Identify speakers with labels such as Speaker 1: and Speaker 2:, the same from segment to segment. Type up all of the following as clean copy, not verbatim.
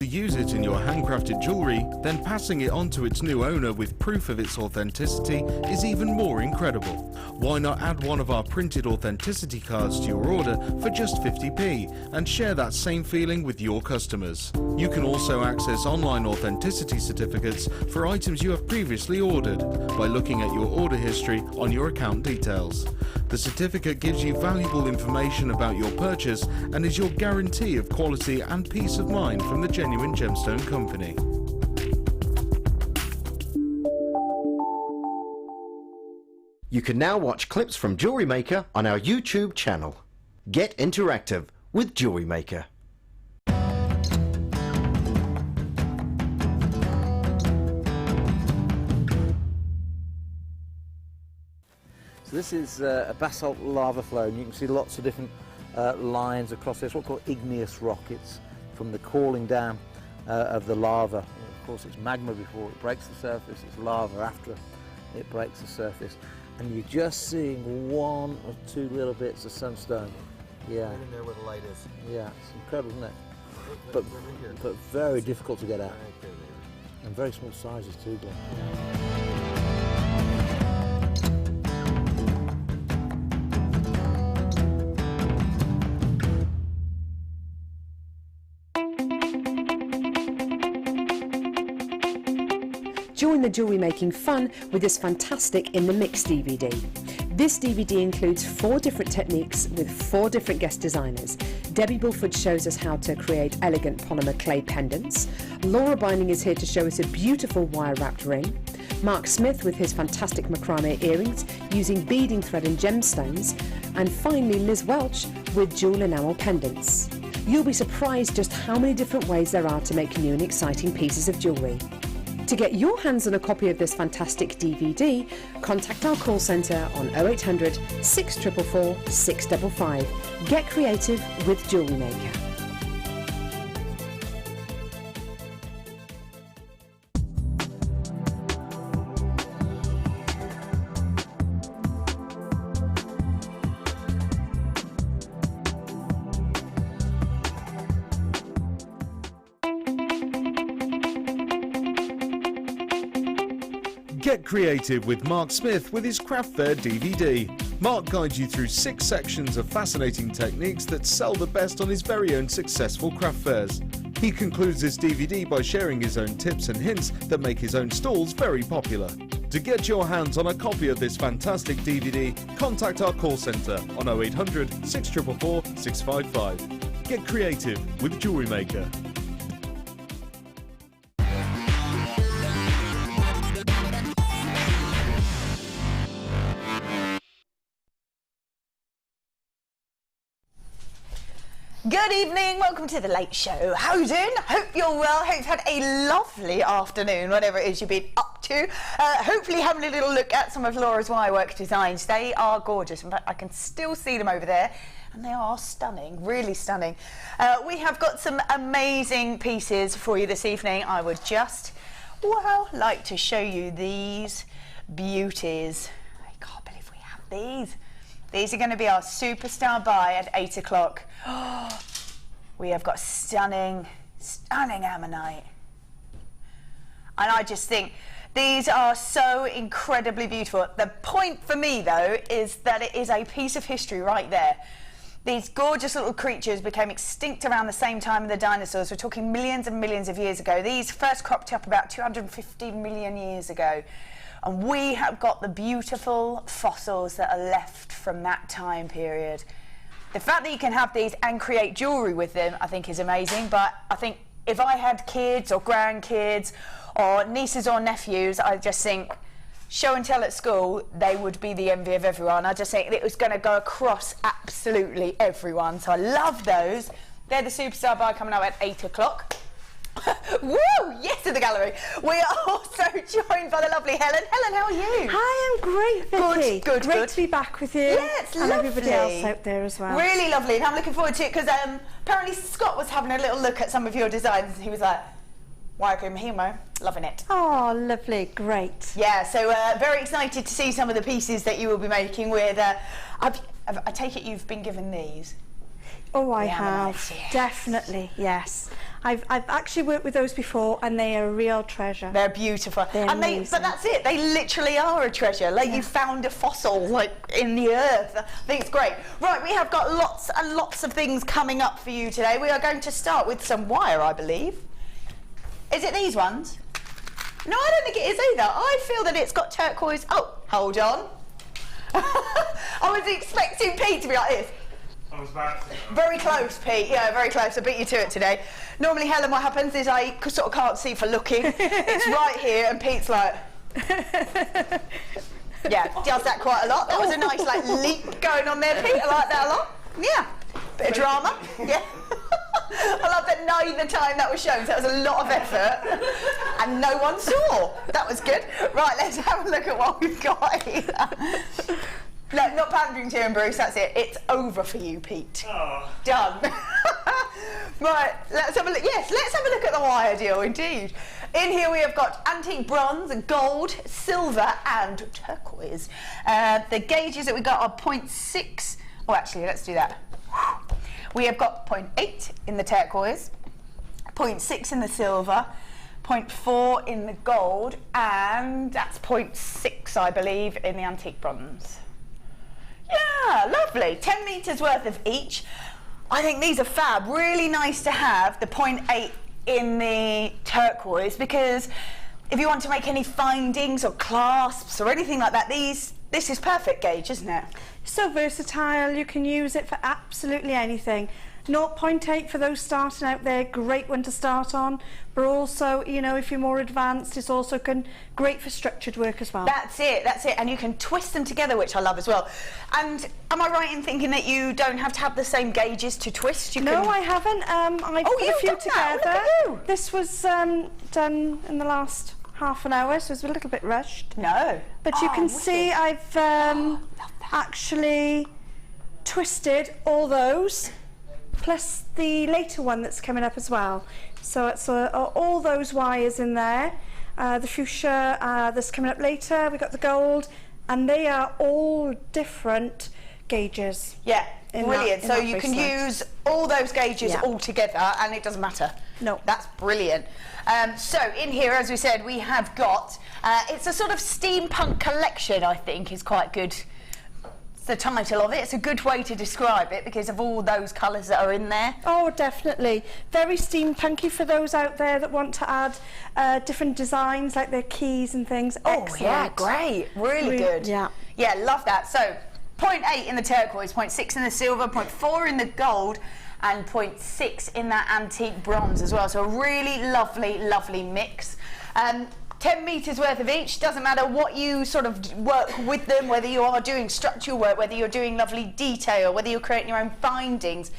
Speaker 1: To use it in your handcrafted jewellery, then passing it on to its new owner with proof of its authenticity is even more incredible. Why not add one of our printed authenticity cards to your order for just 50p and share that same feeling with your customers? You can also access online authenticity certificates for items you have previously ordered by looking at your order history on your account details. The certificate gives you valuable information about your purchase and is your guarantee of quality and peace of mind from the genuine gemstone company.
Speaker 2: You can now watch clips from JewelleryMaker on our YouTube channel. Get interactive with JewelleryMaker.
Speaker 3: So this is a basalt lava flow, and you can see lots of different lines across this, what we call igneous rock. It's from the cooling down of the lava. Of course, it's magma before it breaks the surface, it's lava after it breaks the surface. And you're just seeing one or two little bits of sunstone. Yeah.
Speaker 4: Right in there where the light is.
Speaker 3: Yeah, it's incredible, isn't it? But very difficult to get at. And very small sizes too, Glenn.
Speaker 5: Join the jewellery making fun with this fantastic In the Mix DVD. This DVD includes 4 different techniques with 4 different guest designers. Debbie Bulford shows us how to create elegant polymer clay pendants. Laura Binding is here to show us a beautiful wire-wrapped ring. Mark Smith with his fantastic macrame earrings using beading thread and gemstones. And finally Liz Welch with jewel enamel pendants. You'll be surprised just how many different ways there are to make new and exciting pieces of jewellery. To get your hands on a copy of this fantastic DVD, contact our call centre on 0800 644 655. Get creative with JewelleryMaker.
Speaker 1: Get creative with Mark Smith with his Craft Fair DVD. Mark guides you through 6 sections of fascinating techniques that sell the best on his very own successful craft fairs. He concludes this DVD by sharing his own tips and hints that make his own stalls very popular. To get your hands on a copy of this fantastic DVD, contact our call centre on 0800 644 655. Get creative with JewelleryMaker.
Speaker 6: Good evening, welcome to the Late Show. How are you doing? Hope you're well. Hope you've had a lovely afternoon, whatever it is you've been up to. Hopefully having a little look at some of Laura's wirework designs. They are gorgeous. In fact, I can still see them over there, and they are stunning, really stunning. We have got some amazing pieces for you this evening. I would just, well, like to show you these beauties. I can't believe we have these. These are going to be our superstar buy at 8 o'clock. We have got stunning, stunning Ammonite. And I just think these are so incredibly beautiful. The point for me, though, is that it is a piece of history right there. These gorgeous little creatures became extinct around the same time as the dinosaurs. We're talking millions and millions of years ago. These first cropped up about 250 million years ago. And we have got the beautiful fossils that are left from that time period. The fact that you can have these and create jewellery with them, I think, is amazing. But I think if I had kids or grandkids or nieces or nephews, I just think show and tell at school, they would be the envy of everyone. I just think it was going to go across absolutely everyone. So I love those. They're the superstar buy coming out at 8 o'clock. Woo! Yes, in the gallery. We are also joined by the lovely Helen. Helen, how are you?
Speaker 7: Hi, I'm great, Vicky.
Speaker 6: Good,
Speaker 7: great
Speaker 6: good.
Speaker 7: to be back with you.
Speaker 6: Yeah, it's
Speaker 7: and
Speaker 6: lovely.
Speaker 7: everybody else out there as well.
Speaker 6: Really lovely, and I'm looking forward to it because apparently Scott was having a little look at some of your designs. He was like, Wirecomb Hemo, loving it.
Speaker 7: Oh, lovely, great.
Speaker 6: Yeah, so very excited to see some of the pieces that you will be making with. I take it you've been given these.
Speaker 7: Oh, I
Speaker 6: Yeah,
Speaker 7: have.
Speaker 6: yes.
Speaker 7: Definitely, yes. I've actually worked with those before, and they are a real treasure.
Speaker 6: They're beautiful.
Speaker 7: They're
Speaker 6: But
Speaker 7: amazing.
Speaker 6: that's it. They literally are a treasure. Like you found a fossil, like in the earth. I think it's great. Right, we have got lots and lots of things coming up for you today. We are going to start with some wire, I believe. Is it these ones? No, I don't think it is either. I feel that it's got turquoise. Oh, hold on. I was expecting Pete to be like this.
Speaker 4: I was about to.
Speaker 6: Very close, Pete. Yeah, very close. I beat you to it today. Normally, Helen, what happens is I sort of can't see for looking. It's right here, and Pete's like... Yeah, does that quite a lot. That was a nice like leap going on there, Pete. I like that a lot. Yeah, bit of drama. Yeah. I love that neither time that was shown, so that was a lot of effort, and no one saw. That was good. Right, let's have a look at what we've got here. No, not pandering to you and Bruce, that's it. It's over for you, Pete.
Speaker 4: Oh.
Speaker 6: Done. Right, let's have a look. Yes, let's have a look at the wire deal, indeed. In here we have got antique bronze, gold, silver and turquoise. The gauges that we got are 0.6. Oh, actually, let's do that. We have got 0.8 in the turquoise, 0.6 in the silver, 0.4 in the gold, and that's 0.6, I believe, in the antique bronze. Yeah, lovely. 10 metres worth of each. I think these are fab. Really nice to have the 0.8 in the turquoise, because if you want to make any findings or clasps or anything like that, this is perfect gauge, isn't it?
Speaker 7: So versatile, you can use it for absolutely anything. 0.8 for those starting out there, great one to start on, but also, you know, if you're more advanced, it's also great for structured work as well.
Speaker 6: That's it, and you can twist them together, which I love as well. And am I right in thinking that you don't have to have the same gauges to twist?
Speaker 7: No, I haven't. I put a few together.
Speaker 6: Look at you.
Speaker 7: This was done in the last half an hour, so it's a little bit rushed.
Speaker 6: No.
Speaker 7: But you can see I've actually twisted all those, plus the later one that's coming up as well. So it's all those wires in there. The fuchsia that's coming up later, we've got the gold, and they are all different gauges.
Speaker 6: Yeah, brilliant. So you can
Speaker 7: bracelet.
Speaker 6: use all those gauges all together and it doesn't matter.
Speaker 7: No.
Speaker 6: That's brilliant. So in here, as we said, we have got, it's a sort of steampunk collection, I think, is quite good. The title of it. It's a good way to describe it because of all those colours that are in there.
Speaker 7: Oh, definitely. Very steampunky for those out there that want to add different designs, like their keys and things.
Speaker 6: Oh,
Speaker 7: excellent.
Speaker 6: yeah, great. Really good.
Speaker 7: Yeah.
Speaker 6: Yeah, love that. So 0.8 in the turquoise, 0.6 in the silver, 0.4 in the gold, and 0.6 in that antique bronze as well. So a really lovely, lovely mix. 10 metres worth of each. Doesn't matter what you sort of work with them, whether you are doing structural work, whether you're doing lovely detail, whether you're creating your own findings.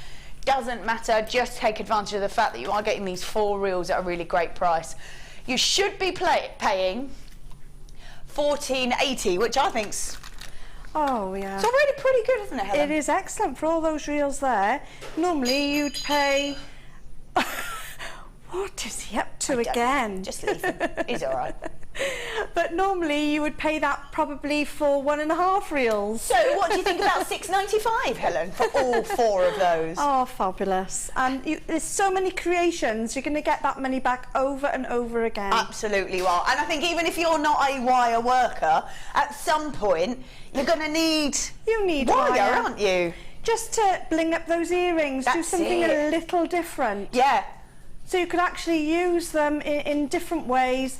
Speaker 6: Doesn't matter. Just take advantage of the fact that you are getting these 4 reels at a really great price. You should be paying $14.80, which I think's
Speaker 7: Oh, yeah.
Speaker 6: it's already pretty good, isn't it, Helen?
Speaker 7: It is excellent for all those reels there. Normally you'd pay... What is he up to again?
Speaker 6: Just leave him. He's all right.
Speaker 7: But normally you would pay that probably for 1.5 reels.
Speaker 6: So what do you think about $6.95, Helen, for all 4 of those?
Speaker 7: Oh, fabulous. And there's so many creations, you're going to get that money back over and over again.
Speaker 6: Absolutely well. And I think even if you're not a wire worker, at some point you're going to need...
Speaker 7: You need
Speaker 6: wire, aren't you?
Speaker 7: Just to bling up those earrings, do
Speaker 6: That's
Speaker 7: something
Speaker 6: it.
Speaker 7: a little different.
Speaker 6: Yeah.
Speaker 7: So you could actually use them in different ways,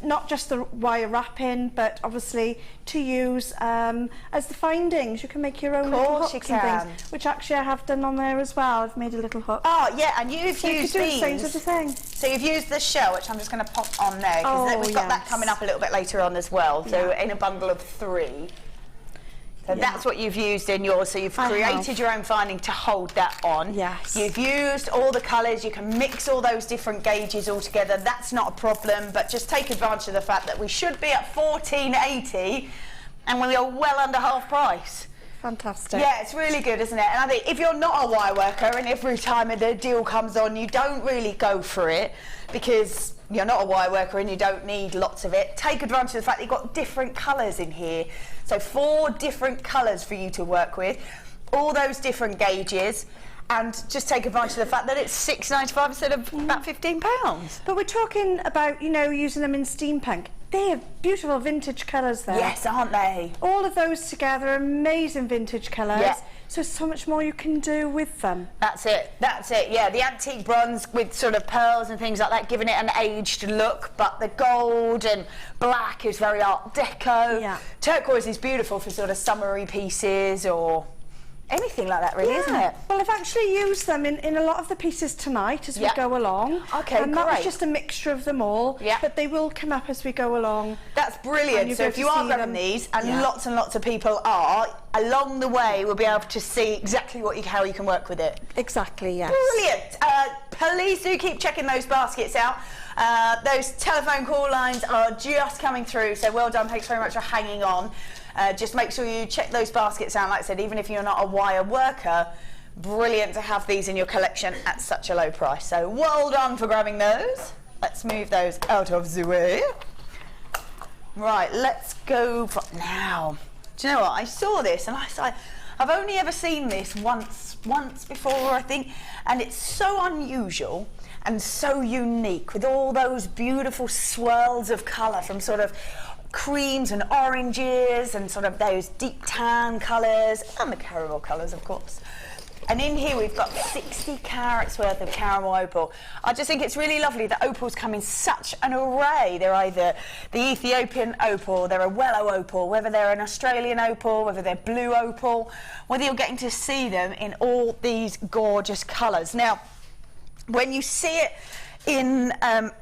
Speaker 7: not just the wire wrapping, but obviously to use as the findings. You can make your own little hooks and things, which actually I have done on there as well. I've made a little hook.
Speaker 6: Oh, yeah, and you've
Speaker 7: So you
Speaker 6: used
Speaker 7: could do the
Speaker 6: these.
Speaker 7: same sort of thing.
Speaker 6: So you've used the shell, which I'm just going to pop on there, because
Speaker 7: Oh,
Speaker 6: we've got that
Speaker 7: yes.
Speaker 6: coming up a little bit later on as well. So in a bundle of 3. So that's what you've used in yours. So you've created your own finding to hold that on.
Speaker 7: Yes.
Speaker 6: You've used all the colours. You can mix all those different gauges all together. That's not a problem. But just take advantage of the fact that we should be at $14.80, and we are well under half price.
Speaker 7: Fantastic.
Speaker 6: Yeah, it's really good, isn't it? And I think if you're not a wire worker and every time the deal comes on, you don't really go for it because you're not a wire worker and you don't need lots of it, take advantage of the fact that you've got different colours in here. So 4 different colours for you to work with, all those different gauges, and just take advantage of the fact that it's £6.95 instead of about £15.
Speaker 7: But we're talking about, you know, using them in Steampunk. They have beautiful vintage colours there.
Speaker 6: Yes, aren't they?
Speaker 7: All of those together, amazing vintage colours.
Speaker 6: Yeah.
Speaker 7: So so much more you can do with them.
Speaker 6: That's it, yeah. The antique bronze with sort of pearls and things like that, giving it an aged look, but the gold and black is very Art Deco.
Speaker 7: Yeah.
Speaker 6: Turquoise is beautiful for sort of summery pieces or anything like that, really, isn't it?
Speaker 7: Well, I've actually used them in a lot of the pieces tonight as we go along.
Speaker 6: Okay,
Speaker 7: and that was
Speaker 6: great.
Speaker 7: just a mixture of them all.
Speaker 6: Yeah.
Speaker 7: But they will come up as we go along.
Speaker 6: That's brilliant. So if you are grabbing these, and lots of people are, along the way we'll be able to see exactly how you can work with it.
Speaker 7: Exactly, yes.
Speaker 6: Brilliant. Please do keep checking those baskets out. Those telephone call lines are just coming through, so well done. Thanks very much for hanging on. Just make sure you check those baskets out. Like I said, even if you're not a wire worker, brilliant to have these in your collection at such a low price. So well done for grabbing those. Let's move those out of the way. Right, let's go for now. Do you know what? I saw this and I've only ever seen this once before, I think, and it's so unusual and so unique with all those beautiful swirls of colour from sort of creams and oranges and sort of those deep tan colours and the caramel colours, of course. And in here we've got 60 carats worth of caramel opal. I just think it's really lovely that opals come in such an array. They're either the Ethiopian opal, they're a Wellow opal, whether they're an Australian opal, whether they're blue opal, whether you're getting to see them in all these gorgeous colours. Now, when you see it in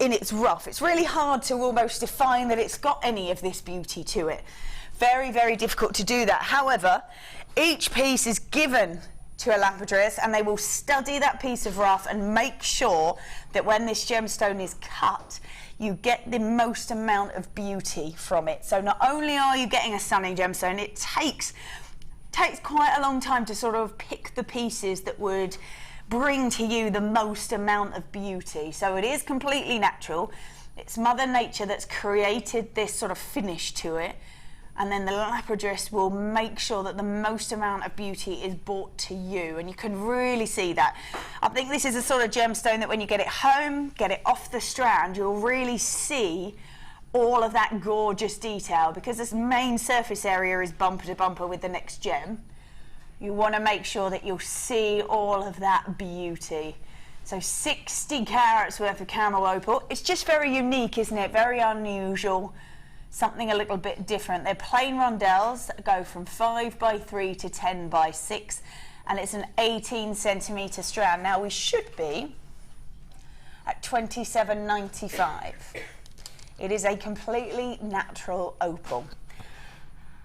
Speaker 6: its rough, it's really hard to almost define that it's got any of this beauty to it. Very, very difficult to do that. However, each piece is given to a lapidress and they will study that piece of rough and make sure that when this gemstone is cut, you get the most amount of beauty from it. So not only are you getting a stunning gemstone, it takes quite a long time to sort of pick the pieces that would bring to you the most amount of beauty. So it is completely natural. It's Mother Nature that's created this sort of finish to it, and then the lapidress will make sure that the most amount of beauty is brought to you, and you can really see that. I think this is a sort of gemstone that when you get it home, get it off the strand, you'll really see all of that gorgeous detail, because this main surface area is bumper to bumper with the next gem. You want to make sure that you'll see all of that beauty. So 60 carats worth of caramel opal. It's just very unique, isn't it? Very unusual. Something a little bit different. They're plain rondelles that go from 5x3 to 10x6, and it's an 18 centimetre strand. Now we should be at £27.95. It is a completely natural opal.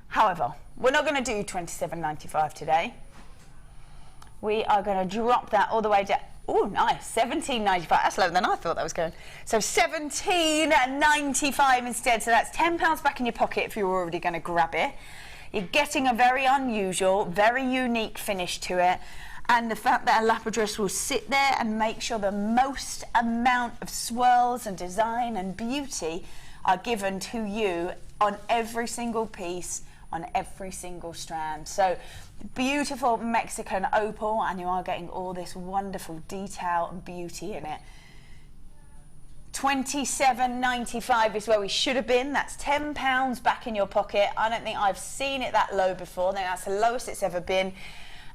Speaker 6: However, we're not going to do £27.95 today. We are going to drop that all the way down. Oh, nice, £17.95. That's lower than I thought that was going. So £17.95 instead. So that's £10 back in your pocket if you're already going to grab it. You're getting a very unusual, very unique finish to it. And the fact that a lapidress will sit there and make sure the most amount of swirls and design and beauty are given to you on every single piece, on every single strand. So beautiful Mexican opal, and you are getting all this wonderful detail and beauty in it. £27.95 is where we should have been. That's £10 back in your pocket. I don't think I've seen it that low before. I think that's the lowest it's ever been.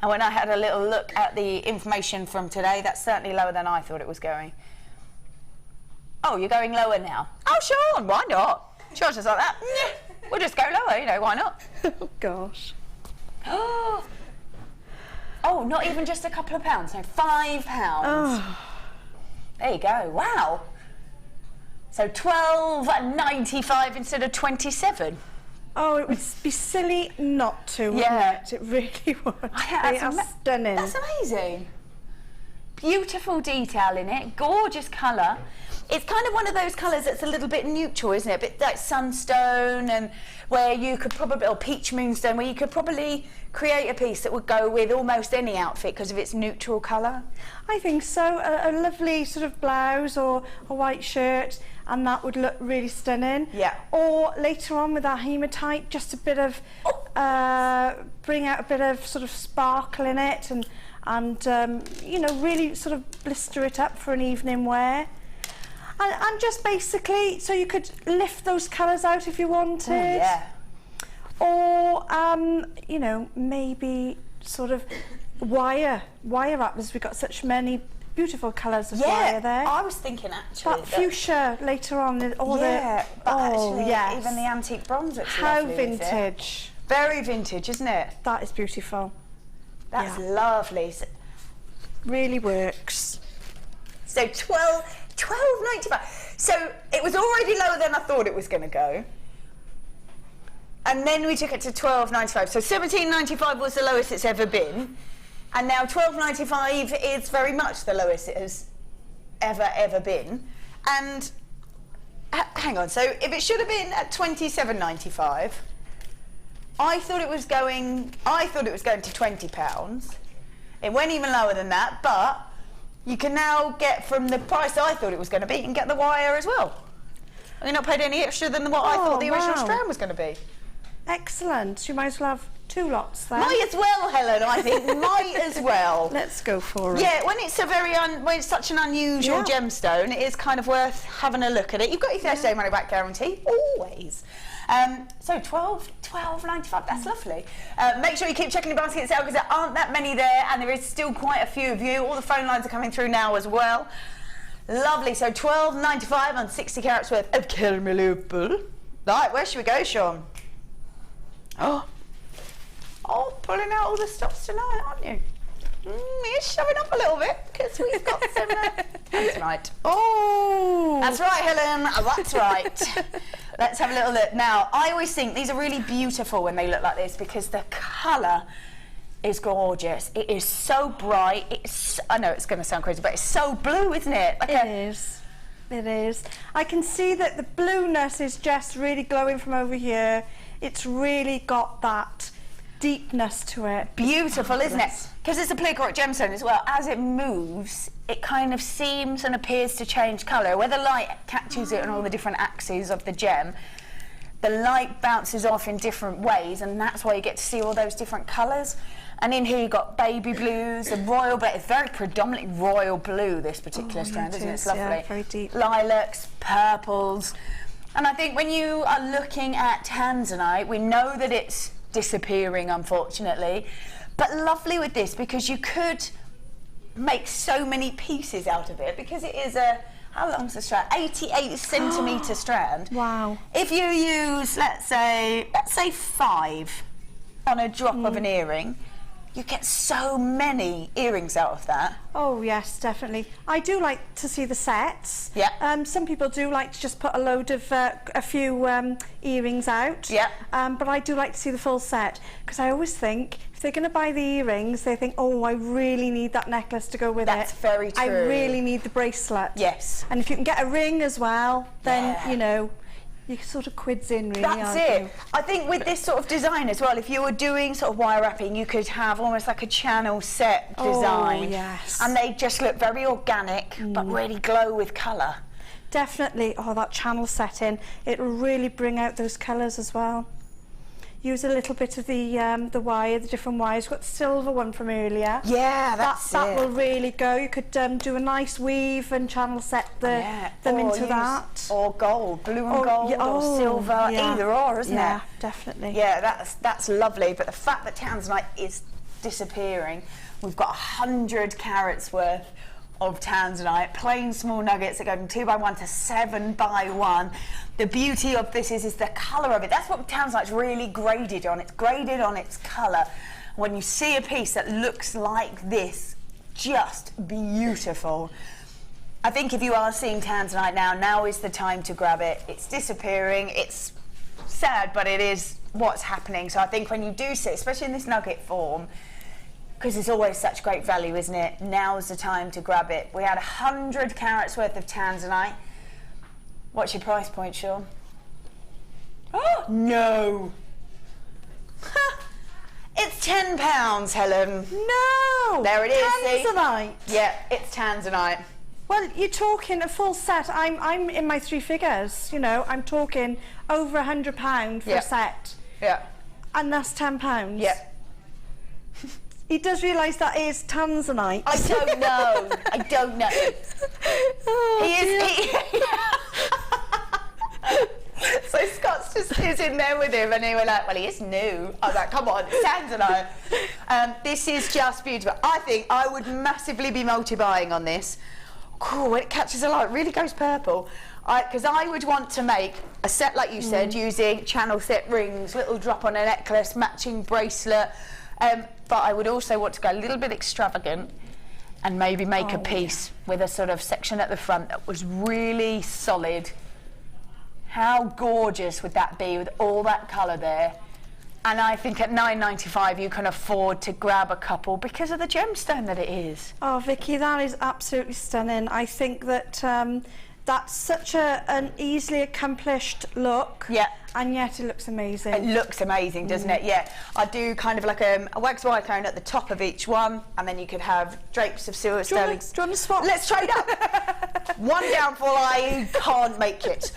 Speaker 6: And when I had a little look at the information from today, that's certainly lower than I thought it was going. Oh, you're going lower now? Oh, sure, why not? Sure, just like that. We'll just go lower, you know, why not?
Speaker 7: Oh, gosh.
Speaker 6: Oh, not even just a couple of pounds, no, £5.
Speaker 7: Oh.
Speaker 6: There you go, wow. So £12.95 instead of 27.
Speaker 7: Oh, it would be silly not to, wouldn't it? It really would. They are stunning.
Speaker 6: That's amazing. Beautiful detail in it, gorgeous colour. It's kind of one of those colours that's a little bit neutral, isn't it? A bit like sunstone, and where you could probably, or peach moonstone, where you could probably create a piece that would go with almost any outfit because of its neutral colour.
Speaker 7: I think so. A lovely sort of blouse or a white shirt, and that would look really stunning.
Speaker 6: Yeah.
Speaker 7: Or later on with our hematite, just a bit of, bring out a bit of sort of sparkle in it, and and you know, really sort of blister it up for an evening wear. And just basically, so you could lift those colours out if you wanted.
Speaker 6: Oh, yeah.
Speaker 7: Or, you know, maybe sort of wire wrap, as we've got such many beautiful colours of wire there.
Speaker 6: I was thinking actually
Speaker 7: that fuchsia later on, all
Speaker 6: but actually,
Speaker 7: yes.
Speaker 6: even the antique bronze looks
Speaker 7: how
Speaker 6: lovely,
Speaker 7: vintage.
Speaker 6: Very vintage, isn't it?
Speaker 7: That is beautiful.
Speaker 6: That's lovely. So,
Speaker 7: really works.
Speaker 6: so $12.95. So it was already lower than I thought it was going to go. And then we took it to $12.95. So $17.95 was the lowest it's ever been. And now $12.95 is very much the lowest it has ever been. And hang on, so if it should have been at $27.95, I thought it was going to £20. It went even lower than that, but you can now get from the price I thought it was going to be and get the wire as well. You're not paid any extra than what I thought the original strand was going to be.
Speaker 7: Excellent. You might as well have 2 lots then.
Speaker 6: Might as well, Helen, I think. Might as well.
Speaker 7: Let's go for it.
Speaker 6: Yeah, when it's when it's such an unusual gemstone, it is kind of worth having a look at it. You've got your 30-day money back guarantee, always. So $12.95, that's lovely. Make sure you keep checking your baskets out because there aren't that many there, and there is still quite a few of you. All the phone lines are coming through now as well. Lovely. So $12.95 on 60 carats worth of caramel. Right, where should we go, Sean? Oh, pulling out all the stops tonight, aren't you? You're showing up a little bit because we've got some Tanzanite. Oh, that's right, Helen. That's right. Let's have a little look. Now, I always think these are really beautiful when they look like this because the colour is gorgeous. It is so bright. I know it's going to sound crazy, but it's so blue, isn't it? Like
Speaker 7: it is. It is. I can see that the blueness is just really glowing from over here. It's really got that deepness to it.
Speaker 6: Beautiful, isn't it? Because it's a pleochroic gemstone as well. As it moves, it kind of seems and appears to change colour. Where the light catches it on all the different axes of the gem, the light bounces off in different ways, and that's why you get to see all those different colours. And in here you've got baby blues, and royal blue. It's very predominantly royal blue, this particular strand, isn't it? It's lovely.
Speaker 7: Yeah, very deep.
Speaker 6: Lilacs, purples. And I think when you are looking at tanzanite, we know that it's disappearing, unfortunately, but lovely with this because you could make so many pieces out of it because it is a, how long's the strand? 88 centimetre strand.
Speaker 7: Wow.
Speaker 6: If you use, let's say 5 on a drop of an earring, you get so many earrings out of that.
Speaker 7: Oh yes, definitely. I do like to see the sets.
Speaker 6: Yeah.
Speaker 7: Some people do like to just put a load of a few earrings out.
Speaker 6: Yeah.
Speaker 7: But I do like to see the full set because I always think if they're going to buy the earrings, they think, oh, I really need that necklace to go with it.
Speaker 6: That's very true.
Speaker 7: I really need the bracelet.
Speaker 6: Yes.
Speaker 7: And if you can get a ring as well, then you know. You're sort of quids in, really,
Speaker 6: That's
Speaker 7: aren't
Speaker 6: it.
Speaker 7: you?
Speaker 6: I think with this sort of design as well, if you were doing sort of wire wrapping, you could have almost like a channel set design.
Speaker 7: Oh, yes.
Speaker 6: And they just look very organic, but really glow with colour.
Speaker 7: Definitely. Oh, that channel setting, it'll really bring out those colours as well. Use a little bit of the wire, the different wires. We've got the silver one from earlier.
Speaker 6: Yeah, that's
Speaker 7: that will really go. You could do a nice weave and channel set them into that.
Speaker 6: Or gold, blue and gold, or silver, either or, isn't it?
Speaker 7: Yeah, definitely.
Speaker 6: Yeah, that's lovely. But the fact that tanzanite is disappearing, we've got 100 carats worth of tanzanite, plain small nuggets that go from 2x1 to 7x1. The beauty of this is the colour of it. That's what tanzanite's really graded on. It's graded on its colour. When you see a piece that looks like this, just beautiful. I think if you are seeing tanzanite now is the time to grab it. It's disappearing. It's sad, but it is what's happening. So I think when you do see it, especially in this nugget form, because it's always such great value, isn't it? Now's the time to grab it. We had 100 carats worth of tanzanite. What's your price point, Sean? Oh, no. It's £10, Helen.
Speaker 7: No!
Speaker 6: There it is,
Speaker 7: Tanzanite.
Speaker 6: See? Yeah, it's tanzanite.
Speaker 7: Well, you're talking a full set. I'm in my 3 figures, you know. I'm talking over £100 for a set.
Speaker 6: Yeah.
Speaker 7: And that's £10.
Speaker 6: Yeah.
Speaker 7: He does realise that is tanzanite.
Speaker 6: I don't know. I don't know.
Speaker 7: Oh,
Speaker 6: So Scott's just is in there with him, and he was like, well, he is new. I was like, come on, it's tanzanite. This is just beautiful. I think I would massively be multi-buying on this. Cool, when it catches a light, it really goes purple. Because I would want to make a set, like you said, using channel set rings, little drop on a necklace, matching bracelet. But I would also want to go a little bit extravagant and maybe make a piece with a sort of section at the front that was really solid. How gorgeous would that be with all that colour there? And I think at £9.95 you can afford to grab a couple because of the gemstone that it is.
Speaker 7: Oh, Vicky, that is absolutely stunning. I think that that's such an easily accomplished look.
Speaker 6: Yeah.
Speaker 7: And yet it looks amazing.
Speaker 6: It looks amazing, doesn't it? Yeah. I do kind of like a wax wire cone at the top of each one, and then you could have drapes of silver sterling.
Speaker 7: Do you want to swap?
Speaker 6: Let's trade up. One downfall, I can't make it.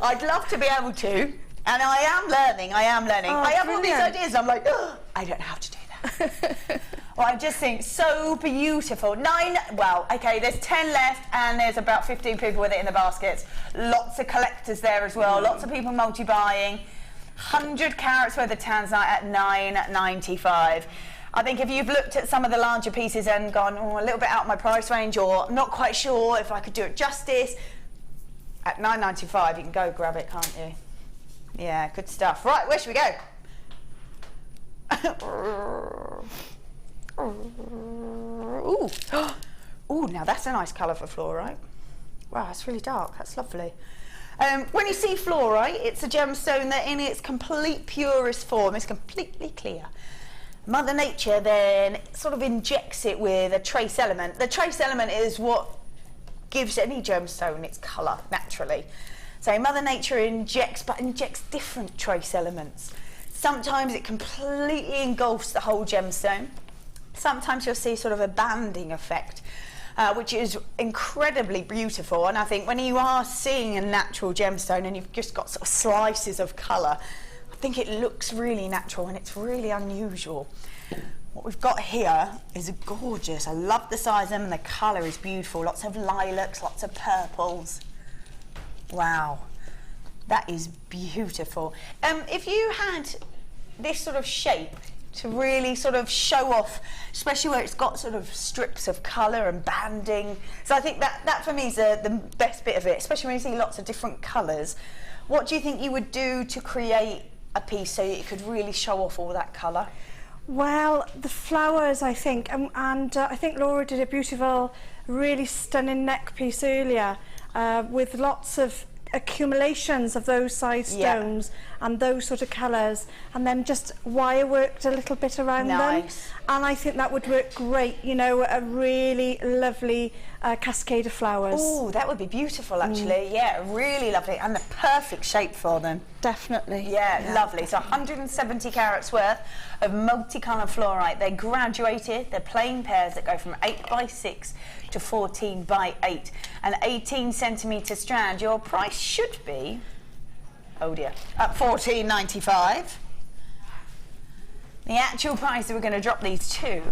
Speaker 6: I'd love to be able to, and I am learning.
Speaker 7: Oh,
Speaker 6: I have all these
Speaker 7: brilliant.
Speaker 6: ideas, and I'm like, oh, I don't know how to do that. Well, I just think so beautiful. Well, okay, there's 10 left and there's about 15 people with it in the baskets. Lots of collectors there as well, lots of people multi-buying. 100 carats worth of tanzanite at £9.95. I think if you've looked at some of the larger pieces and gone, oh, a little bit out of my price range, or I'm not quite sure if I could do it justice, at £9.95 you can go grab it, can't you? Yeah, good stuff. Right, where should we go? Ooh. Ooh, now that's a nice colour for fluorite. Wow, that's really dark. That's lovely. When you see fluorite, it's a gemstone that in its complete purest form is completely clear. Mother Nature then sort of injects it with a trace element. The trace element is what gives any gemstone its colour naturally. So Mother Nature injects different trace elements. Sometimes it completely engulfs the whole gemstone. Sometimes you'll see sort of a banding effect, which is incredibly beautiful. And I think when you are seeing a natural gemstone and you've just got sort of slices of colour, I think it looks really natural and it's really unusual. What we've got here is gorgeous. I love the size of them and the colour is beautiful. Lots of lilacs, lots of purples. Wow, that is beautiful. If you had this sort of shape to really sort of show off, especially where it's got sort of strips of colour and banding. So I think that for me is the best bit of it, especially when you see lots of different colours. What do you think you would do to create a piece so you could really show off all that colour?
Speaker 7: Well, the flowers, I think, and I think Laura did a beautiful, really stunning neck piece earlier with lots of accumulations of those size stones and those sort of colours, and then just wire worked a little bit around them, and I think that would work great, you know, a really lovely cascade of flowers.
Speaker 6: Oh, that would be beautiful actually. Yeah, really lovely, and the perfect shape for them.
Speaker 7: Definitely.
Speaker 6: Yeah, lovely. So 170 carats worth of multicolour fluorite. They're graduated, they're plain pairs that go from 8x6 to 14x8, an 18 centimetre strand. Your price should be, oh dear, at $14.95. The actual price that we're going to drop these to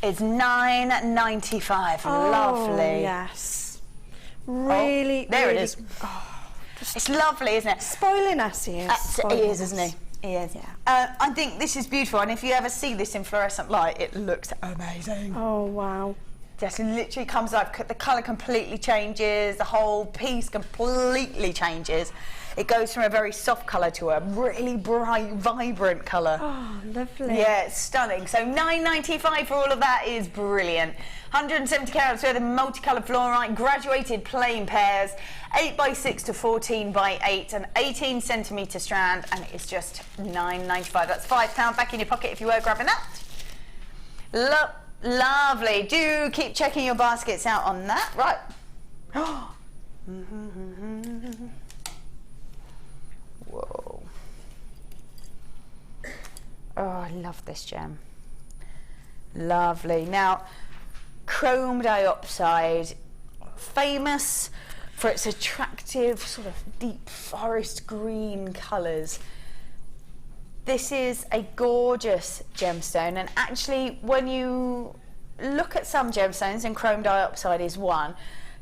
Speaker 6: is $9.95.
Speaker 7: Oh,
Speaker 6: lovely.
Speaker 7: Yes. Really,
Speaker 6: there
Speaker 7: really,
Speaker 6: it is. It's lovely, isn't it?
Speaker 7: Spoiling us, he is.
Speaker 6: He is, isn't he? He is. Yeah. I think this is beautiful, and if you ever see this in fluorescent light, it looks amazing.
Speaker 7: Oh, wow.
Speaker 6: Just literally comes up, the colour completely changes, the whole piece completely changes. It goes from a very soft colour to a really bright, vibrant colour.
Speaker 7: Oh, lovely.
Speaker 6: Yeah, it's stunning. So $9.95 for all of that is brilliant. 170 carats worth of multicoloured fluorite, graduated plain pairs, 8x6 to 14x8, an 18 centimetre strand, and it is just $9.95. That's £5 back in your pocket if you were grabbing that. Lovely. Do keep checking your baskets out on that. Right. Whoa. Oh, I love this gem. Lovely. Now, chrome diopside, famous for its attractive sort of deep forest green colours. This is a gorgeous gemstone, and actually when you look at some gemstones, and chrome dioxide is one,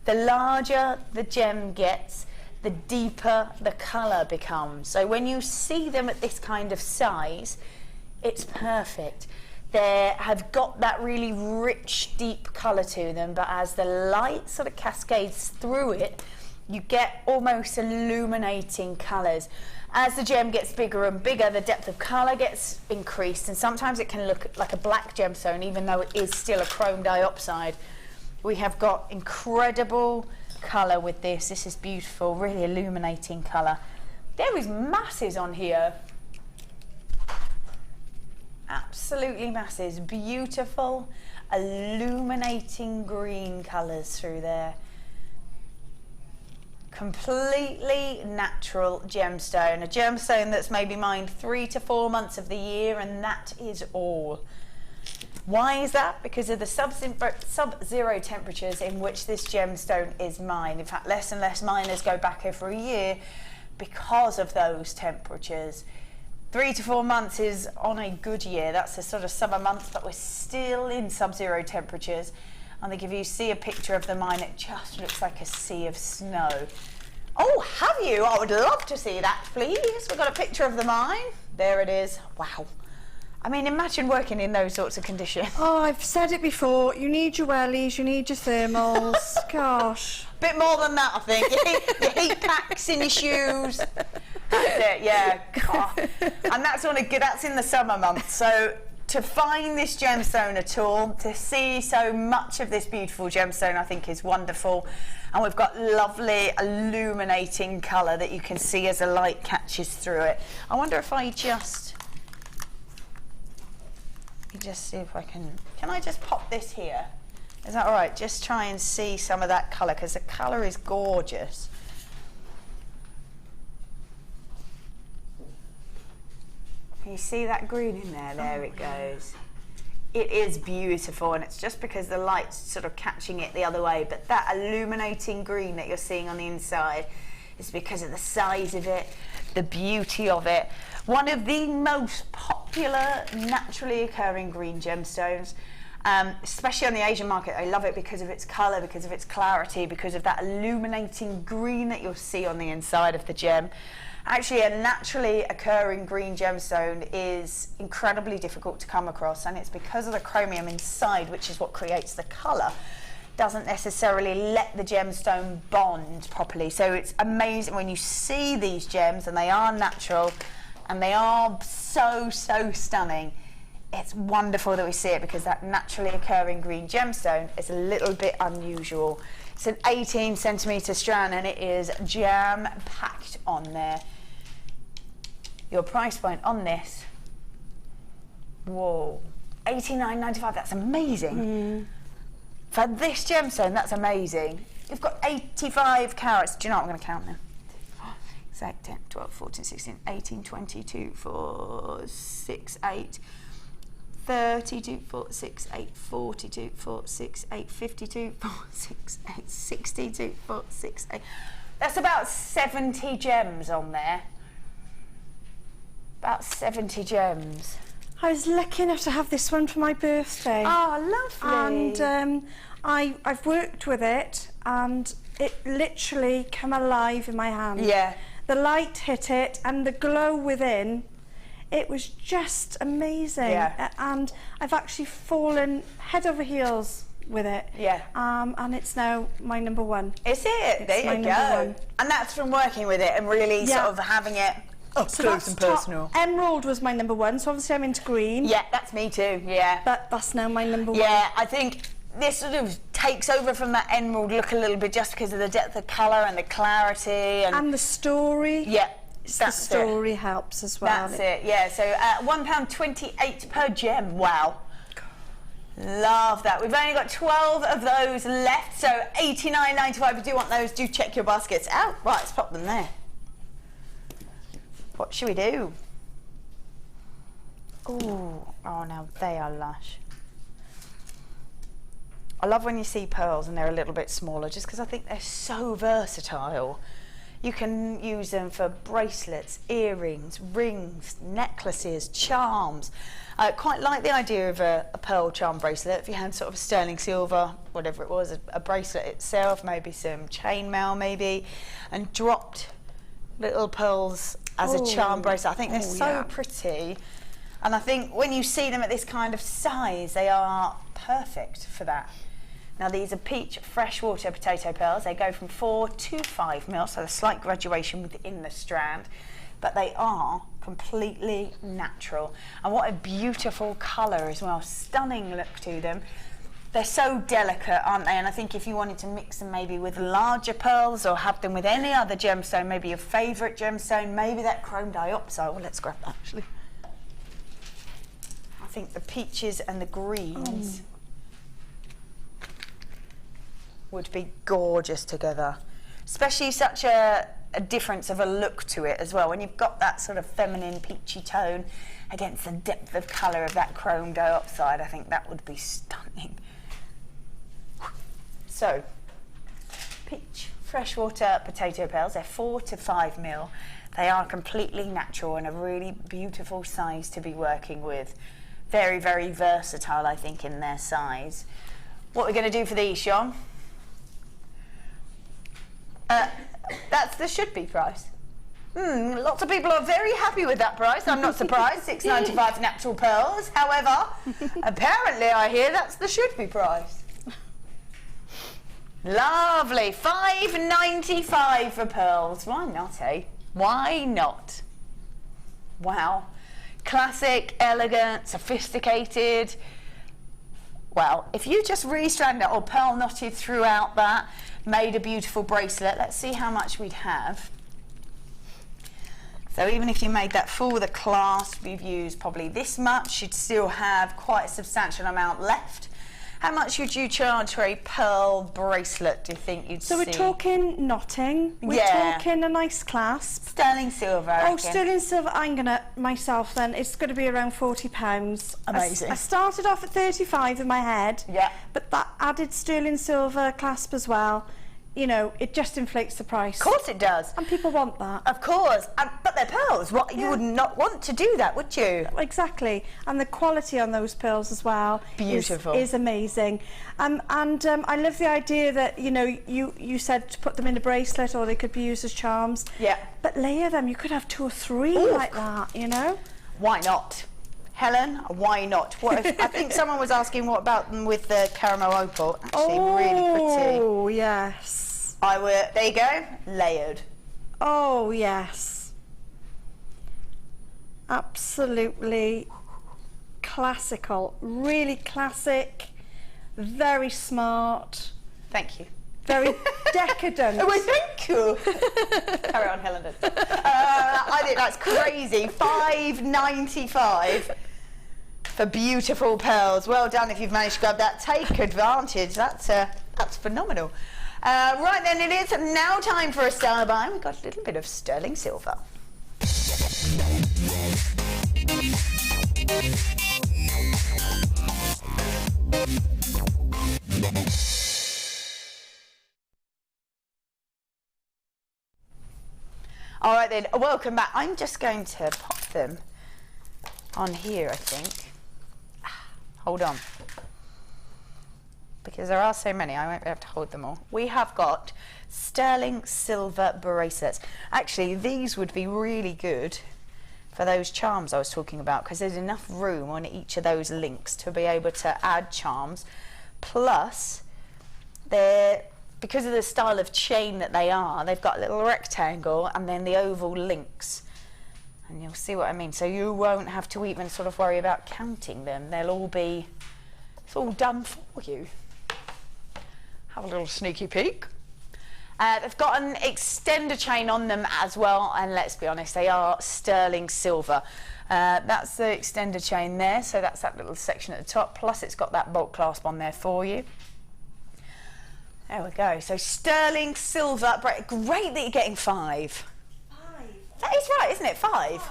Speaker 6: the larger the gem gets, the deeper the colour becomes. So when you see them at this kind of size, it's perfect. They have got that really rich, deep colour to them, but as the light sort of cascades through it, you get almost illuminating colours. As the gem gets bigger and bigger, the depth of colour gets increased, and sometimes it can look like a black gemstone, even though it is still a chrome dioxide. We have got incredible colour with this. This is beautiful, really illuminating colour. There is masses on here. Absolutely masses. Beautiful, illuminating green colours through there. Completely natural gemstone. A gemstone that's maybe mined 3 to 4 months of the year, and that is all. Why is that? Because of the sub-zero temperatures in which this gemstone is mined. In fact, less and less miners go back every year because of those temperatures. 3 to 4 months is on a good year. That's the sort of summer months, but we're still in sub-zero temperatures. I think if you see a picture of the mine, it just looks like a sea of snow. Oh, have you? I would love to see that, please. We've got a picture of the mine. There it is. Wow. I mean, imagine working in those sorts of conditions.
Speaker 7: Oh, I've said it before. You need your wellies, you need your thermals. Gosh.
Speaker 6: Bit more than that, I think. Your heat packs in your shoes. That's it, yeah. God. And that's in the summer months. So to find this gemstone at all, to see so much of this beautiful gemstone, I think is wonderful. And we've got lovely illuminating colour that you can see as the light catches through it. I wonder if I just see if I can I just pop this here? Is that all right? Just try and see some of that colour, because the colour is gorgeous. Can you see that green in there? There it goes. It is beautiful, and it's just because the light's sort of catching it the other way, but that illuminating green that you're seeing on the inside is because of the size of it, the beauty of it. One of the most popular naturally occurring green gemstones, especially on the Asian market. I love it because of its colour, because of its clarity, because of that illuminating green that you'll see on the inside of the gem. Actually, a naturally occurring green gemstone is incredibly difficult to come across, and it's because of the chromium inside, which is what creates the colour, doesn't necessarily let the gemstone bond properly. So it's amazing when you see these gems, and they are natural, and they are so stunning. It's wonderful that we see it, because that naturally occurring green gemstone is a little bit unusual. It's an 18 centimetre strand, and it is jam-packed on there. Your price point on this, whoa, $89.95, that's amazing. For this gemstone, that's amazing. You've got 85 carats. Do you know what? I'm going to count them. 10, 12, 14, 16, 18, 22, 4, 6, 8, 32, 4, 6, 8, 42, 4, 6, 8, 52, 4, 6, 8, 62, 4, 6, 8. That's about 70 gems on there. About 70 gems.
Speaker 7: I was lucky enough to have this one for my birthday.
Speaker 6: Oh, lovely.
Speaker 7: And I've worked with it, and it literally came alive in my hand.
Speaker 6: Yeah.
Speaker 7: The light hit it, and the glow within, it was just amazing.
Speaker 6: Yeah.
Speaker 7: And I've actually fallen head over heels with it.
Speaker 6: Yeah.
Speaker 7: And it's now my number one.
Speaker 6: Is it? There you go. And that's from working with it and really sort of having it up close and personal.
Speaker 7: Emerald was my number one, so obviously I'm into green.
Speaker 6: Yeah, that's me too, yeah.
Speaker 7: But that's now my number one.
Speaker 6: Yeah, I think this sort of takes over from that emerald look a little bit, just because of the depth of colour and the clarity. And
Speaker 7: the story.
Speaker 6: Yeah,
Speaker 7: the story helps as well.
Speaker 6: That's it, yeah. So £1.28 per gem, wow. Love that. We've only got 12 of those left, so $89.95. If you do want those, do check your baskets out. Right, let's pop them there. What should we do? Ooh, oh, now they are lush. I love when you see pearls and they're a little bit smaller, just because I think they're so versatile. You can use them for bracelets, earrings, rings, necklaces, charms. I quite like the idea of a pearl charm bracelet. If you had sort of sterling silver, whatever it was, a bracelet itself, maybe some chainmail maybe, and dropped little pearls as a charm bracelet. I think they're so pretty. And I think when you see them at this kind of size, they are perfect for that. Now these are peach freshwater potato pearls. They go from 4 to 5 mil, so a slight graduation within the strand, but they are completely natural. And what a beautiful colour as well, stunning look to them. They're so delicate, aren't they? And I think if you wanted to mix them maybe with larger pearls or have them with any other gemstone, maybe your favourite gemstone, maybe that chrome dioxide. Well, let's grab that actually. I think the peaches and the greens would be gorgeous together, especially such a difference of a look to it as well. When you've got that sort of feminine peachy tone against the depth of colour of that chrome dioxide, I think that would be stunning. So, peach freshwater potato pearls, they're 4 to 5 mil. They are completely natural and a really beautiful size to be working with. Very, very versatile, I think, in their size. What we're going to do for these, Sean? That's the should-be price. Lots of people are very happy with that price. I'm not surprised. $6.95 natural pearls. However, apparently I hear that's the should-be price. Lovely. $5.95 for pearls. Why not, eh? Why not? Wow. Classic, elegant, sophisticated. Well, if you just restrand it or pearl knotted throughout that, made a beautiful bracelet, let's see how much we'd have. So even if you made that full, the clasp, you've used probably this much, you'd still have quite a substantial amount left. How much would you charge for a pearl bracelet, do you think you'd see?
Speaker 7: So we're talking knotting, we're talking a nice clasp.
Speaker 6: Sterling silver, I reckon.
Speaker 7: Sterling silver, I'm going to, myself then, it's going to be around £40.
Speaker 6: Amazing.
Speaker 7: I started off at 35 in my head, but that added sterling silver clasp as well, you know, it just inflates the price.
Speaker 6: Of course it does.
Speaker 7: And people want that.
Speaker 6: Of course, but they're pearls. You would not want to do that, would you?
Speaker 7: Exactly. And the quality on those pearls as well is amazing. And I love the idea that, you know, you said to put them in a bracelet or they could be used as charms. Yeah. But layer them. You could have 2 or 3 like that, you know?
Speaker 6: Why not? Helen, why not? What if, I think someone was asking what about them with the caramel opal. Actually, really pretty.
Speaker 7: Oh, yes.
Speaker 6: There you go, layered.
Speaker 7: Oh, yes. Absolutely classical, really classic, very smart.
Speaker 6: Thank you.
Speaker 7: Very decadent.
Speaker 6: Oh, well, thank you. Carry on, Helen. I think that's crazy. $5.95 for beautiful pearls. Well done if you've managed to grab that. Take advantage. That's phenomenal. Right then, it is now time for a style buy. We've got a little bit of sterling silver. All right then, welcome back. I'm just going to pop them on here, I think. Hold on. Because there are so many, I won't be able to hold them all. We have got sterling silver bracelets. Actually, these would be really good for those charms I was talking about, because there's enough room on each of those links to be able to add charms. Plus, because of the style of chain that they are, they've got a little rectangle and then the oval links. And you'll see what I mean. So you won't have to even sort of worry about counting them. They'll all be, it's all done for you. Have a little sneaky peek. They've got an extender chain on them as well, and let's be honest, they are sterling silver. That's the extender chain there, so that's that little section at the top, plus it's got that bolt clasp on there for you. There we go, so sterling silver, great that you're getting 5. That is right, isn't it? 5?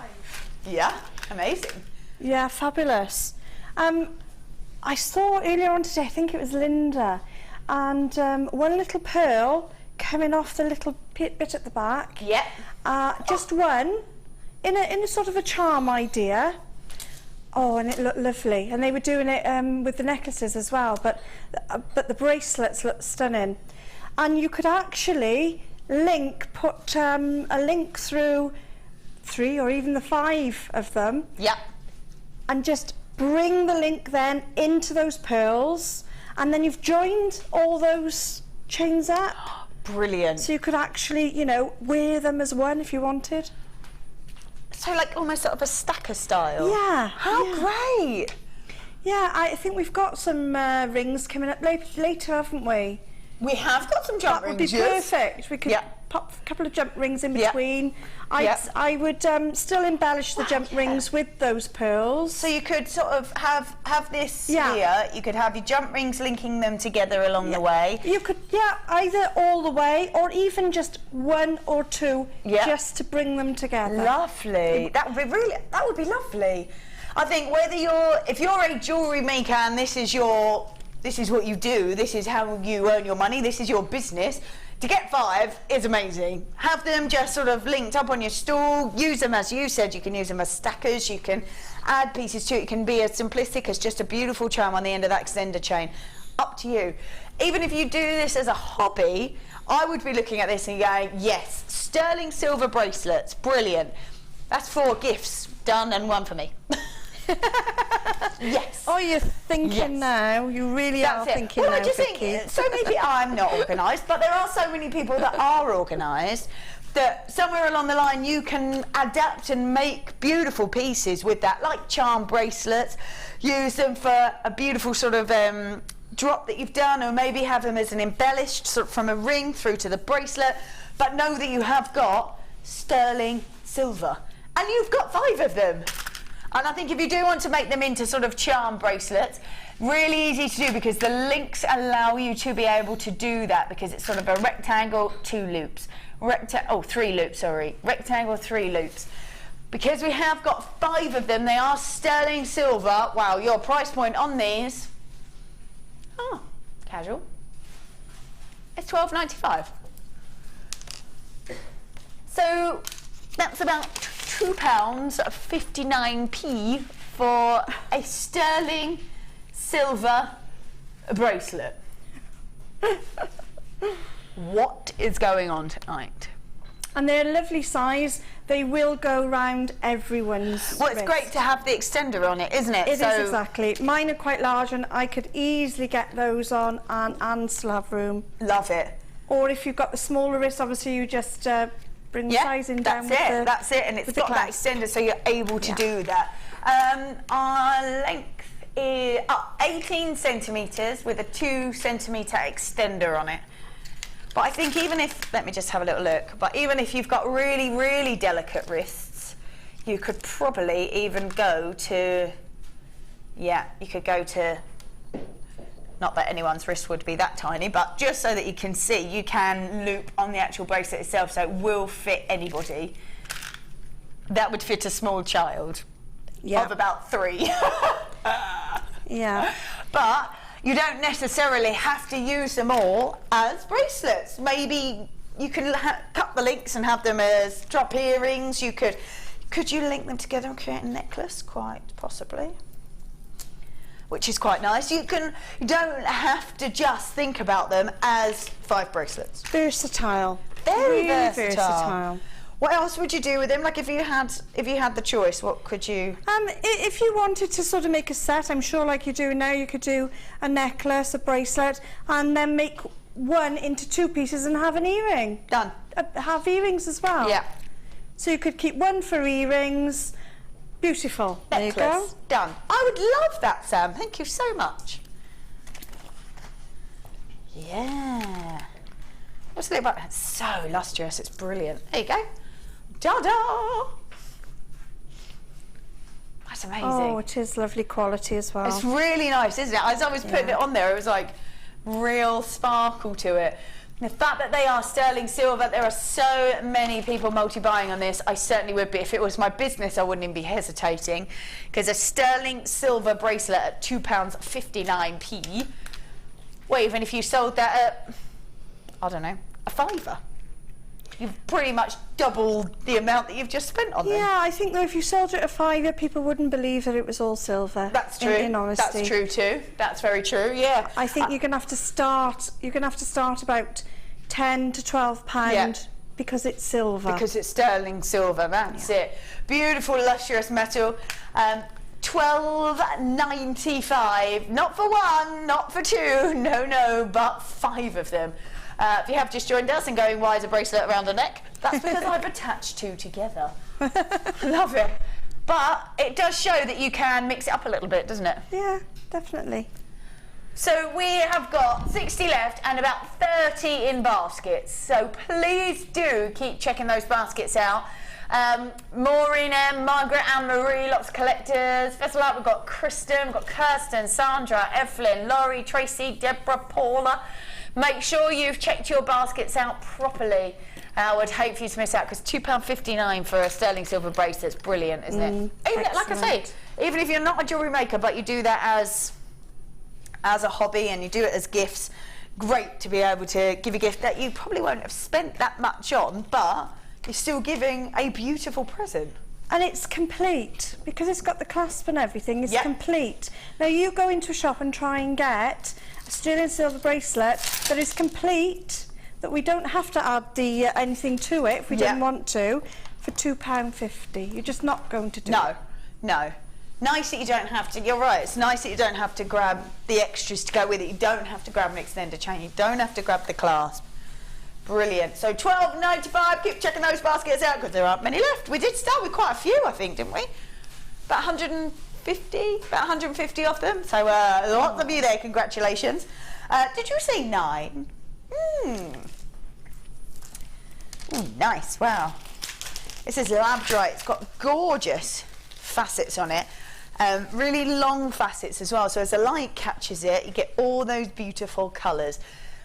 Speaker 6: Yeah, amazing.
Speaker 7: Yeah, fabulous. I saw earlier on today, I think it was Linda, and one little pearl coming off the little bit at the back.
Speaker 6: Yep.
Speaker 7: Just one, in a sort of a charm idea. Oh, and it looked lovely. And they were doing it with the necklaces as well, but the bracelets looked stunning. And you could actually put a link through 3 or even the 5 of them.
Speaker 6: Yep.
Speaker 7: And just bring the link then into those pearls, and then you've joined all those chains up.
Speaker 6: Brilliant.
Speaker 7: So you could actually, you know, wear them as one if you wanted.
Speaker 6: So like almost sort of a stacker style.
Speaker 7: Yeah.
Speaker 6: How great.
Speaker 7: Yeah, I think we've got some rings coming up later, haven't we?
Speaker 6: We have got some jump rings.
Speaker 7: That would be perfect. We could pop a couple of jump rings in between. I would still embellish the jump rings with those pearls.
Speaker 6: So you could sort of have this here. You could have your jump rings linking them together along the way.
Speaker 7: You could, either all the way or even just 1 or 2 just to bring them together.
Speaker 6: Lovely. That would be lovely. I think if you're a jewellery maker and this is what you do, this is how you earn your money, this is your business, to get 5 is amazing. Have them just sort of linked up on your stall, use them as you said, you can use them as stackers, you can add pieces to it, it can be as simplistic as just a beautiful charm on the end of that extender chain. Up to you. Even if you do this as a hobby, I would be looking at this and going, yes, sterling silver bracelets, brilliant. That's 4 gifts, done, and 1 for me. Yes.
Speaker 7: Oh, you're thinking now. You really are thinking now,
Speaker 6: Well, I just
Speaker 7: Vicky.
Speaker 6: think so many people. I'm not organised, but there are so many people that are organised that somewhere along the line you can adapt and make beautiful pieces with that, like charm bracelets. Use them for a beautiful sort of drop that you've done, or maybe have them as an embellished sort of from a ring through to the bracelet. But know that you have got sterling silver, and you've got 5 of them. And I think if you do want to make them into sort of charm bracelets, really easy to do because the links allow you to be able to do that because it's sort of a rectangle, 2 loops. 3 loops, sorry. Rectangle, 3 loops. Because we have got 5 of them, they are sterling silver. Wow, your price point on these, casual, it's $12.95. So that's about £2.59 for a sterling silver bracelet. What is going on tonight?
Speaker 7: And they're a lovely size. They will go round everyone's
Speaker 6: Well, it's
Speaker 7: wrist.
Speaker 6: great to have the extender on it, isn't it?
Speaker 7: It is, exactly. Mine are quite large and I could easily get those on and still have room.
Speaker 6: Love it.
Speaker 7: Or if you've got the smaller wrist, obviously you just bring the sizing down with the...
Speaker 6: That's it, and it's got that extender so you're able to do that. Our length is 18 centimetres with a 2 centimetre extender on it. But I think even if, let me just have a little look, but even if you've got really, really delicate wrists, you could probably even go to, you could go to, not that anyone's wrist would be that tiny, but just so that you can see, you can loop on the actual bracelet itself, so it will fit anybody. That would fit a small child of about 3. But you don't necessarily have to use them all as bracelets. Maybe you can cut the links and have them as drop earrings. Could you link them together and create a necklace? Quite possibly. Which is quite nice. You don't have to just think about them as 5 bracelets.
Speaker 7: Versatile.
Speaker 6: Very
Speaker 7: really
Speaker 6: versatile. What else would you do with them? Like if you had the choice, what could you?
Speaker 7: If you wanted to sort of make a set, I'm sure like you do now, you could do a necklace, a bracelet, and then make one into 2 pieces and have an earring.
Speaker 6: Done.
Speaker 7: Have earrings as well.
Speaker 6: Yeah.
Speaker 7: So you could keep one for earrings. Beautiful.
Speaker 6: Necklace.
Speaker 7: There you go.
Speaker 6: Done. I would love that, Sam. Thank you so much. Yeah. What's it about? It's so lustrous. It's brilliant. There you go. Ta-da! That's amazing.
Speaker 7: Oh, it is lovely quality as well.
Speaker 6: It's really nice, isn't it? As I was putting it on there, it was like real sparkle to it. The fact that they are sterling silver, there are so many people multi-buying on this. I certainly would be. If it was my business, I wouldn't even be hesitating. Because a sterling silver bracelet at £2.59. Well, even if you sold that at, I don't know, a £5. You've pretty much doubled the amount that you've just spent on them.
Speaker 7: Yeah, I think though if you sold it at £5, people wouldn't believe that it was all silver.
Speaker 6: That's true.
Speaker 7: In honesty.
Speaker 6: That's true too. That's very true. Yeah.
Speaker 7: I think you're gonna have to start. You're gonna have to start about £10 to £12
Speaker 6: Yeah.
Speaker 7: because it's silver.
Speaker 6: Because it's sterling silver. That's it. Beautiful, lustrous metal. £12.95. Not for one, not for two. No, but 5 of them. If you have just joined us and going, why is a bracelet around the neck? That's because I've attached 2 together. Love it. But it does show that you can mix it up a little bit, doesn't it?
Speaker 7: Yeah, definitely.
Speaker 6: So we have got 60 left and about 30 in baskets. So please do keep checking those baskets out. Maureen M, Margaret Anne Marie, lots of collectors. First of all, we've got Kristen, we've got Kirsten, Sandra, Evelyn, Laurie, Tracy, Deborah, Paula. Make sure you've checked your baskets out properly. I would hate for you to miss out because £2.59 for a sterling silver bracelet's brilliant, isn't it? Even, like I say, even if you're not a jewellery maker but you do that as a hobby and you do it as gifts, great to be able to give a gift that you probably won't have spent that much on, but you're still giving a beautiful present.
Speaker 7: And it's complete because it's got the clasp and everything. It's
Speaker 6: Yep.
Speaker 7: complete. Now you go into a shop and try and get a sterling silver bracelet that is complete, that we don't have to add the anything to it if we didn't want to, for £2.50. You're just not going to do it.
Speaker 6: No. Nice that you don't have to, you're right, it's nice that you don't have to grab the extras to go with it. You don't have to grab an extender chain. You don't have to grab the clasp. Brilliant. So £12.95, keep checking those baskets out because there aren't many left. We did start with quite a few, I think, didn't we? About 150 of them. So lots of you there, congratulations. Did you say 9? Ooh, nice, wow. This is Labradorite. It's got gorgeous facets on it. Really long facets as well. So as the light catches it, you get all those beautiful colours.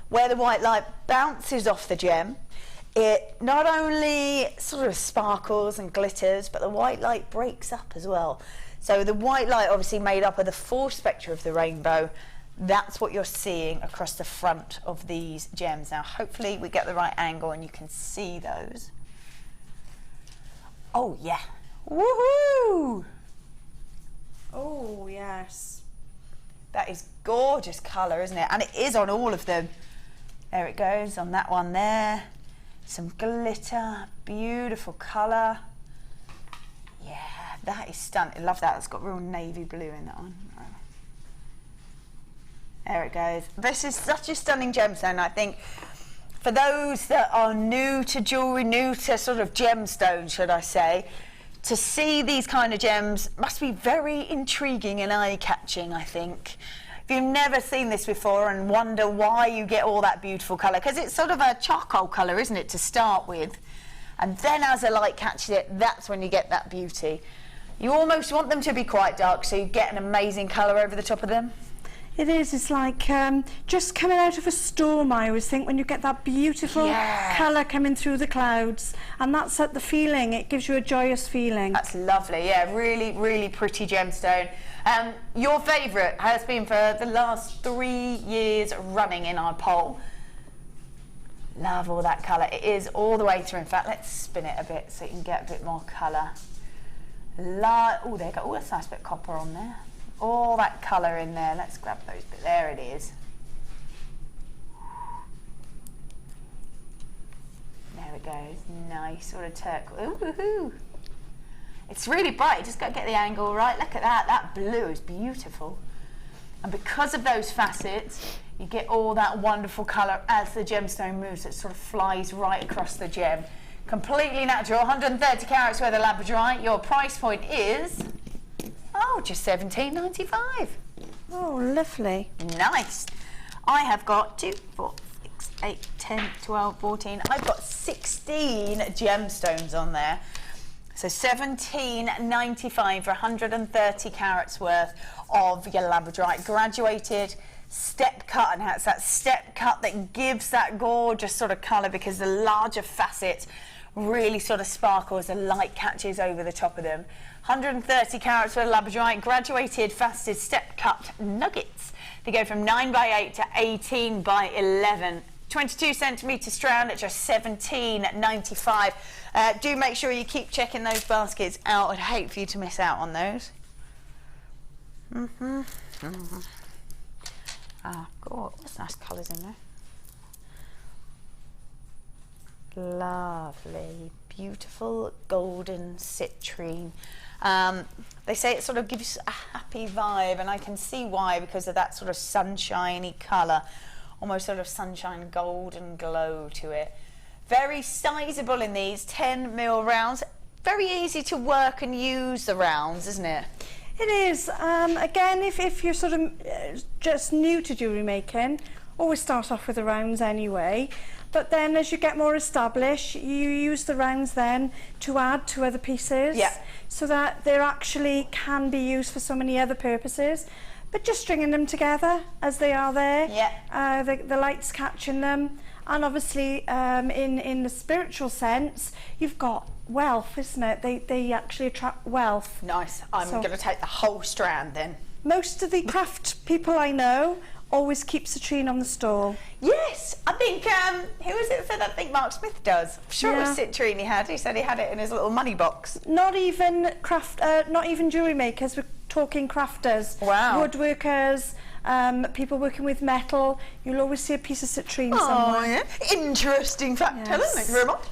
Speaker 6: Where the white light bounces off the gem, it not only sort of sparkles and glitters, but the white light breaks up as well. So the white light obviously made up of the full spectrum of the rainbow. That's what you're seeing across the front of these gems. Now hopefully we get the right angle and you can see those. Oh yeah, woohoo!
Speaker 7: Oh yes.
Speaker 6: That is gorgeous colour, isn't it? And it is on all of them. There it goes, on that one there. Some glitter, beautiful colour. Yeah, that is stunning. I love that. It's got real navy blue in that one. There it goes. This is such a stunning gemstone, I think. For those that are new to jewellery, new to sort of gemstones, should I say, to see these kind of gems must be very intriguing and eye-catching, I think. If you've never seen this before and wonder why you get all that beautiful colour, because it's sort of a charcoal colour, isn't it, to start with? And then as the light catches it, that's when you get that beauty. You almost want them to be quite dark so you get an amazing colour over the top of them.
Speaker 7: It is. It's like just coming out of a storm, I always think, when you get that beautiful colour coming through the clouds. And that's the feeling. It gives you a joyous feeling.
Speaker 6: That's lovely. Yeah, really, really pretty gemstone. Your favourite has been for the last 3 years running in our poll. Love all that colour. It is all the way through. In fact, let's spin it a bit so you can get a bit more colour. Oh, there you go. Oh, that's a nice bit of copper on there. All that colour in there. Let's grab those bits. There it is. There it goes. Nice sort of turquoise. Ooh, it's really bright. You just got to get the angle right. Look at that. That blue is beautiful. And because of those facets, you get all that wonderful colour as the gemstone moves. It sort of flies right across the gem. Completely natural. 130 carats worth of Labradorite. Your price point is... oh, just £17.95.
Speaker 7: Oh, lovely.
Speaker 6: Nice. I have got 2, 4, 6, 8, 10, 12, 14. I've got 16 gemstones on there. So £17.95 for 130 carats worth of your Labradorite. Graduated, step cut, and it's that step cut that gives that gorgeous sort of colour because the larger facet really sort of sparkle as the light catches over the top of them. 130 carats worth of Labradorite, graduated, faceted, step cut nuggets. They go from 9 by 8 to 18 by 11 22 centimetre strand at just $17.95. Do make sure you keep checking those baskets out. I'd hate for you to miss out on those. Ah, God, there's nice colours in there. Lovely, beautiful golden citrine. They say it sort of gives a happy vibe, and I can see why, because of that sort of sunshiny colour, almost sort of sunshine golden glow to it. Very sizable in these 10mm rounds. Very easy to work and use the rounds, isn't it?
Speaker 7: It is. Again, if you're sort of just new to jewellery making, always start off with the rounds anyway. But then as you get more established, you use the rounds then to add to other pieces.
Speaker 6: Yeah.
Speaker 7: So that they actually can be used for so many other purposes. But just stringing them together as they are there.
Speaker 6: Yeah.
Speaker 7: The light's catching them. And obviously, in the spiritual sense, you've got wealth, isn't it? They actually attract wealth.
Speaker 6: Nice. I'm going to take the whole strand then.
Speaker 7: Most of the craft people I know always keep citrine on the stall.
Speaker 6: Yes, I think, who was it that said that? I think Mark Smith does. I'm sure it was citrine he had. He said he had it in his little money box.
Speaker 7: Not even not even jewellery makers, we're talking crafters.
Speaker 6: Wow.
Speaker 7: Woodworkers, people working with metal, you'll always see a piece of citrine somewhere.
Speaker 6: Oh, yeah. Interesting fact, Helen, thank you very much.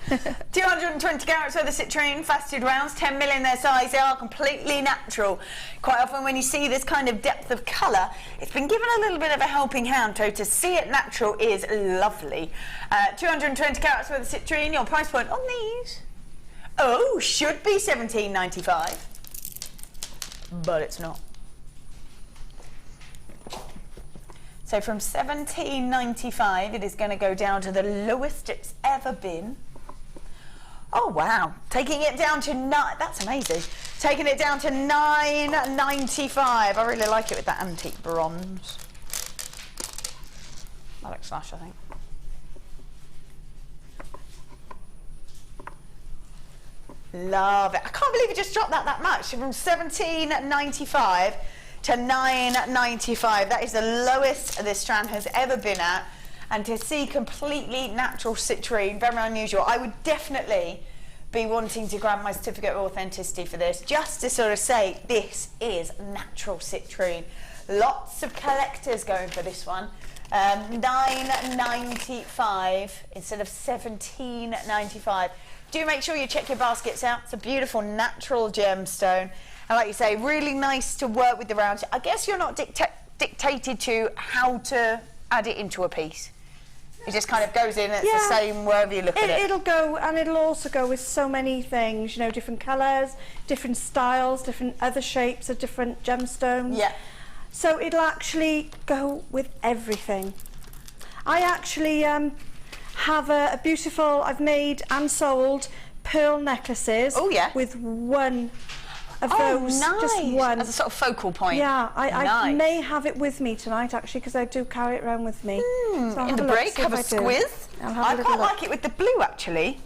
Speaker 6: 220 carats worth of citrine, faceted rounds, 10mm in their size. They are completely natural. Quite often when you see this kind of depth of colour, it's been given a little bit of a helping hand, so to see it natural is lovely. 220 carats worth of citrine, your price point on these, should be $17.95, but it's not. So from $17.95, it is going to go down to the lowest it's ever been. Oh wow! Taking it down to that's amazing. Taking it down to $9.95. I really like it with that antique bronze. That looks nice, I think. Love it. I can't believe it just dropped that much. From $17.95 to $9.95. That is the lowest this strand has ever been at, and to see completely natural citrine, very unusual. I would definitely be wanting to grab my certificate of authenticity for this, just to sort of say this is natural citrine. Lots of collectors going for this one. $9.95 instead of $17.95. Do make sure you check your baskets out. It's a beautiful natural gemstone. And like you say, really nice to work with the rounds. I guess you're not dictated to how to add it into a piece. It just kind of goes in, it's the same wherever you look at it.
Speaker 7: It'll go, and it'll also go with so many things, you know, different colours, different styles, different other shapes of different gemstones.
Speaker 6: Yeah.
Speaker 7: So it'll actually go with everything. I actually have a beautiful, I've made and sold pearl necklaces with one of those,
Speaker 6: nice.
Speaker 7: just one.
Speaker 6: As a sort of focal point.
Speaker 7: Yeah, I
Speaker 6: nice.
Speaker 7: may have it with me tonight actually, because I do carry it around with me. So
Speaker 6: in the break, have a squiz. I quite like it with the blue actually.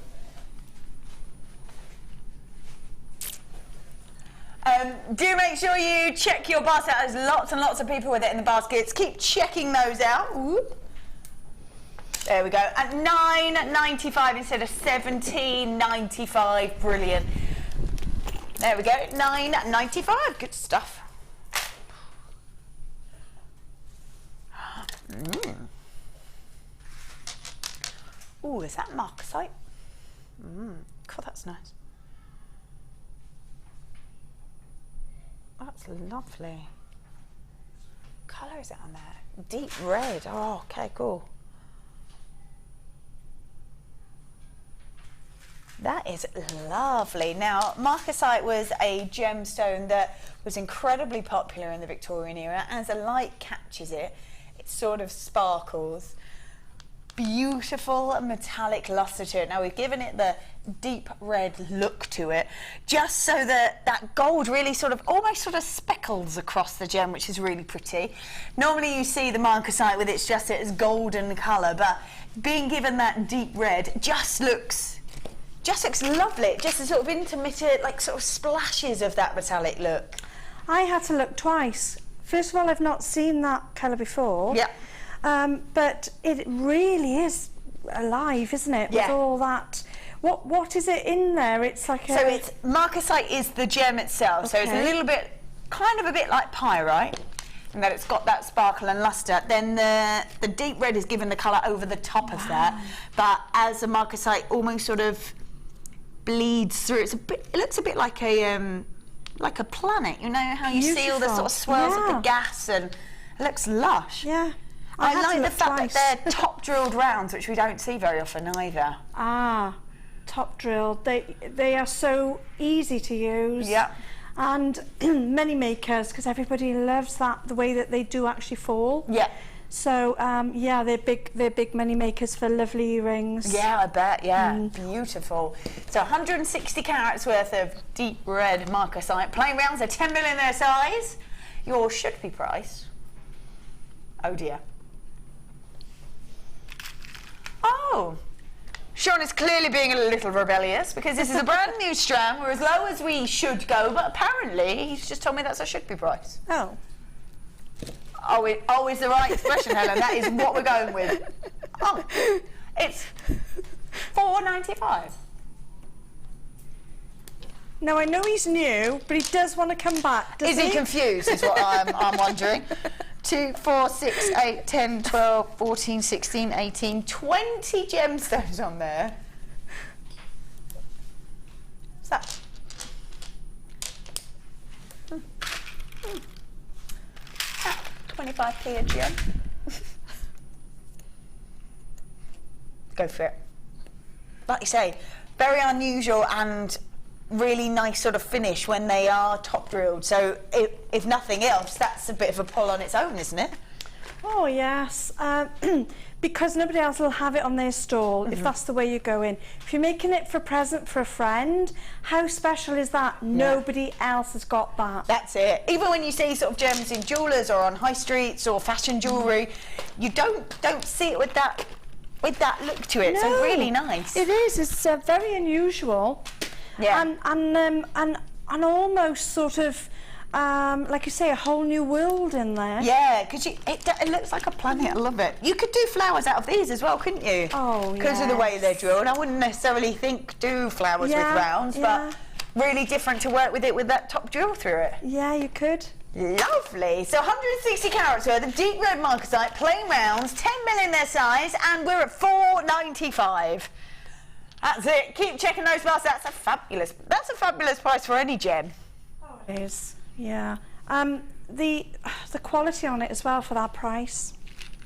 Speaker 6: Do make sure you check your basket. There's lots and lots of people with it in the baskets. Keep checking those out. Whoop. There we go. At $9.95 instead of $17.95. Brilliant. There we go. $9.95. Good stuff. Ooh, is that marcasite? God, that's nice. That's lovely. What colour is it on there? Deep red. Oh, okay, cool. That is lovely. Now, marcasite was a gemstone that was incredibly popular in the Victorian era. As the light catches it, it sort of sparkles. Beautiful metallic luster to it. Now, we've given it the deep red look to it, just so that that gold really sort of almost sort of speckles across the gem, which is really pretty. Normally you see the marcasite with its golden colour, but being given that deep red just looks lovely. Just a sort of intermittent, like sort of splashes of that metallic look.
Speaker 7: I had to look twice. First of all, I've not seen that colour before.
Speaker 6: Yeah.
Speaker 7: But it really is alive, isn't it?
Speaker 6: Yeah.
Speaker 7: With all that. What is it in there? It's like a...
Speaker 6: So it's marcasite is the gem itself. So it's a little bit, kind of a bit like pyrite, in that it's got that sparkle and luster. Then the deep red is given the colour over the top of that. But as the marcasite almost sort of bleeds through, it looks a bit like a planet. You know how you see all the sort of swirls of the gas, and it looks lush.
Speaker 7: Yeah.
Speaker 6: I like the fact that they're top drilled rounds, which we don't see very often either.
Speaker 7: Ah, top drilled. They are so easy to use.
Speaker 6: Yeah.
Speaker 7: And many makers, because everybody loves that, the way that they do actually fall.
Speaker 6: Yeah.
Speaker 7: So yeah, they're big money makers for lovely earrings.
Speaker 6: Yeah, I bet. Yeah, beautiful. So 160 carats worth of deep red marcasite. Plain rounds are 10 mil in their size. Your should be price. Oh dear. Oh, Sean is clearly being a little rebellious because this is a brand new strand. We're as low as we should go, but apparently he's just told me that's a should be price.
Speaker 7: Oh.
Speaker 6: Oh, is the right expression, Helen. That is what we're going with. Oh, it's $4.95.
Speaker 7: Now I know he's new, but he does want to come back. Does
Speaker 6: Is he confused? Is what I'm wondering. 2, 4, 6, 8, 10, 12, 14, 16, 18, 20 gemstones on there. What's that? 25p a gem. Go for it. Like you say, very unusual and really nice sort of finish when they are top drilled. So if nothing else, that's a bit of a pull on its own, isn't it?
Speaker 7: Oh yes, because nobody else will have it on their stall if that's the way you go in. If you're making it for a present for a friend, how special is that? Nobody else has got that.
Speaker 6: That's it. Even when you see sort of gems in jewellers or on high streets or fashion jewellery, you don't see it with that look to it.
Speaker 7: No,
Speaker 6: so really nice.
Speaker 7: It is. It's very unusual.
Speaker 6: Yeah.
Speaker 7: And almost sort of like you say, a whole new world in there.
Speaker 6: Yeah, because it looks like a planet. I love it. You could do flowers out of these as well, couldn't you?
Speaker 7: Oh,
Speaker 6: Because of the way they're drilled. I wouldn't necessarily think do flowers with rounds, but really different to work with it with that top drill through it.
Speaker 7: Yeah, you could.
Speaker 6: Lovely. So 160 carats worth of deep red marcasite, plain rounds, 10 mil in their size, and we're at $4.95. That's it. Keep checking those bars. That's a fabulous price for any gem.
Speaker 7: Oh, it is. Yeah. The quality on it as well for that price.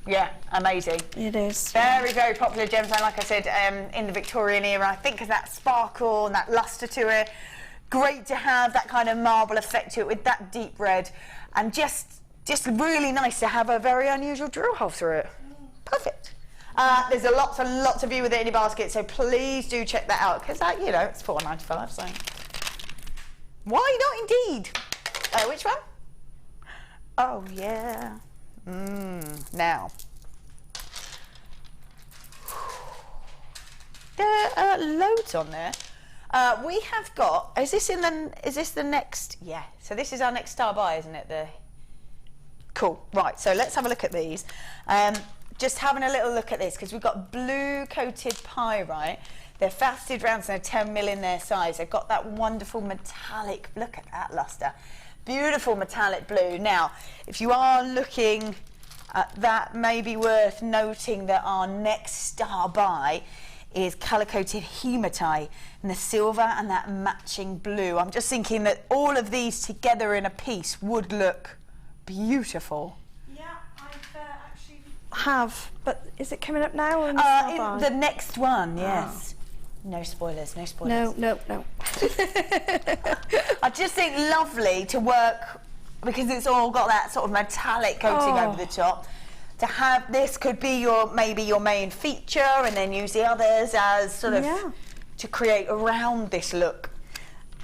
Speaker 6: Yeah, amazing.
Speaker 7: It is.
Speaker 6: Very, very popular gemstone, like I said, in the Victorian era. I think of that sparkle and that lustre to it. Great to have that kind of marble effect to it with that deep red, and just really nice to have a very unusual drill hole through it. Perfect. There's lots and lots of you with it in your basket, so please do check that out, because you know, it's $4.95, so why not indeed? Which one? Oh yeah. Now there are loads on there. We have got. Is this the next? Yeah. So this is our next star buy, isn't it? Cool. Right. So let's have a look at these. Just having a little look at this, because we've got blue coated pyrite. They're faceted rounds and they're 10 mil in their size. They've got that wonderful metallic. Look at that luster. Beautiful metallic blue. Now, if you are looking at that, may be worth noting that our next star buy is colour-coated hematite, and the silver and that matching blue. I'm just thinking that all of these together in a piece would look beautiful.
Speaker 7: Yeah, I've actually have, but is it coming up now? Or in
Speaker 6: the next one, yes. No spoilers, no spoilers.
Speaker 7: No.
Speaker 6: I just think lovely to work, because it's all got that sort of metallic coating over the top. To have this could be maybe your main feature, and then use the others as sort of to create around this look.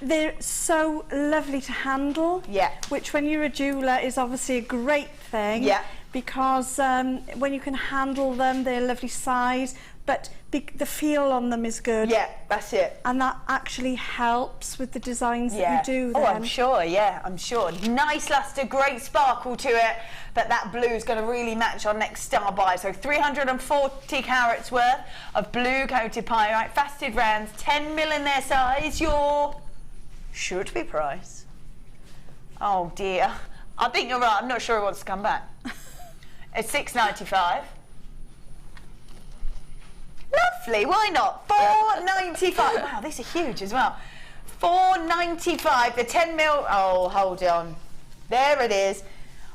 Speaker 7: They're so lovely to handle. Yeah. Which, when you're a jeweller, is obviously a great thing. Yeah. Because when you can handle them, they're a lovely size, but the feel on them is good.
Speaker 6: Yeah, that's it.
Speaker 7: And that actually helps with the designs that you do
Speaker 6: Oh,
Speaker 7: then.
Speaker 6: I'm sure, yeah, I'm sure. Nice luster, great sparkle to it, but that blue is going to really match our next star buy. So 340 carats worth of blue coated pyrite, faceted rounds, 10 mil in their size. Your should-be price. Oh dear, I think you're right. I'm not sure it wants to come back. It's $6.95. Lovely, why not? $4.95. Wow, these are huge as well. $4.95, the 10 mil. Oh, hold on. There it is.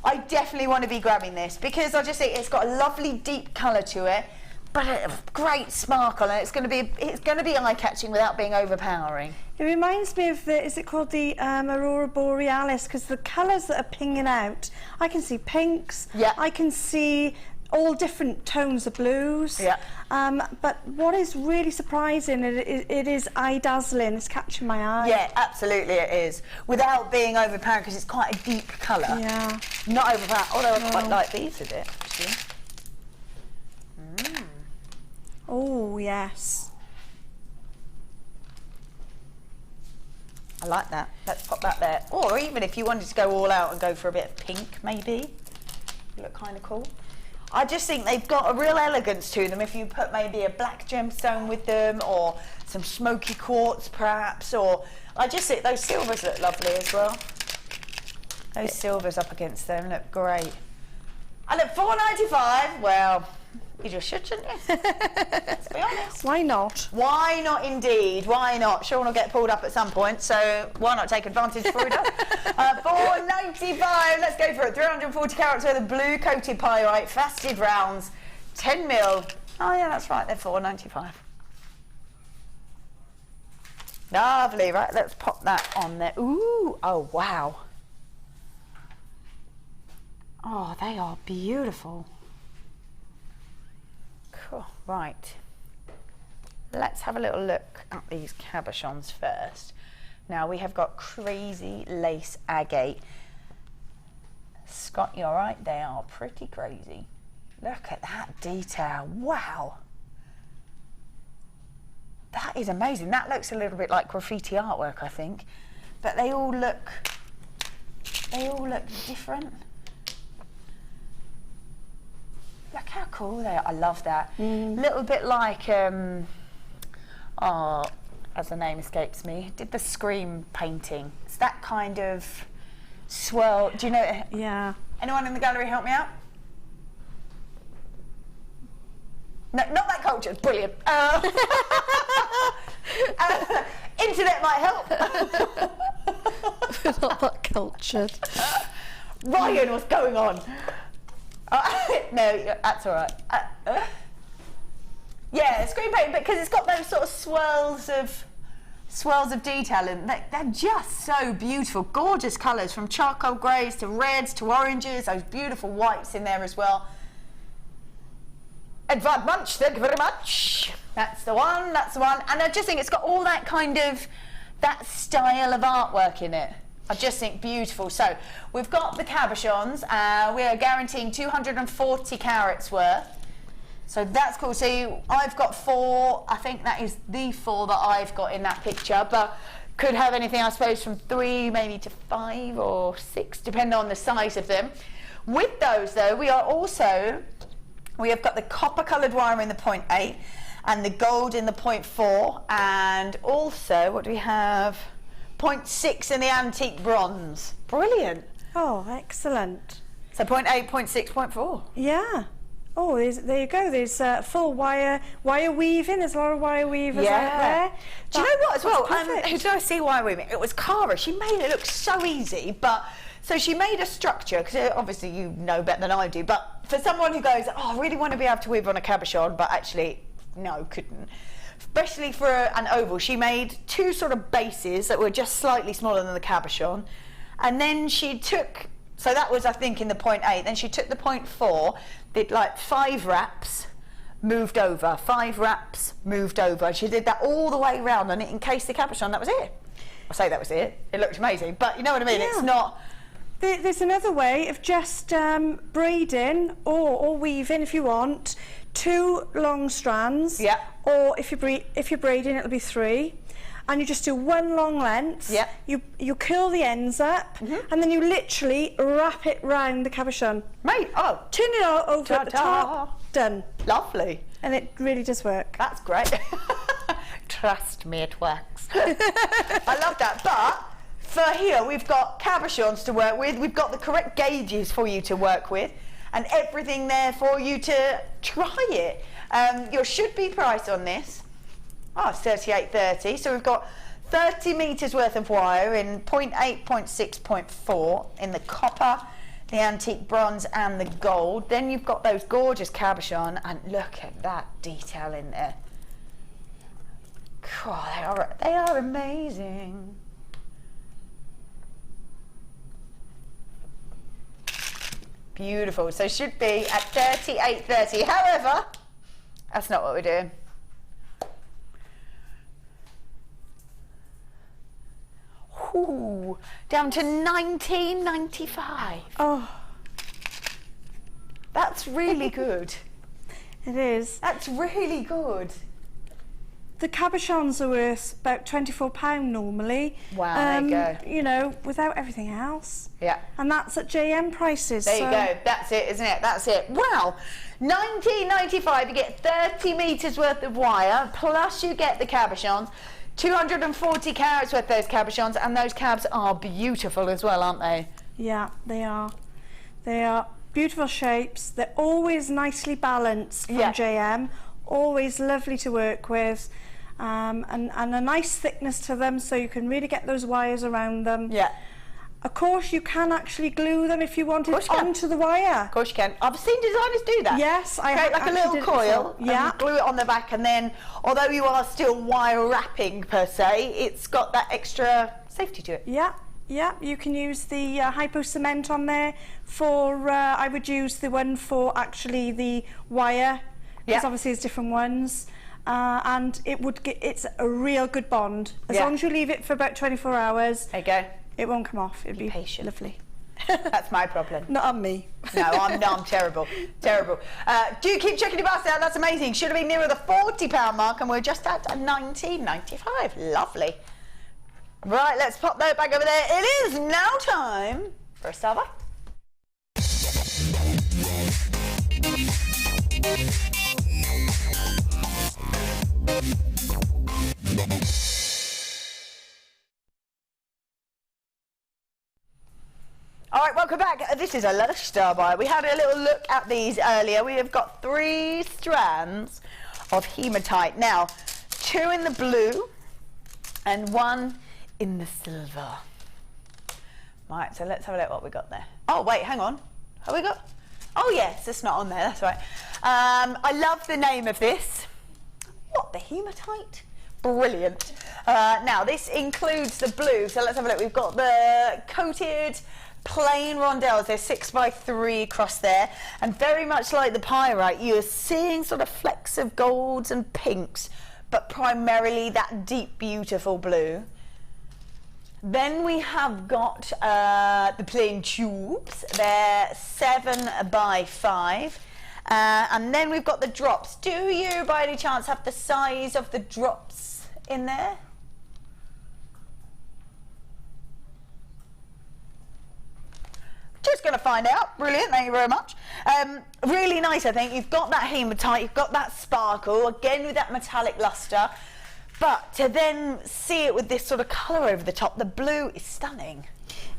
Speaker 6: I definitely want to be grabbing this because I just think it's got a lovely deep colour to it, but a great sparkle, and it's going to be eye-catching without being overpowering.
Speaker 7: It reminds me of is it called the Aurora Borealis? Because the colours that are pinging out, I can see pinks.
Speaker 6: Yeah.
Speaker 7: I can see all different tones of blues.
Speaker 6: Yeah.
Speaker 7: But what is really surprising, it is eye-dazzling. It's catching my eye.
Speaker 6: Yeah, absolutely it is. Without being overpowering, because it's quite a deep colour.
Speaker 7: Yeah.
Speaker 6: Not overpowering, although I quite like these a bit, actually.
Speaker 7: Oh, yes.
Speaker 6: I like that. Let's pop that there. Or even if you wanted to go all out and go for a bit of pink, maybe. Look kind of cool. I just think they've got a real elegance to them if you put maybe a black gemstone with them or some smoky quartz perhaps, or I just think those silvers look lovely as well. Those silvers up against them look great. And at $4.95, well, you just should, shouldn't you? Let's be honest.
Speaker 7: Why not?
Speaker 6: Why not indeed? Why not? Sean will get pulled up at some point, so why not take advantage before he does? $4.95, let's go for it. 340 carats worth of blue coated pyrite, faceted rounds, 10 mil. Oh yeah, that's right, they're $4.95. Lovely, right, let's pop that on there. Ooh, oh wow. Oh, they are beautiful. Cool. Right, let's have a little look at these cabochons first. Now we have got crazy lace agate. Scott, you're right, they are pretty crazy. Look at that detail, wow. That is amazing. That looks a little bit like graffiti artwork, I think, but they all look different. Look how cool they are. I love that. Little bit like, oh, as the name escapes me, did the Scream painting. It's that kind of swirl. Do you know?
Speaker 7: Yeah.
Speaker 6: Anyone in the gallery help me out? No, not that culture. It's brilliant. Internet might help.
Speaker 7: Not that cultured.
Speaker 6: Ryan, what's going on? No, that's all right. Yeah, screen paint, because it's got those sort of swirls of detail, and they're just so beautiful. Gorgeous colours, from charcoal greys to reds to oranges. Those beautiful whites in there as well. Edvard Munch, thank you very much. That's the one. That's the one. And I just think it's got all that kind of that style of artwork in it. I just think beautiful. So we've got the cabochons. We are guaranteeing 240 carats worth. So that's cool. So I've got 4. I think that is the 4 that I've got in that picture. But could have anything, I suppose, from 3 maybe to 5 or 6, depending on the size of them. With those, though, we have got the copper-coloured wire in the 0.8 and the gold in the 0.4. And also, what do we have? 0.6 in the antique bronze. Brilliant.
Speaker 7: Oh, excellent.
Speaker 6: So 0.8, 0.6, 0.4.
Speaker 7: Yeah. Oh, there you go. There's full wire weaving. There's a lot of wire weavers out there.
Speaker 6: Do you know what as well?
Speaker 7: Perfect.
Speaker 6: Who did I see wire weaving? It was Cara. She made it look so easy, but so she made a structure, because obviously you know better than I do, but for someone who goes, oh, I really want to be able to weave on a cabochon, but actually, no, couldn't. Especially for an oval, she made 2 sort of bases that were just slightly smaller than the cabochon, and then she took, so that was I think in the 0.8, then she took the 0.4, did like 5 wraps, moved over, 5 wraps, moved over, and she did that all the way around, and it encased the cabochon. That was it. I say that was it. It looked amazing, but you know what I mean.
Speaker 7: Yeah.
Speaker 6: It's not.
Speaker 7: There's another way of just braiding or weaving if you want 2 long strands.
Speaker 6: Yeah.
Speaker 7: Or if you're braiding, it'll be 3. And you just do 1 long length.
Speaker 6: Yeah.
Speaker 7: You curl the ends up, and then you literally wrap it round the cabochon.
Speaker 6: Mate, oh.
Speaker 7: Turn it over at the top. Done.
Speaker 6: Lovely.
Speaker 7: And it really does work.
Speaker 6: That's great. Trust me, it works. I love that. But for here, we've got cabochons to work with. We've got the correct gauges for you to work with, and everything there for you to try it. Your should-be price on this, it's $38.30. So we've got 30 meters worth of wire in 0.8, 0.6, 0.4 in the copper, the antique bronze and the gold. Then you've got those gorgeous cabochon, and look at that detail in there. God, they are amazing. Beautiful. So should be at $38.30. However, that's not what we're doing. Ooh, down to $19.95.
Speaker 7: Oh,
Speaker 6: that's really good.
Speaker 7: it is.
Speaker 6: That's really good.
Speaker 7: The cabochons are worth about £24 normally.
Speaker 6: Wow, there you go.
Speaker 7: You know, without everything else.
Speaker 6: Yeah.
Speaker 7: And that's at JM prices.
Speaker 6: There you go. That's it, isn't it? That's it. Wow. $19.95. You get 30 meters worth of wire, plus you get the cabochons. 240 carats worth of those cabochons, and those cabs are beautiful as well, aren't they?
Speaker 7: Yeah, they are. They are beautiful shapes. They're always nicely balanced from JM. Always lovely to work with. And a nice thickness to them, so you can really get those wires around them.
Speaker 6: Yeah.
Speaker 7: Of course, you can actually glue them if you wanted onto the wire.
Speaker 6: Of course you can. I've seen designers do that.
Speaker 7: Yes, I
Speaker 6: create like a little coil,
Speaker 7: yeah,
Speaker 6: and glue it on the back, and then, although you are still wire wrapping per se, it's got that extra safety to it.
Speaker 7: Yeah, yeah. You can use the hypo cement on there for. I would use the one for actually the wire, because obviously there's different ones. And it's a real good bond. As long as you leave it for about 24 hours.
Speaker 6: There you go.
Speaker 7: It won't come off. It'll be
Speaker 6: patient.
Speaker 7: Lovely.
Speaker 6: That's my problem.
Speaker 7: Not on me.
Speaker 6: No, I'm terrible. Terrible. Do keep checking your basket out. That's amazing. Should have been nearer the £40 mark, and we're just at $19.95. Lovely. Right, let's pop that back over there. It is now time for a salver. All right, welcome back. This is a Lush Star buy. We had a little look at these earlier. We have got 3 strands of hematite. Now, 2 in the blue and 1 in the silver. Right, so let's have a look what we got there. Oh, wait, hang on. Have we got? Oh, yes, it's not on there. That's right. I love the name of this. What, the hematite? Brilliant. Now, this includes the blue. So let's have a look. We've got the coated plain rondelles. They're 6x3 across there, and very much like the pyrite, you're seeing sort of flecks of golds and pinks, but primarily that deep, beautiful blue. Then we have got the plain tubes. They're 7x5, and then we've got the drops. Do you, by any chance, have the size of the drops in there? Just going to find out. Brilliant, thank you very much. Really nice, I think. You've got that hematite, you've got that sparkle, again with that metallic luster, but to then see it with this sort of colour over the top, the blue is stunning.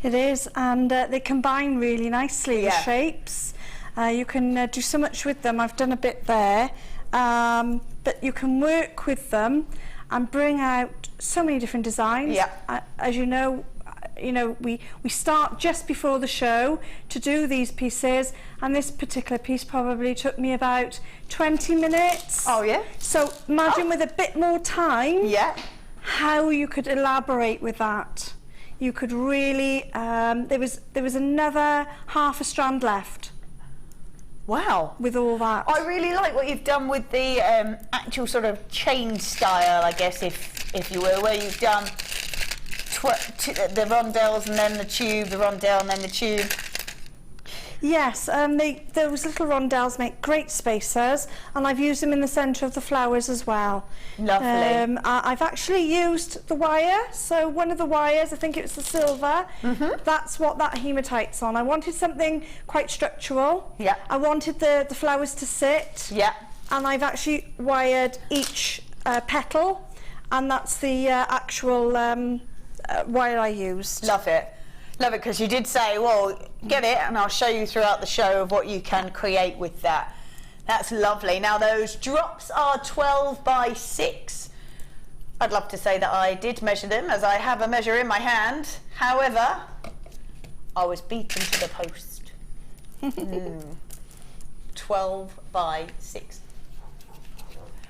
Speaker 7: It is, and they combine really nicely, the shapes. You can do so much with them. I've done a bit there, but you can work with them and bring out so many different designs. As you know, we start just before the show to do these pieces, and this particular piece probably took me about 20 minutes. Oh yeah? So imagine with a bit more time how you could elaborate with that. You could really, there was another half a strand left.
Speaker 6: Wow.
Speaker 7: With all that.
Speaker 6: I really like what you've done with the actual sort of chain style, I guess, if you will, where you've done the rondelles and then the tube, the rondelle and then the tube.
Speaker 7: Yes, those little rondelles make great spacers, and I've used them in the centre of the flowers as well.
Speaker 6: Lovely.
Speaker 7: I've actually used the wire, so one of the wires, I think it was the silver, that's what that hematite's on. I wanted something quite structural.
Speaker 6: Yeah.
Speaker 7: I wanted the flowers to sit.
Speaker 6: Yeah.
Speaker 7: And I've actually wired each petal, and that's the actual wire I used.
Speaker 6: Love it. Love it, because you did say, well, get it, and I'll show you throughout the show of what you can create with that. That's lovely. Now, those drops are 12 by 6. I'd love to say that I did measure them, as I have a measure in my hand. However, I was beaten to the post. 12 by 6.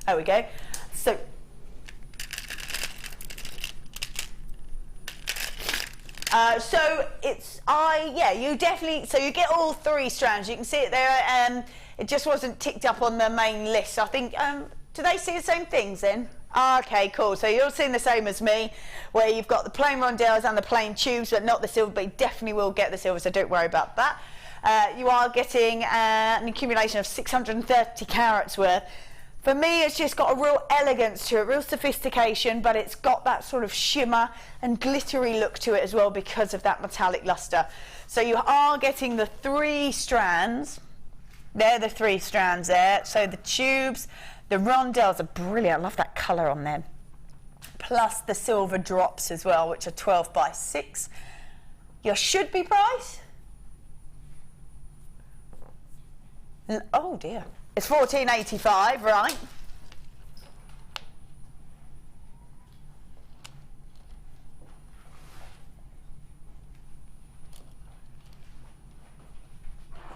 Speaker 6: There we go. So, you definitely, so you get all 3 strands. You can see it there. It just wasn't ticked up on the main list. I think, do they see the same things then? Okay, cool. So you're seeing the same as me, where you've got the plain rondelles and the plain tubes, but not the silver, but you definitely will get the silver, so don't worry about that. You are getting an accumulation of 630 carats worth. For me, it's just got a real elegance to it, real sophistication, but it's got that sort of shimmer and glittery look to it as well because of that metallic luster. So you are getting the 3 strands. They're the 3 strands there. So the tubes, the rondelles are brilliant. I love that colour on them. Plus the silver drops as well, which are 12 by 6. Your should-be price? Oh dear. It's $14.85, right?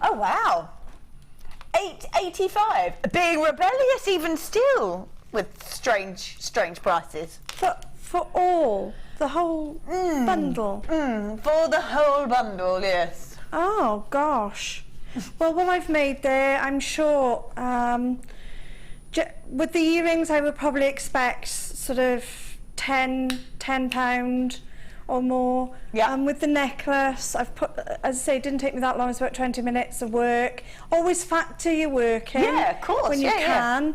Speaker 6: Oh wow, $8.85. Being rebellious even still with strange prices.
Speaker 7: For all, the whole bundle.
Speaker 6: For the whole bundle, yes.
Speaker 7: Oh gosh. Well, what I've made there, I'm sure, with the earrings I would probably expect sort of £10 or more.
Speaker 6: Yeah.
Speaker 7: And with the necklace, I've put, as I say, it didn't take me that long, it's about 20 minutes of work. Always factor your work in.
Speaker 6: Yeah, of course,
Speaker 7: when you can.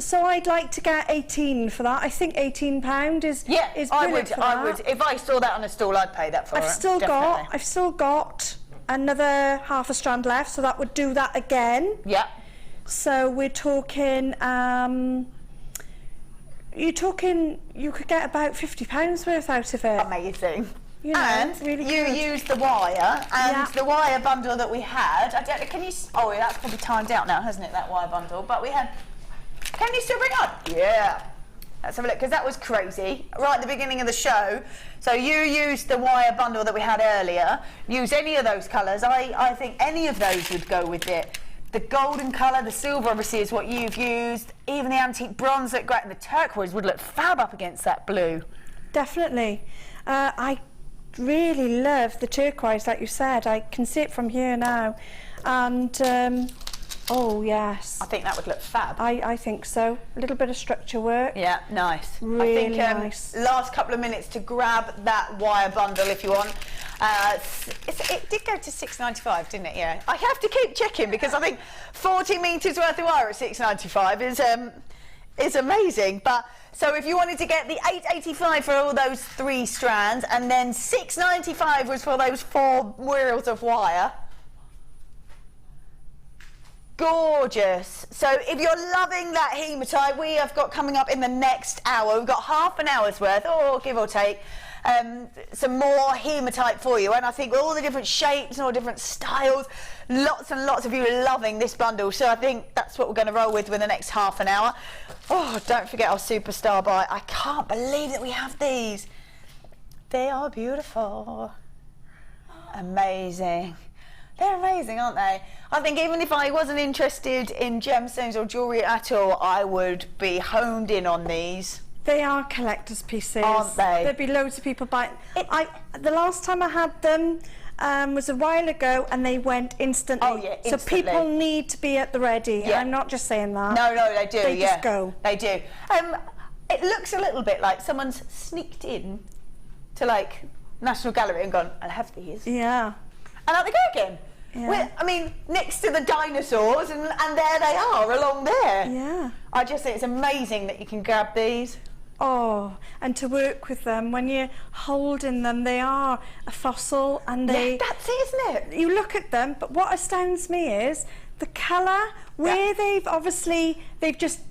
Speaker 7: So I'd like to get 18 for that. I think £18 is brilliant for that.
Speaker 6: I would. If I saw that on a stall, I'd pay that for it.
Speaker 7: I've still got another half a strand left, so that would do that again.
Speaker 6: Yeah.
Speaker 7: So we're talking, you could get about £50 worth out of it.
Speaker 6: Amazing.
Speaker 7: You know,
Speaker 6: and
Speaker 7: really
Speaker 6: you
Speaker 7: good.
Speaker 6: used the wire, and the wire bundle that we had, I don't know, can you, oh yeah, that's probably timed out now, hasn't it, that wire bundle, but we had, can you still bring on? Yeah. Let's have a look, because that was crazy, right at the beginning of the show. So you used the wire bundle that we had earlier. Use any of those colours. I think any of those would go with it. The golden colour, the silver obviously is what you've used. Even the antique bronze looked great, and the turquoise would look fab up against that blue.
Speaker 7: Definitely. I really love the turquoise, like you said. I can see it from here now. And oh yes,
Speaker 6: I think that would look fab.
Speaker 7: I think so. A little bit of structure work.
Speaker 6: Yeah, nice.
Speaker 7: Really
Speaker 6: I think
Speaker 7: nice.
Speaker 6: Last couple of minutes to grab that wire bundle if you want. It did go to $6.95, didn't it? Yeah. I have to keep checking because I think 40 metres worth of wire at $6.95 is amazing. But so if you wanted to get the $8.85 for all those 3 strands, and then $6.95 was for those 4 reels of wire. Gorgeous. So if you're loving that hematite, we have got coming up in the next hour, we've got half an hour's worth, or give or take, some more hematite for you. And I think with all the different shapes and all different styles, lots and lots of you are loving this bundle. So I think that's what we're going to roll with the next half an hour. Oh, don't forget our superstar buy. I can't believe that we have these. They are beautiful. Amazing. They're amazing, aren't they? I think even if I wasn't interested in gemstones or jewellery at all, I would be honed in on these.
Speaker 7: They are collector's pieces,
Speaker 6: aren't they?
Speaker 7: There'd be loads of people buying. The last time I had them was a while ago, and they went instantly.
Speaker 6: Oh yeah, instantly.
Speaker 7: So people need to be at the ready.
Speaker 6: Yeah.
Speaker 7: I'm not just saying that.
Speaker 6: No, they do.
Speaker 7: They just go.
Speaker 6: They do. It looks a little bit like someone's sneaked in to like National Gallery and gone, I'll have these.
Speaker 7: Yeah.
Speaker 6: And out they go again.
Speaker 7: Yeah.
Speaker 6: I mean, next to the dinosaurs, and there they are along there.
Speaker 7: Yeah.
Speaker 6: I just think it's amazing that you can grab these.
Speaker 7: Oh, and to work with them, when you're holding them, they are a fossil, and they...
Speaker 6: Yeah, that's it, isn't it?
Speaker 7: You look at them, but what astounds me is the colour, where they've just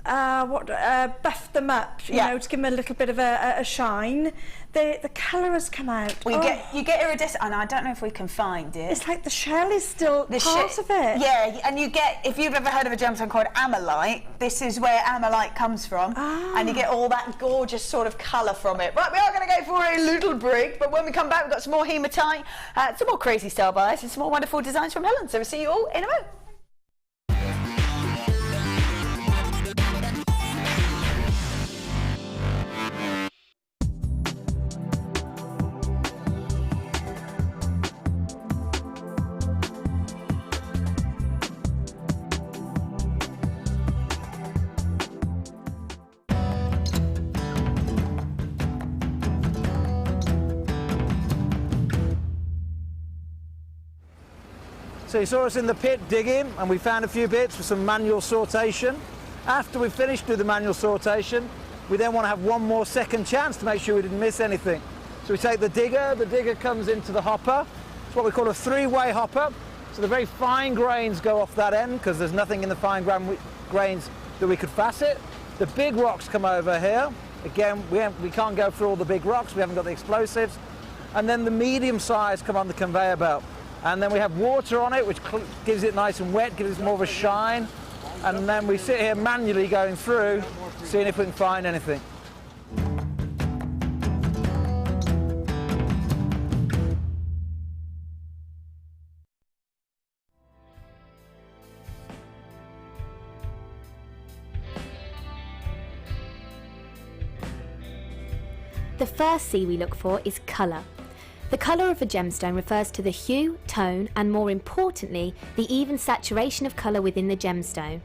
Speaker 7: buffed them up, you know, to give them a little bit of a shine. The colour has come out.
Speaker 6: Well, you get iridescent, and I don't know if we can find it.
Speaker 7: It's like the shell is still part of it.
Speaker 6: Yeah, and you get, if you've ever heard of a gemstone called Amylite, this is where Amylite comes from, and you get all that gorgeous sort of colour from it. Right, we are going to go for a little break, but when we come back, we've got some more hematite, some more crazy style buys, and some more wonderful designs from Helen. So we'll see you all in a moment.
Speaker 3: So you saw us in the pit digging, and we found a few bits for some manual sortation. After we finished with the manual sortation, we then want to have one more second chance to make sure we didn't miss anything. So we take the digger comes into the hopper. It's what we call a three-way hopper. So the very fine grains go off that end because there's nothing in the fine grains that we could facet. The big rocks come over here. Again, we can't go through all the big rocks, we haven't got the explosives. And then the medium size come on the conveyor belt. And then we have water on it, which gives it nice and wet, gives it more of a shine. And then we sit here manually going through, seeing if we can find anything.
Speaker 4: The first C we look for is colour. The colour of a gemstone refers to the hue, tone, and more importantly, the even saturation of colour within the gemstone.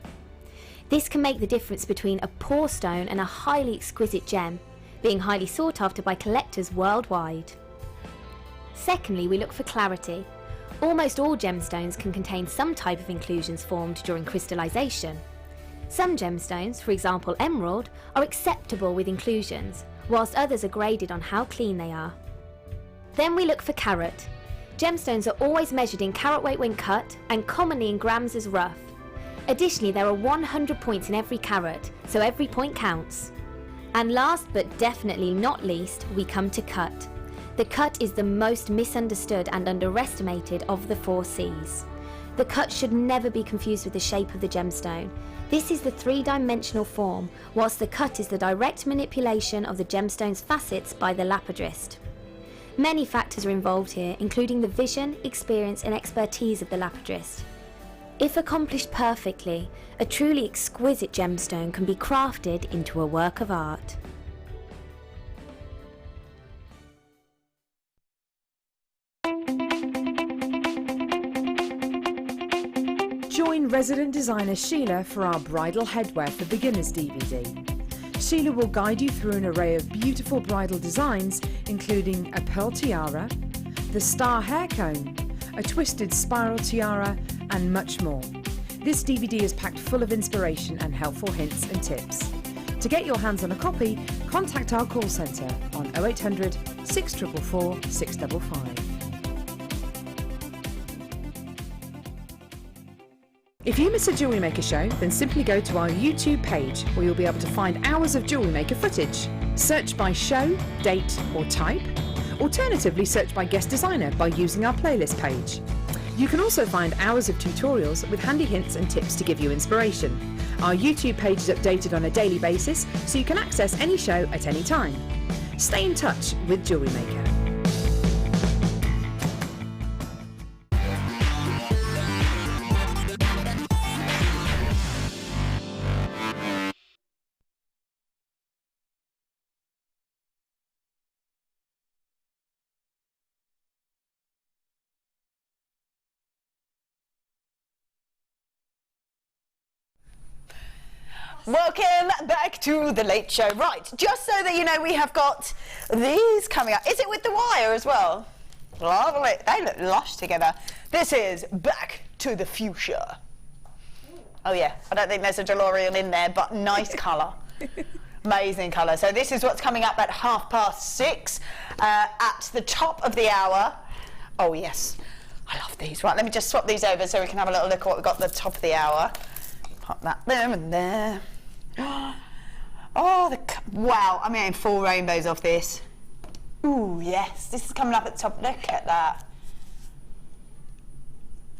Speaker 4: This can make the difference between a poor stone and a highly exquisite gem, being highly sought after by collectors worldwide. Secondly, we look for clarity. Almost all gemstones can contain some type of inclusions formed during crystallisation. Some gemstones, for example emerald, are acceptable with inclusions, whilst others are graded on how clean they are. Then we look for carat. Gemstones are always measured in carat weight when cut, and commonly in grams as rough. Additionally, there are 100 points in every carat, so every point counts. And last but definitely not least, we come to cut. The cut is the most misunderstood and underestimated of the 4 C's. The cut should never be confused with the shape of the gemstone. This is the 3-dimensional form, whilst the cut is the direct manipulation of the gemstone's facets by the lapidrist. Many factors are involved here, including the vision, experience and expertise of the lapidrist. If accomplished perfectly, a truly exquisite gemstone can be crafted into a work of art.
Speaker 5: Join resident designer Sheila for our Bridal Headwear for Beginners DVD. Sheila will guide you through an array of beautiful bridal designs, including a pearl tiara, the star hair cone, a twisted spiral tiara, and much more. This DVD is packed full of inspiration and helpful hints and tips. To get your hands on a copy, contact our call centre on 0800 644 655. If you miss a Jewellery Maker show, then simply go to our YouTube page where you'll be able to find hours of Jewellery Maker footage. Search by show, date or type. Alternatively, search by guest designer by using our playlist page. You can also find hours of tutorials with handy hints and tips to give you inspiration. Our YouTube page is updated on a daily basis, so you can access any show at any time. Stay in touch with Jewellery Maker.
Speaker 6: Welcome back to the Late Show. Right, just so that you know, we have got these coming up. Is it with the wire as well? Lovely. They look lush together. This is Back to the Fuchsia. Oh yeah, I don't think there's a DeLorean in there, but nice colour. Amazing colour. So this is what's coming up at 6:30 at the top of the hour. Oh yes, I love these. Right, let me just swap these over so we can have a little look at what we've got at the top of the hour. Pop that there and there. Oh, wow, I'm getting 4 rainbows off this. Ooh, yes, this is coming up at the top. Look at that.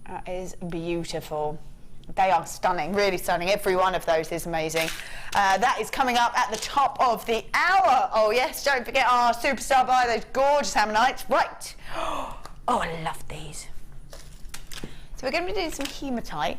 Speaker 6: That is beautiful. They are stunning, really stunning. Every one of those is amazing. That is coming up at the top of the hour. Oh, yes, don't forget our superstar buy, those gorgeous Haematites. Right. Oh, I love these. So we're going to be doing some hematite.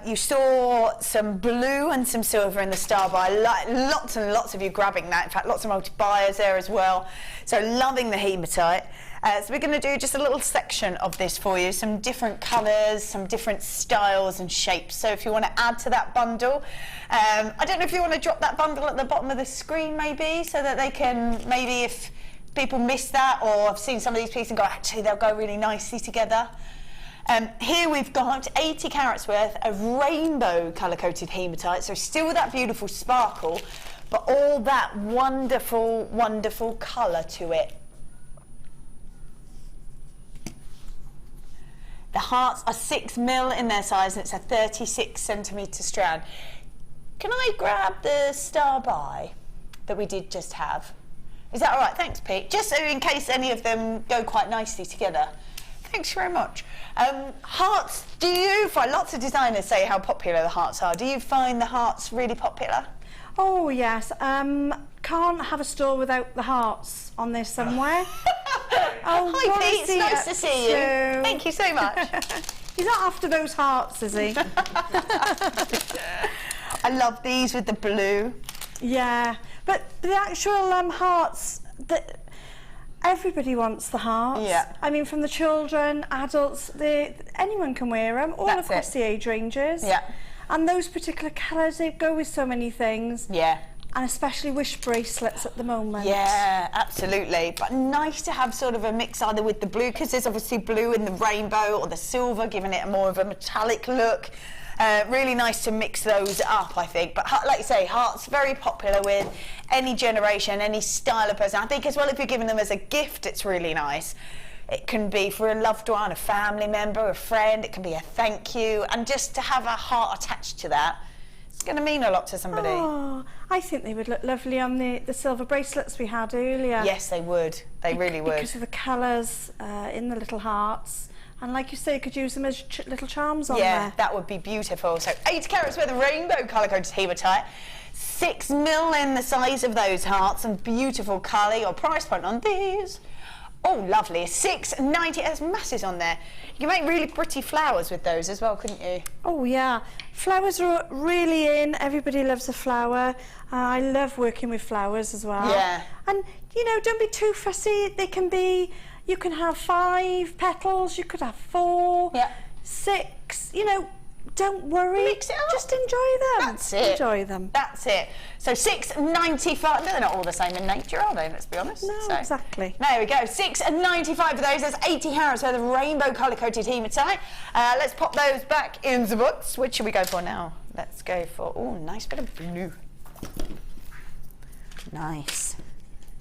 Speaker 6: You saw some blue and some silver in the star buy. Lots and lots of you grabbing that. In fact, lots of multi-buyers there as well. So loving the hematite. So we're going to do just a little section of this for you. Some different colours, some different styles and shapes. So if you want to add to that bundle, I don't know if you want to drop that bundle at the bottom of the screen maybe, so that they can, maybe if people miss that, or I've seen some of these pieces and go, actually they'll go really nicely together. Here we've got 80 carats worth of rainbow colour-coated hematite, so still that beautiful sparkle, but all that wonderful, wonderful colour to it. The hearts are 6mm in their size, and it's a 36cm strand. Can I grab the star buy that we did just have? Is that all right? Thanks, Pete. Just so in case any of them go quite nicely together. Thanks very much. Hearts, do you find, lots of designers say how popular the hearts are. Do you find the hearts really popular?
Speaker 7: Oh yes, can't have a store without the hearts on there somewhere. Oh,
Speaker 6: hi Pete, it's nice to see you. Thank you so much.
Speaker 7: He's not after those hearts, is he?
Speaker 6: I love these with the blue.
Speaker 7: Yeah, but the actual hearts, everybody wants the hearts.
Speaker 6: Yeah.
Speaker 7: I mean, from the children, adults, anyone can wear them, all across the age ranges.
Speaker 6: Yeah.
Speaker 7: And those particular colours, they go with so many things.
Speaker 6: Yeah.
Speaker 7: And especially wish bracelets at the moment.
Speaker 6: Yeah, absolutely. But nice to have sort of a mix either with the blue, because there's obviously blue in the rainbow, or the silver, giving it a more of a metallic look. Really nice to mix those up, I think. But like you say, hearts very popular with any generation, any style of person. I think as well, if you're giving them as a gift, it's really nice. It can be for a loved one, a family member, a friend. It can be a thank you, and just to have a heart attached to that, it's going to mean a lot to somebody.
Speaker 7: Oh, I think they would look lovely on the silver bracelets we had earlier.
Speaker 6: Yes, they would. They really would.
Speaker 7: Because of the colours in the little hearts. And like you say, you could use them as little charms on there.
Speaker 6: Yeah, that would be beautiful. So 80 carats worth of rainbow colour-coated hematite. 6mm in the size of those hearts, and beautiful colour. Your price point on these, oh lovely, $6.90. There's masses on there. You can make really pretty flowers with those as well, couldn't you?
Speaker 7: Oh yeah, flowers are really in. Everybody loves a flower. I love working with flowers as well.
Speaker 6: Yeah.
Speaker 7: And you know, don't be too fussy. They can be, you can have 5 petals, you could have 4, 6, you know, don't worry.
Speaker 6: Mix it up.
Speaker 7: Just enjoy them.
Speaker 6: That's it.
Speaker 7: Enjoy them.
Speaker 6: That's it. So $6.95. They're not all the same in nature, are they? Let's be honest.
Speaker 7: No,
Speaker 6: so,
Speaker 7: exactly.
Speaker 6: There we go. $6.95 for those. That's 80 carats worth of rainbow colour-coated hematite. Let's pop those back in the books. Which should we go for now? Let's go for, oh, nice bit of blue. Nice.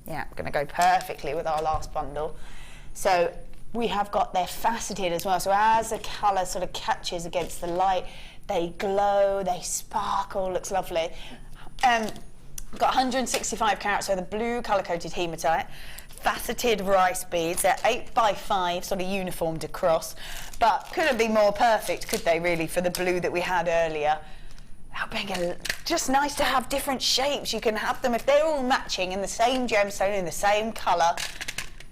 Speaker 6: Yeah, going to go perfectly with our last bundle. So we have got their faceted as well. So as the colour sort of catches against the light, they glow, they sparkle, looks lovely. We've got 165 carats, so the blue colour-coated hematite, faceted rice beads. They're 8x5, sort of uniformed across, but couldn't be more perfect, could they, really, for the blue that we had earlier. Just nice to have different shapes. You can have them, if they're all matching in the same gemstone, in the same colour,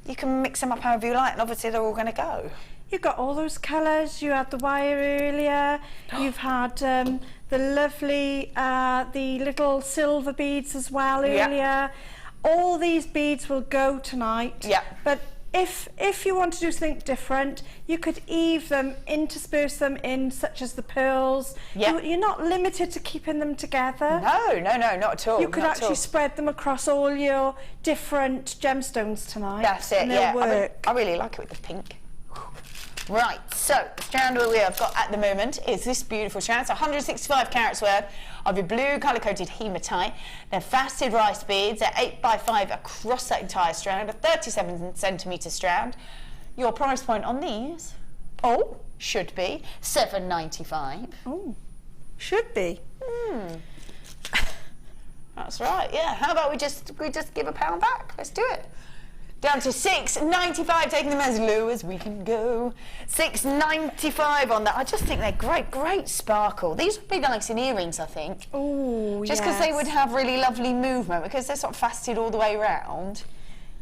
Speaker 6: you can mix them up however you like, and obviously they're all going to go.
Speaker 7: You've got all those colours. You had the wire earlier. You've had the lovely, the little silver beads as well earlier. All these beads will go tonight.
Speaker 6: Yeah.
Speaker 7: But If you want to do something different, you could eave them, intersperse them in, such as the pearls.
Speaker 6: Yep.
Speaker 7: You're not limited to keeping them together.
Speaker 6: No, not at all.
Speaker 7: You could actually spread them across all your different gemstones tonight.
Speaker 6: That's it,
Speaker 7: and they'll
Speaker 6: yeah.
Speaker 7: work.
Speaker 6: I really like it with the pink. Right, so the strand we have got at the moment is this beautiful strand. It's 165 carats worth of your blue colour-coated hematite. They're faceted rice beads. They're 8x5 across that entire strand, a 37 centimetre strand. Your price point on these, should be $7.95.
Speaker 7: Oh, should be.
Speaker 6: That's right, yeah. How about we just give a pound back? Let's do it. Down to $6.95, taking them as low as we can go. $6.95 on that. I just think they're great sparkle. These would be nice in earrings, I think.
Speaker 7: Oh,
Speaker 6: just because they would have really lovely movement, because they're sort of faceted all the way around.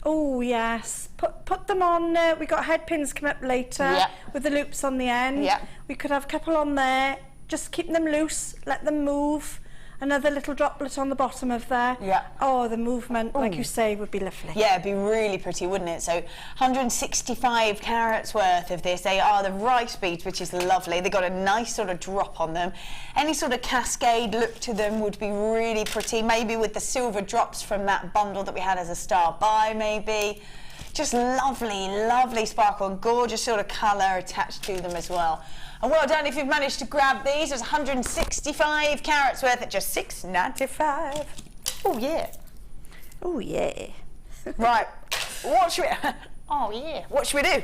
Speaker 7: Oh yes, put them on. We got head pins coming up later with the loops on the end. We could have a couple on there. Just keep them loose, let them move. Another little droplet on the bottom of there. Oh, the movement, like you say, would be lovely.
Speaker 6: Yeah, it'd be really pretty, wouldn't it? So 165 carats worth of this. They are the rice beads, which is lovely. They've got a nice sort of drop on them. Any sort of cascade look to them would be really pretty. Maybe with the silver drops from that bundle that we had as a star buy, maybe. Just lovely sparkle and gorgeous sort of colour attached to them as well. And well done if you've managed to grab these. There's 165 carats worth at just $6.95. Oh yeah.
Speaker 7: Oh yeah.
Speaker 6: Right. What should we? Oh yeah. What should we do?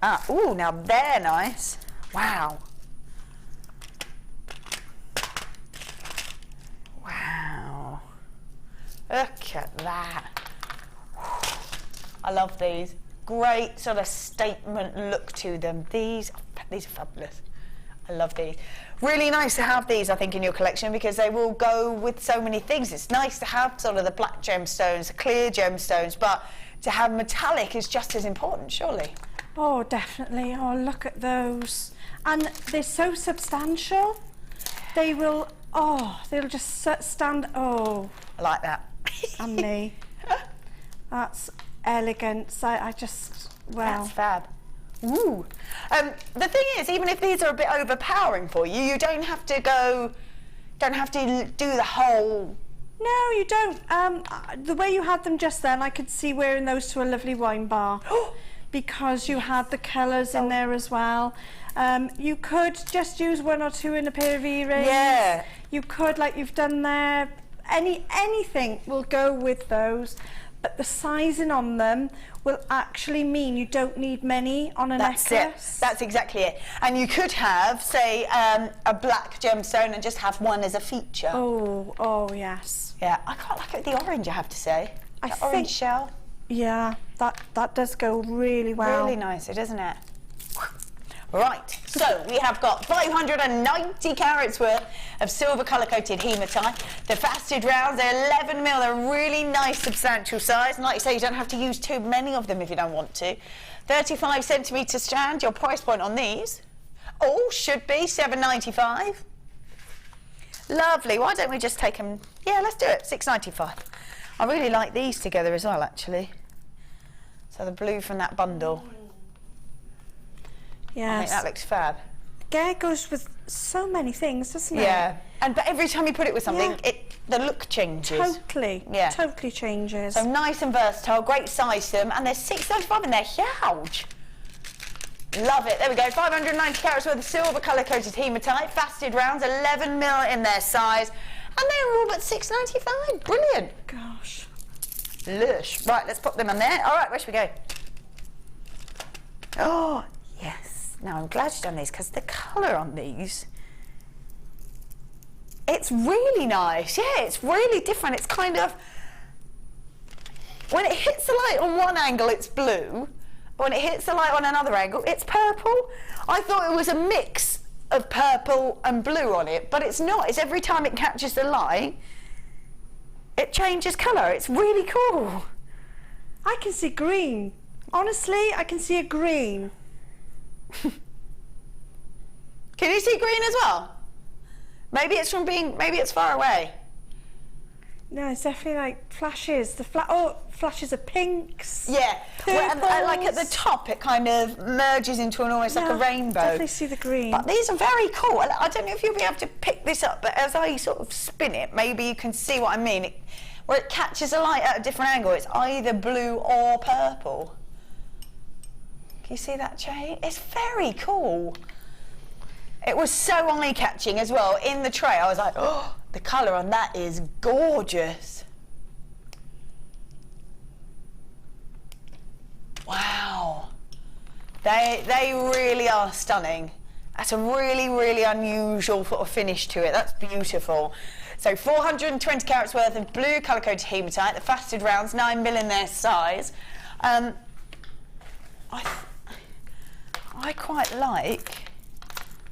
Speaker 6: Now they're nice. Wow. Wow. Look at that. I love these. Great sort of statement look to them. These are fabulous. I love these. Really nice to have these, I think, in your collection, because they will go with so many things. It's nice to have sort of the black gemstones, the clear gemstones, but to have metallic is just as important, surely.
Speaker 7: Oh, definitely. Oh, look at those. And they're so substantial. They will, they'll just stand, I
Speaker 6: like that.
Speaker 7: And me. That's elegant. I just, well.
Speaker 6: That's fab. Ooh. The thing is, even if these are a bit overpowering for you, you don't have to do the whole.
Speaker 7: No, you don't. The way you had them just then, I could see wearing those to a lovely wine bar. Because you had the colours in there as well. You could just use one or two in a pair of earrings.
Speaker 6: Yeah.
Speaker 7: You could, like you've done there. Anything will go with those. But the sizing on them will actually mean you don't need many on a necklace.
Speaker 6: That's exactly it. And you could have, say, a black gemstone and just have one as a feature.
Speaker 7: Oh yes.
Speaker 6: Yeah, I quite like it, the orange, I have to say.
Speaker 7: I
Speaker 6: the
Speaker 7: think,
Speaker 6: orange shell.
Speaker 7: Yeah, that does go really well.
Speaker 6: Really nice, doesn't it? Right, so we have got 590 carats worth of silver colour-coated hematite. The faceted rounds, they're 11 mil, they're a really nice substantial size. And like you say, you don't have to use too many of them if you don't want to. 35 centimetre strand, your price point on these, should be $7.95. Lovely, why don't we just take them, let's do it, $6.95. I really like these together as well, actually. So the blue from that bundle.
Speaker 7: Yes.
Speaker 6: I think that looks fab.
Speaker 7: It goes with so many things, doesn't it?
Speaker 6: Yeah, but every time you put it with something, the look changes.
Speaker 7: Totally.
Speaker 6: Yeah.
Speaker 7: Totally changes.
Speaker 6: So nice and versatile, great size to them, and they're $6.95 and they're huge. Love it. There we go. 590 carats worth of silver colour-coated hematite, faceted rounds, 11 mil in their size, and they're all but $6.95. Brilliant.
Speaker 7: Gosh.
Speaker 6: Lush. Right, let's pop them on there. All right, where should we go? Oh, yes. Now, I'm glad you've done these, because the colour on these, it's really nice. Yeah, it's really different. It's kind of, when it hits the light on one angle, it's blue. When it hits the light on another angle, it's purple. I thought it was a mix of purple and blue on it, but it's not. It's every time it catches the light, it changes colour. It's really cool.
Speaker 7: I can see green. Honestly, I can see a green.
Speaker 6: Can you see green as well? Maybe it's from being, maybe it's far away.
Speaker 7: No, it's definitely like flashes. Flashes of pinks.
Speaker 6: Yeah, well, and like at the
Speaker 7: purples.
Speaker 6: top, it kind of merges into an almost like a rainbow.
Speaker 7: Definitely see the green.
Speaker 6: But these are very cool. I don't know if you'll be able to pick this up, but as I sort of spin it, maybe you can see what I mean. Where it catches the light at a different angle, it's either blue or purple. Can you see that change? It's very cool. It was so eye-catching as well. In the tray, I was like, oh, the colour on that is gorgeous. Wow. They really are stunning. That's a really, really unusual sort of finish to it. That's beautiful. So 420 carats worth of blue colour-coded hematite, the faceted rounds, 9mm in their size. I quite like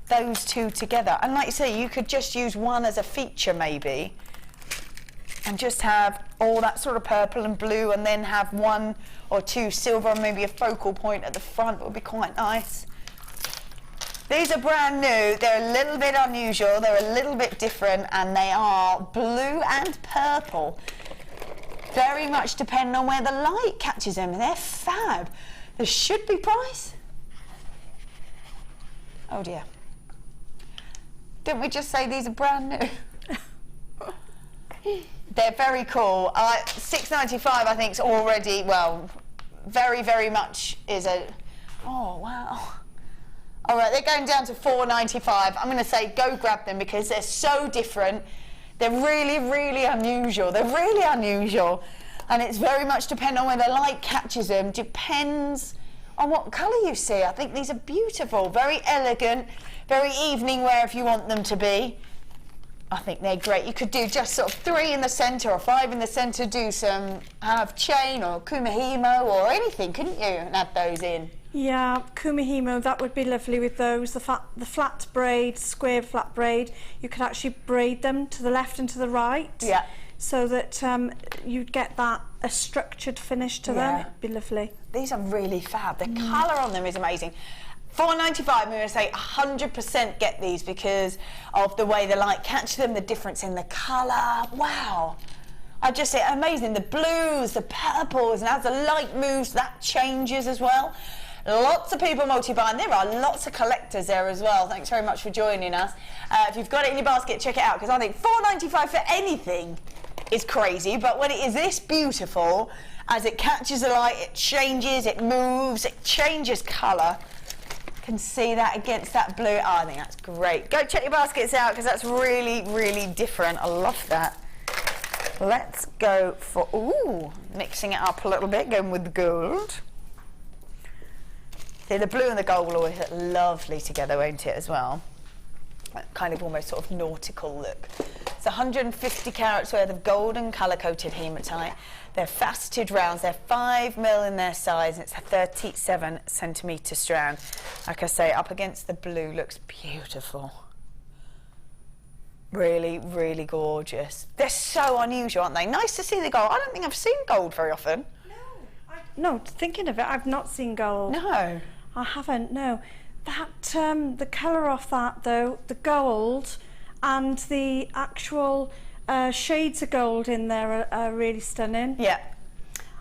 Speaker 6: those two together. And like you say, you could just use one as a feature maybe, and just have all that sort of purple and blue, and then have one or two silver and maybe a focal point at the front would be quite nice. These are brand new. They're a little bit unusual. They're a little bit different, and they are blue and purple. Very much depending on where the light catches them. They're fab. There should be price. Oh dear. Didn't we just say these are brand new? They're very cool. $6.95 I think is already, well, very, very much is a, oh wow. All right, they're going down to $4.95. I'm going to say go grab them because they're so different. They're really, really unusual. They're really unusual. And it's very much dependent on where the light catches them. Depends on what colour you see. I think these are beautiful, very elegant, very evening wear if you want them to be. I think they're great. You could do just sort of 3 in the centre or 5 in the centre, do some half chain or kumihimo or anything, couldn't you, and add those in?
Speaker 7: Yeah, kumihimo, that would be lovely with those. The flat braid, square flat braid, you could actually braid them to the left and to the right. Yeah. So that you'd get a structured finish to them. It'd be lovely.
Speaker 6: These are really fab. The colour on them is amazing. $4.95, I'm going to say 100% get these because of the way the light catches them, the difference in the colour. Wow. I just say amazing. The blues, the purples, and as the light moves, that changes as well. Lots of people multi-buying. There are lots of collectors there as well. Thanks very much for joining us. If you've got it in your basket, check it out because I think $4.95 for anything is crazy, but when it is this beautiful, as it catches the light, it changes, it moves, it changes colour. Can see that against that blue. Oh, I think that's great. Go check your baskets out because that's really, really different. I love that. Let's go for, ooh, mixing it up a little bit, going with the gold. See, the blue and the gold will always look lovely together, won't it, as well? That kind of almost sort of nautical look. It's 150 carats worth of golden colour-coated hematite. They're faceted rounds. They're 5mm in their size, and it's a 37cm strand. Like I say, up against the blue, looks beautiful. Really, really gorgeous. They're so unusual, aren't they? Nice to see the gold. I don't think I've seen gold very often.
Speaker 7: No, thinking of it, I've not seen gold.
Speaker 6: No.
Speaker 7: I haven't, no. That, the colour off that, though, the gold and the actual shades of gold in there are really stunning.
Speaker 6: Yeah.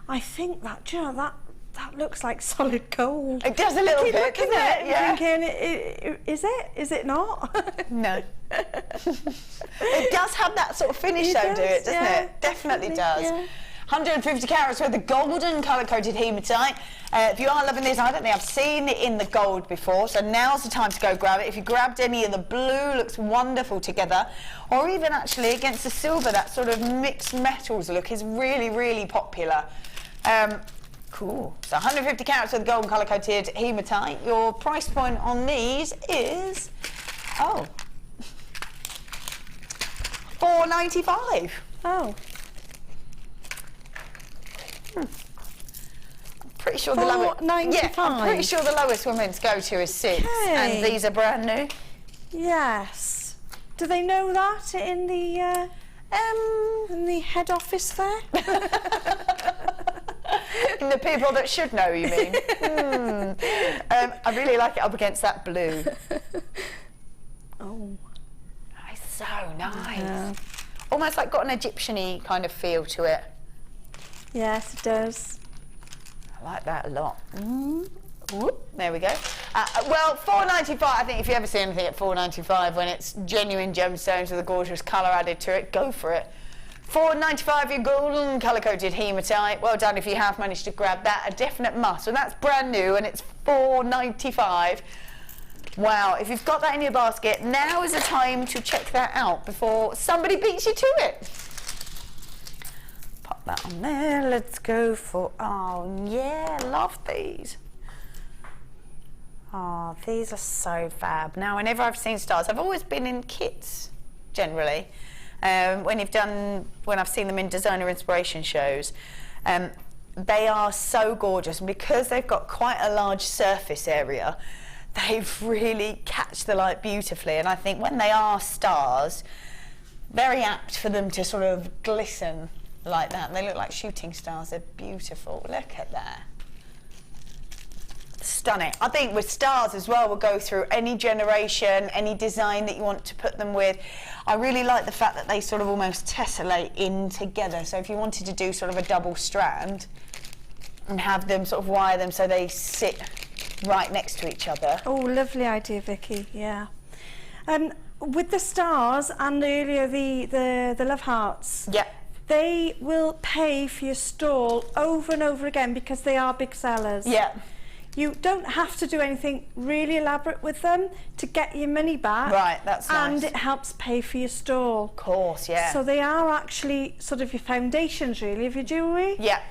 Speaker 7: I think that, do you know, that looks like solid gold.
Speaker 6: It does a little bit, doesn't it? Yeah.
Speaker 7: Thinking, is it? Is it not?
Speaker 6: No. It does have that sort of finish, though, doesn't it? Definitely does. Yeah. 150 carats worth of golden colour-coated hematite. If you are loving this, I don't think I've seen it in the gold before, so now's the time to go grab it. If you grabbed any of the blue, looks wonderful together, or even actually against the silver, that sort of mixed metals look is really, really popular. Cool. So 150 carats worth of golden colour-coated hematite. Your price point on these is, oh, $4.95.
Speaker 7: Oh.
Speaker 6: Pretty sure the lowest.
Speaker 7: $4.95.
Speaker 6: Yeah, I'm pretty sure the lowest we're meant to go to is 6, and these are brand new.
Speaker 7: Yes. Do they know that in the head office there?
Speaker 6: In the people that should know, you mean? I really like it up against that blue.
Speaker 7: Oh,
Speaker 6: it's so nice. Yeah. almost like got an Egyptian-y kind of feel to it.
Speaker 7: Yes, it does.
Speaker 6: I like that a lot. Whoop, there we go. Well, $4.95. I think if you ever see anything at $4.95 when it's genuine gemstones with a gorgeous colour added to it, go for it. $4.95 your golden colour-coated hematite. Well done if you have managed to grab that. A definite must. And that's brand new, and it's $4.95. Wow, if you've got that in your basket, now is the time to check that out before somebody beats you to it. Pop that on there. Let's go for, oh yeah, love these. Oh, these are so fab. Now, whenever I've seen stars, I've always been in kits, generally. When I've seen them in designer inspiration shows, they are so gorgeous. And because they've got quite a large surface area, they really catch the light beautifully. And I think when they are stars, very apt for them to sort of glisten like that. And they look like shooting stars. They're beautiful. Look at that. Stunning. I think with stars as well, we'll go through any generation, any design that you want to put them with. I really like the fact that they sort of almost tessellate in together. So if you wanted to do sort of a double strand and have them sort of wire them so they sit right next to each other.
Speaker 7: Oh, lovely idea, Vicky. Yeah. With the stars and earlier the love hearts.
Speaker 6: Yeah.
Speaker 7: They will pay for your stall over and over again because they are big sellers.
Speaker 6: Yeah.
Speaker 7: You don't have to do anything really elaborate with them to get your money back.
Speaker 6: Right, that's nice.
Speaker 7: And it helps pay for your stall.
Speaker 6: Of course, yeah.
Speaker 7: So they are actually sort of your foundations, really, of your jewellery.
Speaker 6: Yeah.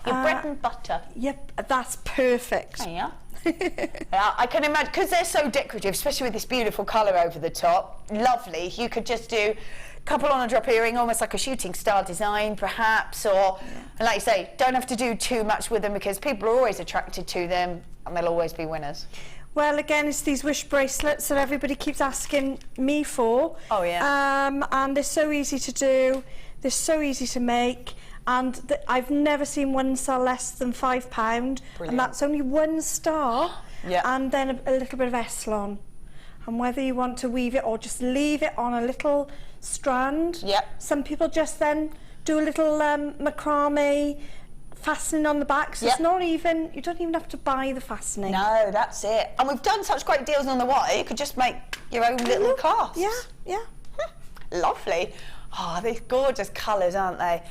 Speaker 6: Your bread and butter.
Speaker 7: Yep, that's perfect.
Speaker 6: There you are. I can imagine, because they're so decorative, especially with this beautiful colour over the top, lovely. You could just do a couple on a drop earring, almost like a shooting star design, perhaps, or, and like you say, don't have to do too much with them because people are always attracted to them and they'll always be winners.
Speaker 7: Well, again, it's these wish bracelets that everybody keeps asking me for.
Speaker 6: Oh, yeah.
Speaker 7: And they're so easy to do, they're so easy to make. And I've never seen one sell less than £5. Brilliant. And that's only one star.
Speaker 6: Yeah.
Speaker 7: And then a little bit of Eslon. And whether you want to weave it or just leave it on a little strand.
Speaker 6: Yep.
Speaker 7: Some people just then do a little macrame fastening on the back. So it's not even, you don't even have to buy the fastening.
Speaker 6: No, that's it. And we've done such great deals on the wire, you could just make your own little clasps.
Speaker 7: Yeah, yeah.
Speaker 6: Lovely. Oh, these gorgeous colours, aren't they?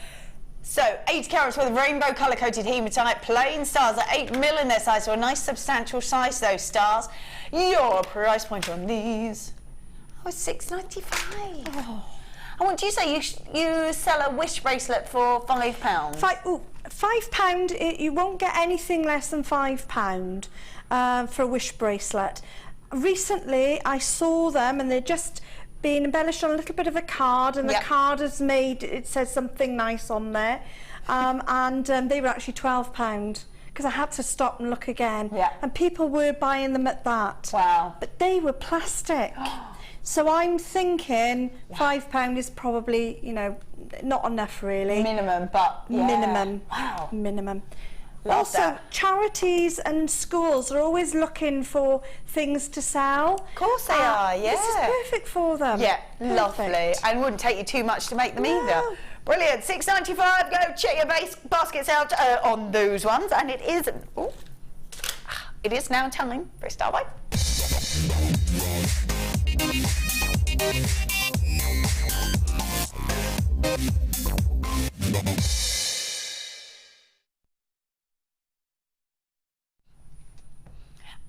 Speaker 6: So, 80 carats with rainbow colour-coated hematite, plain stars at 8mm in their size, so a nice substantial size, those stars. Your price point on these, it's $6.95. Oh. And what do you say, you sell a wish bracelet for £5?
Speaker 7: £5, you won't get anything less than £5 for a wish bracelet. Recently, I saw them and they're just being embellished on a little bit of a card, and the card is made, it says something nice on there, and they were actually £12 because I had to stop and look again, and people were buying them at that.
Speaker 6: Wow.
Speaker 7: But they were plastic. So I'm thinking £5 is probably, you know, not enough really.
Speaker 6: Minimum, but
Speaker 7: minimum.
Speaker 6: Wow.
Speaker 7: Minimum.
Speaker 6: Love
Speaker 7: also,
Speaker 6: that.
Speaker 7: charities and schools are always looking for things to sell.
Speaker 6: Of course they are, yeah.
Speaker 7: This is perfect for them.
Speaker 6: Yeah,
Speaker 7: Perfect.
Speaker 6: lovely. And wouldn't take you too much to make them either. Brilliant. $6.95. Go check your baskets out on those ones. And it is now time for a star bite.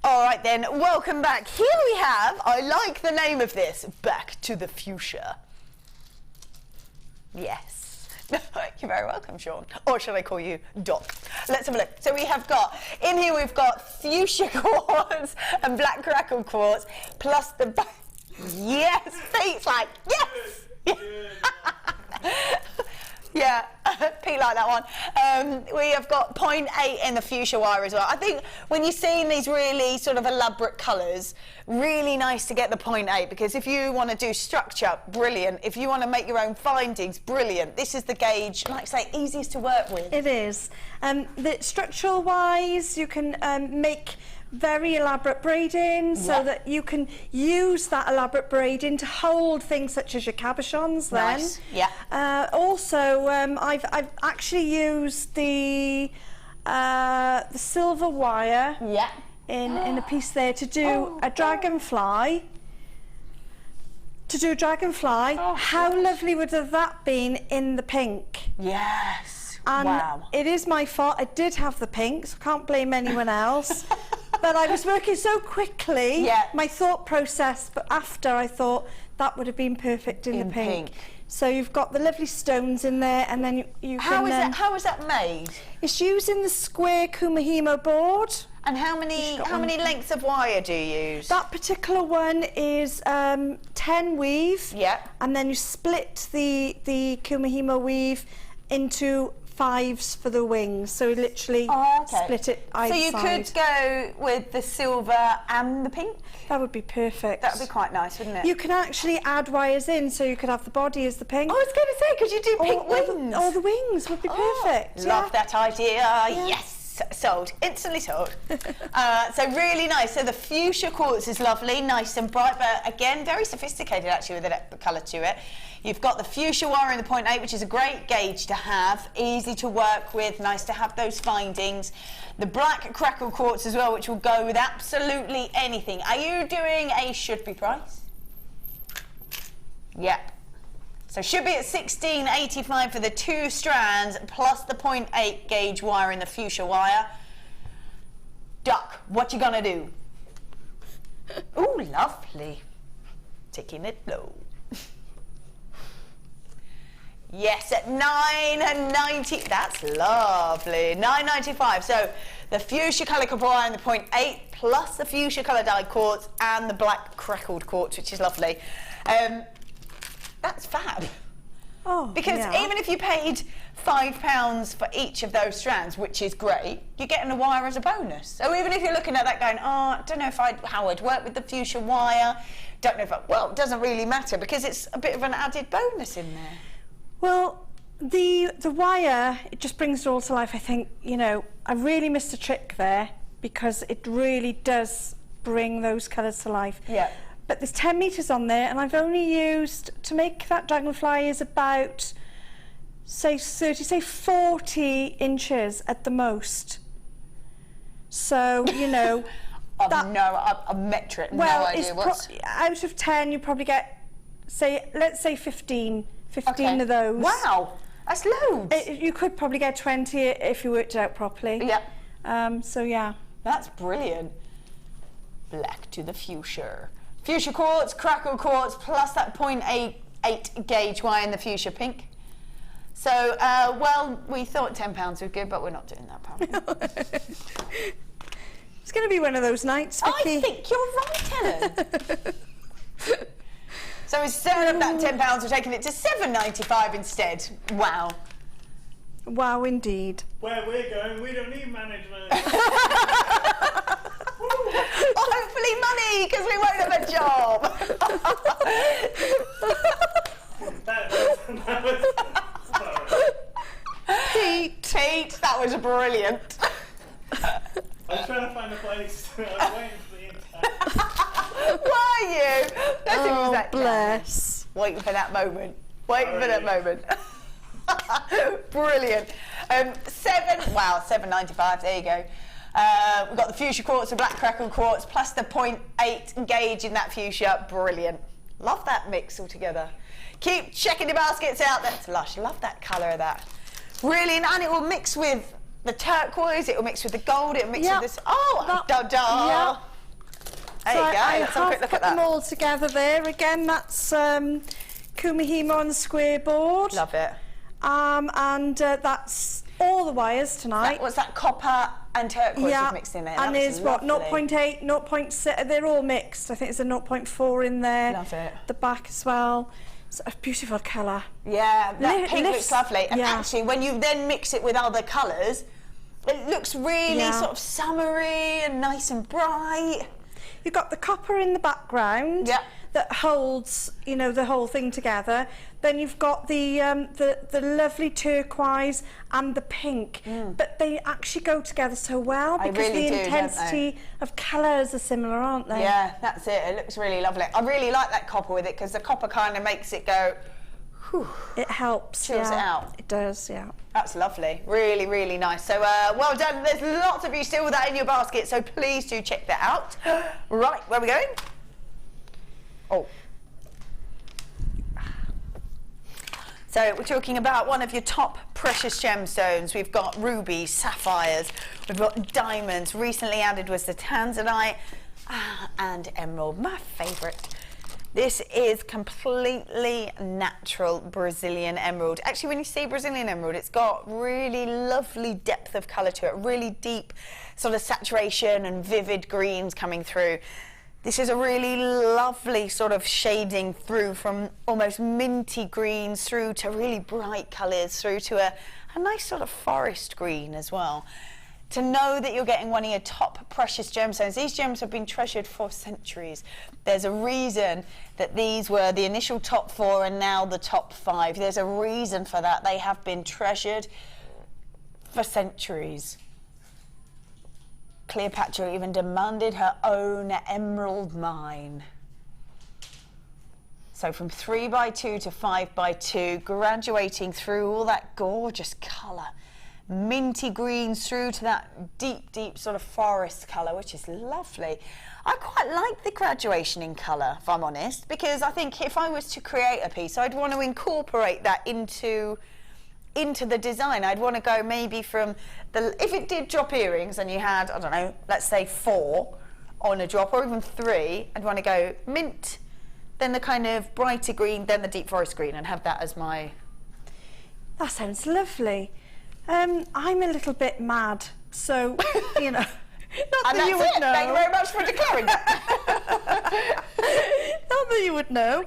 Speaker 6: All right then, welcome back. Here we have, I like the name of this, Back to the Fuchsia. Yes. You're very welcome, Sean. Or should I call you Doc? Let's have a look. So we have got, in here we've got Fuchsia quartz and black crackled quartz, plus the, yes, Pete's like, yes! Yeah, Pete like that one. We have got 0.8 in the fuchsia wire as well. I think when you're seeing these really sort of elaborate colours, really nice to get the 0.8, because if you want to do structure, brilliant. If you want to make your own findings, brilliant. This is the gauge, like I say, easiest to work with.
Speaker 7: It is. The structural wise, you can make very elaborate braiding, so that you can use that elaborate braiding to hold things such as your cabochons.
Speaker 6: Nice. Yeah.
Speaker 7: Also, I've actually used the silver wire in a piece there to do a dragonfly. How lovely would have that been in the pink?
Speaker 6: Yes.
Speaker 7: And
Speaker 6: wow.
Speaker 7: it is my fault. I did have the pink, so I can't blame anyone else. But I was working so quickly, my thought process, but after I thought that would have been perfect in the pink. So you've got the lovely stones in there, and then you can...
Speaker 6: How is that made?
Speaker 7: It's using the square Kumahimo board.
Speaker 6: And how many lengths of wire do you use?
Speaker 7: That particular one is 10 weave.
Speaker 6: Yeah.
Speaker 7: And then you split the Kumahimo weave into 5s for the wings. So you literally split it either side. So you could go with the silver and the pink? That would be perfect.
Speaker 6: That would be quite nice, wouldn't it?
Speaker 7: You can actually add wires in, so you could have the body as the pink.
Speaker 6: I was going to say, could you do pink wings?
Speaker 7: All the wings would be perfect.
Speaker 6: Love that idea. Yes. Sold, instantly sold. So really nice. So the fuchsia quartz is lovely, nice and bright, but again very sophisticated actually with the colour to it. You've got the fuchsia wire in the 0.8, which is a great gauge to have, easy to work with, nice to have those findings. The black crackled quartz as well, which will go with absolutely anything. Are you doing a should be price? Yep. So should be at $16.85 for the 2 strands plus the 0.8 gauge wire in the fuchsia wire. Duck, what you gonna do? Ooh, lovely. Taking it low. Yes, at $9.90. That's lovely. $9.95. So the fuchsia colour copper wire in the 0.8 plus the fuchsia colour dyed quartz and the black crackled quartz, which is lovely. That's fab.
Speaker 7: Oh,
Speaker 6: because even if you paid £5 for each of those strands, which is great, you're getting a wire as a bonus. So even if you're looking at that going, oh, I don't know how I'd work with the fuchsia wire, don't know if well, it doesn't really matter because it's a bit of an added bonus in there.
Speaker 7: Well, the wire, it just brings it all to life. I think, you know, I really missed a trick there because it really does bring those colours to life.
Speaker 6: Yeah.
Speaker 7: But there's 10 metres on there, and I've only used, to make that dragonfly is about, say 40 inches at the most. So, you know.
Speaker 6: A metric, no idea what's...
Speaker 7: out of 10, you probably get, let's say 15 of those.
Speaker 6: Wow, that's loads.
Speaker 7: You could probably get 20 if you worked it out properly.
Speaker 6: Yeah.
Speaker 7: So, yeah.
Speaker 6: That's brilliant. Black to the fuchsia. Fuchsia quartz, crackled quartz, plus that 0.8 gauge wire in the fuchsia pink. So, well, we thought £10 was good, but we're not doing that, apparently.
Speaker 7: It's going to be one of those nights, Vicky.
Speaker 6: I think you're right, Helen. So instead of that £10, we're taking it to $7.95 instead. Wow.
Speaker 7: Wow, indeed.
Speaker 8: Where we're going, we don't need management.
Speaker 6: Well, hopefully money, because we won't have a job. Pete, that was brilliant.
Speaker 8: I was trying to find a place. I was waiting for the internet.
Speaker 6: Were you?
Speaker 7: Oh, bless.
Speaker 6: Waiting for that moment. Brilliant. $7.95. There you go. We've got the fuchsia quartz, the black crackled quartz, plus the 0.8 gauge in that fuchsia. Brilliant. Love that mix all together. Keep checking your baskets out. That's lush. Love that colour of that. Brilliant. And it will mix with the turquoise. It will mix with the gold. It will mix with this. Oh, da-da.
Speaker 7: Yeah.
Speaker 6: There you go.
Speaker 7: I
Speaker 6: Let's have a quick look
Speaker 7: put
Speaker 6: at that.
Speaker 7: them all together there. Again, that's Kumahimo on the square board.
Speaker 6: Love it.
Speaker 7: And that's all the wires tonight.
Speaker 6: What's that copper and turquoise you've mixed in there?
Speaker 7: And there's what, 0.8, 0.6, they're all mixed. I think there's a 0.4 in there.
Speaker 6: Love it.
Speaker 7: The back as well. It's a beautiful colour.
Speaker 6: Yeah, that pink looks lovely. And
Speaker 7: yeah.
Speaker 6: actually, when you then mix it with other colours, it looks really sort of summery and nice and bright.
Speaker 7: You've got the copper in the background that holds, you know, the whole thing together. Then you've got the lovely turquoise and the pink, but they actually go together so well because
Speaker 6: really
Speaker 7: the
Speaker 6: do,
Speaker 7: intensity of colours are similar, aren't they?
Speaker 6: Yeah, that's it. It looks really lovely. I really like that copper with it because the copper kind of makes it go, whew.
Speaker 7: It helps.
Speaker 6: Chills it out.
Speaker 7: It does, yeah.
Speaker 6: That's lovely. Really, really nice. So, well done. There's lots of you still with that in your basket, so please do check that out. Right, where are we going? Oh. So we're talking about one of your top precious gemstones. We've got rubies, sapphires, we've got diamonds. Recently added was the tanzanite and emerald, my favourite. This is completely natural Brazilian emerald. Actually, when you see Brazilian emerald, it's got really lovely depth of colour to it, really deep sort of saturation and vivid greens coming through. This is a really lovely sort of shading through from almost minty greens through to really bright colours, through to a nice sort of forest green as well. To know that you're getting one of your top precious gemstones, these gems have been treasured for centuries. There's a reason that these were the initial top 4 and now the top 5. There's a reason for that. They have been treasured for centuries. Cleopatra even demanded her own emerald mine. So from 3x2 to 5x2, graduating through all that gorgeous colour. Minty greens through to that deep, deep sort of forest colour, which is lovely. I quite like the graduation in colour, if I'm honest, because I think if I was to create a piece, I'd want to incorporate that into the design. I'd want to go maybe from if it did drop earrings and you had, I don't know, let's say 4 on a drop, or even 3, I'd want to go mint, then the kind of brighter green, then the deep forest green, and have that as my...
Speaker 7: That sounds lovely. I'm a little bit mad, so, you know, not
Speaker 6: and
Speaker 7: that you would know.
Speaker 6: Thank you very much for declaring that.
Speaker 7: Not that you would know,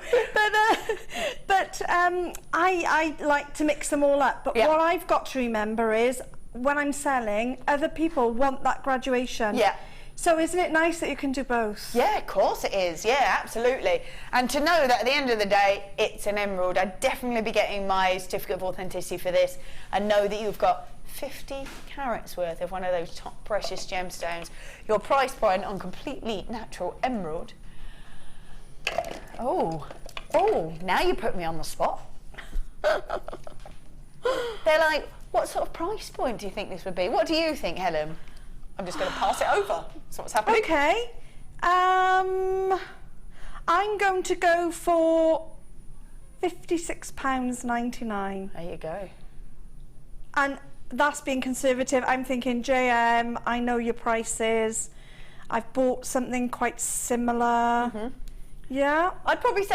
Speaker 7: but I like to mix them all up. But what I've got to remember is when I'm selling, other people want that graduation.
Speaker 6: Yeah.
Speaker 7: So isn't it nice that you can do both?
Speaker 6: Yeah, of course it is. Yeah, absolutely. And to know that at the end of the day, it's an emerald. I'd definitely be getting my certificate of authenticity for this, and know that you've got 50 carats worth of one of those top precious gemstones. Your price point on completely natural emerald. Oh, now you put me on the spot. They're like, what sort of price point do you think this would be? What do you think, Helen? I'm just going to pass it over. So what's happening?
Speaker 7: Okay. I'm going to go for £56.99.
Speaker 6: There you go.
Speaker 7: And that's being conservative. I'm thinking, JM, I know your prices. I've bought something quite similar.
Speaker 6: Mm-hmm.
Speaker 7: Yeah.
Speaker 6: I'd probably go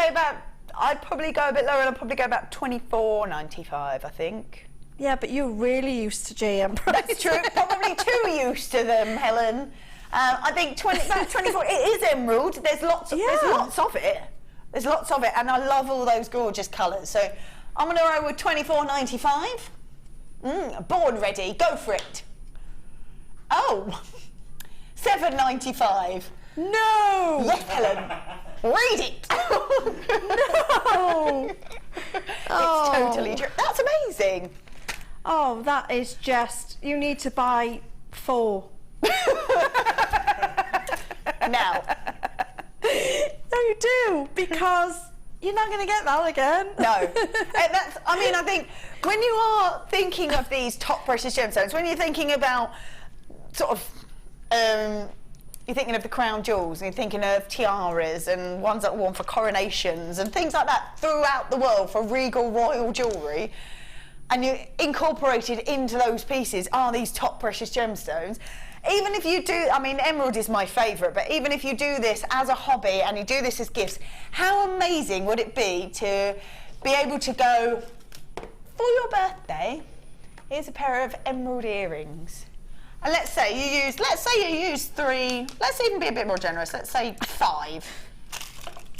Speaker 6: a bit lower. I'd probably go about £24.95, I think.
Speaker 7: Yeah, but you're really used to JM prices.
Speaker 6: That's true. Probably too used to them, Helen. I think about 24. It is emerald. There's lots of it. There's lots of it, and I love all those gorgeous colours. So I'm going to roll with £24.95. Born ready. Go for it. Oh, £7.95.
Speaker 7: No.
Speaker 6: Yes, Helen. Read it.
Speaker 7: No.
Speaker 6: It's totally true. That's amazing.
Speaker 7: Oh, that is just, you need to buy 4.
Speaker 6: Now.
Speaker 7: No, you do, because you're not going to get that again.
Speaker 6: No. I think when you are thinking of these top precious gemstones, when you're thinking about sort of, you're thinking of the crown jewels, and you're thinking of tiaras and ones that are worn for coronations and things like that throughout the world for regal royal jewellery, and you incorporated into those pieces are these top precious gemstones. Even if you do, I mean, emerald is my favourite, but even if you do this as a hobby and you do this as gifts, how amazing would it be to be able to go, for your birthday, here's a pair of emerald earrings. And let's say you use 3, let's even be a bit more generous, let's say 5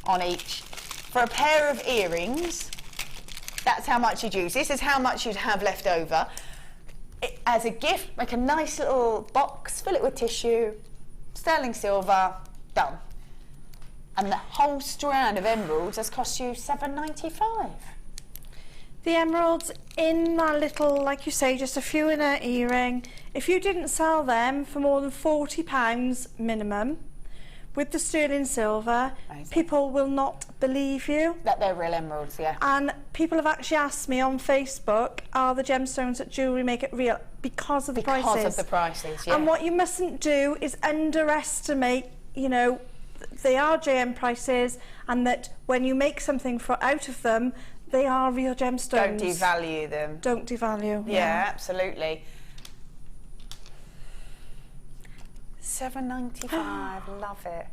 Speaker 6: on each. For a pair of earrings, that's how much you'd use. This is how much you'd have left over. As a gift, make a nice little box, fill it with tissue, sterling silver, done. And the whole strand of emeralds has cost you £7.95.
Speaker 7: The emeralds in that little, like you say, just a few in an earring. If you didn't sell them for more than £40 minimum, with the sterling silver,
Speaker 6: Amazing.
Speaker 7: people will not believe you.
Speaker 6: That they're real emeralds, yeah.
Speaker 7: And people have actually asked me on Facebook, are the gemstones at JewelleryMaker real? Because of the prices.
Speaker 6: Because of the prices, yeah.
Speaker 7: And what you mustn't do is underestimate, you know, they are JM prices, and that when you make something out of them, they are real gemstones.
Speaker 6: Don't devalue them.
Speaker 7: Don't devalue.
Speaker 6: Yeah, absolutely. $7.95, love it.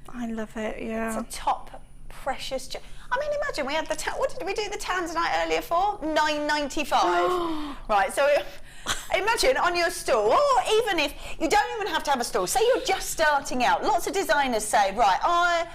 Speaker 7: I love it, yeah.
Speaker 6: It's a top precious I mean, imagine we had the what did we do the tanzanite earlier for? $9.95. Right, so imagine on your stall, or even if you don't even have to have a stall, say you're just starting out. Lots of designers say, right,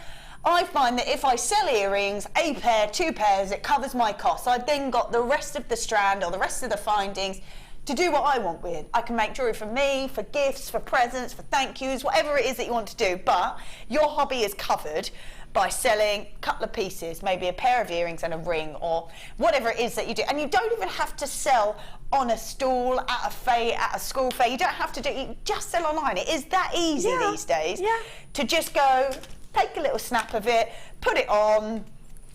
Speaker 6: I find that if I sell earrings, a pair, 2 pairs, it covers my costs. I've then got the rest of the strand or the rest of the findings to do what I want with. I can make jewellery for me, for gifts, for presents, for thank yous, whatever it is that you want to do. But your hobby is covered by selling a couple of pieces, maybe a pair of earrings and a ring, or whatever it is that you do. And you don't even have to sell on a stall, at a fair, at a school fair. You don't have to do it, you just sell online. It is that easy these days to just go, take a little snap of it, put it on,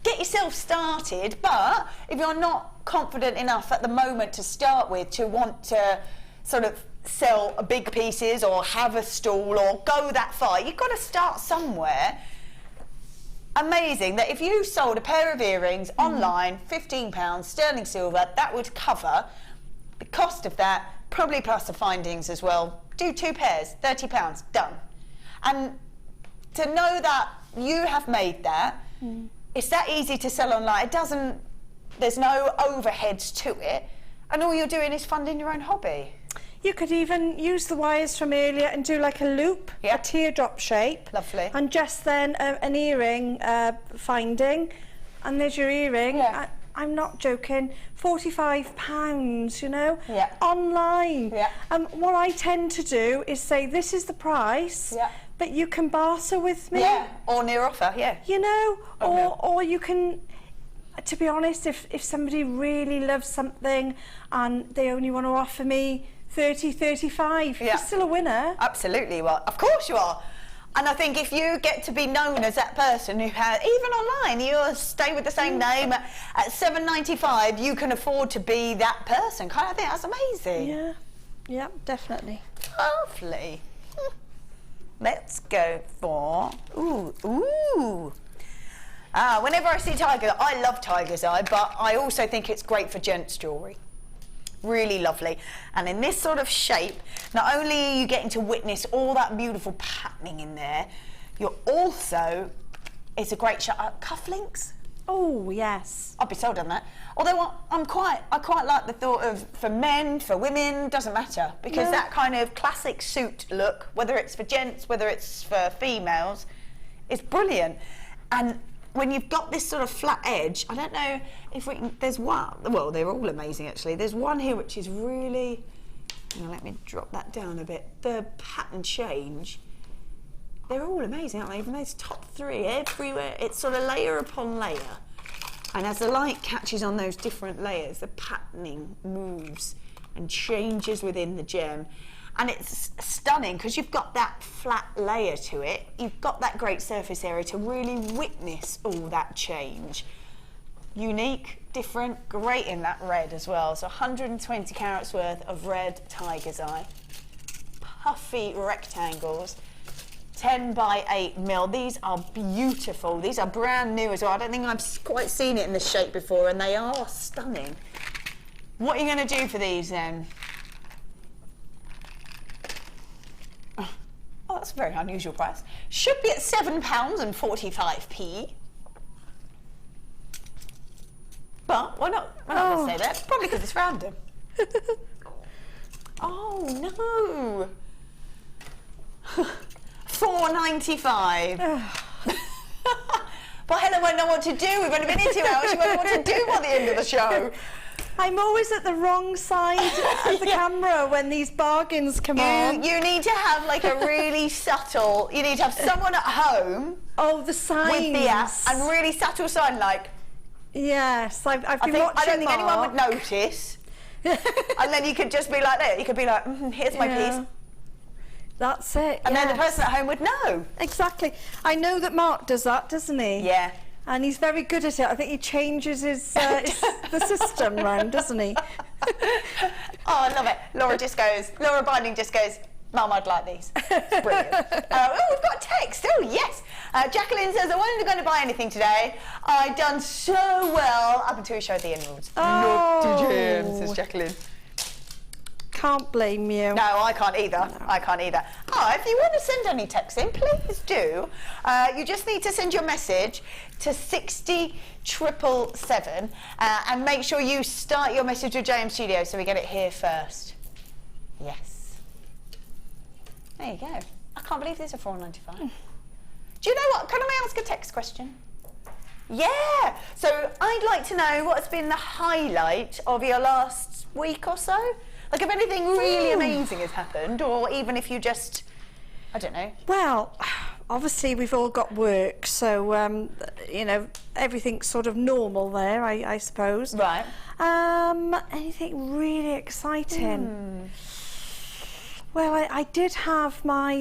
Speaker 6: get yourself started. But if you're not confident enough at the moment to start with to want to sort of sell big pieces or have a stall or go that far, you've got to start somewhere. Amazing that if you sold a pair of earrings online, £15 sterling silver, that would cover the cost of that, probably plus the findings as well. Do 2 pairs, £30, done. And to know that you have made that, it's that easy to sell online. It doesn't, there's no overheads to it, and all you're doing is funding your own hobby.
Speaker 7: You could even use the wires from earlier and do like a loop, a teardrop shape.
Speaker 6: Lovely.
Speaker 7: And just then an earring finding, and there's your earring.
Speaker 6: Yeah.
Speaker 7: I'm not joking, £45, you know, online.
Speaker 6: Yeah.
Speaker 7: What I tend to do is say, this is the price, but you can barter with me.
Speaker 6: Yeah, or near offer,
Speaker 7: You know, or you can, to be honest, if somebody really loves something and they only want to offer me 30, 35, you're still a winner.
Speaker 6: Absolutely, you are. Of course you are. And I think if you get to be known as that person who has, even online, you stay with the same name, at $7.95, you can afford to be that person. I think that's amazing.
Speaker 7: Yeah, yeah, definitely.
Speaker 6: Lovely. Let's go for, ooh. Whenever I see tiger, I love tiger's eye, but I also think it's great for gents jewellery. Really lovely. And in this sort of shape, not only are you getting to witness all that beautiful patterning in there, you're also, it's a great shot at cufflinks.
Speaker 7: Oh, yes.
Speaker 6: I'd be sold on that. Although I quite like the thought of, for men, for women, doesn't matter, because that kind of classic suit look, whether it's for gents, whether it's for females, is brilliant. And when you've got this sort of flat edge, I don't know if we can, there's one, well, they're all amazing actually. There's one here which is really, let me drop that down a bit. The pattern change, they're all amazing, aren't they? Even those top 3 everywhere, it's sort of layer upon layer. And as the light catches on those different layers, the patterning moves and changes within the gem. And it's stunning because you've got that flat layer to it. You've got that great surface area to really witness all that change. Unique, different, great in that red as well. So 120 carats worth of red tiger's eye. Puffy rectangles, 10 by 8 mil. These are beautiful. These are brand new as well. I don't think I've quite seen it in this shape before, and they are stunning. What are you going to do for these then? Oh, that's a very unusual price. Should be at £7.45. But we're not going to say that. Probably because it's random. Oh no! £4.95. But Helen won't know what to do. We've only been here 2 hours. She won't know what to do by the end of the show.
Speaker 7: I'm always at the wrong side of the camera when these bargains come on.
Speaker 6: You need to have like a really subtle, you need to have someone at home.
Speaker 7: Oh, the signs.
Speaker 6: With the app, and really subtle sign like,
Speaker 7: Yes, I've been watching
Speaker 6: I don't think anyone
Speaker 7: Mark.
Speaker 6: would notice. And then you could just be like that. You could be like, here's my piece.
Speaker 7: That's it.
Speaker 6: And then the person at home would know.
Speaker 7: Exactly. I know that Mark does that, doesn't he?
Speaker 6: Yeah.
Speaker 7: And he's very good at it. I think he changes the system round, doesn't he?
Speaker 6: Oh, I love it. Laura Binding just goes, Mum, I'd like these. It's brilliant. We've got text. Oh, yes. Jacqueline says, I wasn't going to buy anything today. I'd done so well up until we showed the inroads. Not to Jim, says Jacqueline.
Speaker 7: Can't blame you.
Speaker 6: No, I can't either. No. I can't either. Oh, if you want to send any texts in, please do. You just need to send your message to 60777 and make sure you start your message with JM Studio so we get it here first. Yes. There you go. I can't believe these are $4.95. Do you know what? Can I ask a text question? Yeah. So I'd like to know what's been the highlight of your last week or so. Like if anything really amazing has happened, or even if you just, I don't know.
Speaker 7: Well, obviously we've all got work, so you know, everything's sort of normal there, I suppose.
Speaker 6: Right.
Speaker 7: Anything really exciting? Well, I did have my,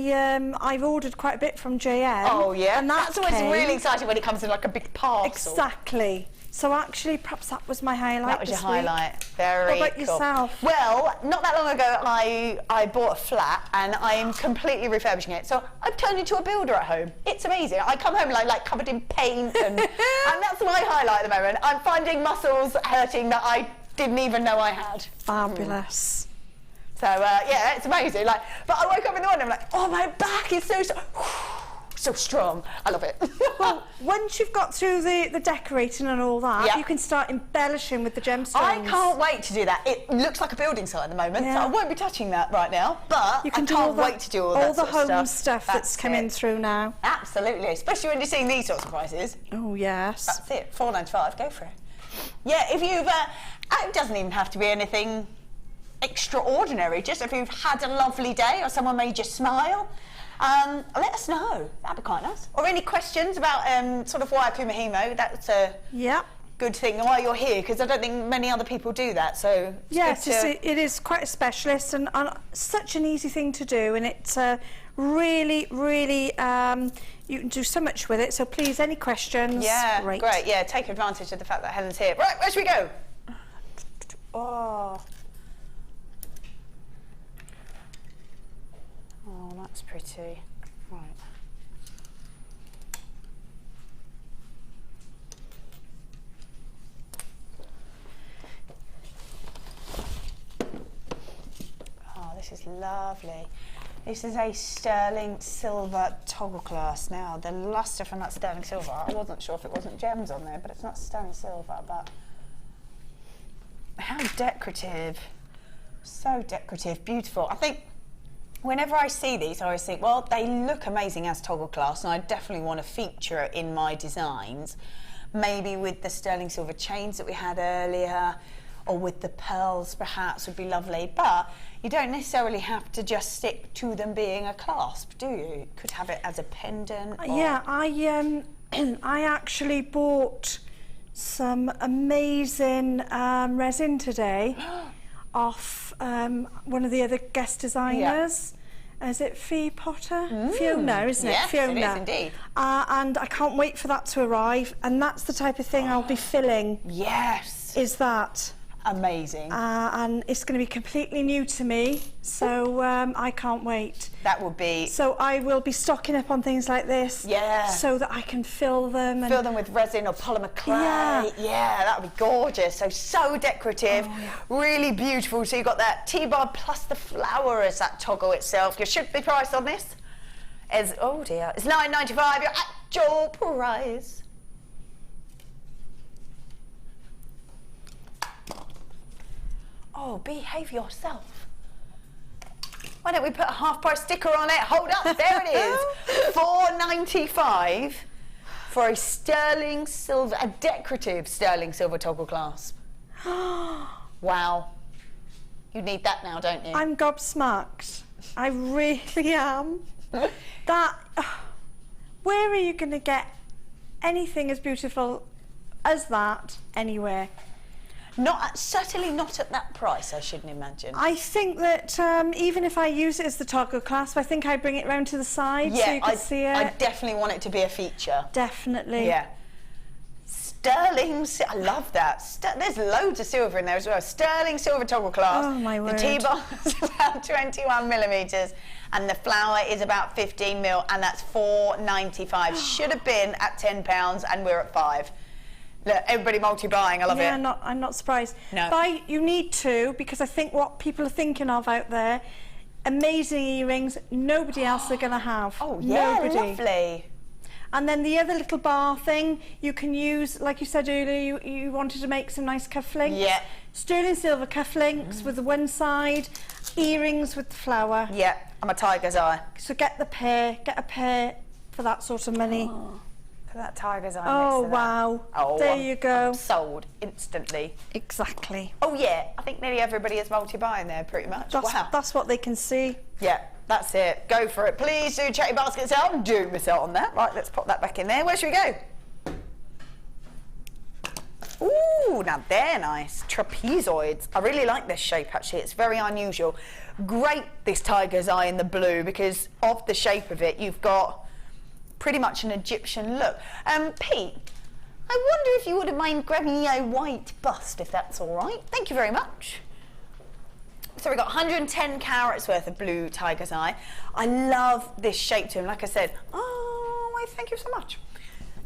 Speaker 7: I've ordered quite a bit from JM.
Speaker 6: Oh yeah,
Speaker 7: and
Speaker 6: that's always really exciting when it comes in like a big parcel.
Speaker 7: Exactly. So actually, perhaps that was my highlight.
Speaker 6: That was your highlight.
Speaker 7: Week.
Speaker 6: Very
Speaker 7: What about
Speaker 6: cool.
Speaker 7: yourself?
Speaker 6: Well, not that long ago, I bought a flat and I'm completely refurbishing it. So I've turned into a builder at home. It's amazing. I come home like covered in paint and that's my highlight at the moment. I'm finding muscles hurting that I didn't even know I had.
Speaker 7: Fabulous.
Speaker 6: So yeah, it's amazing. Like, but I woke up in the morning, I'm like, oh, my back is so strong. I love it.
Speaker 7: Well, once you've got through the decorating and all that,
Speaker 6: Yep.
Speaker 7: you can start embellishing with the gemstones.
Speaker 6: I can't wait to do that. It looks like a building site at the moment, so I won't be touching that right now. But
Speaker 7: You can
Speaker 6: I
Speaker 7: do
Speaker 6: can't wait to do all that
Speaker 7: the
Speaker 6: sort of
Speaker 7: home stuff that's coming
Speaker 6: it.
Speaker 7: through now.
Speaker 6: Absolutely, especially when you're seeing these sorts of prices.
Speaker 7: Oh yes.
Speaker 6: That's it. $4.95. Go for it. Yeah, if you've, it doesn't even have to be anything extraordinary. Just if you've had a lovely day or someone made you smile. Let us know. That'd be quite nice. Or any questions about sort of Eyepin Hemo? That's a good thing while you're here, because I don't think many other people do that. So
Speaker 7: yes, it is quite a specialist and such an easy thing to do, and it's really, really you can do so much with it. So please, any questions?
Speaker 6: Yeah, great. Yeah, take advantage of the fact that Helen's here. Right, where should we go? Oh. Oh, that's pretty. Right. Oh, this is lovely. This is a sterling silver toggle clasp. Now, the lustre from that sterling silver, I wasn't sure if it wasn't gems on there, but it's not sterling silver, but how decorative. So decorative, beautiful. I think whenever I see these, I always think, well, they look amazing as toggle clasps, and I definitely want to feature it in my designs. Maybe with the sterling silver chains that we had earlier, or with the pearls perhaps would be lovely. But you don't necessarily have to just stick to them being a clasp, do you? You could have it as a pendant.
Speaker 7: Yeah, I actually bought some amazing resin today off one of the other guest designers. Is it Fee Potter? Fiona, isn't it?
Speaker 6: Yes,
Speaker 7: Fiona.
Speaker 6: it is indeed.
Speaker 7: And I can't wait for that to arrive. And that's the type of thing I'll be filling.
Speaker 6: Yes.
Speaker 7: Is that.
Speaker 6: Amazing.
Speaker 7: And it's going to be completely new to me, so I can't wait.
Speaker 6: That would be...
Speaker 7: So I will be stocking up on things like this, so that I can fill them.
Speaker 6: Fill them with resin or polymer clay. Yeah, that would be gorgeous. So decorative, really beautiful. So you've got that T-bar plus the flower as that toggle itself. Your should-be price on this is, oh dear, it's $9.95, your actual price. Oh, behave yourself. Why don't we put a half-price sticker on it? Hold up, there it is. $4.95 for a sterling silver, a decorative sterling silver toggle clasp. Wow. You need that now, don't you?
Speaker 7: I'm gobsmacked. I really am. Where are you going to get anything as beautiful as that anywhere.
Speaker 6: Certainly not at that price, I shouldn't imagine.
Speaker 7: I think that even if I use it as the toggle clasp, I think I bring it round to the side so you can see it.
Speaker 6: I definitely want it to be a feature.
Speaker 7: Definitely.
Speaker 6: Yeah. Sterling, I love that. There's loads of silver in there as well. Sterling silver toggle clasp.
Speaker 7: Oh my word.
Speaker 6: The T-bar is about 21 millimetres and the flower is about 15 mil, and that's £4.95. Should have been at £10 and we're at £5. Look, everybody multi-buying, I love it.
Speaker 7: Yeah, I'm not surprised.
Speaker 6: No.
Speaker 7: Buy, you need to, because I think what people are thinking of out there, amazing earrings, nobody else are going to have.
Speaker 6: Oh yeah,
Speaker 7: nobody.
Speaker 6: Lovely.
Speaker 7: And then the other little bar thing you can use, like you said earlier, you wanted to make some nice cufflinks.
Speaker 6: Yeah.
Speaker 7: Sterling silver cufflinks with the one side, earrings with the flower.
Speaker 6: Yeah, I'm a tiger's eye.
Speaker 7: So get a pair for that sort of money.
Speaker 6: Oh. Look at that tiger's eye.
Speaker 7: Oh,
Speaker 6: next to that.
Speaker 7: wow.
Speaker 6: Oh,
Speaker 7: there you go.
Speaker 6: I'm sold instantly.
Speaker 7: Exactly.
Speaker 6: Oh yeah, I think nearly everybody is multi-buying there pretty much. Wow.
Speaker 7: That's what they can see.
Speaker 6: Yeah, that's it. Go for it. Please do check your baskets out. Do miss out on that. Right, let's pop that back in there. Where should we go? Ooh, now they're nice. Trapezoids. I really like this shape actually. It's very unusual. Great, this tiger's eye in the blue, because of the shape of it, you've got pretty much an Egyptian look. Pete, I wonder if you wouldn't mind grabbing a white bust, if that's all right. Thank you very much. So we've got 110 carats worth of blue tiger's eye. I love this shape to him. Like I said, oh, why, thank you so much.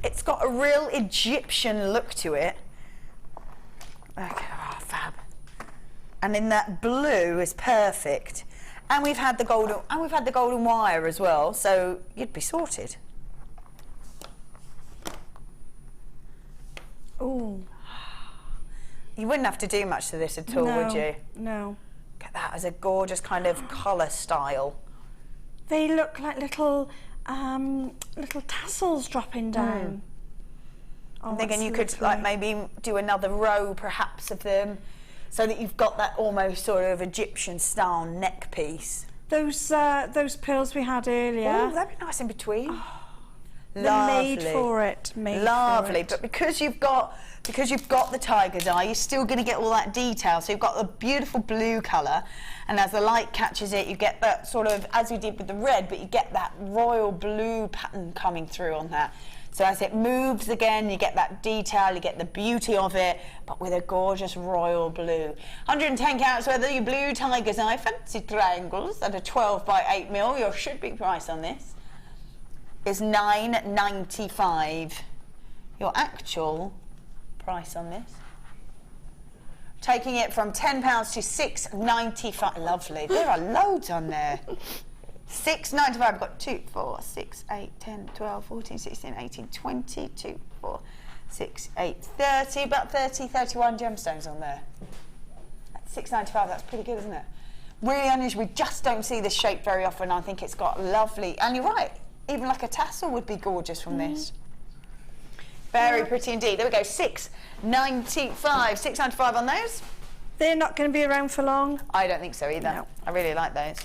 Speaker 6: It's got a real Egyptian look to it. Okay, oh, fab. And in that blue is perfect. And we've had the golden wire as well, so you'd be sorted.
Speaker 7: Ooh.
Speaker 6: You wouldn't have to do much to this at all, would you?
Speaker 7: No.
Speaker 6: Look at that as a gorgeous kind of colour style.
Speaker 7: They look like little tassels dropping down. Oh,
Speaker 6: I'm thinking
Speaker 7: that's
Speaker 6: you could
Speaker 7: lovely.
Speaker 6: like maybe do another row perhaps of them, so that you've got that almost sort of Egyptian style neck piece.
Speaker 7: Those pearls we had earlier.
Speaker 6: Oh, that'd be nice in between.
Speaker 7: They're made for it.
Speaker 6: Lovely, but because you've got the tiger's eye, you're still going to get all that detail. So you've got the beautiful blue colour, and as the light catches it, you get that sort of, as we did with the red, but you get that royal blue pattern coming through on that. So as it moves again, you get that detail, you get the beauty of it, but with a gorgeous royal blue. 110 carats worth of your blue tiger's eye fancy triangles at a 12 by 8 mil. Your should-be price on this is £9.95. Your actual price on this, taking it from £10 to £6.95. Lovely. There are loads on there. £6.95. I've got 2, 4, 6, 8, 10, 12, 14, 16, 18, 20, 2, 4, 6, 8, 30. About 30, 31 gemstones on there. At £6.95, that's pretty good, isn't it? Really unusual. We just don't see this shape very often. I think it's got lovely, and you're right, even like a tassel would be gorgeous from this. Very pretty indeed. There we go, £6.95. £6.95 on those.
Speaker 7: They're not going to be around for long.
Speaker 6: I don't think so either.
Speaker 7: No.
Speaker 6: I really like those.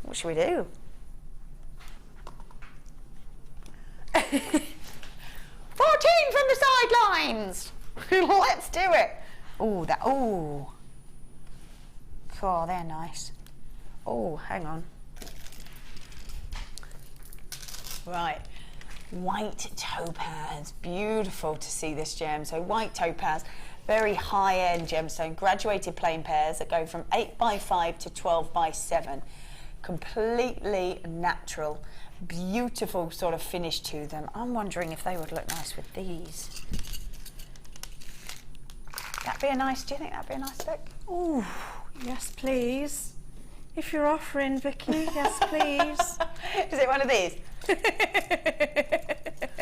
Speaker 6: What should we do? 14 from the sidelines. Let's do it. Oh, that. Oh. Oh, they're nice. Oh, hang on. Right. White topaz. Beautiful to see this gem. So white topaz, very high-end gemstone, graduated plain pairs that go from 8 by 5 to 12 by 7. Completely natural, beautiful sort of finish to them. I'm wondering if they would look nice with these. That'd be a nice, do you think that'd be a nice look?
Speaker 7: Oh, yes please. If you're offering, Vicky, yes please.
Speaker 6: Is it one of these?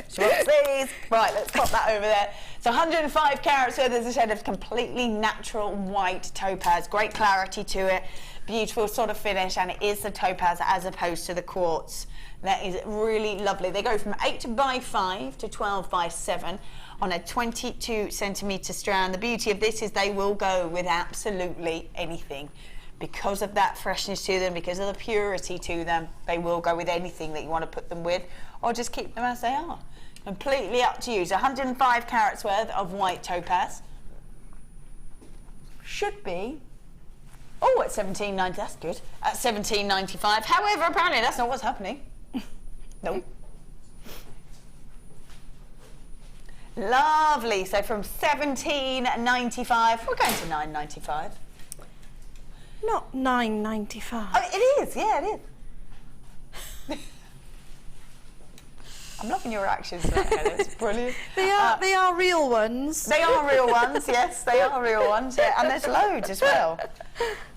Speaker 6: She wants these. Right, let's pop that over there. So 105 carats worth, as I said, of completely natural white topaz. Great clarity to it. Beautiful sort of finish, and it is the topaz as opposed to the quartz. That is really lovely. They go from 8 by 5 to 12 by 7 on a 22 centimetre strand. The beauty of this is they will go with absolutely anything. Because of that freshness to them, because of the purity to them, they will go with anything that you want to put them with, or just keep them as they are. Completely up to you. So 105 carats worth of white topaz. Should be, oh, at 17.90, that's good. At 17.95. However, apparently that's not what's happening. Nope. Lovely. So from 17.95, we're going to 9.95.
Speaker 7: Not 9.95.
Speaker 6: Oh, it is. Yeah, it is. I'm loving your reactions to that, Helen. It's brilliant.
Speaker 7: They are real ones.
Speaker 6: They are real ones, yes, they are real ones, yeah. And there's loads as well.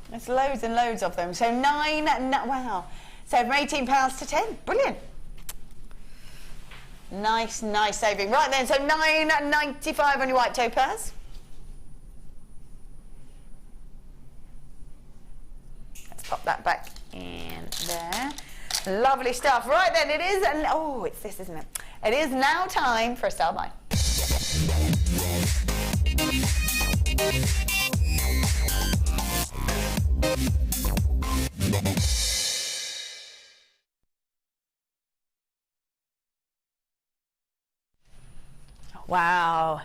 Speaker 6: There's loads and loads of them. So wow. So from £18 to 10, brilliant. Nice saving. Right then, so £9.95 on your white topaz. Let's pop that back in there. Lovely stuff. Right then, it is, oh, it's this, isn't it? It is now time for a sell buy. Wow.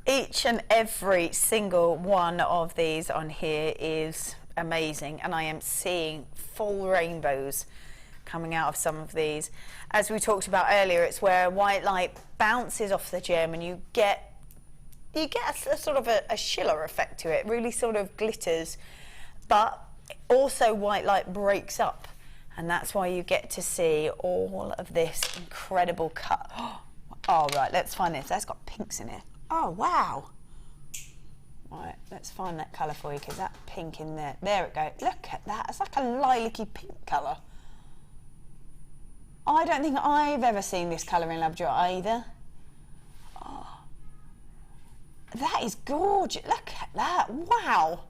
Speaker 6: Each and every single one of these on here is amazing, and I am seeing full rainbows coming out of some of these. As we talked about earlier, it's where white light bounces off the gem and you get a sort of a Schiller effect to it. It really sort of glitters, but also white light breaks up, and that's why you get to see all of this incredible cut. Oh, right, let's find this. That's got pinks in it. Oh, wow. Right, let's find that colour for you, because that pink in there. There it goes. Look at that. It's like a lilac-y pink colour. I don't think I've ever seen this colour in Labradorite either. Oh, that is gorgeous. Look at that. Wow.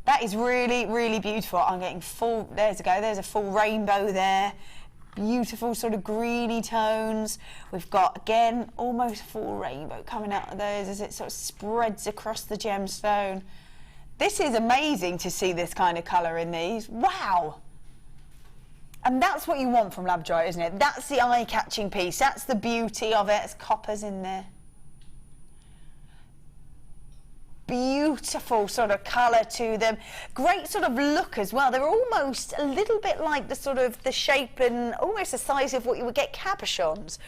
Speaker 6: That is really, really beautiful. I'm getting full, there's a go. There's a full rainbow there. Beautiful sort of greeny tones. We've got, again, almost full rainbow coming out of those as it sort of spreads across the gemstone. This is amazing to see this kind of colour in these. Wow. And that's what you want from Labradorite, isn't it? That's the eye-catching piece. That's the beauty of it. There's coppers in there. Beautiful sort of colour to them. Great sort of look as well. They're almost a little bit like the sort of the shape and almost the size of what you would get cabochons.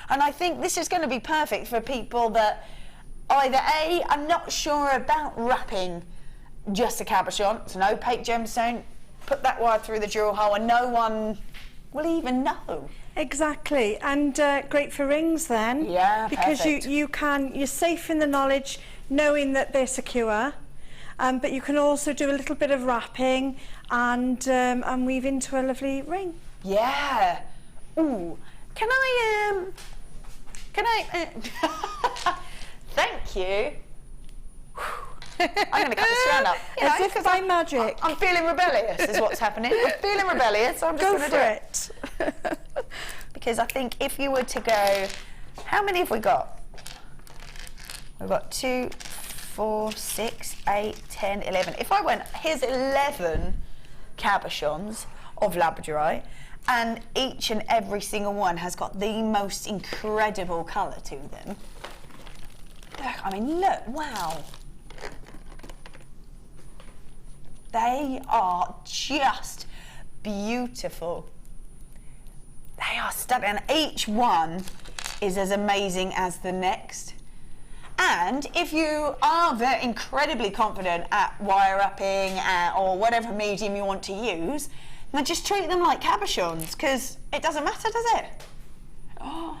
Speaker 6: And I think this is going to be perfect for people that either A, are not sure about wrapping just a cabochon. It's an opaque gemstone. Put that wire through the jewel hole and no one will even know.
Speaker 7: Exactly, and great for rings then.
Speaker 6: Yeah,
Speaker 7: because
Speaker 6: perfect.
Speaker 7: you're safe in the knowledge, knowing that they're secure, but you can also do a little bit of wrapping and weave into a lovely ring.
Speaker 6: Yeah. Ooh. Can I? Thank you. I'm going to cut the strand up. You
Speaker 7: As
Speaker 6: know,
Speaker 7: if by magic.
Speaker 6: I'm feeling rebellious is what's happening. I'm feeling rebellious, so I'm just going to do
Speaker 7: it.
Speaker 6: Because I think if you were to go, how many have we got? We've got 2, 4, 6, 8, 10, 11. If I went, here's 11 cabochons of Labradorite, and each and every single one has got the most incredible colour to them. Look, I mean, look, wow. They are just beautiful. They are stunning, and each one is as amazing as the next. And if you are very incredibly confident at wire wrapping or whatever medium you want to use, then just treat them like cabochons, because it doesn't matter, does it? Oh,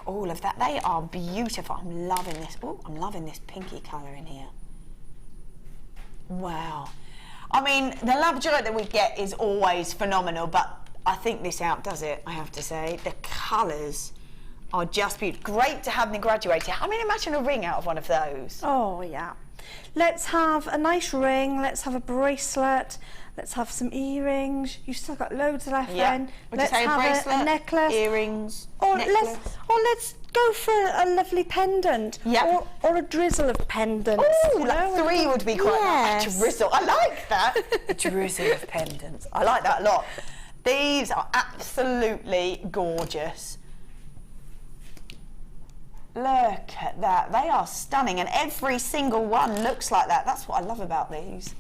Speaker 6: all of that. They are beautiful. I'm loving this. Oh, I'm loving this pinky colour in here. Wow. I mean, the Labradorite that we get is always phenomenal, but I think this outdoes it, I have to say. The colours are just beautiful. Great to have them graduated. I mean, imagine a ring out of one of those.
Speaker 7: Oh, yeah. Let's have a nice ring, let's have a bracelet, let's have some earrings. You've still got loads left then.
Speaker 6: Would
Speaker 7: let's
Speaker 6: you say
Speaker 7: have
Speaker 6: bracelet,
Speaker 7: a necklace.
Speaker 6: earrings,
Speaker 7: or
Speaker 6: necklace?
Speaker 7: let's go for a lovely pendant.
Speaker 6: Yep.
Speaker 7: Or a drizzle of pendants.
Speaker 6: Oh, like 3 would be quite nice.
Speaker 7: Yes.
Speaker 6: A drizzle. I like that. A drizzle of pendants. I like that a lot. These are absolutely gorgeous. Look at that. They are stunning, and every single one looks like that. That's what I love about these.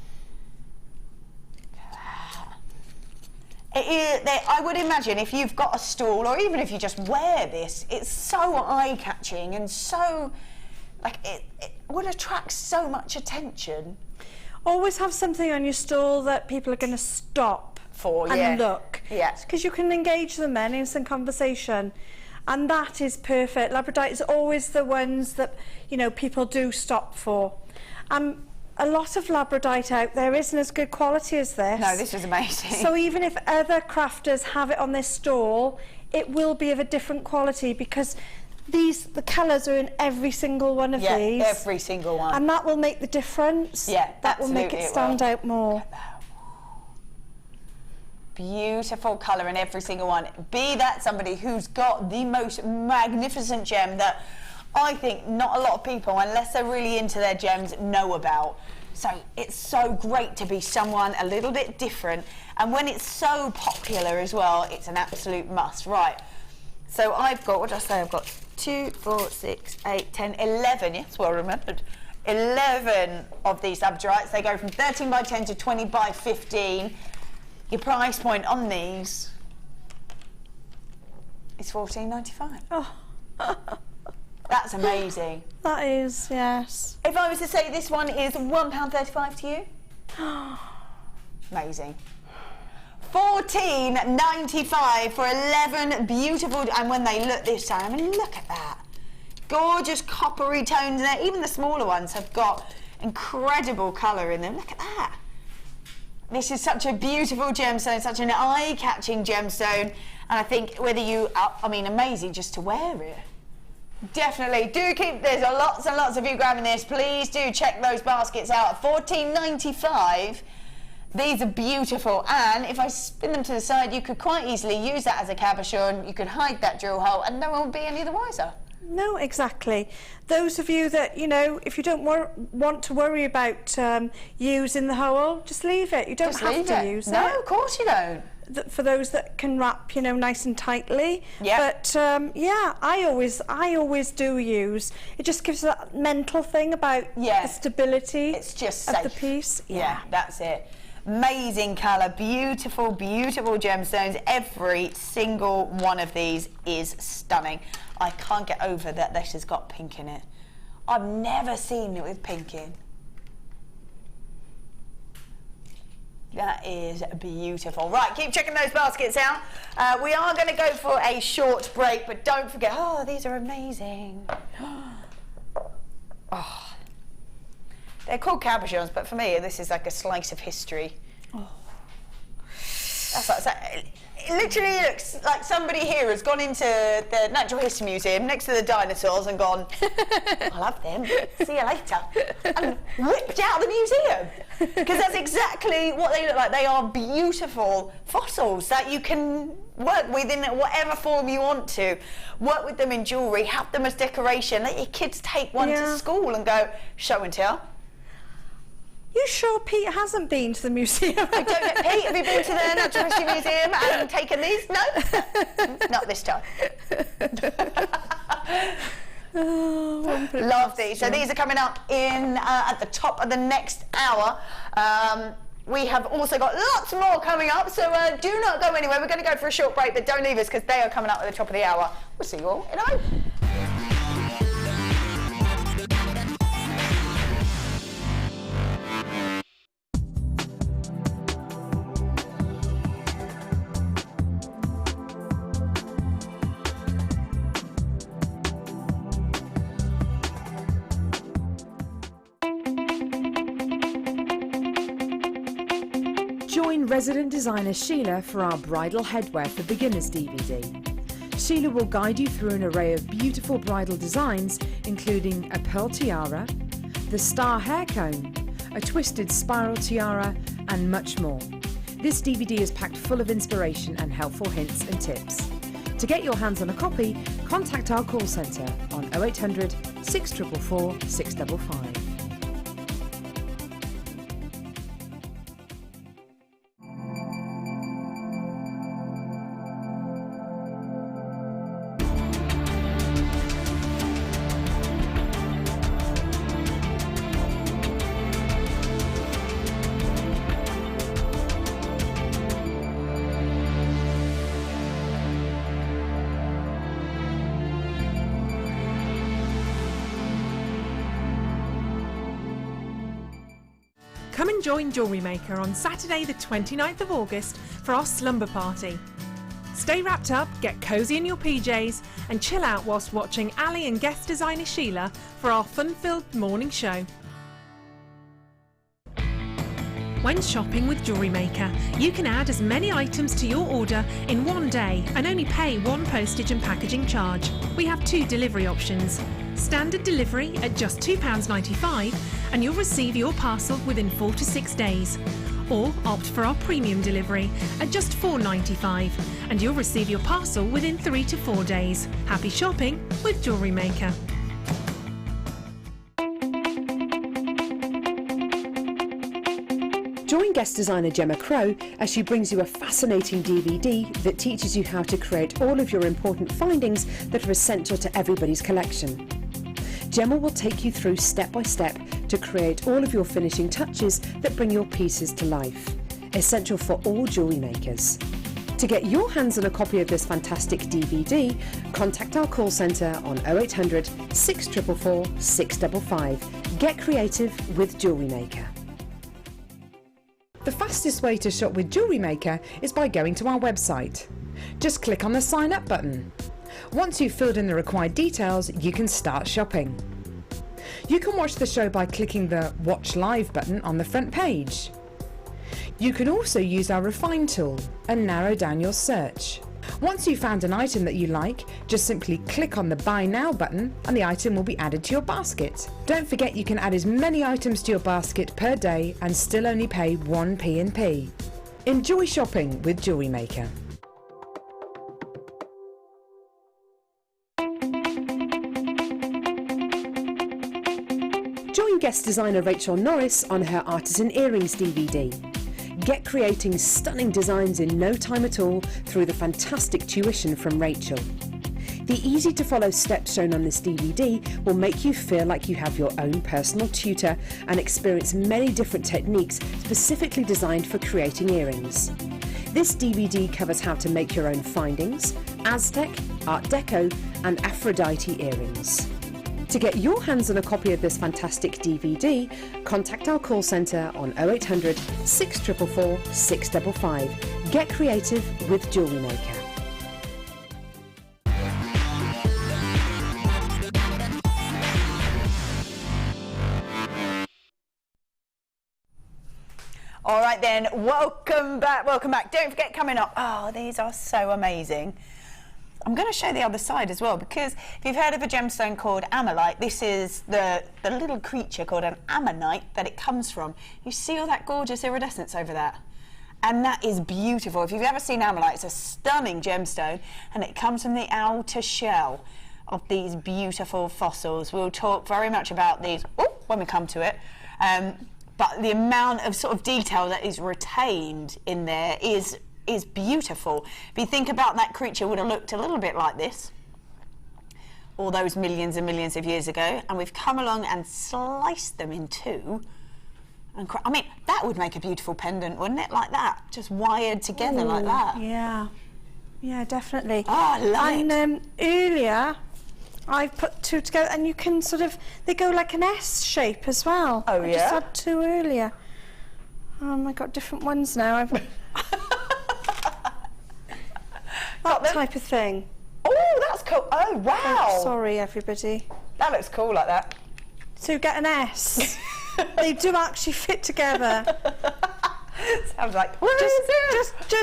Speaker 6: I would imagine if you've got a stall, or even if you just wear this, it's so eye-catching and so, like, it would attract so much attention.
Speaker 7: Always have something on your stall that people are going to stop
Speaker 6: for
Speaker 7: and look.
Speaker 6: Yeah.
Speaker 7: Because you can engage them in instant conversation. And that is perfect. Labradorite is always the ones that, you know, people do stop for. A lot of Labradorite out there isn't as good quality as this.
Speaker 6: No, this is amazing.
Speaker 7: So even if other crafters have it on their stall, it will be of a different quality, because the colours are in every single one of these.
Speaker 6: Yeah, every single one.
Speaker 7: And that will make the difference.
Speaker 6: Yeah,
Speaker 7: that will make it stand out more.
Speaker 6: Beautiful colour in every single one. Be that somebody who's got the most magnificent gem that I think not a lot of people, unless they're really into their gems, know about. So it's so great to be someone a little bit different, and when it's so popular as well, it's an absolute must. Right, so I've got, what did I say, I've got 2, 4, 6, 8, 10, 11, yes, well remembered, 11 of these Labradorites. They go from 13 by 10 to 20 by 15. Your price point on these is $14.95.
Speaker 7: Oh.
Speaker 6: That's amazing.
Speaker 7: That is, yes.
Speaker 6: If I was to say this one is £1.35 to you, amazing. $14.95 for 11 beautiful, and when they look this time, I mean, look at that. Gorgeous coppery tones in there. Even the smaller ones have got incredible colour in them. Look at that. This is such a beautiful gemstone, such an eye-catching gemstone, and I think whether you, I mean, amazing just to wear it. Definitely do keep, there's lots and lots of you grabbing this. Please do check those baskets out at $14.95. These are beautiful, and if I spin them to the side, you could quite easily use that as a cabochon. You could hide that drill hole and no one will be any the wiser.
Speaker 7: No, exactly. Those of you that, you know, if you don't want to worry about using the hole, just leave it. You don't have to use it.
Speaker 6: No, of course you don't.
Speaker 7: For those that can wrap, you know, nice and tightly.
Speaker 6: Yeah.
Speaker 7: But yeah, I always do use. It just gives that mental thing about the stability.
Speaker 6: It's just
Speaker 7: of
Speaker 6: safe.
Speaker 7: the piece.
Speaker 6: Yeah, that's it. Amazing colour, beautiful, beautiful gemstones. Every single one of these is stunning. I can't get over that this has got pink in it. I've never seen it with pink in. That is beautiful. Right, keep checking those baskets out. We are going to go for a short break, but don't forget, oh, these are amazing. Oh. They're called cabochons, but for me, this is like a slice of history. Oh. That's like, it literally looks like somebody here has gone into the Natural History Museum next to the dinosaurs and gone, I'll have them, see you later, and whipped out the museum. Because that's exactly what they look like. They are beautiful fossils that you can work with in whatever form you want to. Work with them in jewellery, have them as decoration, let your kids take one to school and go show and tell.
Speaker 7: You sure Pete hasn't been to the museum?
Speaker 6: I don't know. Pete, have you been to the Natural History Museum and taken these? No? Not this time.
Speaker 7: Oh,
Speaker 6: love these. So these are coming up in at the top of the next hour. We have also got lots more coming up, so do not go anywhere. We're going to go for a short break, but don't leave us because they are coming up at the top of the hour. We'll see you all in a moment.
Speaker 5: Join resident designer Sheila for our Bridal Headwear for Beginners DVD. Sheila will guide you through an array of beautiful bridal designs, including a pearl tiara, the star hair cone, a twisted spiral tiara, and much more. This DVD is packed full of inspiration and helpful hints and tips. To get your hands on a copy, contact our call centre on 0800 644 655.
Speaker 9: Come and join JewelleryMaker on Saturday the 29th of August for our slumber party. Stay wrapped up, get cosy in your PJs and chill out whilst watching Ali and guest designer Sheila for our fun-filled morning show. When shopping with JewelleryMaker, you can add as many items to your order in one day and only pay one postage and packaging charge. We have 2 delivery options. Standard delivery at just £2.95 and you'll receive your parcel within 4 to 6 days. Or opt for our premium delivery at just £4.95 and you'll receive your parcel within 3 to 4 days. Happy shopping with JewelleryMaker.
Speaker 5: Join guest designer Gemma Crow as she brings you a fascinating DVD that teaches you how to create all of your important findings that are essential to everybody's collection. Gemma will take you through step by step to create all of your finishing touches that bring your pieces to life, essential for all jewellery makers. To get your hands on a copy of this fantastic DVD, contact our call centre on 0800 644 655. Get creative with JewelleryMaker. The fastest way to shop with JewelleryMaker is by going to our website. Just click on the sign up button. Once you've filled in the required details, you can start shopping. You can watch the show by clicking the Watch Live button on the front page. You can also use our Refine tool and narrow down your search. Once you've found an item that you like, just simply click on the Buy Now button and the item will be added to your basket. Don't forget you can add as many items to your basket per day and still only pay 1 P&P. Enjoy shopping with JewelleryMaker. Join guest designer Rachel Norris on her Artisan Earrings DVD. Get creating stunning designs in no time at all through the fantastic tuition from Rachel. The easy to follow steps shown on this DVD will make you feel like you have your own personal tutor and experience many different techniques specifically designed for creating earrings. This DVD covers how to make your own findings, Aztec, Art Deco and Aphrodite earrings. To get your hands on a copy of this fantastic DVD, contact our call centre on 0800 644 655. Get creative with JewelleryMaker.
Speaker 6: All right then, welcome back, welcome back. Don't forget coming up, oh, these are so amazing. I'm going to show the other side as well, because if you've heard of a gemstone called Amalite, this is the little creature called an ammonite that it comes from. You see all that gorgeous iridescence over that? And that is beautiful. If you've ever seen Amalite, it's a stunning gemstone, and it comes from the outer shell of these beautiful fossils. We'll talk very much about these when we come to it. But the amount of sort of detail that is retained in there is beautiful. If you think about that creature would have looked a little bit like this all those millions and millions of years ago, and we've come along and sliced them in two. And I mean, that would make a beautiful pendant, wouldn't it? Like that, just wired together. Ooh, like that.
Speaker 7: Yeah, yeah, definitely.
Speaker 6: Oh, I love it.
Speaker 7: And earlier I've put two together, and you can sort of, they go like an S shape as well.
Speaker 6: Oh,
Speaker 7: I
Speaker 6: yeah?
Speaker 7: just had two earlier. I got different ones now. I've that type of thing.
Speaker 6: Oh, that's cool. Oh, wow.
Speaker 7: Oh, sorry, everybody.
Speaker 6: That looks cool like that.
Speaker 7: So get an S. They do actually fit together.
Speaker 6: Sounds like,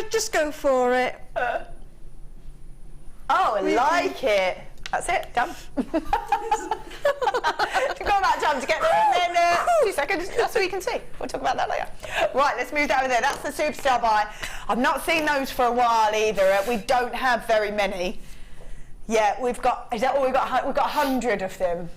Speaker 7: just go for it.
Speaker 6: Oh, I like it. That's it, done. You've got about time to get there, and then 2 seconds, that's all you can see. We'll talk about that later. Right, let's move over there. That's the Superstar buy. I've not seen those for a while either. We don't have very many. Yeah, we've got, is that all we've got? We've got 100 of them.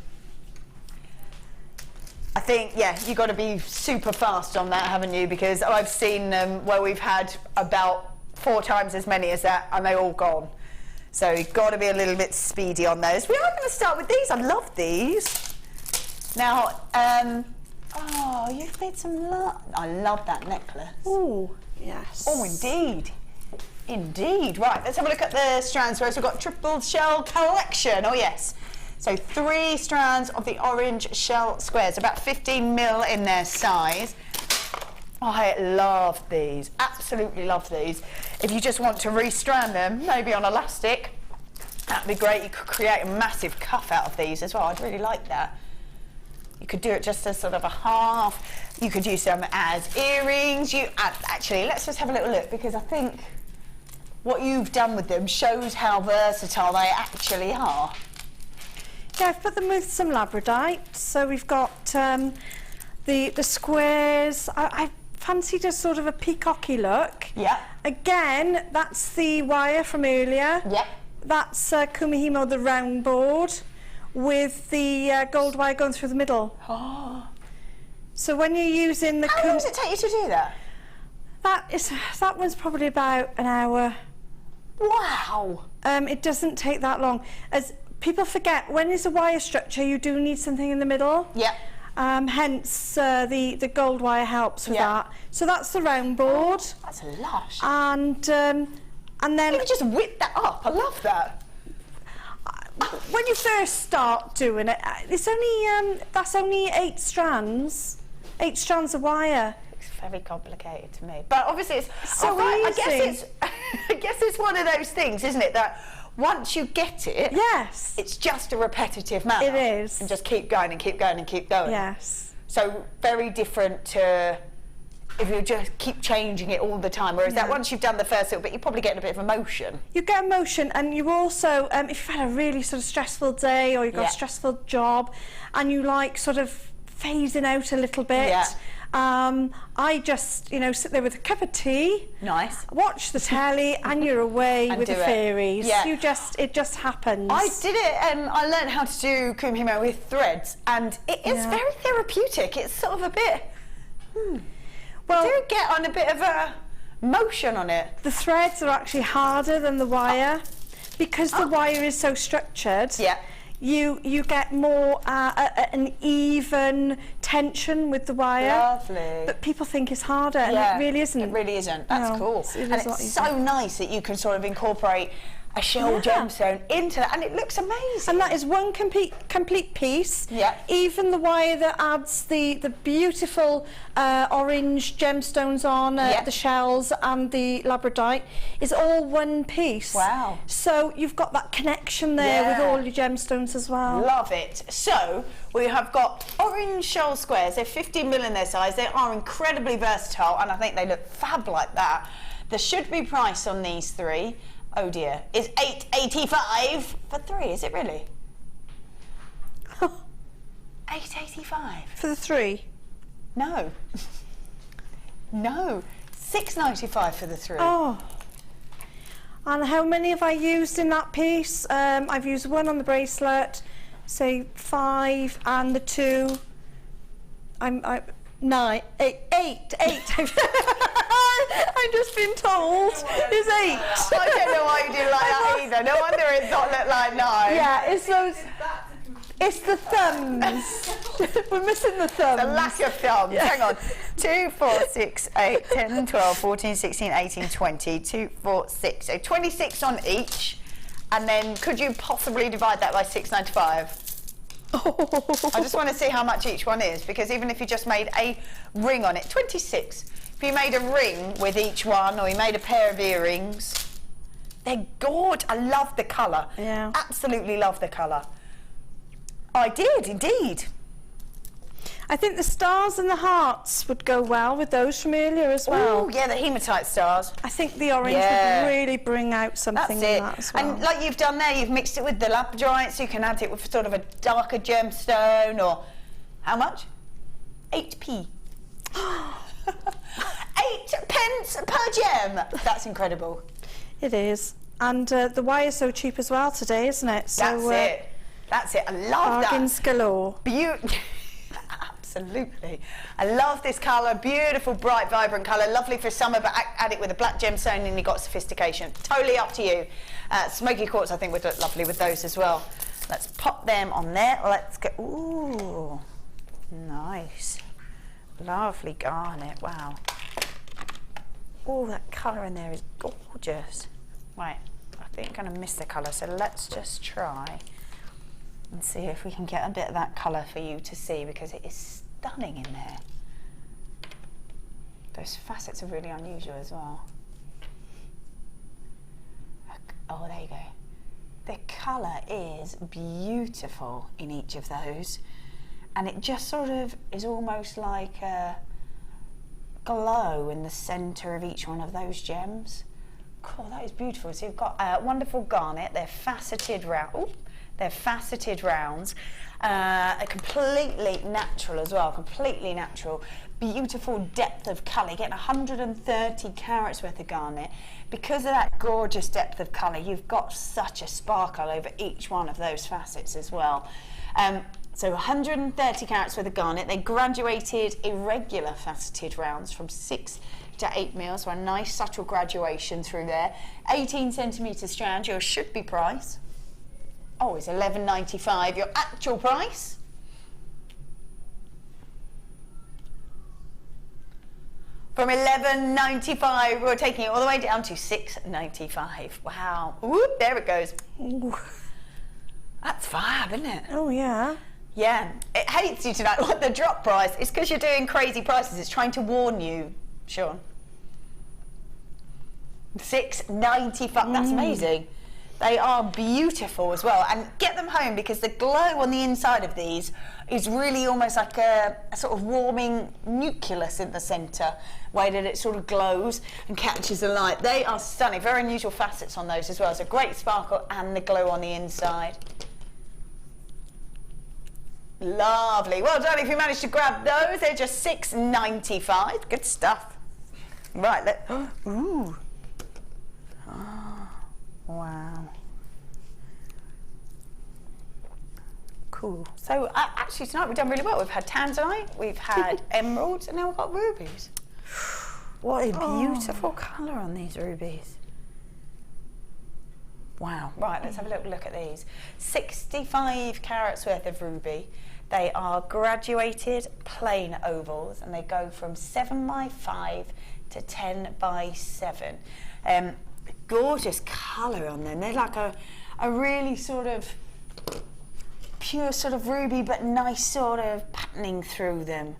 Speaker 6: I think, yeah, you've got to be super fast on that, haven't you? Because I've seen where we've had about 4 times as many as that, and they're all gone. So you've got to be a little bit speedy on those. We are going to start with these. I love these. Now, oh, you've made some I love that necklace.
Speaker 7: Oh, yes.
Speaker 6: Oh, indeed. Indeed. Right, let's have a look at the strands first. We've got triple shell collection. Oh, yes. So 3 strands of the orange shell squares, about 15 mil in their size. I love these, absolutely love these. If you just want to restrand them, maybe on elastic, that'd be great. You could create a massive cuff out of these as well. I'd really like that. You could do it just as sort of a half. You could use them as earrings. Actually, let's just have a little look, because I think what you've done with them shows how versatile they actually are.
Speaker 7: Yeah, I've put them with some Labradorite. So we've got the squares. I fancied a sort of a peacocky look.
Speaker 6: Yeah.
Speaker 7: Again, that's the wire from earlier.
Speaker 6: Yeah.
Speaker 7: That's Kumihimo, the round board, with the gold wire going through the middle.
Speaker 6: Oh.
Speaker 7: So when you're using the...
Speaker 6: How long does it take you to do that?
Speaker 7: That one's probably about an hour.
Speaker 6: Wow.
Speaker 7: It doesn't take that long. As people forget, when it's a wire structure, you do need something in the middle.
Speaker 6: Yeah.
Speaker 7: Hence, the gold wire helps with that. So that's the round board.
Speaker 6: Oh, that's lush.
Speaker 7: And then...
Speaker 6: You can just whip that up. I love that.
Speaker 7: When you first start doing it, it's only that's only 8 strands. 8 strands of wire.
Speaker 6: It's very complicated to me, but obviously it's
Speaker 7: so easy.
Speaker 6: I guess it's one of those things, isn't it, that once you get it,
Speaker 7: yes,
Speaker 6: it's just a repetitive manner.
Speaker 7: It is.
Speaker 6: And just keep going and keep going and keep going.
Speaker 7: Yes.
Speaker 6: So very different to if you just keep changing it all the time, whereas that once you've done the first little bit, you're probably getting a bit of emotion.
Speaker 7: You get emotion, and you also, if you've had a really sort of stressful day, or you've got a stressful job, and you like sort of phasing out a little bit, I just, sit there with a cup of tea,
Speaker 6: nice,
Speaker 7: watch the telly, and you're away
Speaker 6: and
Speaker 7: with the fairies.
Speaker 6: Yeah.
Speaker 7: it just happens.
Speaker 6: I did it, and I learned how to do kumihimo with threads, and it is very therapeutic. It's sort of a bit. Well, you do get on a bit of a motion on it.
Speaker 7: The threads are actually harder than the wire, because the wire is so structured.
Speaker 6: Yeah.
Speaker 7: You get more an even tension with the wire.
Speaker 6: Lovely.
Speaker 7: But people think it's harder, and it really isn't.
Speaker 6: It really isn't. That's cool.
Speaker 7: And
Speaker 6: it's so nice that you can sort of incorporate a shell gemstone into that, and it looks amazing.
Speaker 7: And that is one complete piece.
Speaker 6: Yeah.
Speaker 7: Even the wire that adds the beautiful orange gemstones on the shells and the labradorite is all one piece.
Speaker 6: Wow.
Speaker 7: So you've got that connection there with all your gemstones as well.
Speaker 6: Love it. So we have got orange shell squares. They're 15mm in their size. They are incredibly versatile, and I think they look fab like that. The should-be price on these 3, oh dear, is $8.85 for 3, is it really? $8.85
Speaker 7: for the 3?
Speaker 6: No. No, $6.95 for the 3.
Speaker 7: Oh. And how many have I used in that piece? I've used 1 on the bracelet, say 5, and the 2. 9, 8. I've just been told is 8.
Speaker 6: I don't know why you did like that either. No wonder it's not look like 9.
Speaker 7: Yeah, it's those. It's the thumbs. We're missing the thumbs.
Speaker 6: The lack of thumbs. Yeah. Hang on. 2, 4, 6, 8, 10, 12, 14, 16, 18, 20. 2, 4, 6. So 26 on each. And then could you possibly divide that by $6.95? I just want to see how much each one is, because even if you just made a ring on it, 26. If you made a ring with each one, or you made a pair of earrings, they're gorgeous. I love the colour.
Speaker 7: Yeah.
Speaker 6: Absolutely love the colour. I did, indeed.
Speaker 7: I think the stars and the hearts would go well with those from earlier as well.
Speaker 6: Oh, yeah, the hematite stars.
Speaker 7: I think the orange would really bring out something in that as well.
Speaker 6: And like you've done there, you've mixed it with the labradorite, so you can add it with sort of a darker gemstone, or how much? 8p. 8 pence per gem. That's incredible.
Speaker 7: It is. And the wire's so cheap as well today, isn't it? So,
Speaker 6: that's it. That's it. I love that.
Speaker 7: Bargains galore.
Speaker 6: Absolutely. I love this colour. Beautiful, bright, vibrant colour. Lovely for summer, but add it with a black gemstone and you've got sophistication. Totally up to you. Smoky quartz, I think, would look lovely with those as well. Let's pop them on there. Let's go. Ooh, nice. Lovely garnet. Wow. Oh, that colour in there is gorgeous. Right, I think I'm going to miss the colour, so let's just try and see if we can get a bit of that colour for you to see, because it is stunning in there. those facets are really unusual as well. Oh, there you go. The colour is beautiful in each of those, and it just sort of is almost like a glow in the centre of each one of those gems. Cool, that is beautiful. So you've got a wonderful garnet. They're faceted round. They're faceted rounds. Completely natural as well. Completely natural. Beautiful depth of colour. You get 130 carats worth of garnet. Because of that gorgeous depth of colour, you've got such a sparkle over each one of those facets as well. So 130 carats worth of garnet. They graduated irregular faceted rounds from 6 to 8 mil, so a nice subtle graduation through there. 18 centimetre strand, your should be price. Oh, it's $11.95. Your actual price. From $11.95, we're taking it all the way down to $6.95. Wow. Whoop, there it goes. Ooh. That's fab, isn't it?
Speaker 7: Oh, yeah.
Speaker 6: Yeah, it hates you tonight. What the drop price? It's because you're doing crazy prices. It's trying to warn you, Sean. $6.95. That's amazing. They are beautiful as well, and get them home because the glow on the inside of these is really almost like a sort of warming nucleus in the centre, way that it sort of glows and catches the light. They are stunning. Very unusual facets on those as well. So great sparkle and the glow on the inside. Lovely. Well done if you managed to grab those. They're just $6.95. Good stuff. Right, ooh. Oh, wow. Cool. So actually tonight we've done really well. We've had tanzanite, we've had emeralds, and now we've got rubies. What a beautiful colour on these rubies. Wow. Right, let's have a little look at these. 65 carats worth of ruby. They are graduated plain ovals, and they go from 7x5 to 10x7. Gorgeous colour on them. They're like a really sort of pure sort of ruby, but nice sort of patterning through them.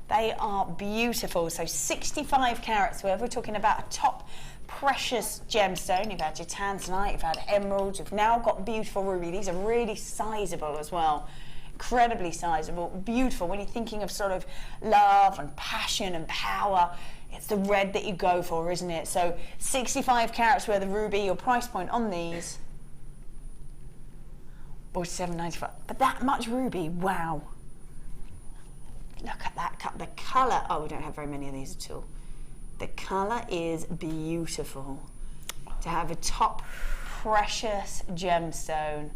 Speaker 6: They are beautiful. So 65 carats worth. We're talking about a top precious gemstone. You've had your tanzanite, you've had emeralds, you've now got beautiful ruby. These are really sizable as well. Incredibly sizable, beautiful. When you're thinking of sort of love and passion and power, it's the red that you go for, isn't it? So 65 carats worth of ruby. Your price point on these, $47.95. But that much ruby, wow. Look at that, the colour. Oh, we don't have very many of these at all. The colour is beautiful. To have a top precious gemstone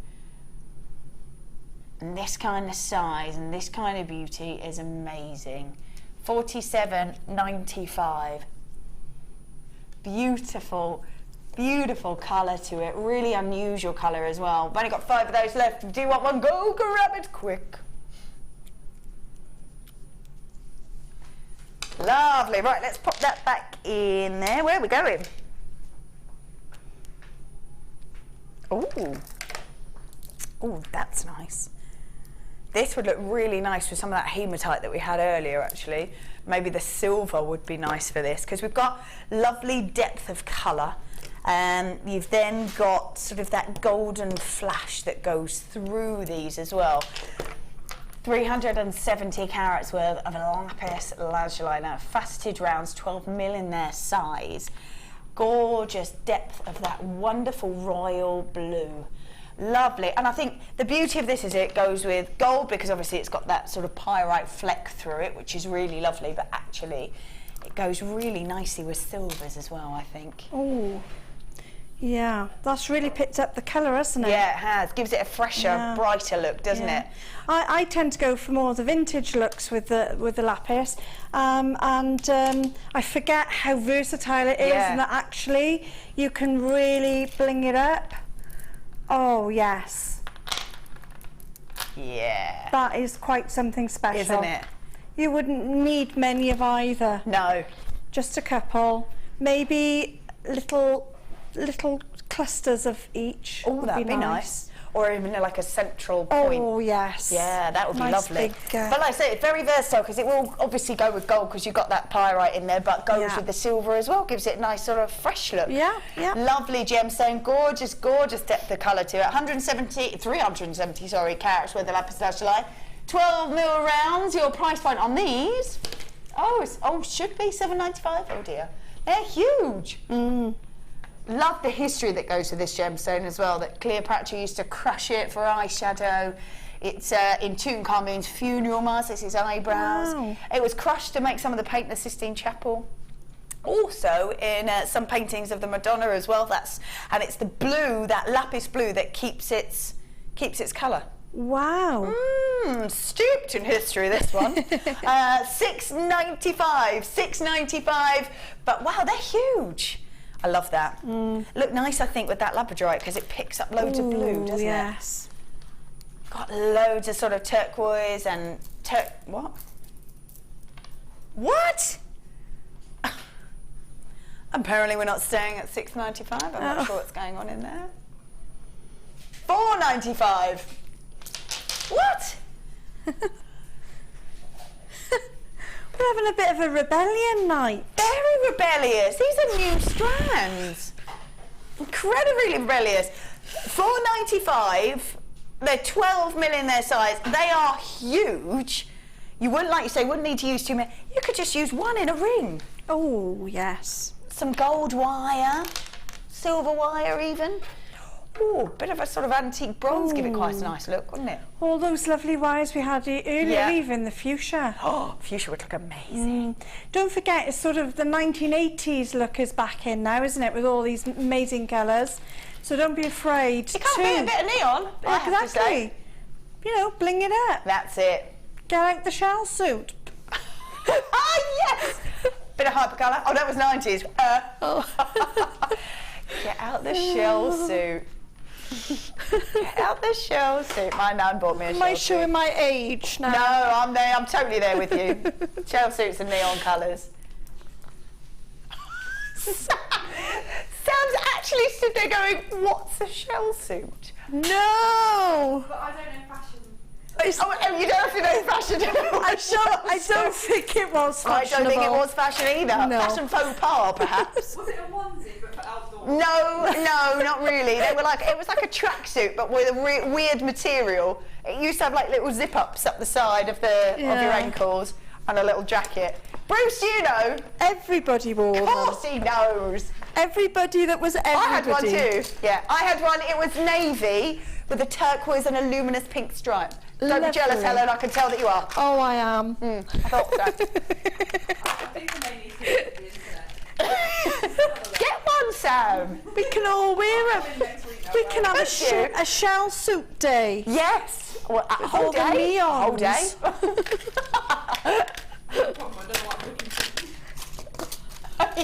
Speaker 6: and this kind of size and this kind of beauty is amazing. $47.95. Beautiful, beautiful colour to it. Really unusual colour as well. We've only got 5 of those left. Do you want one? Go grab it quick. Lovely. Right, let's pop that back in there. Where are we going? Ooh. Ooh, that's nice. This would look really nice with some of that hematite that we had earlier, actually. Maybe the silver would be nice for this, because we've got lovely depth of colour. You've then got sort of that golden flash that goes through these as well. 370 carats worth of lapis lazuli. Now, faceted rounds, 12 mil in their size. Gorgeous depth of that wonderful royal blue. Lovely. And I think the beauty of this is it goes with gold, because obviously it's got that sort of pyrite fleck through it, which is really lovely, but actually it goes really nicely with silvers as well, I think.
Speaker 7: Oh, yeah, that's really picked up the colour, hasn't it?
Speaker 6: Yeah, it has. Gives it a fresher, brighter look, doesn't it?
Speaker 7: I tend to go for more the vintage looks with the lapis, and I forget how versatile it is, and that actually you can really bling it up. Oh yes. Yeah. That is quite something special,
Speaker 6: isn't it?
Speaker 7: You wouldn't need many of either.
Speaker 6: No.
Speaker 7: Just a couple, maybe little clusters of each.
Speaker 6: Oh, that'd be nice. or even like a central point.
Speaker 7: Oh, yes.
Speaker 6: Yeah, that would be
Speaker 7: Nice
Speaker 6: lovely.
Speaker 7: big,
Speaker 6: But like I say, it's very versatile because it will obviously go with gold because you've got that pyrite in there, but goes
Speaker 7: Yeah.
Speaker 6: with the silver as well, gives it a nice sort of fresh look.
Speaker 7: Yeah, yeah.
Speaker 6: Lovely gemstone, gorgeous, gorgeous depth of colour to it. 370 carats worth of lapis lazuli. 12 mil rounds. Your price point on these, should be $7.95. Oh dear, they're huge. Love the history that goes with this gemstone as well, that Cleopatra used to crush it for eyeshadow. It's in Tutankhamun's funeral mask, this is his eyebrows.
Speaker 7: Wow.
Speaker 6: It was crushed to make some of the paint in the Sistine Chapel. Also in some paintings of the Madonna as well, and it's the blue, that lapis blue, that keeps its colour.
Speaker 7: Wow.
Speaker 6: Stooped in history, this one. $6.95, but wow, they're huge. I love that. Look nice, I think, with that Labradorite because it picks up loads of blue, doesn't
Speaker 7: yes.
Speaker 6: it? Got loads of sort of turquoise and What? Apparently we're not staying at $6.95. I'm not sure what's going on in there. $4.95. What?
Speaker 7: We're having a bit of a rebellion night.
Speaker 6: Very rebellious. These are new strands. Incredibly rebellious. $4.95. They're 12 mil in their size. They are huge. You wouldn't, like you say, wouldn't need to use too many. You could just use one in a ring.
Speaker 7: Oh, yes.
Speaker 6: Some gold wire, silver wire even. Oh, bit of a sort of antique bronze, give it quite a nice look, wouldn't it?
Speaker 7: All those lovely wires we had earlier, even the fuchsia.
Speaker 6: Oh, fuchsia would look amazing.
Speaker 7: Don't forget, it's sort of the 1980s look is back in now, isn't it, with all these amazing colours. So don't be afraid
Speaker 6: You can't beat a bit of neon, I have to say.
Speaker 7: Exactly. You know, bling it up.
Speaker 6: That's it.
Speaker 7: Get out the shell suit.
Speaker 6: Ah, yes! Bit of hypercolour. Oh, that was 90s. Get out the shell suit. Get out the shell suit. My nan bought me a shell
Speaker 7: Am I
Speaker 6: suit.
Speaker 7: showing my age now?
Speaker 6: No, I'm there. I'm totally there with you. Shell suits and neon colours. Sam's actually stood there going, "What's a shell suit?"
Speaker 7: No!
Speaker 8: But I don't know fashion.
Speaker 6: Oh, you don't have to know fashion to know what
Speaker 7: I don't think it was
Speaker 6: I
Speaker 7: fashionable.
Speaker 6: don't think it was fashion either.
Speaker 7: No.
Speaker 6: Fashion faux pas, perhaps.
Speaker 8: Was it a onesie but for outdoors?
Speaker 6: No, not really. They were it was like a tracksuit, but with a weird material. It used to have like little zip-ups up the side of your ankles and a little jacket. Bruce, you know.
Speaker 7: Everybody wore
Speaker 6: Of course he knows.
Speaker 7: Everybody that was everybody.
Speaker 6: I had one too. Yeah, I had one. It was navy with a turquoise and a luminous pink stripe. Don't be jealous, Helen. I can tell that you are.
Speaker 7: Oh, I am.
Speaker 6: I thought so.
Speaker 8: I think the main issue is the internet.
Speaker 6: Get one, Sam.
Speaker 7: We can all wear them. We can have a shell suit day.
Speaker 6: Yes. Well, a
Speaker 7: all
Speaker 6: whole
Speaker 7: the
Speaker 6: day. A whole
Speaker 7: neons.
Speaker 6: day.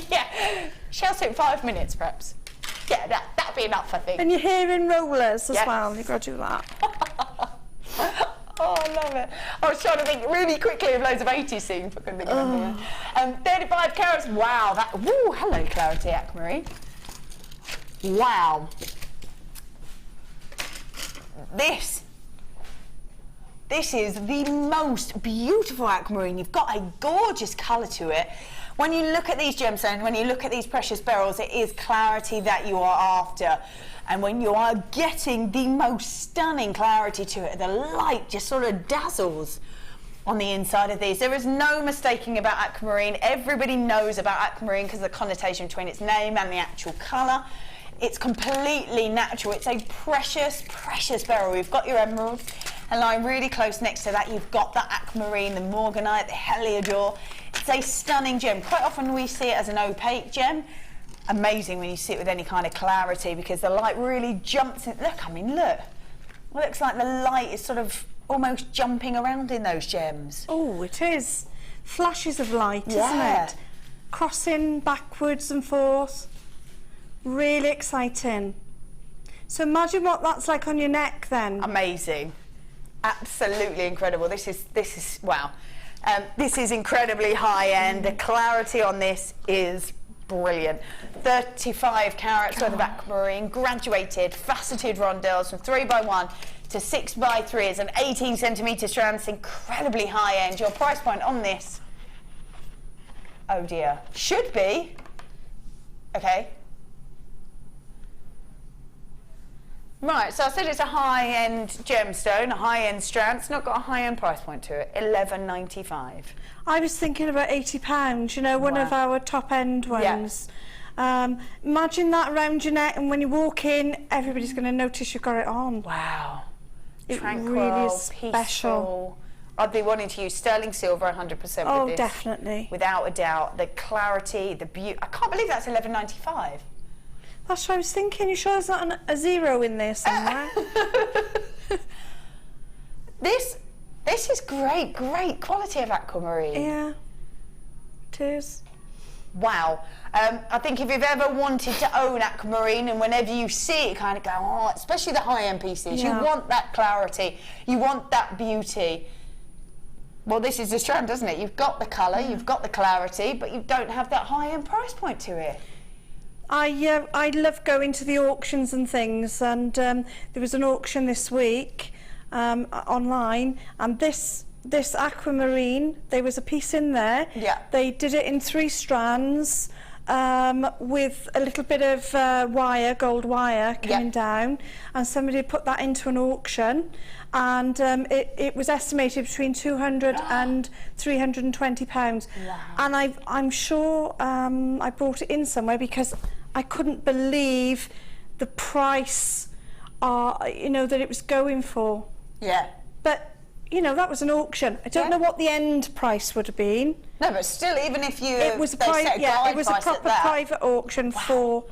Speaker 6: Yeah. Shell suit 5 minutes, perhaps. Yeah, that'd be enough, I think.
Speaker 7: And your hair in rollers as
Speaker 6: Yes.
Speaker 7: well. You've got to do that.
Speaker 6: Oh, I love it. I was trying to think really quickly of loads of 80s scenes, but couldn't think of anything. 35 carats. Wow. Woo, hello, Clarity Aquamarine. Wow. This is the most beautiful aquamarine. You've got a gorgeous colour to it. When you look at these gemstones, when you look at these precious beryls, it is clarity that you are after. And when you are getting the most stunning clarity to it, the light just sort of dazzles on the inside of these. There is no mistaking about aquamarine. Everybody knows about aquamarine because of the connotation between its name and the actual colour. It's completely natural. It's a precious, precious beryl. You've got your emerald, and lying really close next to that, you've got the aquamarine, the morganite, the heliodor. It's a stunning gem. Quite often we see it as an opaque gem. Amazing when you see it with any kind of clarity because the light really jumps in. Look, I mean, look. It looks like the light is sort of almost jumping around in those gems.
Speaker 7: Oh, it is. Flashes of light,
Speaker 6: Yeah.
Speaker 7: isn't it? Crossing backwards and forth. Really exciting. So imagine what that's like on your neck then.
Speaker 6: Amazing. Absolutely incredible. This is wow. This is incredibly high end. The clarity on this is brilliant. 35 carats worth of aquamarine, graduated, faceted rondelles from 3x1 to 6x3. It's an 18 centimetre strand. It's incredibly high end. Your price point on this, oh dear, should be, okay. Right, so I said it's a high-end gemstone, a high-end strand. It's not got a high-end price point to it. $11.95.
Speaker 7: I was thinking about £80, you know, one of our top-end ones. Yeah. Imagine that around your neck, and when you walk in, everybody's going to notice you've got it on.
Speaker 6: Wow.
Speaker 7: It
Speaker 6: Tranquil,
Speaker 7: really is special.
Speaker 6: Peaceful. I'd be wanting to use sterling silver 100% with this.
Speaker 7: Oh, definitely.
Speaker 6: Without a doubt. The clarity, the beauty. I can't believe that's $11.95.
Speaker 7: That's what I was thinking. You sure there's not a zero in there somewhere?
Speaker 6: This is great quality of aquamarine.
Speaker 7: Yeah, it is.
Speaker 6: Wow. I think if you've ever wanted to own aquamarine, and whenever you see it, kind of go, oh, especially the high-end pieces, you want that clarity, you want that beauty. Well, this is the strand, doesn't it? You've got the colour, you've got the clarity, but you don't have that high-end price point to it.
Speaker 7: I love going to the auctions and things, and there was an auction this week online, and this aquamarine, there was a piece in there.
Speaker 6: Yeah.
Speaker 7: They did it in 3 strands with a little bit of wire, gold wire coming down, and somebody had put that into an auction, and it was estimated between £200 and £320.
Speaker 6: Wow.
Speaker 7: And I'm sure I brought it in somewhere because I couldn't believe the price, you know, that it was going for.
Speaker 6: Yeah.
Speaker 7: But, you know, that was an auction. I don't know what the end price would have been.
Speaker 6: No, but still, even if you...
Speaker 7: It was a proper private auction for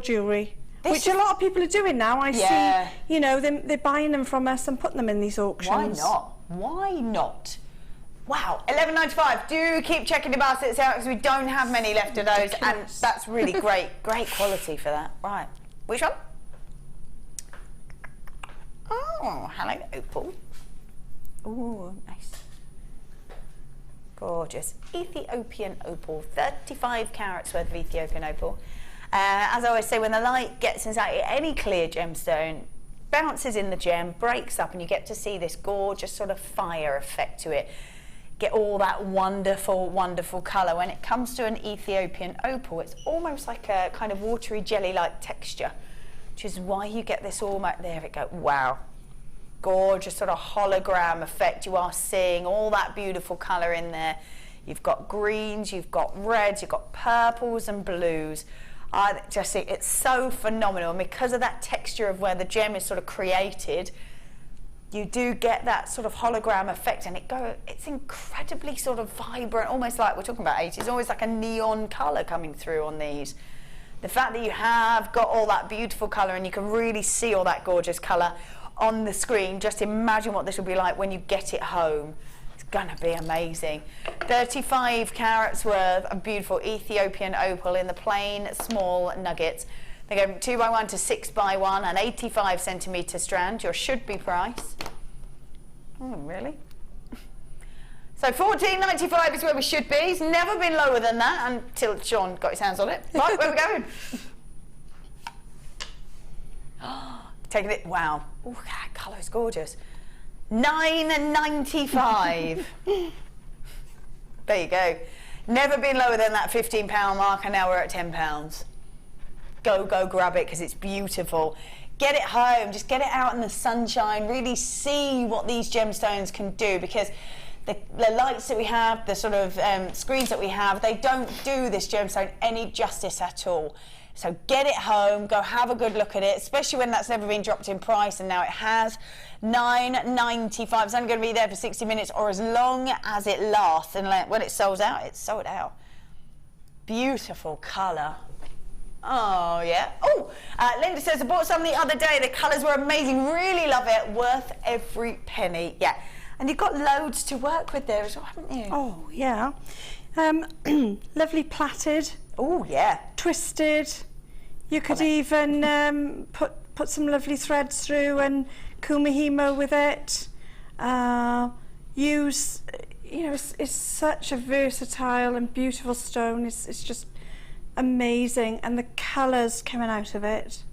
Speaker 7: jewellery, which a lot of people are doing now. I see, you know, they're buying them from us and putting them in these auctions.
Speaker 6: Why not? Why not? Wow, $11.95. Do keep checking the baskets out because we don't have many left of those, and that's really great quality for that. Right, which one? Oh, hello, opal. Oh, nice. Gorgeous. Ethiopian opal, 35 carats worth of Ethiopian opal. As I always say, when the light gets inside any clear gemstone, bounces in the gem, breaks up, and you get to see this gorgeous sort of fire effect to it. Get all that wonderful, wonderful colour. When it comes to an Ethiopian opal, it's almost like a kind of watery jelly-like texture, which is why you get this almost, there we go, wow. Gorgeous sort of hologram effect. You are seeing all that beautiful colour in there. You've got greens, you've got reds, you've got purples and blues. I just think it's so phenomenal, and because of that texture of where the gem is sort of created, you do get that sort of hologram effect, and it's incredibly sort of vibrant, almost like we're talking about 80s, always like a neon colour coming through on these. The fact that you have got all that beautiful colour and you can really see all that gorgeous colour on the screen, just imagine what this will be like when you get it home. It's gonna be amazing. 35 carats worth of beautiful Ethiopian opal in the plain small nuggets. They go from 2x1 to 6x1, an 85 centimetre strand, your should-be price. Oh, really? So $14.95 is where we should be. It's never been lower than that until Sean got his hands on it. Right, where are we going? Taking it, wow. Oh, that colour is gorgeous. $9.95. There you go. Never been lower than that £15 mark, and now we're at £10. Go grab it because it's beautiful. Get it home, just get it out in the sunshine, really see what these gemstones can do, because the lights that we have, the sort of screens that we have, they don't do this gemstone any justice at all. So get it home, go have a good look at it, especially when that's never been dropped in price, and now it has. $9.95. It's only going to be there for 60 minutes or as long as it lasts, and when it sells out, it's sold out. Beautiful colour. Oh, yeah. Oh, Linda says, I bought some the other day. The colours were amazing. Really love it. Worth every penny. Yeah. And you've got loads to work with there as well, haven't you?
Speaker 7: Oh, yeah. Lovely plaited.
Speaker 6: Oh, yeah.
Speaker 7: Twisted. You could even put some lovely threads through and kumihimo with it. Use, you know, it's such a versatile and beautiful stone. It's just amazing, and the colours coming out of it.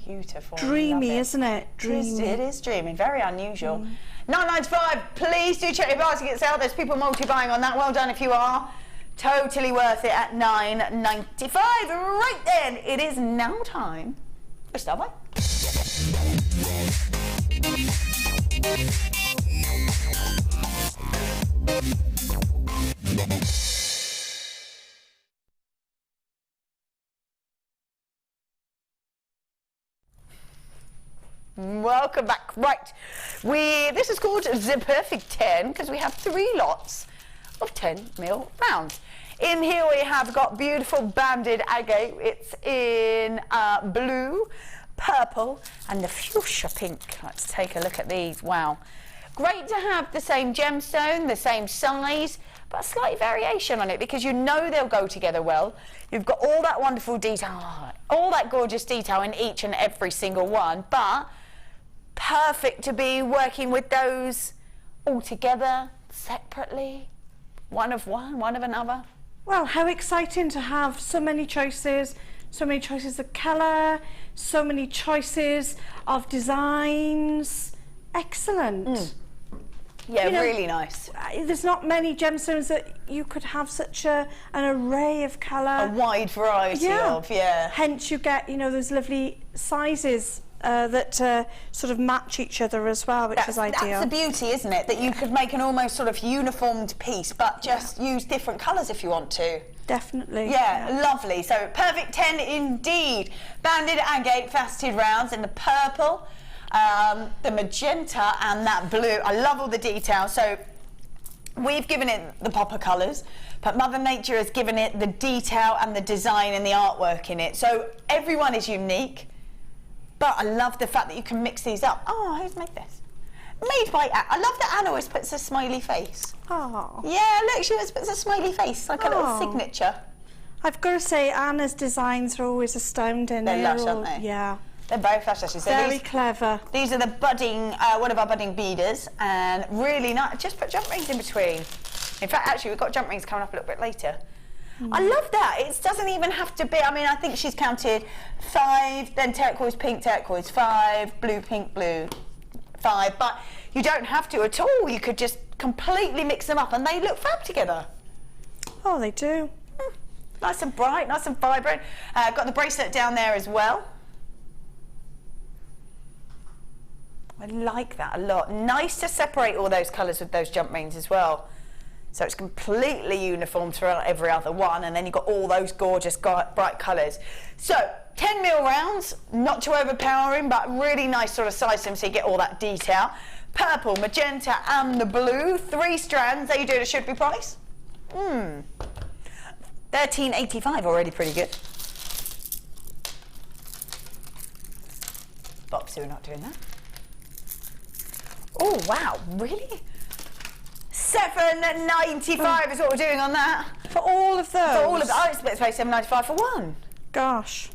Speaker 6: Beautiful.
Speaker 7: Dreamy,
Speaker 6: Love it.
Speaker 7: isn't it? Dreamy.
Speaker 6: It is dreamy, very unusual. £9.95, please do check your baskets out. There's people multi-buying on that. Well done if you are. Totally worth it at £9.95. Right then, it is now time for Style Buy. Welcome back. Right, this is called the Perfect 10 because we have 3 lots of 10mm rounds. In here we have got beautiful banded agate. It's in blue, purple, and the fuchsia pink. Let's take a look at these. Wow, great to have the same gemstone, the same size, but a slight variation on it because you know they'll go together well. You've got all that wonderful detail, all that gorgeous detail in each and every single one, but perfect to be working with those all together, separately, one of one, one of another.
Speaker 7: Well, how exciting to have so many choices of colour, so many choices of designs. Excellent.
Speaker 6: Yeah,
Speaker 7: You know,
Speaker 6: really nice.
Speaker 7: There's not many gemstones that you could have such an array of colour.
Speaker 6: A wide variety of, yeah.
Speaker 7: Hence you get, those lovely sizes that sort of match each other as well, which is ideal.
Speaker 6: That's the beauty, isn't it? That you could make an almost sort of uniformed piece, but just use different colours if you want to.
Speaker 7: Definitely.
Speaker 6: Yeah, lovely. So perfect 10 indeed. Banded agate faceted rounds in the purple, the magenta and that blue. I love all the details. So we've given it the popper colours, but Mother Nature has given it the detail and the design and the artwork in it. So everyone is unique. But I love the fact that you can mix these up. Oh, who's made this? Made by Anne. I love that Anne always puts a smiley face.
Speaker 7: Oh.
Speaker 6: Yeah, look, she always puts a smiley face, like a little signature.
Speaker 7: I've got to say, Anna's designs are always astounding.
Speaker 6: They're lush, aren't they?
Speaker 7: Yeah.
Speaker 6: They're very flash lashes. So
Speaker 7: Very clever.
Speaker 6: These are the budding, one of our budding beaders, and really nice. Just put jump rings in between. In fact, actually, we've got jump rings coming up a little bit later. I love that. It doesn't even have to be, I think she's counted 5, then turquoise, 5, blue, pink, blue, 5, but you don't have to at all. You could just completely mix them up and they look fab together.
Speaker 7: Oh, they do.
Speaker 6: Nice and bright, nice and vibrant. Got the bracelet down there as well. I like that a lot. Nice to separate all those colours with those jump rings as well. So it's completely uniform throughout every other one, and then you've got all those gorgeous bright colours. So 10mm rounds, not too overpowering, but really nice sort of size to them so you get all that detail. Purple, magenta and the blue, 3 strands. Are you doing a should be price? $13.85, already pretty good. Bob, so we're not doing that. Oh wow, really? $7.95 is what we're doing on that.
Speaker 7: For all of those?
Speaker 6: For all of them. I expect to pay $7.95 for one.
Speaker 7: Gosh.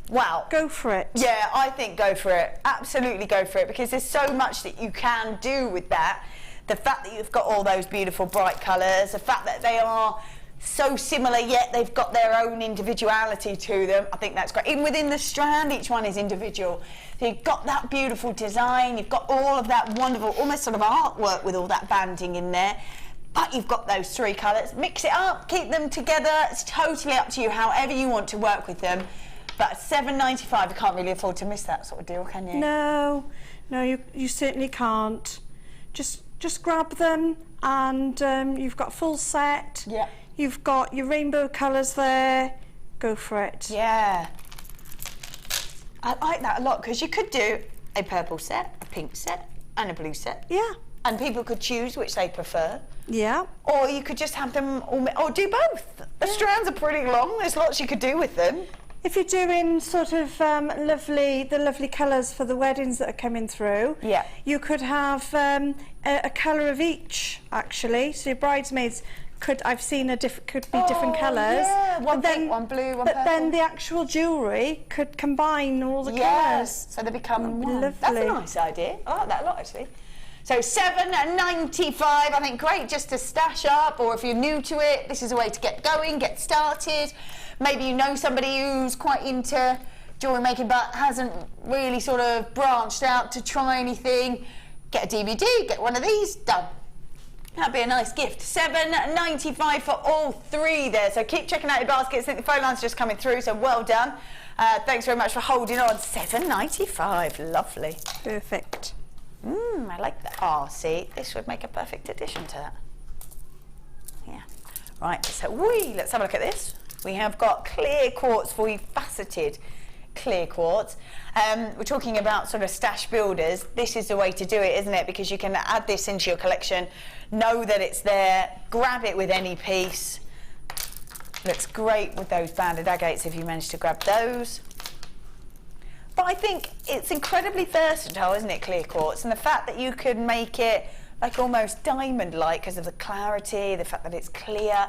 Speaker 6: Wow.
Speaker 7: Go for it.
Speaker 6: Yeah, I think go for it. Absolutely go for it, because there's so much that you can do with that. The fact that you've got all those beautiful bright colours, the fact that they are so similar yet they've got their own individuality to them, I think that's great. Even within the strand, each one is individual. So you've got that beautiful design, you've got all of that wonderful, almost sort of artwork with all that banding in there, but you've got those 3 colours. Mix it up, keep them together, it's totally up to you, however you want to work with them. But $7.95, you can't really afford to miss that sort of deal, can you?
Speaker 7: No, you certainly can't. Just grab them, and you've got a full set.
Speaker 6: Yeah.
Speaker 7: You've got your rainbow colours there. Go for it.
Speaker 6: Yeah. I like that a lot, because you could do a purple set, a pink set, and a blue set.
Speaker 7: Yeah.
Speaker 6: And people could choose which they prefer.
Speaker 7: Yeah.
Speaker 6: Or you could just have them all, or do both. The strands are pretty long. There's lots you could do with them.
Speaker 7: If you're doing sort of the lovely colours for the weddings that are coming through,
Speaker 6: yeah,
Speaker 7: you could have a colour of each, actually. So your bridesmaids could be different colours.
Speaker 6: Yeah, one pink, one blue, one purple.
Speaker 7: But then the actual jewellery could combine all the
Speaker 6: yes,
Speaker 7: colours.
Speaker 6: so they become one.
Speaker 7: Lovely.
Speaker 6: That's a nice idea. I like that a lot, actually. So $7.95, I think great just to stash up, or if you're new to it, this is a way to get going, get started. Maybe you know somebody who's quite into jewellery making but hasn't really sort of branched out to try anything. Get a DVD, get one of these, done. That'd be a nice gift. $7.95 for all three there. So keep checking out your baskets. I think the phone lines are just coming through, so well done. Thanks very much for holding on. $7.95, lovely.
Speaker 7: Perfect.
Speaker 6: I like that. Oh, see, this would make a perfect addition to that. Yeah. Right, so let's have a look at this. We have got clear quartz for you, faceted clear quartz. We're talking about sort of stash builders. This is the way to do it, isn't it? Because you can add this into your collection, know that it's there, grab it with any piece. Looks great with those banded agates if you manage to grab those. But I think it's incredibly versatile, isn't it, clear quartz? And the fact that you could make it like almost diamond-like because of the clarity, the fact that it's clear,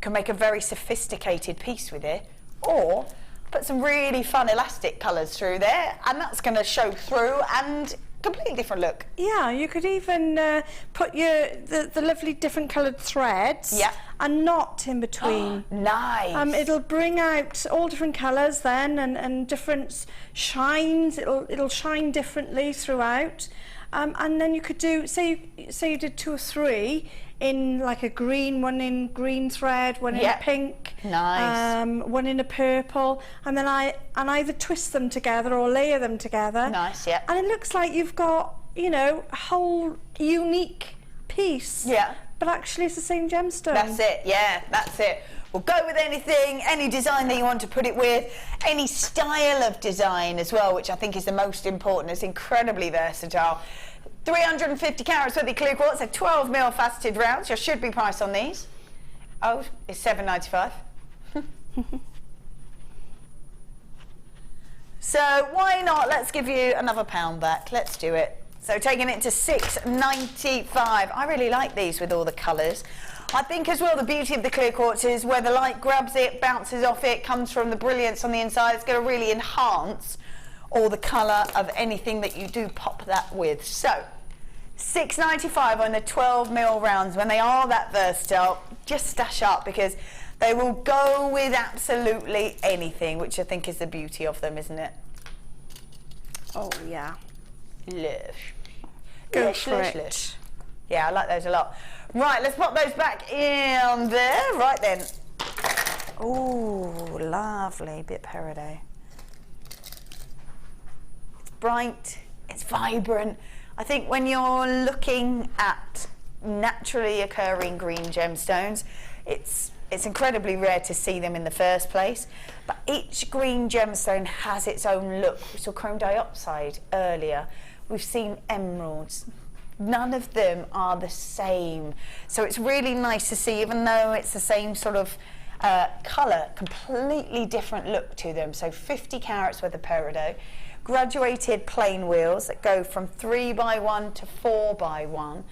Speaker 6: can make a very sophisticated piece with it. Or put some really fun elastic colours through there, and that's going to show through and completely different look.
Speaker 7: Yeah, you could even put the lovely different coloured threads and knot in between.
Speaker 6: Nice.
Speaker 7: It'll bring out all different colours then, and different shines. It'll shine differently throughout. And then you could do, say you did 2 or 3 in like a green, one in green thread, one in a pink, one in a purple, and then I either twist them together or layer them together.
Speaker 6: Nice, yeah.
Speaker 7: And it looks like you've got, you know, a whole unique piece.
Speaker 6: Yeah.
Speaker 7: But actually it's the same gemstone.
Speaker 6: That's it, yeah, that's it. We'll go with anything, any design that you want to put it with, any style of design as well, which I think is the most important. It's incredibly versatile. 350 carats worth of clear quartz, so 12mm faceted rounds. Your should be price on these. Oh, it's $7.95. So why not? Let's give you another £1 back. Let's do it. So taking it to $6.95. I really like these with all the colours. I think as well the beauty of the clear quartz is where the light grabs it, bounces off it, comes from the brilliance on the inside. It's going to really enhance all the colour of anything that you do pop that with. So $6.95 on the 12mm rounds. When they are that versatile, just stash up because they will go with absolutely anything, which I think is the beauty of them, isn't it?
Speaker 7: Oh yeah.
Speaker 6: Lush.
Speaker 7: Go
Speaker 6: Lush,
Speaker 7: for
Speaker 6: lush,
Speaker 7: it.
Speaker 6: lush. Yeah, I like those a lot. Right, let's pop those back in there. Right then. Oh, lovely bit peridot. It's bright, it's vibrant. I think when you're looking at naturally occurring green gemstones, it's incredibly rare to see them in the first place, but each green gemstone has its own look. We saw chrome dioxide earlier. We've seen emeralds. None of them are the same. So it's really nice to see, even though it's the same sort of colour, completely different look to them. So 50 carats worth of peridot, graduated plain wheels that go from 3x1 to 4x1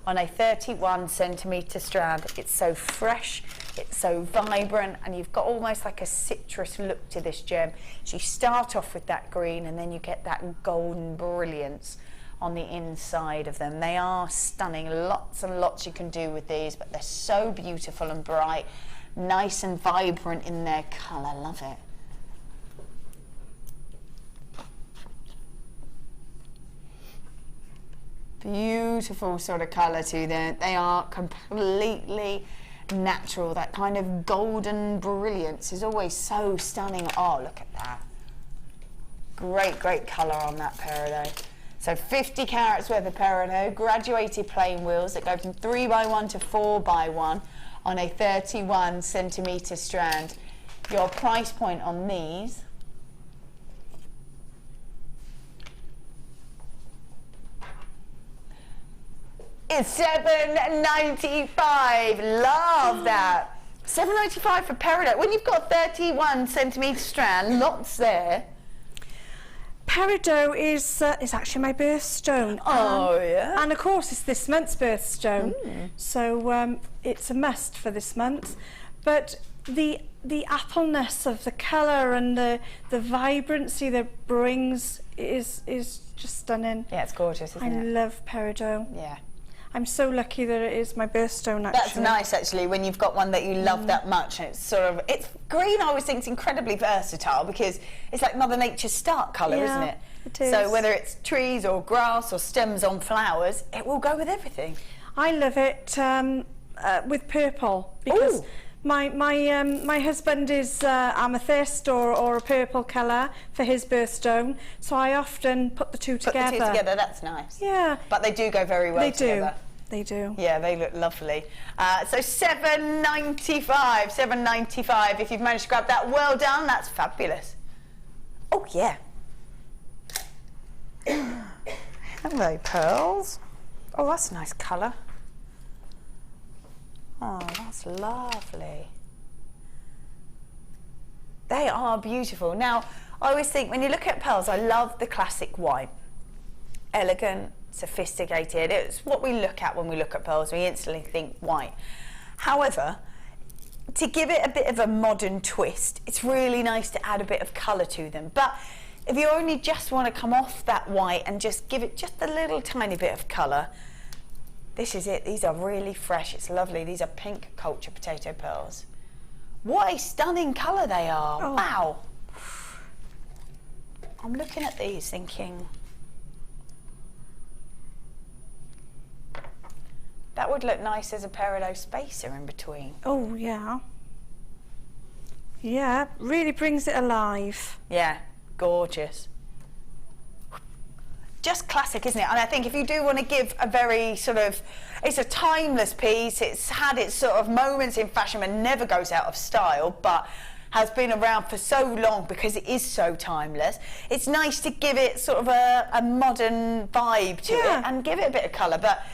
Speaker 6: on a 31cm strand. It's so fresh, it's so vibrant, and you've got almost like a citrus look to this gem. So you start off with that green and then you get that golden brilliance on the inside of them. They are stunning. Lots and lots you can do with these, but they're so beautiful and bright, nice and vibrant in their colour. Love it. Beautiful sort of colour to them. They are completely natural. That kind of golden brilliance is always so stunning. Oh, look at that. Great, great colour on that peridot. So 50 carats worth of peridot, graduated plain wheels that go from 3x1 to 4x1 on a 31cm strand. Your price point on these is $7.95. Love that. $7.95 for peridot. When you've got 31cm strand, lots there.
Speaker 7: Peridot is actually my birthstone.
Speaker 6: Oh, yeah.
Speaker 7: And of course it's this month's birthstone. So it's a must for this month. But the appleness of the colour and the vibrancy that brings is just stunning.
Speaker 6: Yeah, it's gorgeous, isn't it?
Speaker 7: I love peridot.
Speaker 6: Yeah.
Speaker 7: I'm so lucky that it is my birthstone, actually.
Speaker 6: That's nice, actually, when you've got one that you love that much. And it's sort of, it's green, I always think, is incredibly versatile because it's like Mother Nature's start colour, isn't it?
Speaker 7: It is.
Speaker 6: So whether it's trees or grass or stems on flowers, it will go with everything.
Speaker 7: I love it with purple because my husband is amethyst or a purple colour for his birthstone, so I often put the two together.
Speaker 6: Put the two together, that's nice.
Speaker 7: Yeah.
Speaker 6: But they do go very well together.
Speaker 7: They do.
Speaker 6: Yeah, they look lovely. So $7.95, $7.95. If you've managed to grab that, well done. That's fabulous. Oh yeah. Hello, pearls. Oh, that's a nice colour. Oh, that's lovely. They are beautiful. Now, I always think when you look at pearls, I love the classic white. Elegant, sophisticated. It's what we look at when we look at pearls. We instantly think white. However, to give it a bit of a modern twist, it's really nice to add a bit of colour to them. But if you only just want to come off that white and just give it just a little tiny bit of colour, this is it. These are really fresh. It's lovely. These are pink culture potato pearls. What a stunning colour they are. Oh. Wow. I'm looking at these thinking, that would look nice as a peridot spacer in between.
Speaker 7: Oh, yeah. Yeah, really brings it alive.
Speaker 6: Yeah, gorgeous. Just classic, isn't it? And I think if you do want to give a very sort of, it's a timeless piece, it's had its sort of moments in fashion and never goes out of style, but has been around for so long because it is so timeless. It's nice to give it sort of a modern vibe to it and give it a bit of colour, but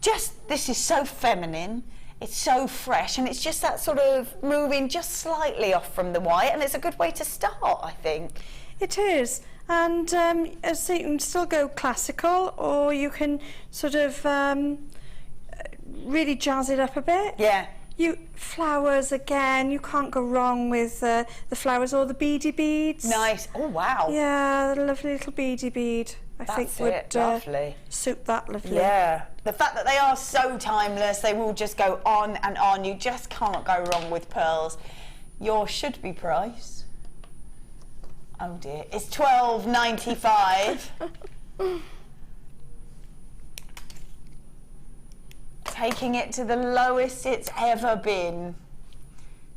Speaker 6: just, this is so feminine, it's so fresh, and it's just that sort of moving just slightly off from the white, and it's a good way to start, I think.
Speaker 7: It is, and so you can still go classical, or you can sort of really jazz it up a bit.
Speaker 6: Yeah.
Speaker 7: Flowers again, you can't go wrong with the flowers or the beady beads.
Speaker 6: Nice. Oh, wow.
Speaker 7: Yeah, the lovely little beady bead. I think would suit that lovely.
Speaker 6: Yeah, the fact that they are so timeless, they will just go on and on. You just can't go wrong with pearls. Yours should be priced. Oh dear, it's $12.95. Taking it to the lowest it's ever been.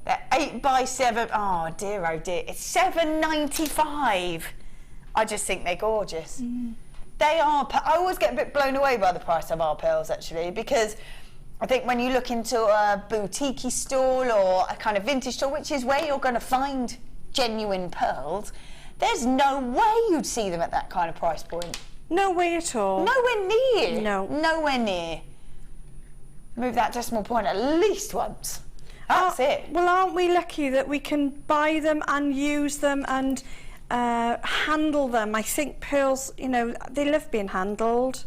Speaker 6: They're 8x7. Oh dear, it's $7.95. I just think they're gorgeous. They are. I always get a bit blown away by the price of our pearls, actually, because I think when you look into a boutique stall or a kind of vintage store, which is where you're going to find genuine pearls, there's no way you'd see them at that kind of price point.
Speaker 7: No way at all.
Speaker 6: Nowhere near.
Speaker 7: No.
Speaker 6: Nowhere near. Move that decimal point at least once. That's it.
Speaker 7: Well, aren't we lucky that we can buy them and use them and handle them? I think pearls, you know, they love being handled.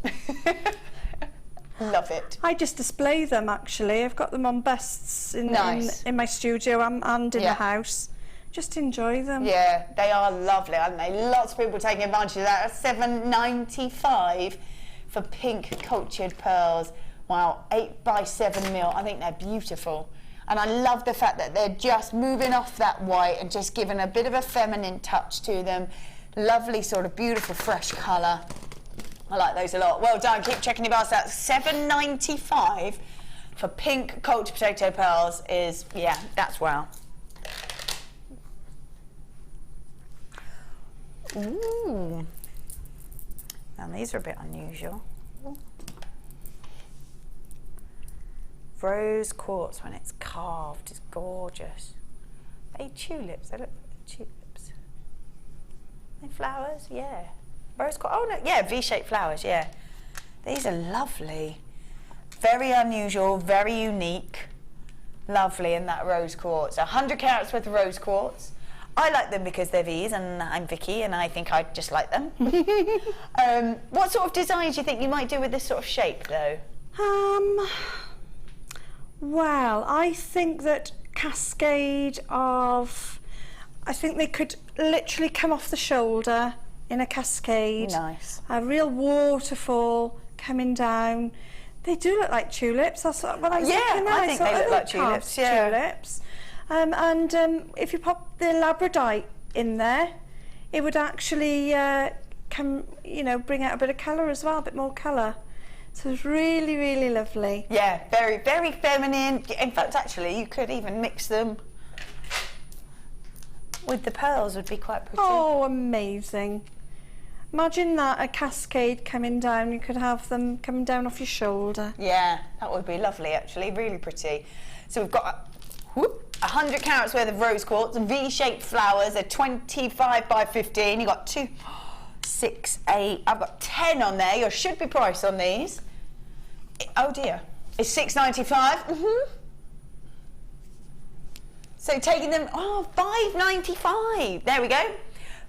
Speaker 6: Love it.
Speaker 7: I just display them, actually. I've got them on busts in my studio and in the house. Just enjoy them.
Speaker 6: Yeah, they are lovely, aren't they? Lots of people taking advantage of that. $7.95 for pink cultured pearls. Wow, 8x7 mil. I think they're beautiful. And I love the fact that they're just moving off that white and just giving a bit of a feminine touch to them. Lovely sort of beautiful fresh colour. I like those a lot. Well done, keep checking your bars. That's $7.95 for pink cultured potato pearls is, yeah, that's wow. Ooh. Now these are a bit unusual. Rose quartz when it's carved is gorgeous. They tulips, they look like tulips. They flowers, yeah. Rose quartz, oh no, yeah, V-shaped flowers, yeah. These are lovely. Very unusual, very unique. Lovely in that rose quartz. 100 carats worth of rose quartz. I like them because they're V's and I'm Vicky and I think I just like them. What sort of designs do you think you might do with this sort of shape though?
Speaker 7: Well, I think that cascade of, I think they could literally come off the shoulder in a cascade.
Speaker 6: Nice.
Speaker 7: A real waterfall coming down. They do look like tulips. That's what I was looking at.
Speaker 6: I think they look like tulips. Yeah.
Speaker 7: Tulips. If you pop the Labradorite in there, it would actually come, you know, bring out a bit of colour as well, a bit more colour. So it's really, really lovely.
Speaker 6: Yeah, very, very feminine. In fact, actually, you could even mix them with the pearls, would be quite pretty.
Speaker 7: Oh, amazing. Imagine that, a cascade coming down. You could have them coming down off your shoulder.
Speaker 6: Yeah, that would be lovely, actually. Really pretty. So we've got 100 carats worth of rose quartz, V-shaped flowers. They're 25 by 15. You've got 2, 6, 8. I've got 10 on there. Your should be price on these. Oh dear. It's $6.95. So taking them, $5.95. There we go.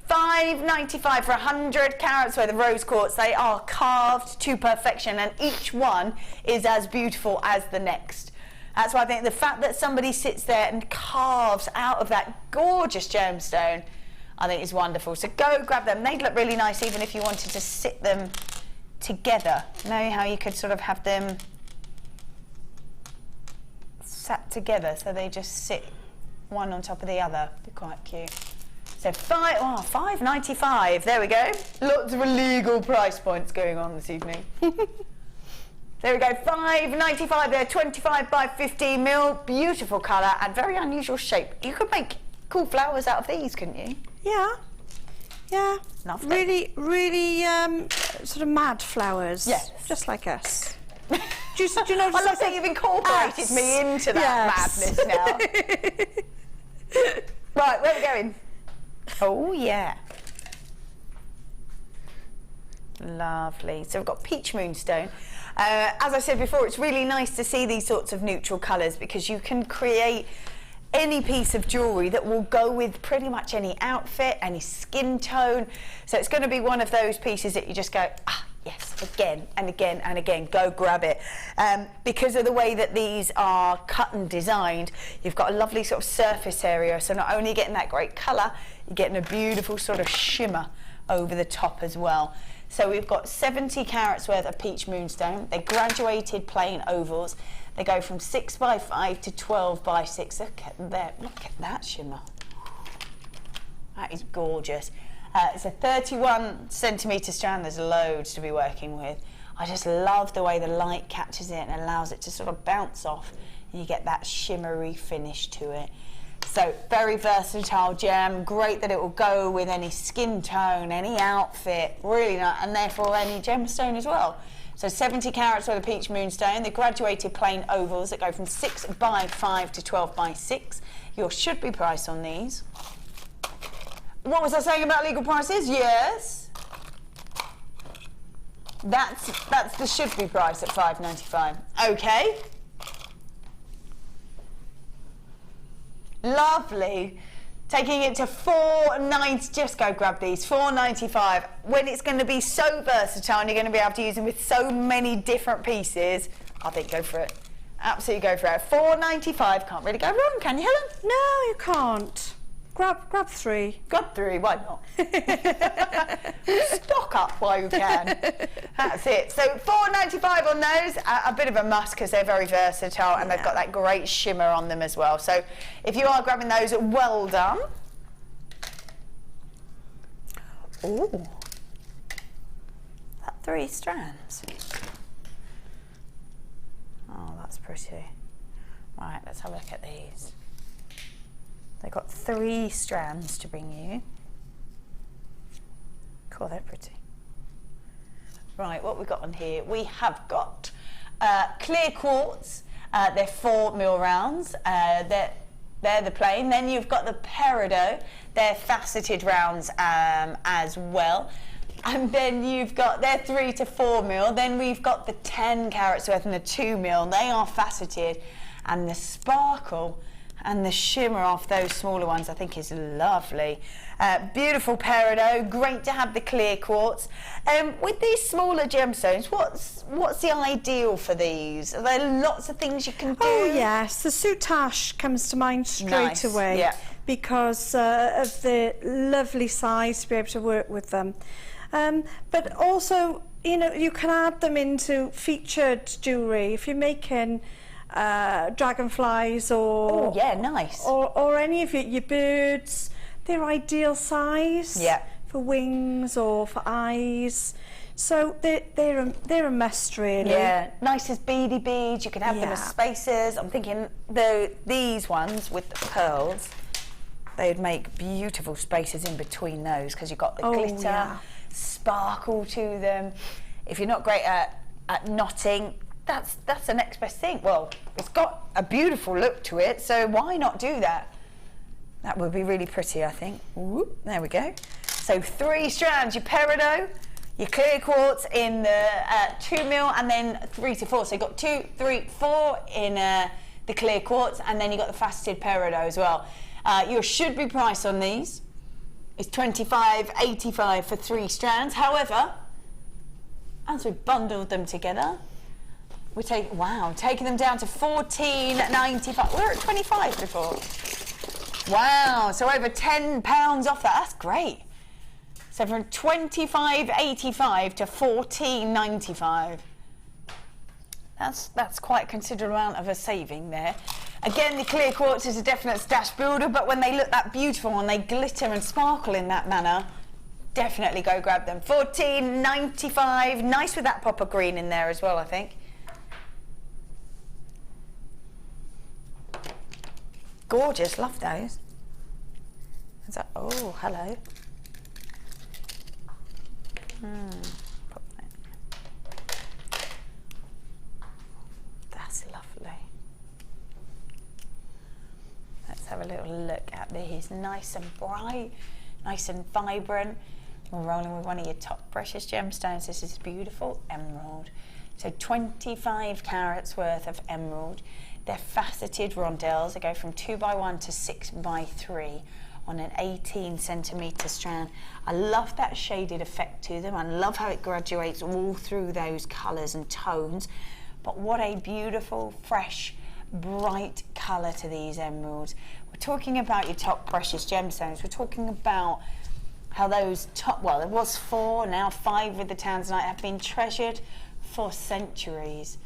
Speaker 6: $5.95 for 100 carats worth of rose quartz. They are carved to perfection, and each one is as beautiful as the next. That's why I think the fact that somebody sits there and carves out of that gorgeous gemstone, I think is wonderful. So go grab them. They'd look really nice even if you wanted to sit them together. You know how you could sort of have them sat together, so they just sit one on top of the other. Be quite cute. So $5.95. There we go. Lots of illegal price points going on this evening. There we go. $5.95 there. 25 by 15 mil. Beautiful colour and very unusual shape. You could make cool flowers out of these, couldn't you?
Speaker 7: Yeah. Yeah.
Speaker 6: Lovely.
Speaker 7: Really, really sort of mad flowers.
Speaker 6: Yes.
Speaker 7: Just like us. Do you know?
Speaker 6: I love that you've incorporated me into that madness now. Right, where are we going? Oh yeah. Lovely. So we've got peach moonstone. As I said before, it's really nice to see these sorts of neutral colours because you can create any piece of jewellery that will go with pretty much any outfit, any skin tone. So it's going to be one of those pieces that you just go, yes, again and again and again, go grab it. Because of the way that these are cut and designed, you've got a lovely sort of surface area. So not only getting that great colour, you're getting a beautiful sort of shimmer over the top as well. So we've got 70 carats worth of peach moonstone. They're graduated plain ovals. They go from 6 by 5 to 12 by 6. Look at that shimmer. That is gorgeous. It's a 31 centimetre strand. There's loads to be working with. I just love the way the light catches it and allows it to sort of bounce off, and you get that shimmery finish to it. So very versatile gem. Great that it will go with any skin tone, any outfit. Really nice, and therefore any gemstone as well. So 70 carats worth of peach moonstone. The graduated plain ovals that go from 6 by 5 to 12 by 6. Your should be price on these. What was I saying about legal prices? Yes. That's the should be price at $5.95. Okay. Lovely. Taking it to $4.90. Just go grab these. $4.95. When it's going to be so versatile and you're going to be able to use them with so many different pieces, I think go for it. Absolutely go for it. $4.95. Can't really go wrong, can you, Helen?
Speaker 7: No, you can't. Grab 3.
Speaker 6: Grab 3, why not? Stock up while you can. That's it. So $4.95 on those. A bit of a must because they're very versatile and they've got that great shimmer on them as well. So if you are grabbing those, well done. Ooh. That 3 strands. Oh, that's pretty. Right, let's have a look at these. They've got 3 strands to bring you. Cool, they're pretty. Right, what we've got on here? We have got clear quartz. They're 4 mil rounds. They're the plain. Then you've got the peridot. They're faceted rounds as well. And then you've got, they're 3 to 4 mil. Then we've got the 10 carats worth and the 2 mil. They are faceted. And the sparkle and the shimmer off those smaller ones I think is lovely. Beautiful peridot, great to have the clear quartz. With these smaller gemstones, what's the ideal for these? Are there lots of things you can do?
Speaker 7: Oh yes, the soutache comes to mind straight away,
Speaker 6: yeah.
Speaker 7: Because of the lovely size to be able to work with them. But also, you know, you can add them into featured jewellery if you're making dragonflies or
Speaker 6: nice,
Speaker 7: or any of your birds. They're ideal size for wings or for eyes. So they're a must really.
Speaker 6: Yeah, nice as beady beads. You can have them as spacers. I'm thinking though these ones with the pearls, they'd make beautiful spaces in between those because you've got the glitter, sparkle to them. If you're not great at knotting, that's the next best thing. Well, it's got a beautiful look to it, so why not do that? That would be really pretty, I think. Whoop, there we go. So 3 strands, your peridot, your clear quartz in the 2 mil, and then 3 to 4. So you've got 2, 3, 4 in the clear quartz, and then you've got the faceted peridot as well. Your should-be price on these is $25.85 for 3 strands. However, as we've bundled them together, taking them down to $14.95. We were at 25 before. Wow, so over £10 off that. That's great. So from $25.85 to $14.95. That's quite a considerable amount of a saving there. Again, the clear quartz is a definite stash builder, but when they look that beautiful and they glitter and sparkle in that manner, definitely go grab them. $14.95. Nice with that pop of green in there as well, I think. Gorgeous, love those. Is that, oh, hello. Pop that. That's lovely. Let's have a little look at these. Nice and bright, nice and vibrant. We're rolling with one of your top precious gemstones. This is beautiful emerald. So 25 carats worth of emerald. They're faceted rondelles. They go from 2x1 to 6x3 on an 18 centimetre strand. I love that shaded effect to them. I love how it graduates all through those colours and tones. But what a beautiful, fresh, bright colour to these emeralds. We're talking about your top precious gemstones. We're talking about how those top, well, there was 4, now 5 with the tanzanite, have been treasured for centuries.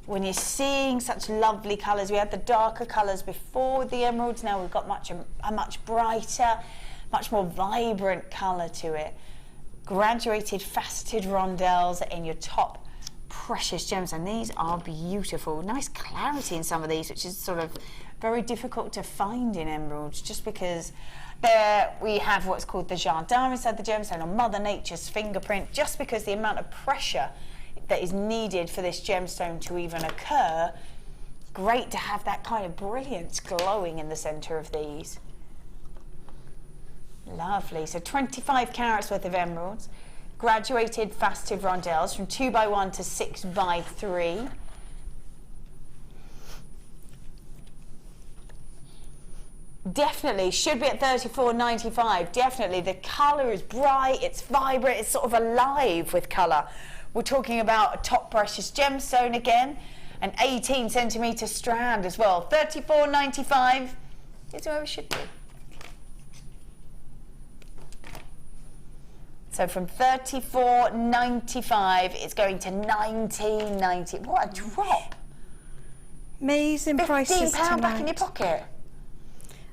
Speaker 6: When you're seeing such lovely colours, we had the darker colours before the emeralds, now we've got a much brighter, much more vibrant colour to it. Graduated faceted rondelles in your top precious gems, and these are beautiful. Nice clarity in some of these, which is sort of very difficult to find in emeralds, just because there we have what's called the jardin inside the gemstone, or Mother Nature's fingerprint, just because the amount of pressure that is needed for this gemstone to even occur. Great to have that kind of brilliance glowing in the centre of these. Lovely. So 25 carats worth of emeralds, graduated faceted rondelles from 2x1 to 6x3. Definitely should be at $34.95. Definitely the colour is bright, it's vibrant, it's sort of alive with colour. We're talking about a top precious gemstone again, an 18 centimetre strand as well. $34.95 is where we should be. So from $34.95 it's going to $19.90. What a drop!
Speaker 7: Amazing prices
Speaker 6: £15 back in your pocket.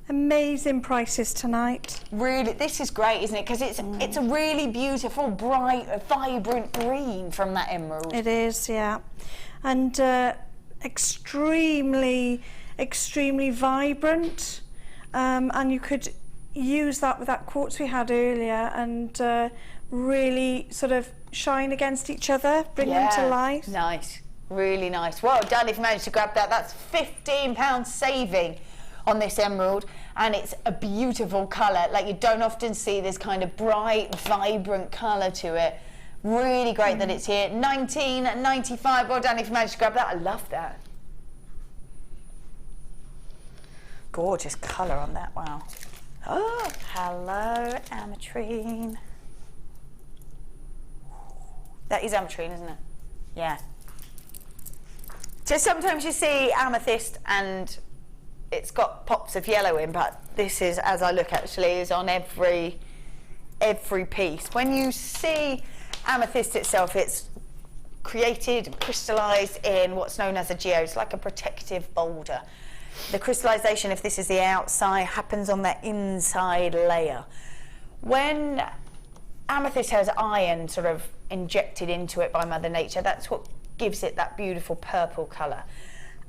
Speaker 7: Amazing prices tonight.
Speaker 6: Really, this is great, isn't it? Because it's a really beautiful, bright, vibrant green from that emerald.
Speaker 7: It is, yeah, and extremely vibrant. And you could use that with that quartz we had earlier, and really sort of shine against each other, bring them to life.
Speaker 6: Nice, really nice. Well done if you managed to grab that. That's £15 saving on this emerald, and it's a beautiful colour. Like, you don't often see this kind of bright, vibrant colour to it. Really great that it's here. $19.95. Well done if you managed to grab that. I love that. Gorgeous colour on that, wow. Oh, hello, ametrine. That is ametrine, isn't it? Yeah. So sometimes you see amethyst and it's got pops of yellow in, but this is, as I look actually, is on every piece. When you see amethyst itself, it's created and crystallised in what's known as a geode. It's like a protective boulder. The crystallisation, if this is the outside, happens on the inside layer. When amethyst has iron sort of injected into it by Mother Nature, that's what gives it that beautiful purple colour.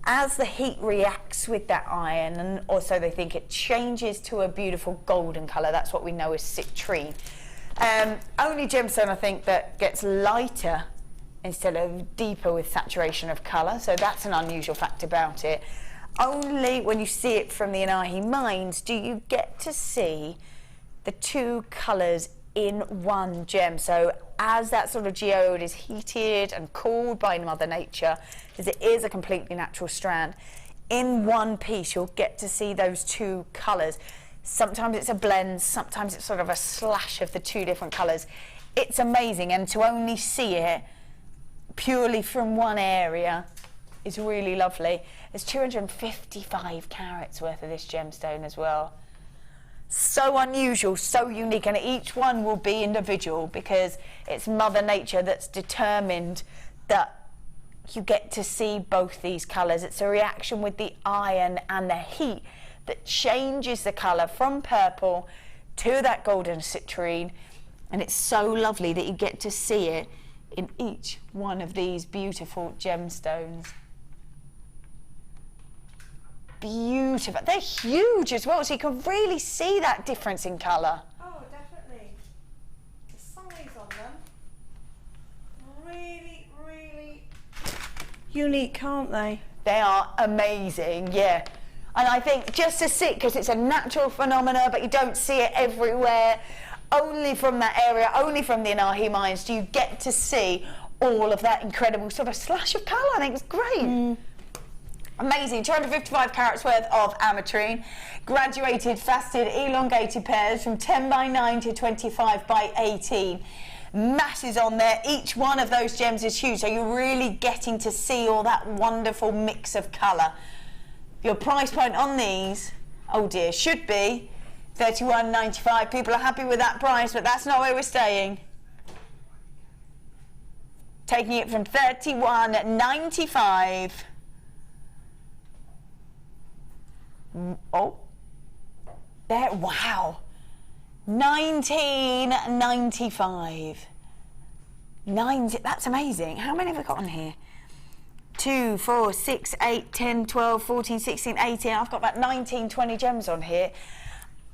Speaker 6: As the heat reacts with that iron, and also they think it changes to a beautiful golden colour, that's what we know as citrine. Only gemstone, I think, that gets lighter instead of deeper with saturation of colour, so that's an unusual fact about it. Only when you see it from the Inari mines do you get to see the two colours in one gem. So as that sort of geode is heated and cooled by Mother Nature, because it is a completely natural strand, in one piece you'll get to see those two colours. Sometimes it's a blend, sometimes it's sort of a slash of the two different colours. It's amazing, and to only see it purely from one area is really lovely. There's 255 carats worth of this gemstone as well. So unusual, so unique, and each one will be individual because it's Mother Nature that's determined that you get to see both these colours. It's a reaction with the iron and the heat that changes the colour from purple to that golden citrine, and it's so lovely that you get to see it in each one of these beautiful gemstones. Beautiful. They're huge as well, so you can really see that difference in colour.
Speaker 7: Oh, definitely. The size on them, really, really unique, aren't they?
Speaker 6: They are amazing, yeah. And I think just to see, because it's a natural phenomena, but you don't see it everywhere, only from that area, only from the Inari mines do you get to see all of that incredible sort of slash of colour. I think it's great. Amazing, 255 carats worth of ametrine, graduated, faceted, elongated pairs from 10 by 9 to 25 by 18. Masses on there, each one of those gems is huge, so you're really getting to see all that wonderful mix of colour. Your price point on these, oh dear, should be $31.95. People are happy with that price, but that's not where we're staying. Taking it from $31.95. Oh, there, wow, $19.95. That's amazing. How many have we got on here? 2, 4, 6, 8, 10, 12, 14, 16, 18. I've got about 19, 20 gems on here.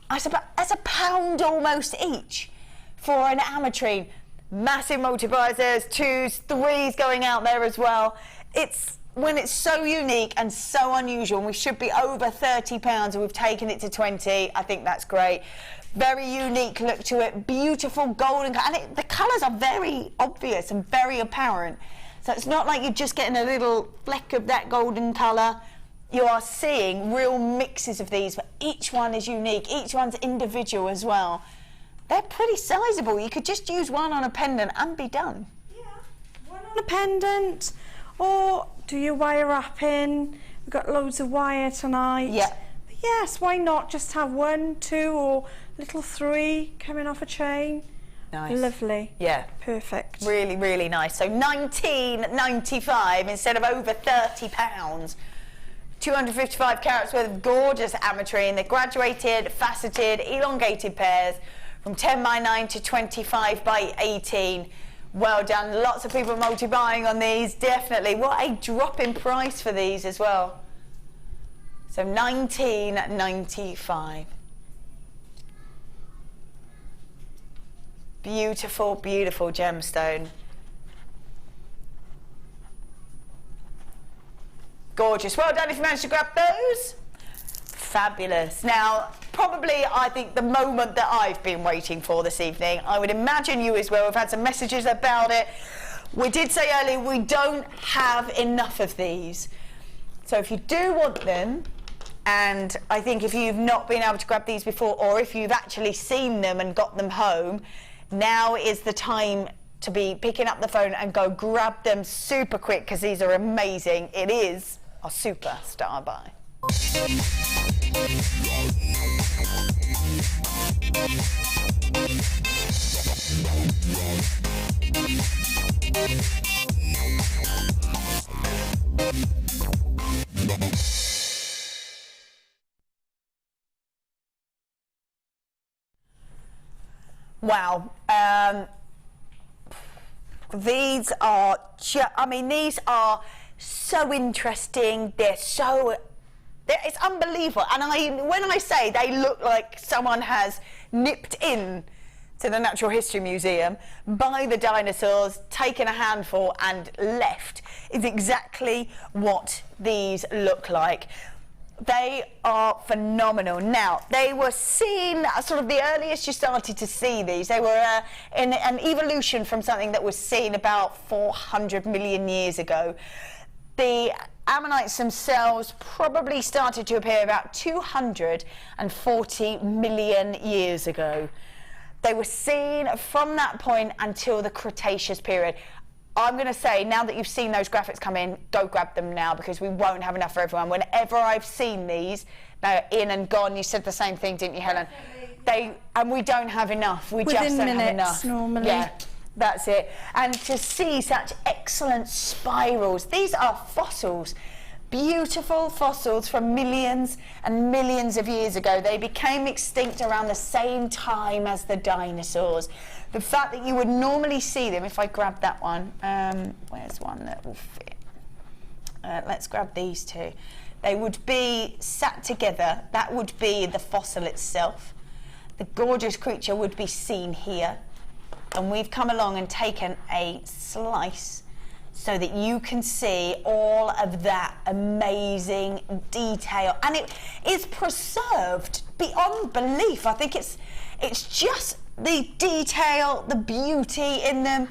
Speaker 6: That's £1 almost each for an ametrine. Massive multipliers, there's 2s, 3s going out there as well. When it's so unique and so unusual, and we should be over £30 and we've taken it to 20, I think that's great. Very unique look to it, beautiful golden, and the colours are very obvious and very apparent. So it's not like you're just getting a little fleck of that golden colour. You are seeing real mixes of these, but each one is unique, each one's individual as well. They're pretty sizable. You could just use one on a pendant and be done.
Speaker 7: Yeah, one on a pendant, or do your wire wrapping. We've got loads of wire tonight.
Speaker 6: Yeah.
Speaker 7: But yes, why not just have 1, 2 or little 3 coming off a chain?
Speaker 6: Nice.
Speaker 7: Lovely.
Speaker 6: Yeah.
Speaker 7: Perfect.
Speaker 6: Really, really nice. So $19.95 instead of over £30. 255 carats worth of gorgeous ametrine. They're graduated, faceted, elongated pairs from 10 by 9 to 25 by 18. Well done. Lots of people multi-buying on these, definitely. What a drop in price for these as well. So $19.95. Beautiful, beautiful gemstone. Gorgeous. Well done if you managed to grab those. Fabulous. Now, probably, I think, the moment that I've been waiting for this evening. I would imagine you as well. We've had some messages about it. We did say earlier we don't have enough of these. So if you do want them, And I think if you've not been able to grab these before, or if you've actually seen them and got them home, now is the time to be picking up the phone and go grab them super quick, because these are amazing. It is a superstar buy. Wow. These are, I mean, these are so interesting. It's unbelievable. And when I say they look like someone has nipped in to the Natural History Museum by the dinosaurs, taken a handful and left, is exactly what these look like. They are phenomenal. Now, they were seen, sort of the earliest you started to see these, they were in an evolution from something that was seen about 400 million years ago. The ammonites themselves probably started to appear about 240 million years ago. They were seen from that point until the Cretaceous period. I'm going to say, now that you've seen those graphics come in, go grab them now, because we won't have enough for everyone. Whenever I've seen these, they're in and gone. You said the same thing, didn't you, Helen? And we don't have enough. We just don't have enough.
Speaker 7: Normally.
Speaker 6: Yeah, that's it. And to see such excellent spirals. These are fossils. Beautiful fossils from millions and millions of years ago. They became extinct around the same time as the dinosaurs. The fact that you would normally see them, if I grab that one, where's one that will fit? Let's grab these two. They would be sat together. That would be the fossil itself. The gorgeous creature would be seen here. And we've come along and taken a slice so that you can see all of that amazing detail. And it is preserved beyond belief. I think it's just the detail, the beauty in them.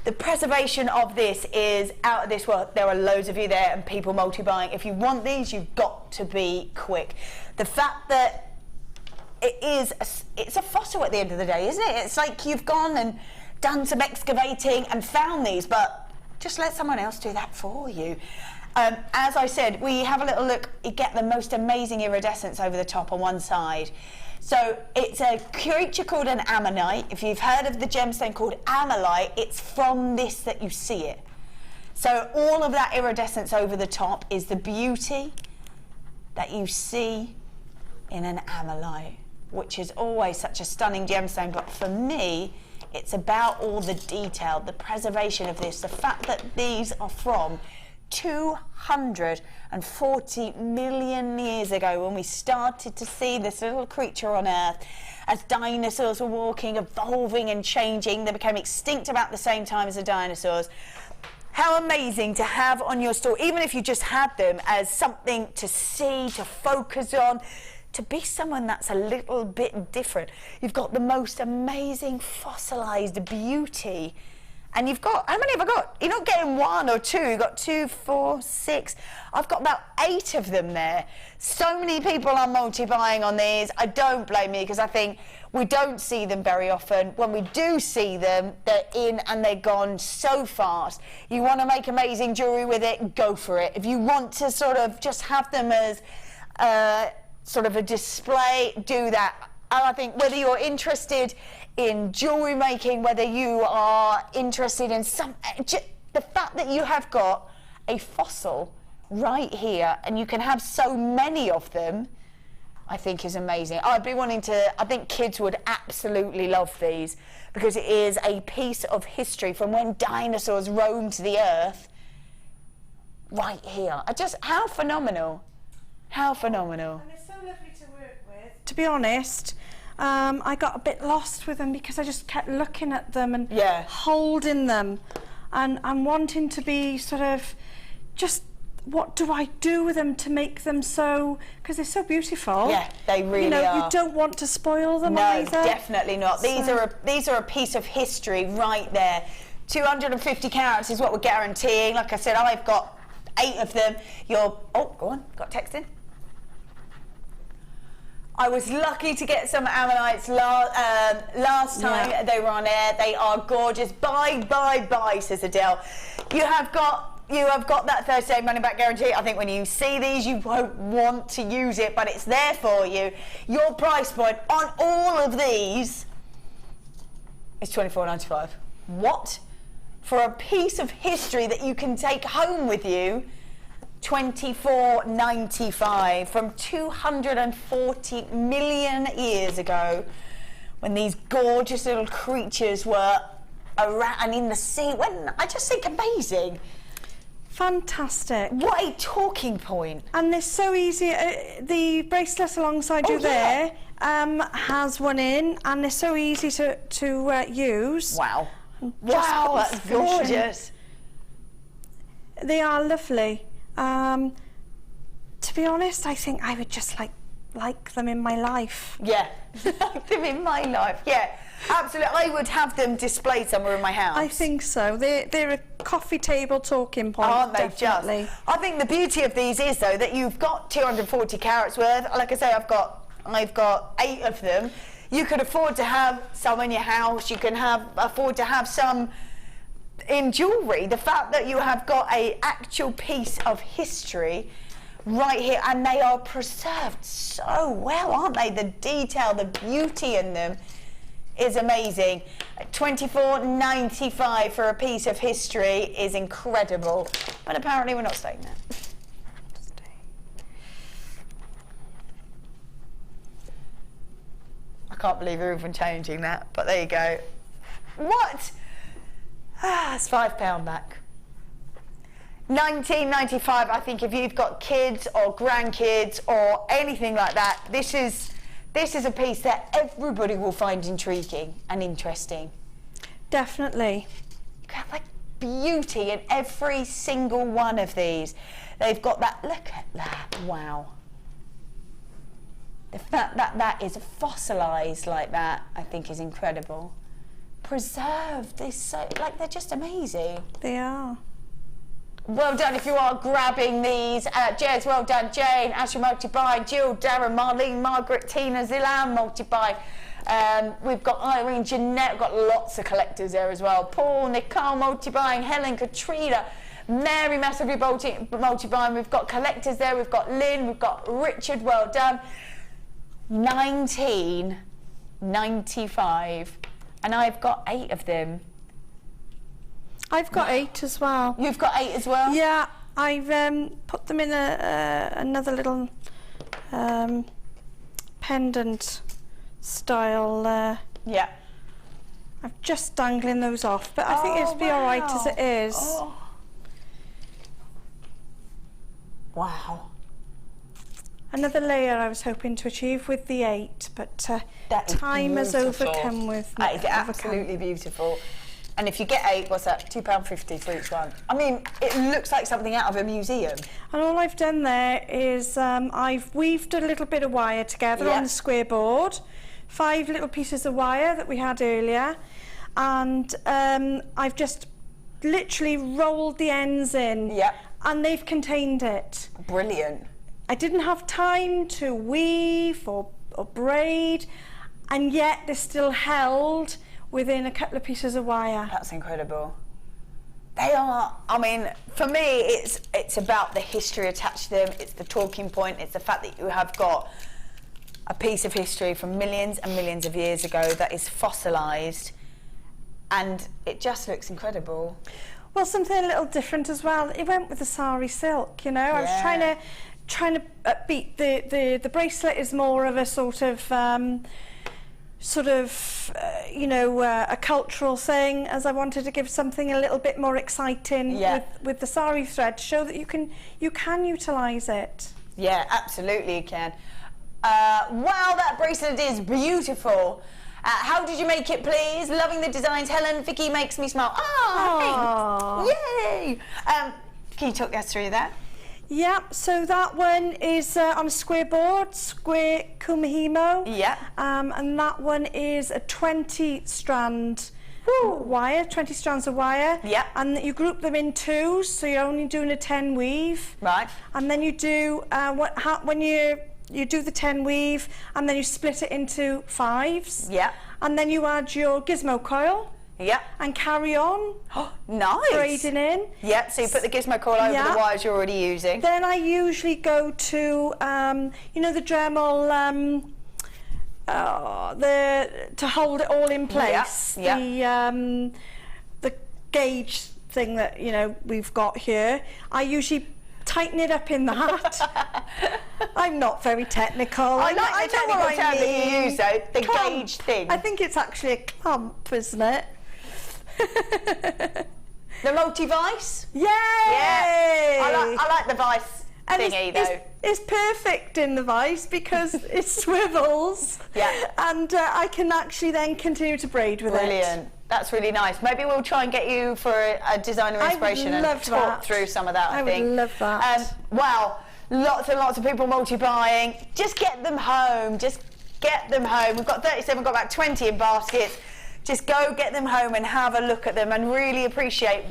Speaker 6: The preservation of this is out of this world. There are loads of you there and people multi-buying. If you want these, you've got to be quick. The fact that it's a fossil at the end of the day, isn't it? It's like you've gone and done some excavating and found these, but just let someone else do that for you. As I said, we have a little look. You get the most amazing iridescence over the top on one side. So it's a creature called an ammonite. If you've heard of the gemstone called ammonite, it's from this that you see it. So all of that iridescence over the top is the beauty that you see in an ammonite, which is always such a stunning gemstone. But for me, it's about all the detail, the preservation of this, the fact that these are from 240 million years ago, when we started to see this little creature on Earth. As dinosaurs were walking, evolving and changing, they became extinct about the same time as the dinosaurs. How amazing to have on your store, even if you just had them as something to see, to focus on, to be someone that's a little bit different. You've got the most amazing fossilized beauty. And you've got, how many have I got? You're not getting one or two, you've got 2, 4, 6. I've got about 8 of them there. So many people are multi-buying on these. I don't blame you, because I think we don't see them very often. When we do see them, they're in and they're gone so fast. You want to make amazing jewellery with it, go for it. If you want to sort of just have them as sort of a display, do that. And I think whether you're interested in jewellery making, whether you are interested in the fact that you have got a fossil right here and you can have so many of them, I think is amazing. I think kids would absolutely love these, because it is a piece of history from when dinosaurs roamed the earth right here. How phenomenal. How phenomenal.
Speaker 7: And it's so lovely to work with. To be honest, I got a bit lost with them because I just kept looking at them and holding them and wanting to be sort of just, what do I do with them to make them so, because they're so beautiful.
Speaker 6: Yeah, they really are.
Speaker 7: You don't want to spoil them either.
Speaker 6: No, definitely not. These are a piece of history right there. 250 carats is what we're guaranteeing. Like I said, I've got 8 of them. Oh, go on, got text in. I was lucky to get some ammonites last time they were on air. They are gorgeous. Buy, says Adele. You have got that 30-day money-back guarantee. I think when you see these, you won't want to use it, but it's there for you. Your price point on all of these is $24.95. What? For a piece of history that you can take home with you, $24.95 from 240 million years ago, when these gorgeous little creatures were around and in the sea. When I just think amazing.
Speaker 7: Fantastic.
Speaker 6: What a talking point.
Speaker 7: And they're so easy. The bracelet alongside you there has one in, and they're so easy to use.
Speaker 6: Wow. Wow, that's gorgeous.
Speaker 7: They are lovely. To be honest, I think I would just like them in my life.
Speaker 6: Yeah, like them in my life. Yeah, absolutely. I would have them displayed somewhere in my house.
Speaker 7: I think so. They're a coffee table talking point.
Speaker 6: Aren't they
Speaker 7: definitely.
Speaker 6: just? I think the beauty of these is though that you've got 240 carats worth. Like I say, I've got 8 of them. You could afford to have some in your house. You can afford to have some in jewellery. The fact that you have got an actual piece of history right here, and they are preserved so well, aren't they? The detail, the beauty in them is amazing. $24.95 for a piece of history is incredible, but apparently we're not staying there. I can't believe they're even changing that, but there you go. What? It's £5 back. $19.95. I think if you've got kids or grandkids or anything like that, this is a piece that everybody will find intriguing and interesting.
Speaker 7: Definitely.
Speaker 6: You have like beauty in every single one of these. They've got that. Look at that! Wow. The fact that that is fossilised like that, I think, is incredible. Preserved, they're they're just amazing.
Speaker 7: They are.
Speaker 6: Well done if you are grabbing these. Jez, well done. Jane, Ashley multi-buy. Jill, Darren, Marlene, Margaret, Tina, Zilan multi-buy. We've got Irene, Jeanette. We've got lots of collectors there as well. Paul, Nicole multi-buying. Helen, Katrina, Mary massively multi-buying. We've got collectors there. We've got Lynn. We've got Richard. Well done. $19.95, and I've got 8 of them.
Speaker 7: I've got 8 as well.
Speaker 6: You've got 8 as well?
Speaker 7: Yeah, I've put them in another little pendant style.
Speaker 6: Yeah.
Speaker 7: I'm just dangling those off, but I think it'll be all right as it is.
Speaker 6: Oh. Wow.
Speaker 7: Another layer I was hoping to achieve with the 8, but time has overcome with me.
Speaker 6: That is absolutely beautiful. And if you get 8, what's that? £2.50 for each one. I mean, it looks like something out of a museum.
Speaker 7: And all I've done there is I've weaved a little bit of wire together on the square board, 5 little pieces of wire that we had earlier, and I've just literally rolled the ends in.
Speaker 6: Yeah.
Speaker 7: And they've contained it.
Speaker 6: Brilliant.
Speaker 7: I didn't have time to weave or braid, and yet they're still held within a couple of pieces of wire.
Speaker 6: That's incredible. They are, I mean, for me, it's about the history attached to them. It's the talking point. It's the fact that you have got a piece of history from millions and millions of years ago that is fossilised, and it just looks incredible.
Speaker 7: Well, something a little different as well. It went with the sari silk, you know. I was trying to beat the bracelet is more of a sort of you know, a cultural thing, as I wanted to give something a little bit more exciting with the sari thread, to show that you can utilise it.
Speaker 6: Yeah, absolutely you can. Wow, that bracelet is beautiful. How did you make it, please? Loving the designs. Helen, Vicky makes me smile. Ah, thanks. Yay! Can you talk us through that?
Speaker 7: Yeah, so that one is on a square board, square kumihimo.
Speaker 6: Yeah.
Speaker 7: And that one is a 20 strand wire, 20 strands of wire.
Speaker 6: Yeah.
Speaker 7: And you group them in 2s, so you're only doing a 10 weave.
Speaker 6: Right.
Speaker 7: And then you do, when you're you do the 10 weave, and then you split it into 5s.
Speaker 6: Yeah.
Speaker 7: And then you add your gizmo coil.
Speaker 6: Yeah.
Speaker 7: And carry on.
Speaker 6: Oh, nice.
Speaker 7: Braiding in.
Speaker 6: Yeah, so you put the gizmo coil over the wires you're already using.
Speaker 7: Then I usually go to, you know, the Dremel, to hold it all in place.
Speaker 6: Yeah.
Speaker 7: The gauge thing that, you know, we've got here. I usually tighten it up in that. I'm not very technical.
Speaker 6: I like the technical term that you use, though, the gauge thing.
Speaker 7: I think it's actually a clamp, isn't it?
Speaker 6: The multi-vice?
Speaker 7: Yay!
Speaker 6: Yeah. I like the vice thingy, though.
Speaker 7: It's perfect in the vice because it swivels.
Speaker 6: Yeah.
Speaker 7: And I can actually then continue to braid with it.
Speaker 6: Brilliant. That's really nice. Maybe we'll try and get you for a designer inspiration and talk through some of that, I think.
Speaker 7: would love that.
Speaker 6: Wow, lots and lots of people multi-buying. Just get them home. Just get them home. We've got 37, we've got about 20 in baskets. Just go get them home and have a look at them and really appreciate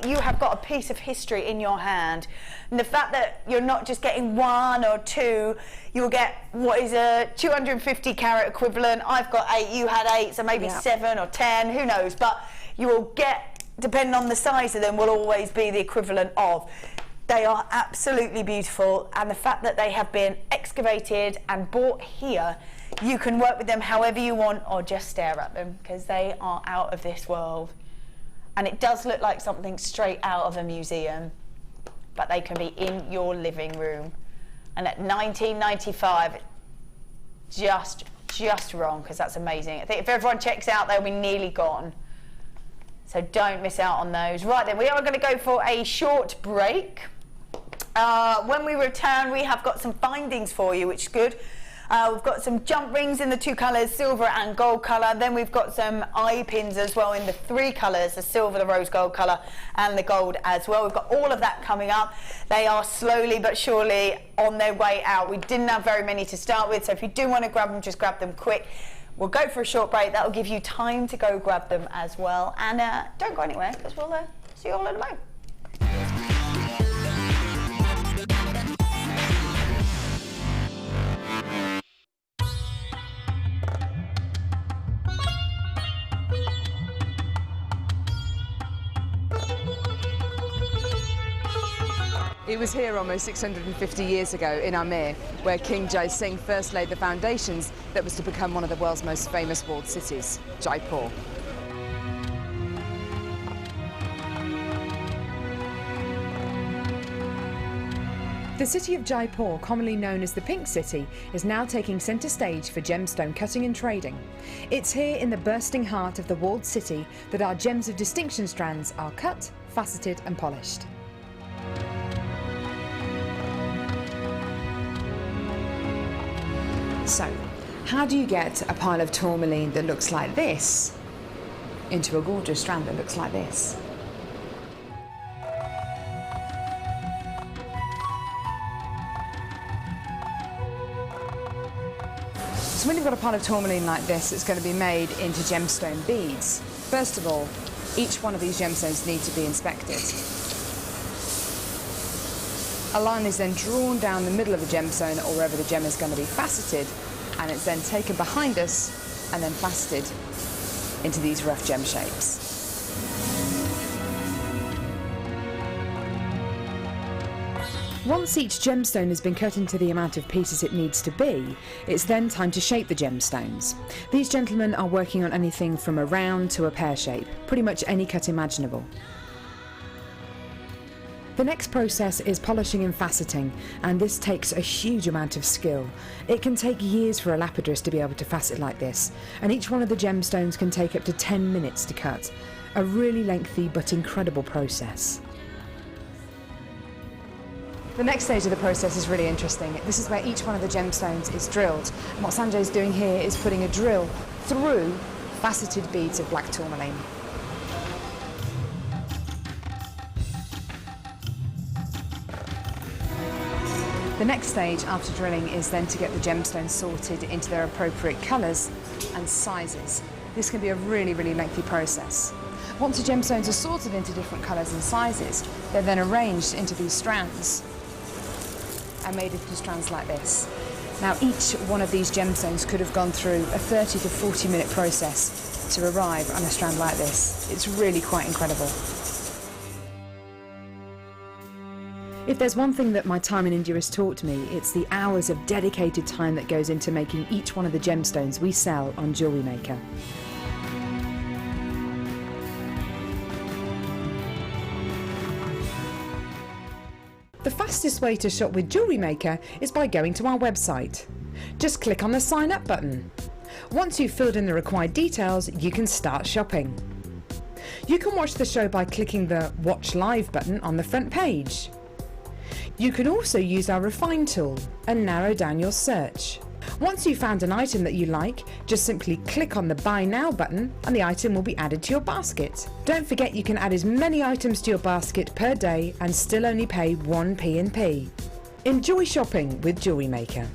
Speaker 6: you have got a piece of history in your hand. And the fact that you're not just getting 1 or 2, you'll get what is a 250 carat equivalent. I've got 8, you had 8, so maybe 7 or 10, who knows. But you will get, depending on the size of them, will always be the equivalent of. They are absolutely beautiful, and the fact that they have been excavated and bought here, you can work with them however you want or just stare at them because they are out of this world. And it does look like something straight out of a museum, but they can be in your living room. And at $19.95, just wrong, because that's amazing. I think if everyone checks out, they'll be nearly gone. So don't miss out on those. Right then, we are going to go for a short break. When we return, we have got some findings for you, which is good. We've got some jump rings in the 2 colours, silver and gold colour. Then we've got some eye pins as well in the 3 colours, the silver, the rose gold colour and the gold as well. We've got all of that coming up. They are slowly but surely on their way out. We didn't have very many to start with, so if you do want to grab them, just grab them quick. We'll go for a short break. That'll give you time to go grab them as well. And don't go anywhere because we'll see you all in a moment.
Speaker 10: It was here almost 650 years ago in Amir, where King Jai Singh first laid the foundations that was to become one of the world's most famous walled cities, Jaipur.
Speaker 5: The city of Jaipur, commonly known as the Pink City, is now taking centre stage for gemstone cutting and trading. It's here in the bursting heart of the walled city that our gems of distinction strands are cut, faceted and polished. So, how do you get a pile of tourmaline that looks like this into a gorgeous strand that looks like this? So when you've got a pile of tourmaline like this, it's going to be made into gemstone beads. First of all, each one of these gemstones need to be inspected. A line is then drawn down the middle of the gemstone or wherever the gem is going to be faceted, and it's then taken behind us and then faceted into these rough gem shapes. Once each gemstone has been cut into the amount of pieces it needs to be, it's then time to shape the gemstones. These gentlemen are working on anything from a round to a pear shape, pretty much any cut imaginable. The next process is polishing and faceting, and this takes a huge amount of skill. It can take years for a lapidurist to be able to facet like this, and each one of the gemstones can take up to 10 minutes to cut. A really lengthy but incredible process. The next stage of the process is really interesting. This is where each one of the gemstones is drilled, and what Sanjay's doing here is putting a drill through faceted beads of black tourmaline. The next stage after drilling is then to get the gemstones sorted into their appropriate colours and sizes. This can be a really, really lengthy process. Once the gemstones are sorted into different colours and sizes, they're then arranged into these strands and made into strands like this.
Speaker 10: Now, each one of these gemstones could have gone through a 30 to 40 minute process to arrive on a strand like this. It's really quite incredible. If there's one thing that my time in India has taught me, it's the hours of dedicated time that goes into making each one of the gemstones we sell on JewelleryMaker. The fastest way to shop with JewelleryMaker is by going to our website. Just click on the sign up button. Once you've filled in the required details, you can start shopping. You can watch the show by clicking the Watch Live button on the front page. You can also use our Refine tool and narrow down your search. Once you've found an item that you like, just simply click on the Buy Now button and the item will be added to your basket. Don't forget you can add as many items to your basket per day and still only pay 1 P&P. Enjoy shopping with JewelleryMaker.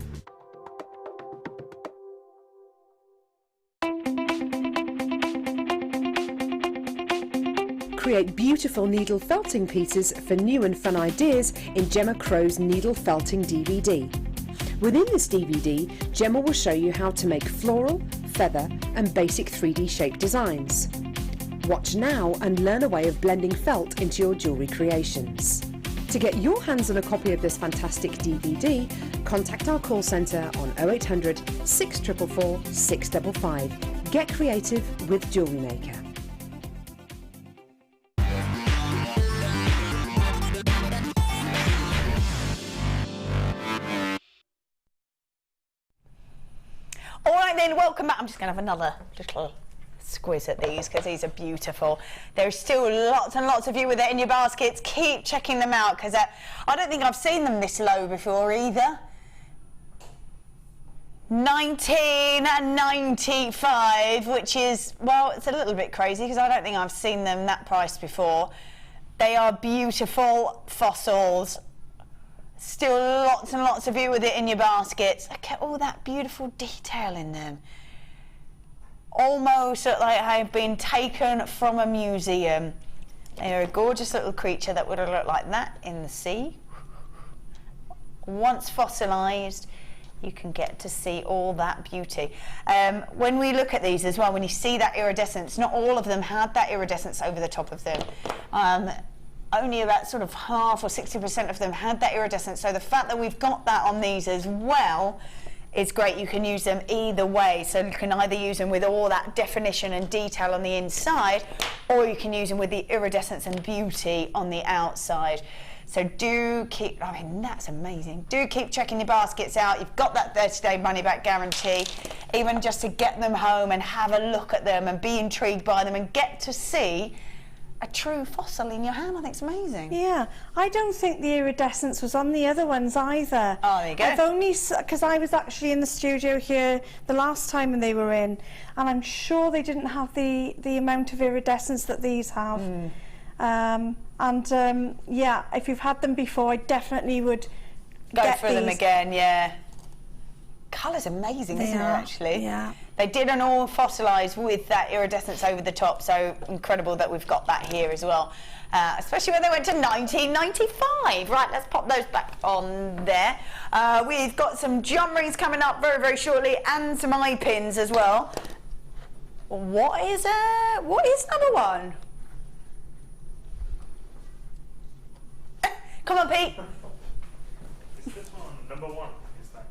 Speaker 10: Create beautiful needle felting pieces for new and fun ideas in Gemma Crow's Needle Felting DVD. Within this DVD, Gemma will show you how to make floral, feather and basic 3D shape designs. Watch now and learn a way of blending felt into your jewellery creations. To get your hands on a copy of this fantastic DVD, contact our call centre on 0800 644 655. Get creative with JewelleryMaker.
Speaker 6: All right then, welcome back. I'm just going to have another little squiz at these because these are beautiful. There's still lots and lots of you with it in your baskets. Keep checking them out because I don't think I've seen them this low before either. 19.95, which is, well, it's a little bit crazy because I don't think I've seen them that priced before. They are beautiful fossils. Still lots and lots of you with it in your baskets. Look at all that beautiful detail in them. Almost look like they've been taken from a museum. They're a gorgeous little creature that would have looked like that in the sea. Once fossilised, you can get to see all that beauty. When we look at these as well, when you see that iridescence, not all of them had that iridescence over the top of them. Only about sort of half or 60% of them had that iridescence. So the fact that we've got that on these as well is great. You can use them either way. So you can either use them with all that definition and detail on the inside, or you can use them with the iridescence and beauty on the outside. So do keep, I mean, that's amazing. Do keep checking your baskets out. You've got that 30-day money-back guarantee, even just to get them home and have a look at them and be intrigued by them and get to see a true fossil in your hand. I think it's amazing.
Speaker 7: Yeah, I don't think the iridescence was on the other ones either.
Speaker 6: Oh, there you go.
Speaker 7: I've only, because I was actually in the studio here the last time when they were in, and I'm sure they didn't have the amount of iridescence that these have. Yeah, if you've had them before, I definitely would
Speaker 6: go for them again. Yeah, colour's amazing, isn't it? Actually,
Speaker 7: yeah.
Speaker 6: They didn't all fossilise with that iridescence over the top, so incredible that we've got that here as well. Especially when they went to 1995. Right, let's pop those back on there. We've got some jump rings coming up very, very shortly, and some Eyepins as well. What is number one? Come on, Pete.
Speaker 8: Is this one number one? Is that?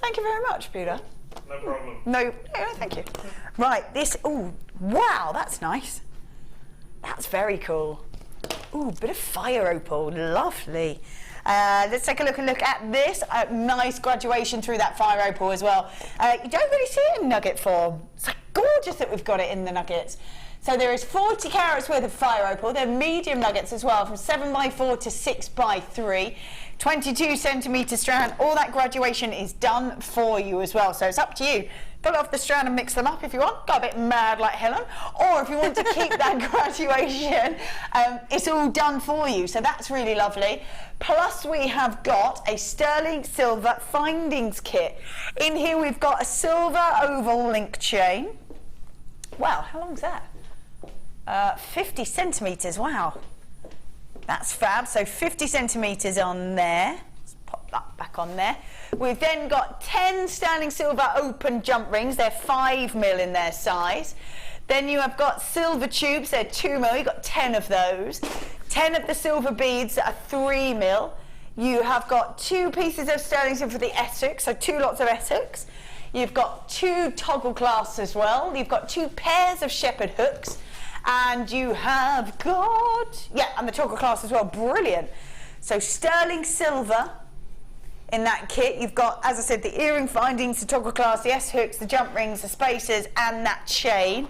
Speaker 6: Thank you very much, Peter.
Speaker 8: No problem.
Speaker 6: No, thank you. Right, this, oh, wow, that's nice. That's very cool. Ooh, bit of fire opal, lovely. Let's take a look at this. Nice graduation through that fire opal as well. You don't really see it in nugget form. It's gorgeous that we've got it in the nuggets. So there is 40 carats worth of fire opal. They're medium nuggets as well, from 7x4 to 6x3. 22 centimetre strand. All that graduation is done for you as well. So it's up to you. Pull off the strand and mix them up if you want. Got a bit mad like Helen. Or if you want to keep that graduation, it's all done for you. So that's really lovely. Plus we have got a sterling silver findings kit. In here we've got a silver oval link chain. Wow, how long's that? 50 centimetres, wow. That's fab. So 50 centimetres on there. Let's pop that back on there. We've then got 10 sterling silver open jump rings. They're 5mm in their size. Then you have got silver tubes. They're 2mm. You've got 10 of those. 10 of the silver beads that are 3mm. You have got 2 pieces of sterling silver for the Essex, so 2 lots of Essex. You've got 2 toggle clasps as well. You've got 2 pairs of shepherd hooks. And you have got, and the toggle clasp as well. Brilliant. So sterling silver in that kit. You've got, as I said, the earring findings, the toggle clasp, the S-hooks, the jump rings, the spacers, and that chain.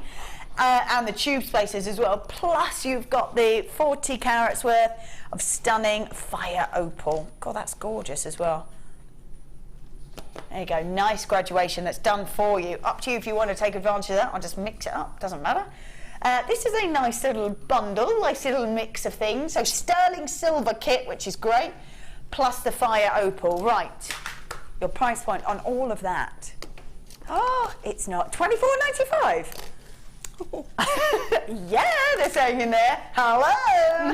Speaker 6: And the tube spacers as well. Plus you've got the 40 carats worth of stunning fire opal. God, that's gorgeous as well. There you go, nice graduation that's done for you. Up to you if you want to take advantage of that or just mix it up, doesn't matter. This is a nice little bundle, nice little mix of things. So sterling silver kit, which is great, plus the fire opal. Right, your price point on all of that. Oh, it's not £24.95. Yeah, they're saying in there. Hello,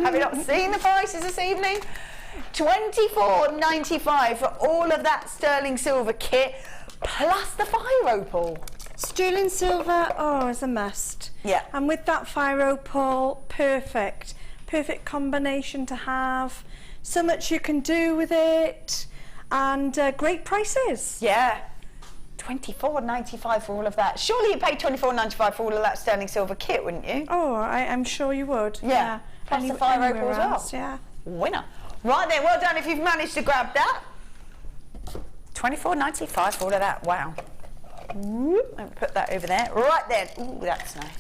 Speaker 6: have you not seen the prices this evening? £24.95 for all of that sterling silver kit plus the fire opal.
Speaker 7: Sterling silver, oh, is a must.
Speaker 6: Yeah.
Speaker 7: And with that fire opal, perfect. Perfect combination to have. So much you can do with it. And great prices.
Speaker 6: Yeah. £24.95 for all of that. Surely you paid £24.95 for all of that sterling silver kit, wouldn't you?
Speaker 7: Oh, I'm sure you would.
Speaker 6: Yeah. Plus the fire opal as well.
Speaker 7: Yeah.
Speaker 6: Winner. Right then, well done if you've managed to grab that. £24.95 for all of that. Wow. Let me put that over there. Right then. Ooh, that's nice.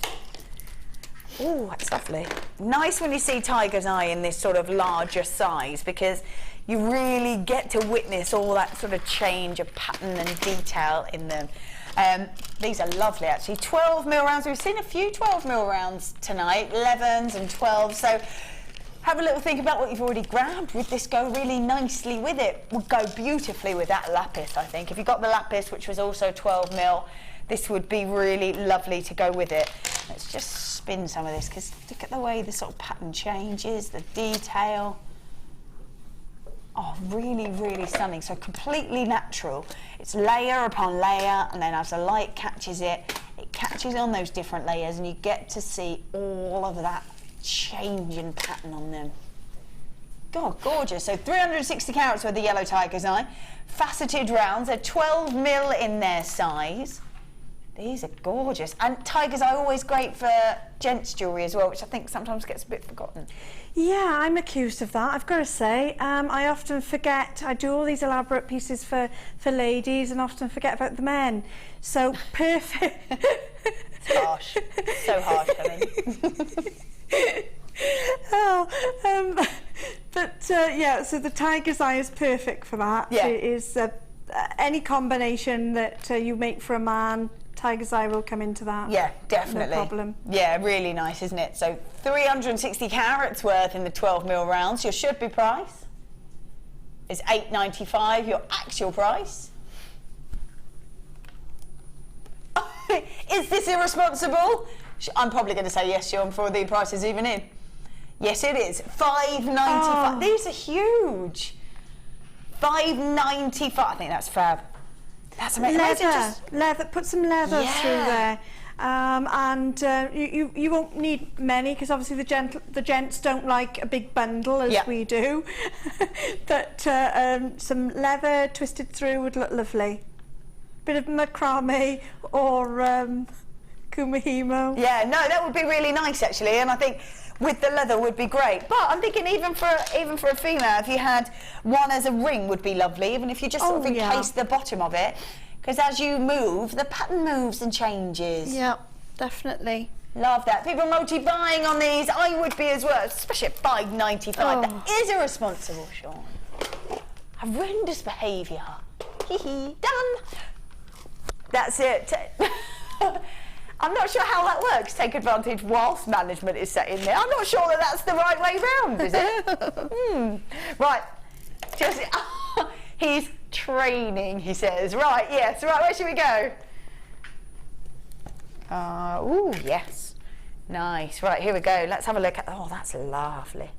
Speaker 6: Ooh, that's lovely. Nice when you see tiger's eye in this sort of larger size, because you really get to witness all that sort of change of pattern and detail in them. These are lovely actually. 12mm rounds. We've seen a few 12mm rounds tonight, 11s and 12s. So have a little think about what you've already grabbed. Would this go really nicely with it? Would go beautifully with that lapis, I think. If you got the lapis, which was also 12mm, this would be really lovely to go with it. Let's just spin some of this, because look at the way the sort of pattern changes, the detail. Oh, really, really stunning. So completely natural. It's layer upon layer, and then as the light catches it, it catches on those different layers, and you get to see all of that change in pattern on them. God, gorgeous. So 360 carats worth of yellow tiger's eye. Faceted rounds. They're 12mm in their size. These are gorgeous. And tiger's eye always great for gents jewellery as well, which I think sometimes gets a bit forgotten.
Speaker 7: Yeah, I'm accused of that, I've got to say. I often forget, I do all these elaborate pieces for ladies and often forget about the men. So perfect.
Speaker 6: It's harsh. So harsh, Helen.
Speaker 7: Yeah, so the tiger's eye is perfect for that.
Speaker 6: Yeah.
Speaker 7: It is any combination that you make for a man, tiger's eye will come into that.
Speaker 6: Yeah, definitely.
Speaker 7: No problem.
Speaker 6: Yeah, really nice, isn't it? So 360 carats worth in the 12mm rounds. Your should be price is £8.95. Your actual price. Is this irresponsible? I'm probably going to say yes, Sean, before the price is even in. Yes, it is. £5.95. Oh. These are huge. £5.95. I think that's fab. That's amazing.
Speaker 7: Leather. Put some leather through there. You won't need many, because obviously the gents don't like a big bundle as we do. But some leather twisted through would look lovely. Bit of macrame or kumihimo.
Speaker 6: Yeah, no, that would be really nice actually, and I think with the leather would be great. But I'm thinking even for a female, if you had one as a ring would be lovely, even if you just sort of encase the bottom of it, because as you move, the pattern moves and changes.
Speaker 7: Yeah, definitely.
Speaker 6: Love that. People multi-buying on these. I would be as well, especially at £5.95. Oh. That is irresponsible, Sean. Horrendous behaviour. Hee done. That's it. I'm not sure how that works, take advantage whilst management is set in there. I'm not sure that that's the right way round, is it? Right. Just, he's training, he says. Right, yes. Right, where should we go? Ooh, yes. Nice. Right, here we go. Let's have a look at... Oh, that's lovely.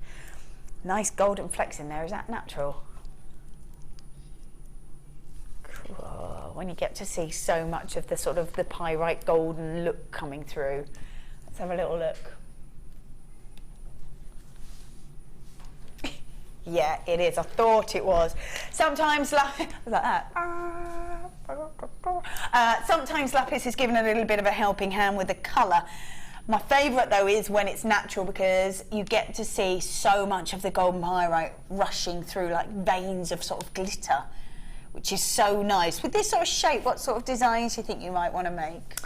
Speaker 6: Nice golden flecks in there. Is that natural? Cool. When you get to see so much of the sort of the pyrite golden look coming through. Let's have a little look. Yeah, it is. I thought it was. Sometimes like that. Sometimes lapis is given a little bit of a helping hand with the colour. My favourite though is when it's natural, because you get to see so much of the golden pyrite rushing through like veins of sort of glitter, which is so nice. With this sort of shape, what sort of designs do you think you might want to make?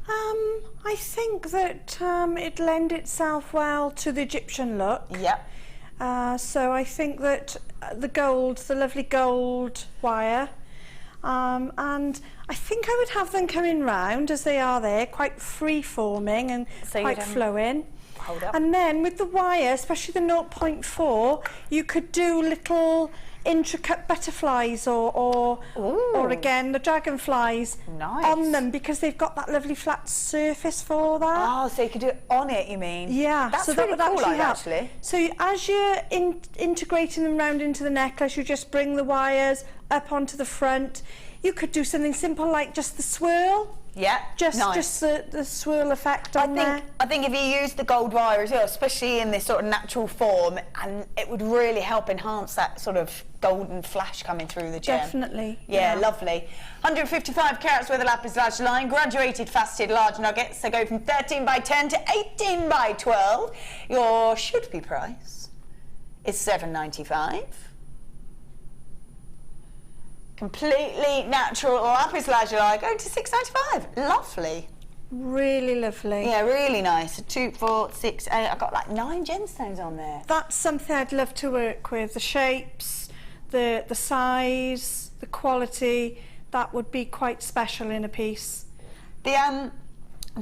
Speaker 7: I think that it'd lend itself well to the Egyptian look.
Speaker 6: Yep.
Speaker 7: So I think that the lovely gold wire, and I think I would have them coming round as they are there, quite free-forming and
Speaker 6: So
Speaker 7: quite flowing.
Speaker 6: Hold up.
Speaker 7: And then with the wire, especially the 0.4, you could do little intricate butterflies or again the dragonflies on them, because they've got that lovely flat surface for that.
Speaker 6: Oh, so you could do it on it, you mean?
Speaker 7: Yeah,
Speaker 6: that's
Speaker 7: so
Speaker 6: really
Speaker 7: that would
Speaker 6: cool,
Speaker 7: actually help.
Speaker 6: actually.
Speaker 7: So as you're integrating them round into the necklace, you just bring the wires up onto the front. You could do something simple like just the swirl.
Speaker 6: Yeah,
Speaker 7: just
Speaker 6: nice.
Speaker 7: the swirl effect on there.
Speaker 6: I think if you use the gold wire as well, especially in this sort of natural form, and it would really help enhance that sort of golden flash coming through the gem.
Speaker 7: Definitely.
Speaker 6: Yeah, lovely. 155 carats worth of lapis lazuli, graduated faceted large nuggets. They go from 13 by 10 to 18 by 12. Your should-be price is $7.95. Completely natural lapis lazuli going to $6.95. Lovely.
Speaker 7: Really lovely.
Speaker 6: Yeah, really nice. 2, 4, 6, 8. I've got like 9 gemstones on there.
Speaker 7: That's something I'd love to work with. The shapes, the size, the quality. That would be quite special in a piece.
Speaker 6: The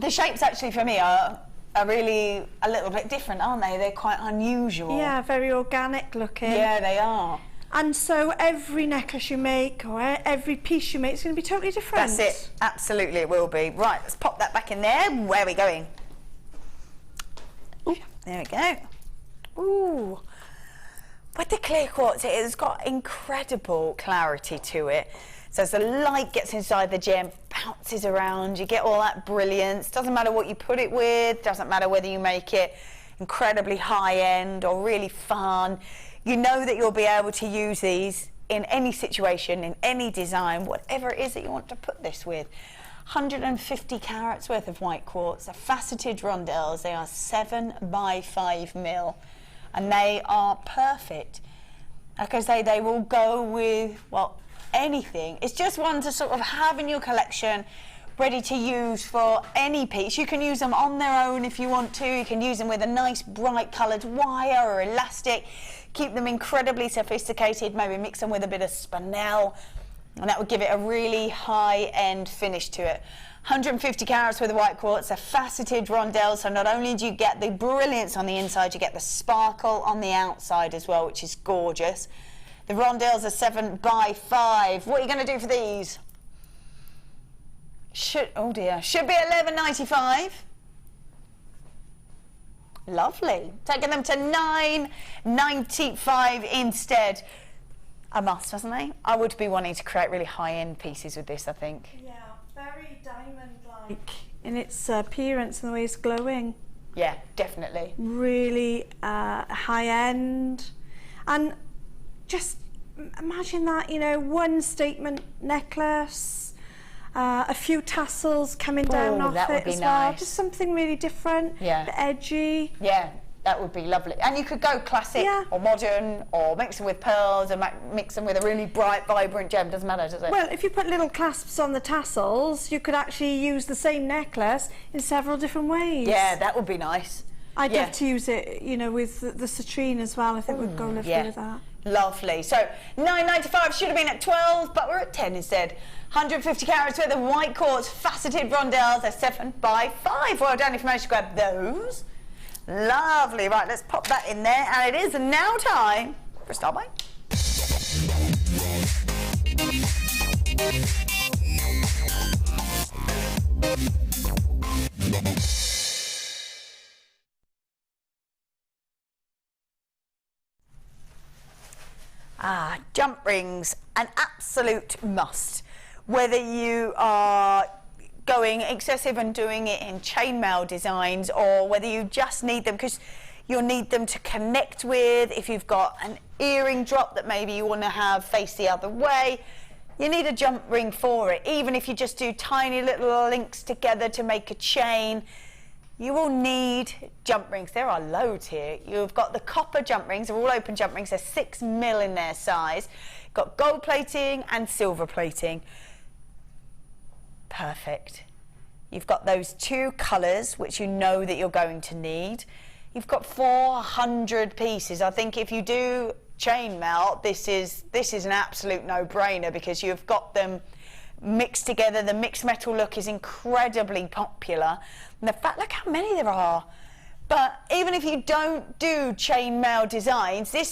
Speaker 6: shapes actually for me are really a little bit different, aren't they? They're quite unusual.
Speaker 7: Yeah, very organic looking.
Speaker 6: Yeah, they are.
Speaker 7: And so every necklace you make or every piece you make is going to be totally different.
Speaker 6: That's it. Absolutely, it will be. Right, let's pop that back in there. Where are we going? Ooh, there we go. Ooh. With the clear quartz, it has got incredible clarity to it. So as the light gets inside the gem, bounces around, you get all that brilliance. Doesn't matter what you put it with, doesn't matter whether you make it incredibly high-end or really fun. You know that you'll be able to use these in any situation, in any design, whatever it is that you want to put this with. 150 carats worth of white quartz. They're faceted rondelles. They are 7 by 5 mil, and they are perfect. Like I say, they will go with, well, anything. It's just one to sort of have in your collection, ready to use for any piece. You can use them on their own if you want to. You can use them with a nice bright coloured wire or elastic. Keep them incredibly sophisticated, maybe mix them with a bit of spinel, and that would give it a really high-end finish to it. 150 carats worth of white quartz, they're faceted rondelles, so not only do you get the brilliance on the inside, you get the sparkle on the outside as well, which is gorgeous. The rondelles are 7 by 5. What are you going to do for these? Should be $11.95. Lovely. Taking them to $9.95 instead. A must, wasn't they? I would be wanting to create really high-end pieces with this, I think.
Speaker 7: Yeah, very diamond-like in its appearance and the way it's glowing.
Speaker 6: Yeah, definitely.
Speaker 7: Really high-end. And just imagine that, you know, one statement necklace, a few tassels coming down off
Speaker 6: that would
Speaker 7: it
Speaker 6: be
Speaker 7: as well.
Speaker 6: nice.
Speaker 7: Just something really different, edgy.
Speaker 6: Yeah, that would be lovely. And you could go classic or modern, or mix them with pearls and mix them with a really bright, vibrant gem. Doesn't matter, does it?
Speaker 7: Well, if you put little clasps on the tassels, you could actually use the same necklace in several different ways.
Speaker 6: Yeah, that would be nice.
Speaker 7: I'd love to use it, you know, with the citrine as well. I think we'd go lovely with that.
Speaker 6: Lovely. So $9.95 should have been at 12, but we're at 10 instead. 150 carats worth of white quartz, faceted rondelles. They're 7 by 5. Well done if you managed to grab those. Lovely. Right, let's pop that in there. And it is now time for a start by. Jump rings, an absolute must. Whether you are going excessive and doing it in chainmail designs, or whether you just need them because you'll need them to connect with. If you've got an earring drop that maybe you want to have face the other way, you need a jump ring for it. Even if you just do tiny little links together to make a chain, you will need jump rings. There are loads here. You've got the copper jump rings. They're all open jump rings. They're 6mm in their size. Got gold plating and silver plating. Perfect. You've got those 2 colours, which you know that you're going to need. You've got 400 pieces. I think if you do chainmail, this is an absolute no-brainer because you've got them mixed together. The mixed metal look is incredibly popular. And the fact, look how many there are. But even if you don't do chainmail designs, these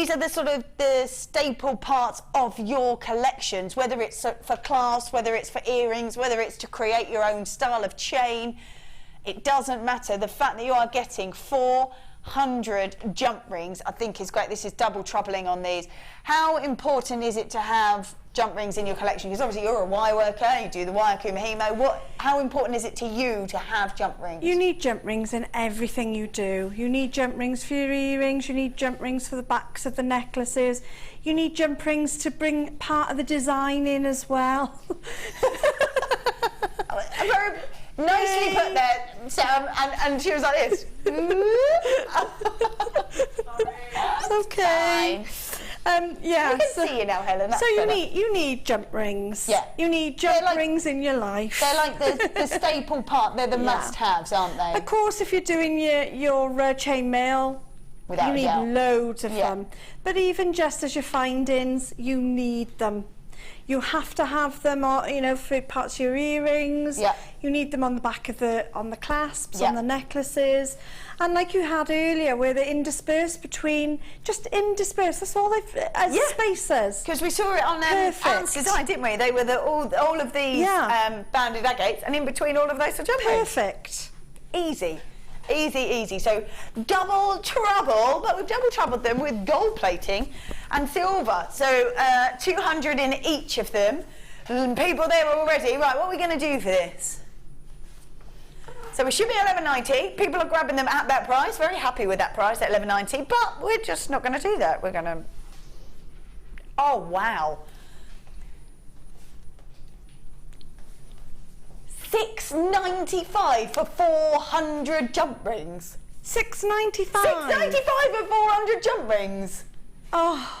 Speaker 6: are the sort of the staple parts of your collections, whether it's for class, whether it's for earrings, whether it's to create your own style of chain. It doesn't matter. The fact that you are getting 400 jump rings, I think is great. This is double troubling on these. How important is it to have jump rings in your collection? Because obviously you're a wire worker, you do the Eyepin Hemo. How important is it to you to have jump rings?
Speaker 7: You need jump rings in everything you do. You need jump rings for your earrings, you need jump rings for the backs of the necklaces, you need jump rings to bring part of the design in as well.
Speaker 6: Very nicely put there, Sam, and she was like this. Okay. Yeah. I can see you now, Helen. That's
Speaker 7: so
Speaker 6: better.
Speaker 7: you need jump rings.
Speaker 6: Yeah.
Speaker 7: You need jump rings in your life.
Speaker 6: They're like the staple part. They're the must-haves, aren't they?
Speaker 7: Of course, if you're doing your chainmail, you need loads of them. But even just as your findings, you need them. You have to have them, for parts of your earrings. Yeah. You need them on the back of on the clasps, on the necklaces, and like you had earlier, where they're interspersed between, That's all they've spacers.
Speaker 6: Because we saw it on Fan's design, didn't we? They were all of these banded agates, and in between all of those are jump rings.
Speaker 7: Perfect.
Speaker 6: Easy. Easy, easy. So double trouble, but we've double troubled them with gold plating and silver. So 200 in each of them. People there already. Right, what are we going to do for this? So we should be at $11.90. People are grabbing them at that price. Very happy with that price at $11.90. But we're just not going to do that. We're going to... Oh, wow. $6.95 for 400 jump rings.
Speaker 7: $6.95.
Speaker 6: $6.95 for 400 jump rings.
Speaker 7: Oh,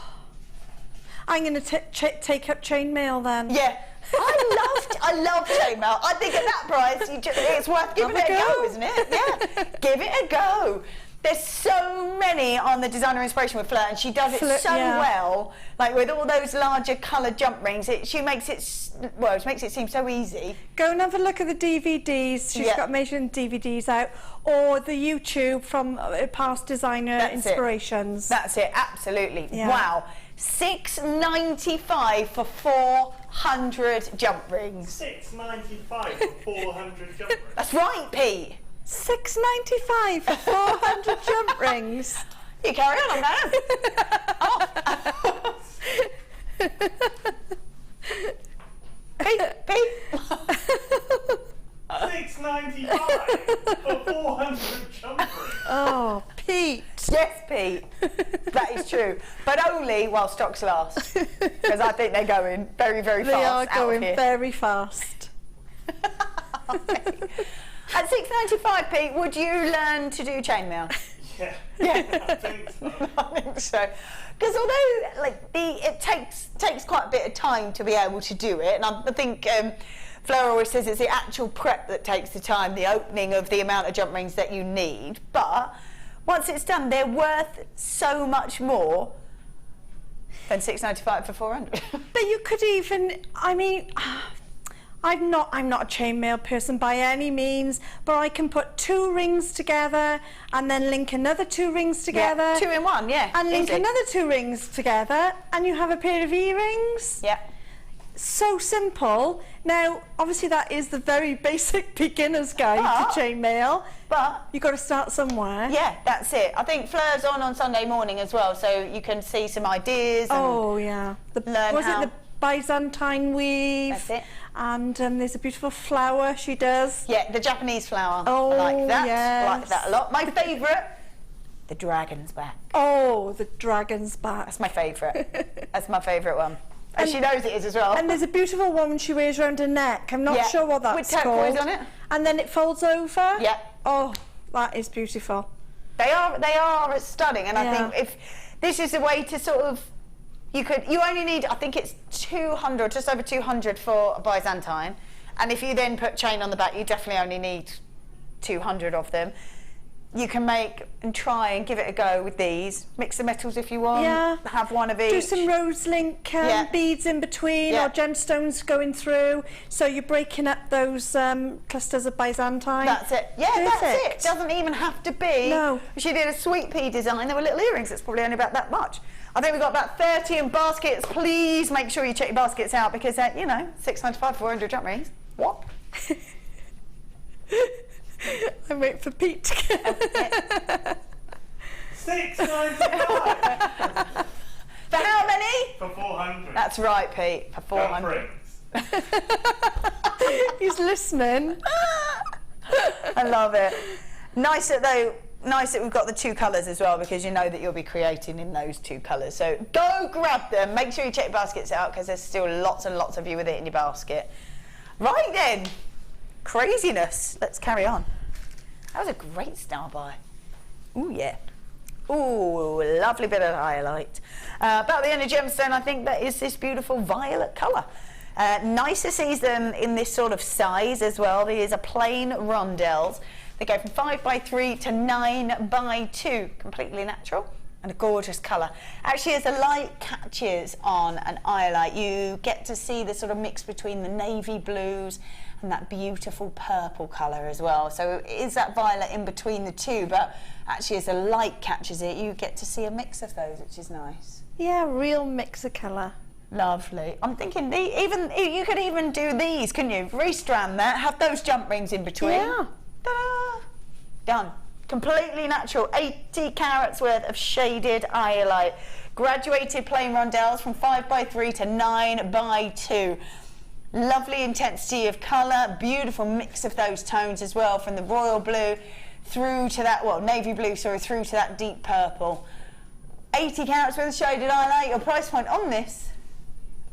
Speaker 7: I'm going to take up chainmail then.
Speaker 6: Yeah, I love chainmail. I think at that price, it's worth giving it a go, isn't it? Yeah, give it a go. There's so many on the designer inspiration with Fleur, and she does it so well. Like with all those larger coloured jump rings, she makes it seem so easy.
Speaker 7: Go and have a look at the DVDs. She's got amazing DVDs out, or the YouTube from past designer inspirations.
Speaker 6: That's it, absolutely. Yeah. Wow, $6.95 for 400 jump rings.
Speaker 8: $6.95 for 400 jump rings.
Speaker 6: That's right, Pete.
Speaker 7: $6.95 for 400 jump rings.
Speaker 6: You carry on that. Pete.
Speaker 8: $6.95 for 400 jump rings.
Speaker 7: Oh, Pete.
Speaker 6: Yes, Pete. That is true, but only while stocks last, because I think they're going very, very fast.
Speaker 7: They are going very fast.
Speaker 6: At $6.95, Pete, would you learn to do chainmail?
Speaker 8: Yeah. I think so.
Speaker 6: I think so. Because although it takes quite a bit of time to be able to do it, and I think Fleur always says it's the actual prep that takes the time, the opening of the amount of jump rings that you need. But once it's done, they're worth so much more than $6.95 for 400.
Speaker 7: But you could even, I'm not a chainmail person by any means, but I can put 2 rings together and then link another 2 rings together.
Speaker 6: Yeah, 2 in 1, yeah.
Speaker 7: And link another 2 rings together, and you have a pair of earrings.
Speaker 6: Yeah.
Speaker 7: so simple. Now, obviously that is the very basic beginner's guide to chainmail, but you've got to start somewhere.
Speaker 6: Yeah, that's it. I think Fleur's on Sunday morning as well, so you can see some ideas. And learn how.
Speaker 7: The Byzantine weave?
Speaker 6: That's it.
Speaker 7: And there's a beautiful flower she does.
Speaker 6: Yeah, the Japanese flower.
Speaker 7: Oh,
Speaker 6: I like that.
Speaker 7: yes.
Speaker 6: I like that a lot. My favourite, the dragon's back.
Speaker 7: Oh, the dragon's back.
Speaker 6: That's my favourite. That's my favourite one. And she knows it is as well.
Speaker 7: And there's a beautiful one she wears around her neck. I'm not sure what that's
Speaker 6: with turquoise
Speaker 7: called.
Speaker 6: on it.
Speaker 7: And then it folds over.
Speaker 6: Yeah.
Speaker 7: Oh, that is beautiful.
Speaker 6: They are stunning, and I think if this is a way to sort of, you only need, I think it's 200, just over 200 for a Byzantine, and if you then put chain on the back, you definitely only need 200 of them. You can make and try and give it a go with these. Mix the metals if you want.
Speaker 7: Yeah.
Speaker 6: Have one of each.
Speaker 7: Do some rose link beads in between, or gemstones going through. So you're breaking up those clusters of Byzantine.
Speaker 6: That's it. Yeah,
Speaker 7: Perfect.
Speaker 6: that's it. Doesn't even have to be.
Speaker 7: No.
Speaker 6: She did a sweet pea design. There were little earrings. It's probably only about that much. I think we've got about 30 in baskets. Please make sure you check your baskets out because, you know, $6.95 for 400 jump rings. What?
Speaker 7: I'm waiting for Pete to get
Speaker 8: $6.95
Speaker 6: For how many?
Speaker 8: for 400.
Speaker 6: That's right, Pete. For 400.
Speaker 8: Jump rings.
Speaker 7: He's listening.
Speaker 6: I love it. Nice that we've got the two colours as well, because you know that you'll be creating in those two colours. So go grab them. Make sure you check your baskets out because there's still lots and lots of you with it in your basket. Right then. Craziness. Let's carry on. That was a great star buy. Ooh, yeah. Ooh, lovely bit of highlight. About the only gemstone I think that is this beautiful violet colour. Nice to see them in this sort of size as well. These are plain Rondelles. They go from 5x3 to 9x2. Completely natural and a gorgeous colour. Actually, as the light catches on an highlight, you get to see the sort of mix between the navy blues and that beautiful purple colour as well. So it is that violet in between the two, but actually as the light catches it, you get to see a mix of those, which is nice.
Speaker 7: Yeah, real mix of colour.
Speaker 6: Lovely. I'm thinking you could even do these, couldn't you? Restrand that, have those jump rings in between.
Speaker 7: Yeah.
Speaker 6: Ta-da! Done. Completely natural. 80 carats worth of shaded highlight. Graduated plain Rondelles from 5x3 to 9x2. Lovely intensity of colour, beautiful mix of those tones as well, from the royal blue through to that, navy blue, sorry, through to that deep purple. 80 carats worth of shaded highlight. Your price point on this,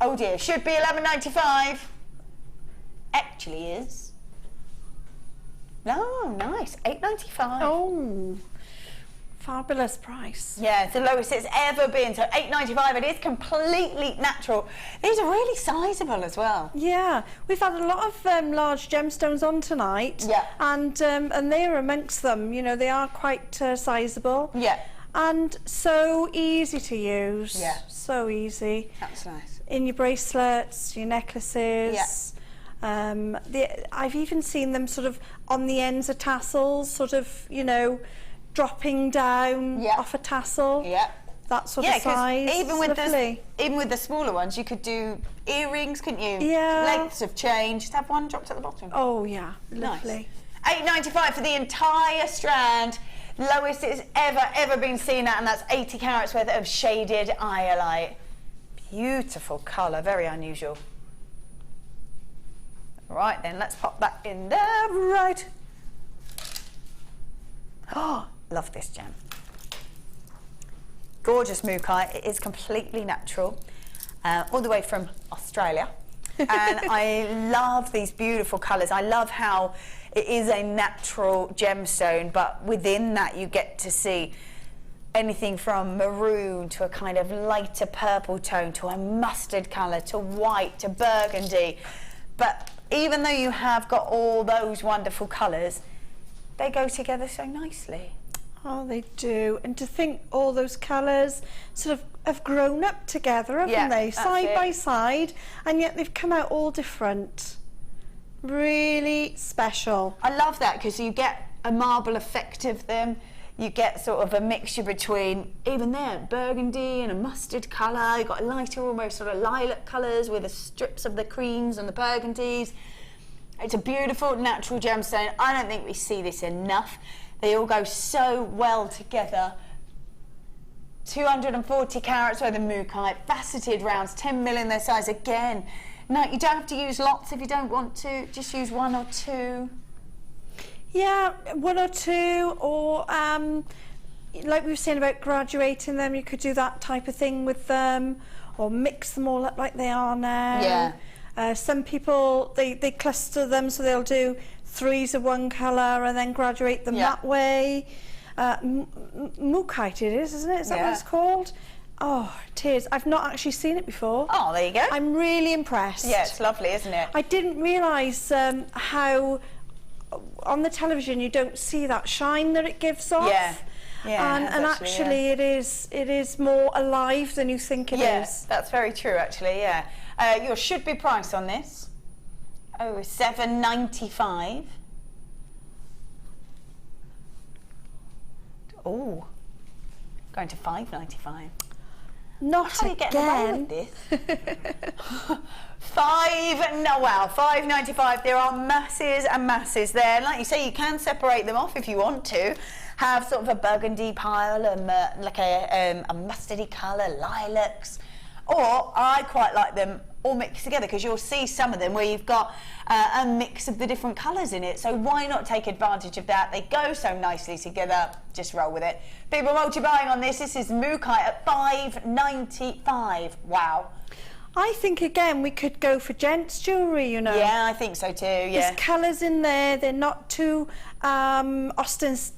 Speaker 6: oh dear, should be $11.95. Actually is. No, nice, $8.95.
Speaker 7: Oh, fabulous price.
Speaker 6: Yeah, it's the lowest it's ever been, so $8.95. It is completely natural. These are really sizable as well.
Speaker 7: Yeah, we've had a lot of large gemstones on tonight.
Speaker 6: Yeah.
Speaker 7: And they're amongst them. You know, they are quite sizable.
Speaker 6: Yeah.
Speaker 7: And so easy to use.
Speaker 6: Yeah.
Speaker 7: So easy.
Speaker 6: That's nice.
Speaker 7: In your bracelets, your necklaces.
Speaker 6: Yeah.
Speaker 7: I've even seen them sort of on the ends of tassels, sort of, you know, dropping down off a tassel.
Speaker 6: Yeah.
Speaker 7: That sort of size.
Speaker 6: Even with
Speaker 7: lovely.
Speaker 6: even with the smaller ones, you could do earrings, couldn't you?
Speaker 7: Yeah.
Speaker 6: Lengths of chain. Just have one dropped at the bottom.
Speaker 7: Oh yeah, lovely.
Speaker 6: Nice. $8.95 for the entire strand. Lowest it's ever been seen at, and that's 80 carats worth of shaded highlight. Beautiful colour, very unusual. Right then, let's pop that in there. Right. Oh, love this gem. Gorgeous Mukai. It is completely natural, all the way from Australia. And I love these beautiful colours. I love how it is a natural gemstone, but within that you get to see anything from maroon to a kind of lighter purple tone to a mustard colour to white to burgundy. But even though you have got all those wonderful colours, they go together so nicely.
Speaker 7: Oh, they do. And to think all those colours sort of have grown up together, haven't they? Side by side, and yet they've come out all different. Really special.
Speaker 6: I love that because you get a marble effect of them. you get sort of a mixture between, even there, burgundy and a mustard colour. You've got lighter, almost sort of lilac colours with the strips of the creams and the burgundies. It's a beautiful natural gemstone. I don't think we see this enough. They all go so well together. 240 carats worth of Mookaite, faceted rounds, 10 mil in their size again. No, you don't have to use lots if you don't want to, just use 1 or 2.
Speaker 7: Yeah, 1 or 2, or like we were saying about graduating them, you could do that type of thing with them, or mix them all up like they are now.
Speaker 6: Yeah.
Speaker 7: Some people, they cluster them, so they'll do 3s of one colour and then graduate them that way. Mookaite it is, isn't it? Is that what it's called? Oh, it is. I've not actually seen it before.
Speaker 6: Oh, there you go.
Speaker 7: I'm really impressed.
Speaker 6: Yeah, it's lovely, isn't it?
Speaker 7: I didn't realise how on the television you don't see that shine that it gives off.
Speaker 6: Yeah,
Speaker 7: and actually it is more alive than you think it is.
Speaker 6: Yes, that's very true actually, yeah. Your should be price on this, $7.95. Oh, going to $5.95.
Speaker 7: Not
Speaker 6: How are you getting away with this? $5.95. There are masses and masses there. Like you say, you can separate them off if you want to. Have sort of a burgundy pile, like a mustardy colour, lilacs. Or I quite like them all mixed together, because you'll see some of them where you've got a mix of the different colours in it. So why not take advantage of that? They go so nicely together. Just roll with it. People multi-buying on this. This is Mookaite at $5.95. Wow.
Speaker 7: I think again we could go for gents jewellery, you know.
Speaker 6: Yeah, I think so too. Yeah.
Speaker 7: There's colours in there. They're not too ostentatious.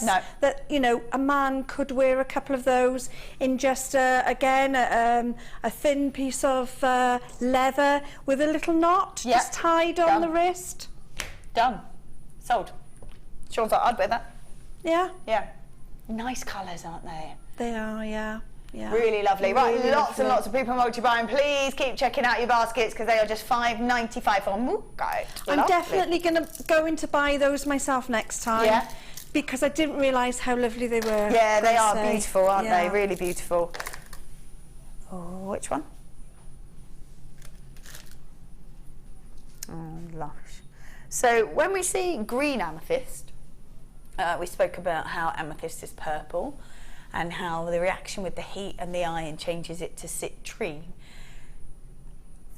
Speaker 6: No.
Speaker 7: That, you know, a man could wear a couple of those in just again a thin piece of leather with a little knot just tied on the wrist.
Speaker 6: Done. Sold. Sean's like, I'd wear that.
Speaker 7: Yeah.
Speaker 6: Yeah. Nice colours, aren't they?
Speaker 7: They are. Yeah. Yeah.
Speaker 6: Really lovely. Right,
Speaker 7: Really
Speaker 6: lots
Speaker 7: lovely.
Speaker 6: and lots of people multi-buying. Please keep checking out your baskets, because they are just $5.95 for Mookaite.
Speaker 7: I'm definitely going to go in to buy those myself next time.
Speaker 6: Yeah.
Speaker 7: Because I didn't realise how lovely they were.
Speaker 6: Yeah, they are
Speaker 7: say.
Speaker 6: beautiful, aren't
Speaker 7: Yeah.
Speaker 6: they? Really beautiful. Oh, which one? Oh, lush. So when we see green amethyst, we spoke about how amethyst is purple, and how the reaction with the heat and the iron changes it to citrine.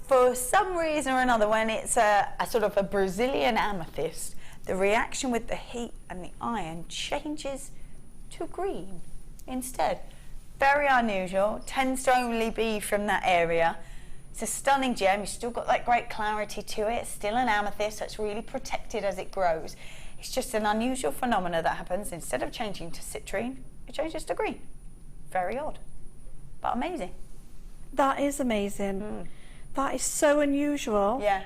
Speaker 6: For some reason or another, when it's a sort of a Brazilian amethyst, the reaction with the heat and the iron changes to green instead. Very unusual, tends to only be from that area. It's a stunning gem. You've still got that great clarity to it. It's still an amethyst, so it's really protected as it grows. It's just an unusual phenomena that happens. Instead of changing to citrine, it changes to green. Very odd, but amazing.
Speaker 7: That is amazing. That is so unusual.
Speaker 6: Yeah.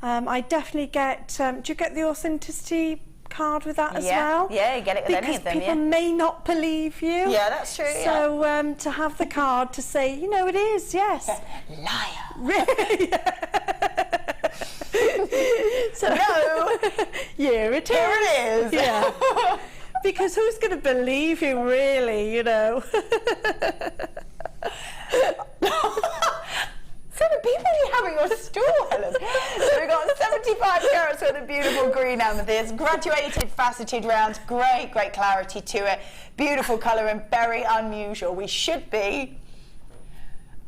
Speaker 7: I definitely get. Do you get the authenticity card with that as well?
Speaker 6: Yeah, you get it with
Speaker 7: because
Speaker 6: any of them.
Speaker 7: people may not believe you.
Speaker 6: Yeah, that's true.
Speaker 7: So to have the card to say, you know, it is. Yes.
Speaker 6: Liar.
Speaker 7: Really? So
Speaker 6: No.
Speaker 7: Here it is.
Speaker 6: Here it is.
Speaker 7: Yeah. Because who's going to believe you, really, you know?
Speaker 6: So the people you have at your store, Helen. So we've got 75 carats worth of beautiful green amethyst, graduated faceted rounds, great clarity to it, beautiful colour and very unusual. We should be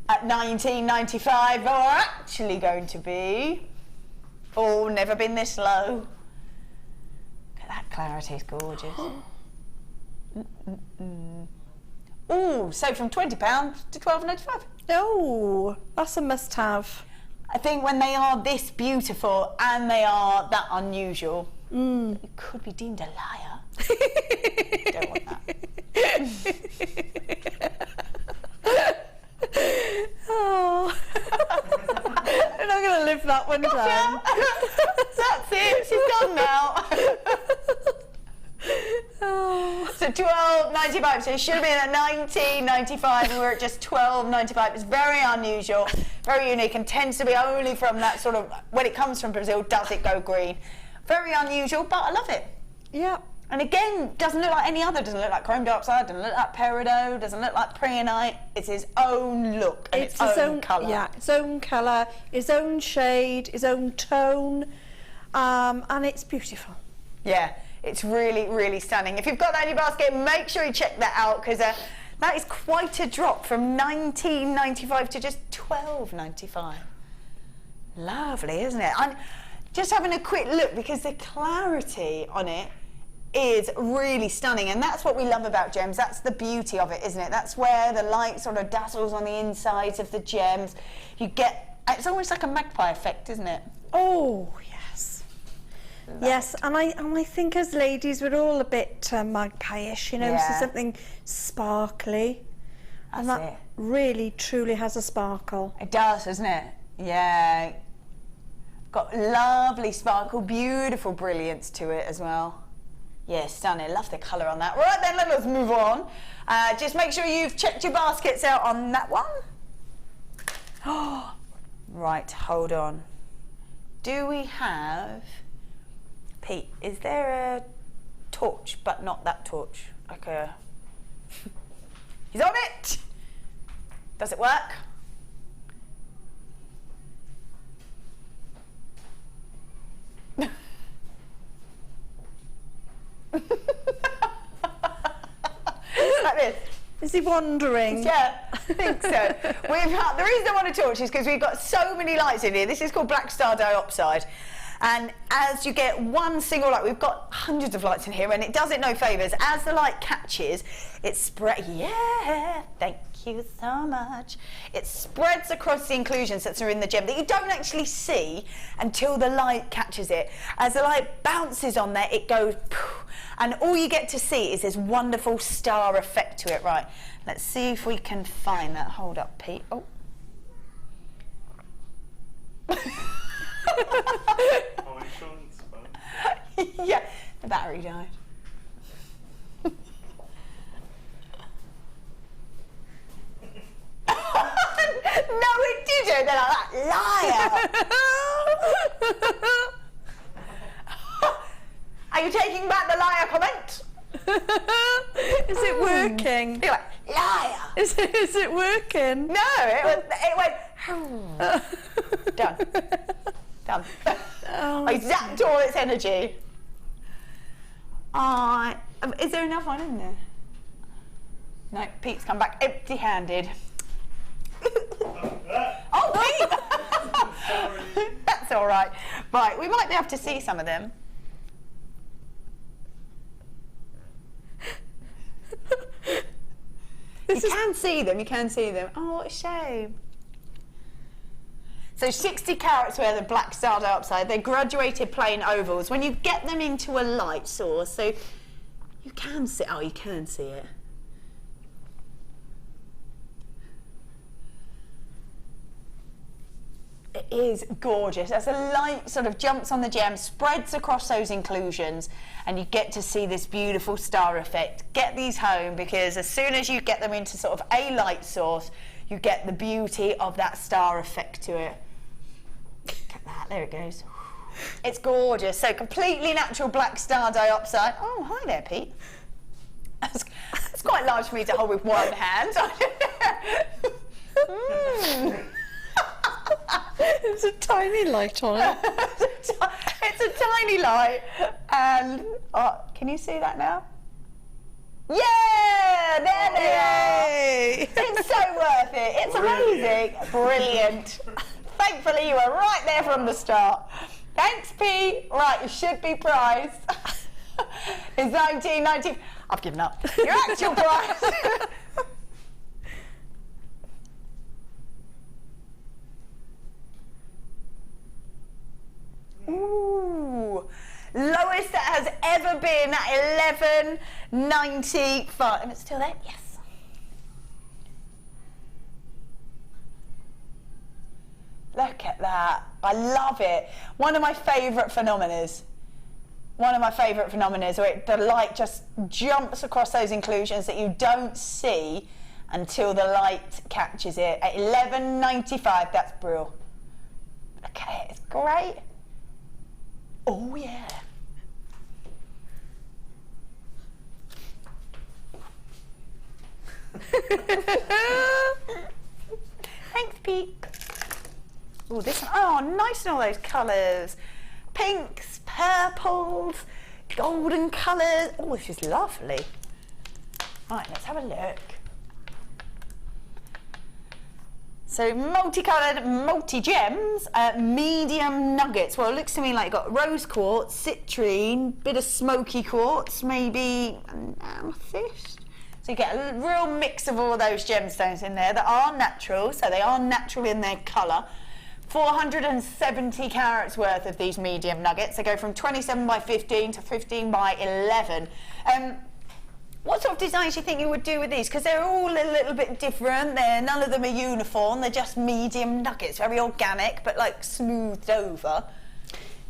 Speaker 6: at $19.95, but we're actually going to be, oh, never been this low. That clarity is gorgeous. Ooh, so from £20 to $12.95.
Speaker 7: Oh, that's a must-have.
Speaker 6: I think when they are this beautiful and they are that unusual, you could be deemed a liar. Don't want that.
Speaker 7: Oh. I'm not going to live that one down.
Speaker 6: That's it, she's gone now.
Speaker 7: Oh.
Speaker 6: So $12.95, so it should have been at $19.95 and we're at just $12.95. It's very unusual, very unique, and tends to be only from that sort of, when it comes from Brazil, does it go green. Very unusual, but I love it.
Speaker 7: Yeah,
Speaker 6: And again, doesn't look like any other, doesn't look like chrome dioxide, doesn't look like peridot, doesn't look like preonite. It's his own look and its own colour.
Speaker 7: Yeah, its own colour, its own shade, its own tone, and it's beautiful.
Speaker 6: Yeah, it's really, really stunning. If you've got that in your basket, make sure you check that out, because that is quite a drop from $19.95 to just $12.95. Lovely, isn't it? I'm just having a quick look, because the clarity on it is really stunning, and that's what we love about gems. That's the beauty of it, isn't it? That's where the light sort of dazzles on the insides of the gems. You get, it's almost like a magpie effect, isn't it?
Speaker 7: Oh, yes. Yes, and I think as ladies we're all a bit magpie-ish, you know,
Speaker 6: Yeah.
Speaker 7: so something sparkly. And
Speaker 6: That's
Speaker 7: that
Speaker 6: it.
Speaker 7: really, truly has a sparkle.
Speaker 6: It does, doesn't it? Yeah. Got lovely sparkle, beautiful brilliance to it as well. Yeah, stunning. Love the colour on that. Right then, let us move on. Just make sure you've checked your baskets out on that one. Right, hold on. Do we have... Pete, is there a torch, but not that torch? Like a... He's on it! Does it work? Like this.
Speaker 7: Is he wandering?
Speaker 6: Yeah, I think so. The reason I want a torch is because we've got so many lights in here. This is called black star dioxide. And as you get one single light, we've got hundreds of lights in here, and it does it no favours. As the light catches, it spreads. Yeah, thank you so much. It spreads across the inclusions that are in the gem that you don't actually see until the light catches it. As the light bounces on there, it goes, poof, and all you get to see is this wonderful star effect to it. Right, let's see if we can find that. Hold up, Pete. Oh.
Speaker 8: Oh, it's sure it's fun.
Speaker 6: Yeah, the battery died. No, it didn't. They're like that. Liar. Are you taking back the liar comment?
Speaker 7: Is it working?
Speaker 6: You're like, liar.
Speaker 7: Is it working?
Speaker 6: No, it went. Done. Done. I zapped all its energy. Is there enough on in there? No, Pete's come back empty-handed. Oh, Pete!
Speaker 8: Sorry.
Speaker 6: That's all right. Right, we might be able to see some of them. You can see them, you can see them. Oh, what a shame. So 60 carats worth of black star dioxide. They're graduated plain ovals. When you get them into a light source, so you can see, oh, you can see it. It is gorgeous. As the light sort of jumps on the gem, spreads across those inclusions, and you get to see this beautiful star effect. Get these home, because as soon as you get them into sort of a light source, you get the beauty of that star effect to it. Look at that, there it goes. It's gorgeous. So completely natural black star dioxide. Oh, hi there, Pete. That's quite large for me to hold with one hand.
Speaker 7: There's a tiny light on it.
Speaker 6: It's a tiny light, and can you see that now? Yeah, there they are. It's so worth it. It's amazing. Brilliant. Thankfully, you were right there from the start. Thanks, Pete. Right, you should be prized. It's 1990. I've given up. Your actual prize. Ooh, lowest that has ever been at $11.95. And it's still there? Yes. Look at that. I love it. One of my favourite phenomena. Where the light just jumps across those inclusions that you don't see until the light catches it. At $11.95, that's brilliant. Look at it, it's great. Oh yeah. Thanks, Pete. Oh, this one. Oh, nice in all those colours. Pinks, purples, golden colours. Oh, this is lovely. Right, let's have a look. So multicoloured, multi-gems, medium nuggets. Well, it looks to me like you've got rose quartz, citrine, bit of smoky quartz, maybe an amethyst. So you get a real mix of all those gemstones in there that are natural, so they are natural in their colour. 470 carats worth of these medium nuggets. They go from 27 by 15 to 15 by 11. What sort of designs do you think you would do with these? Because they're all a little bit different. None of them are uniform. They're just medium nuggets, very organic, but like smoothed over.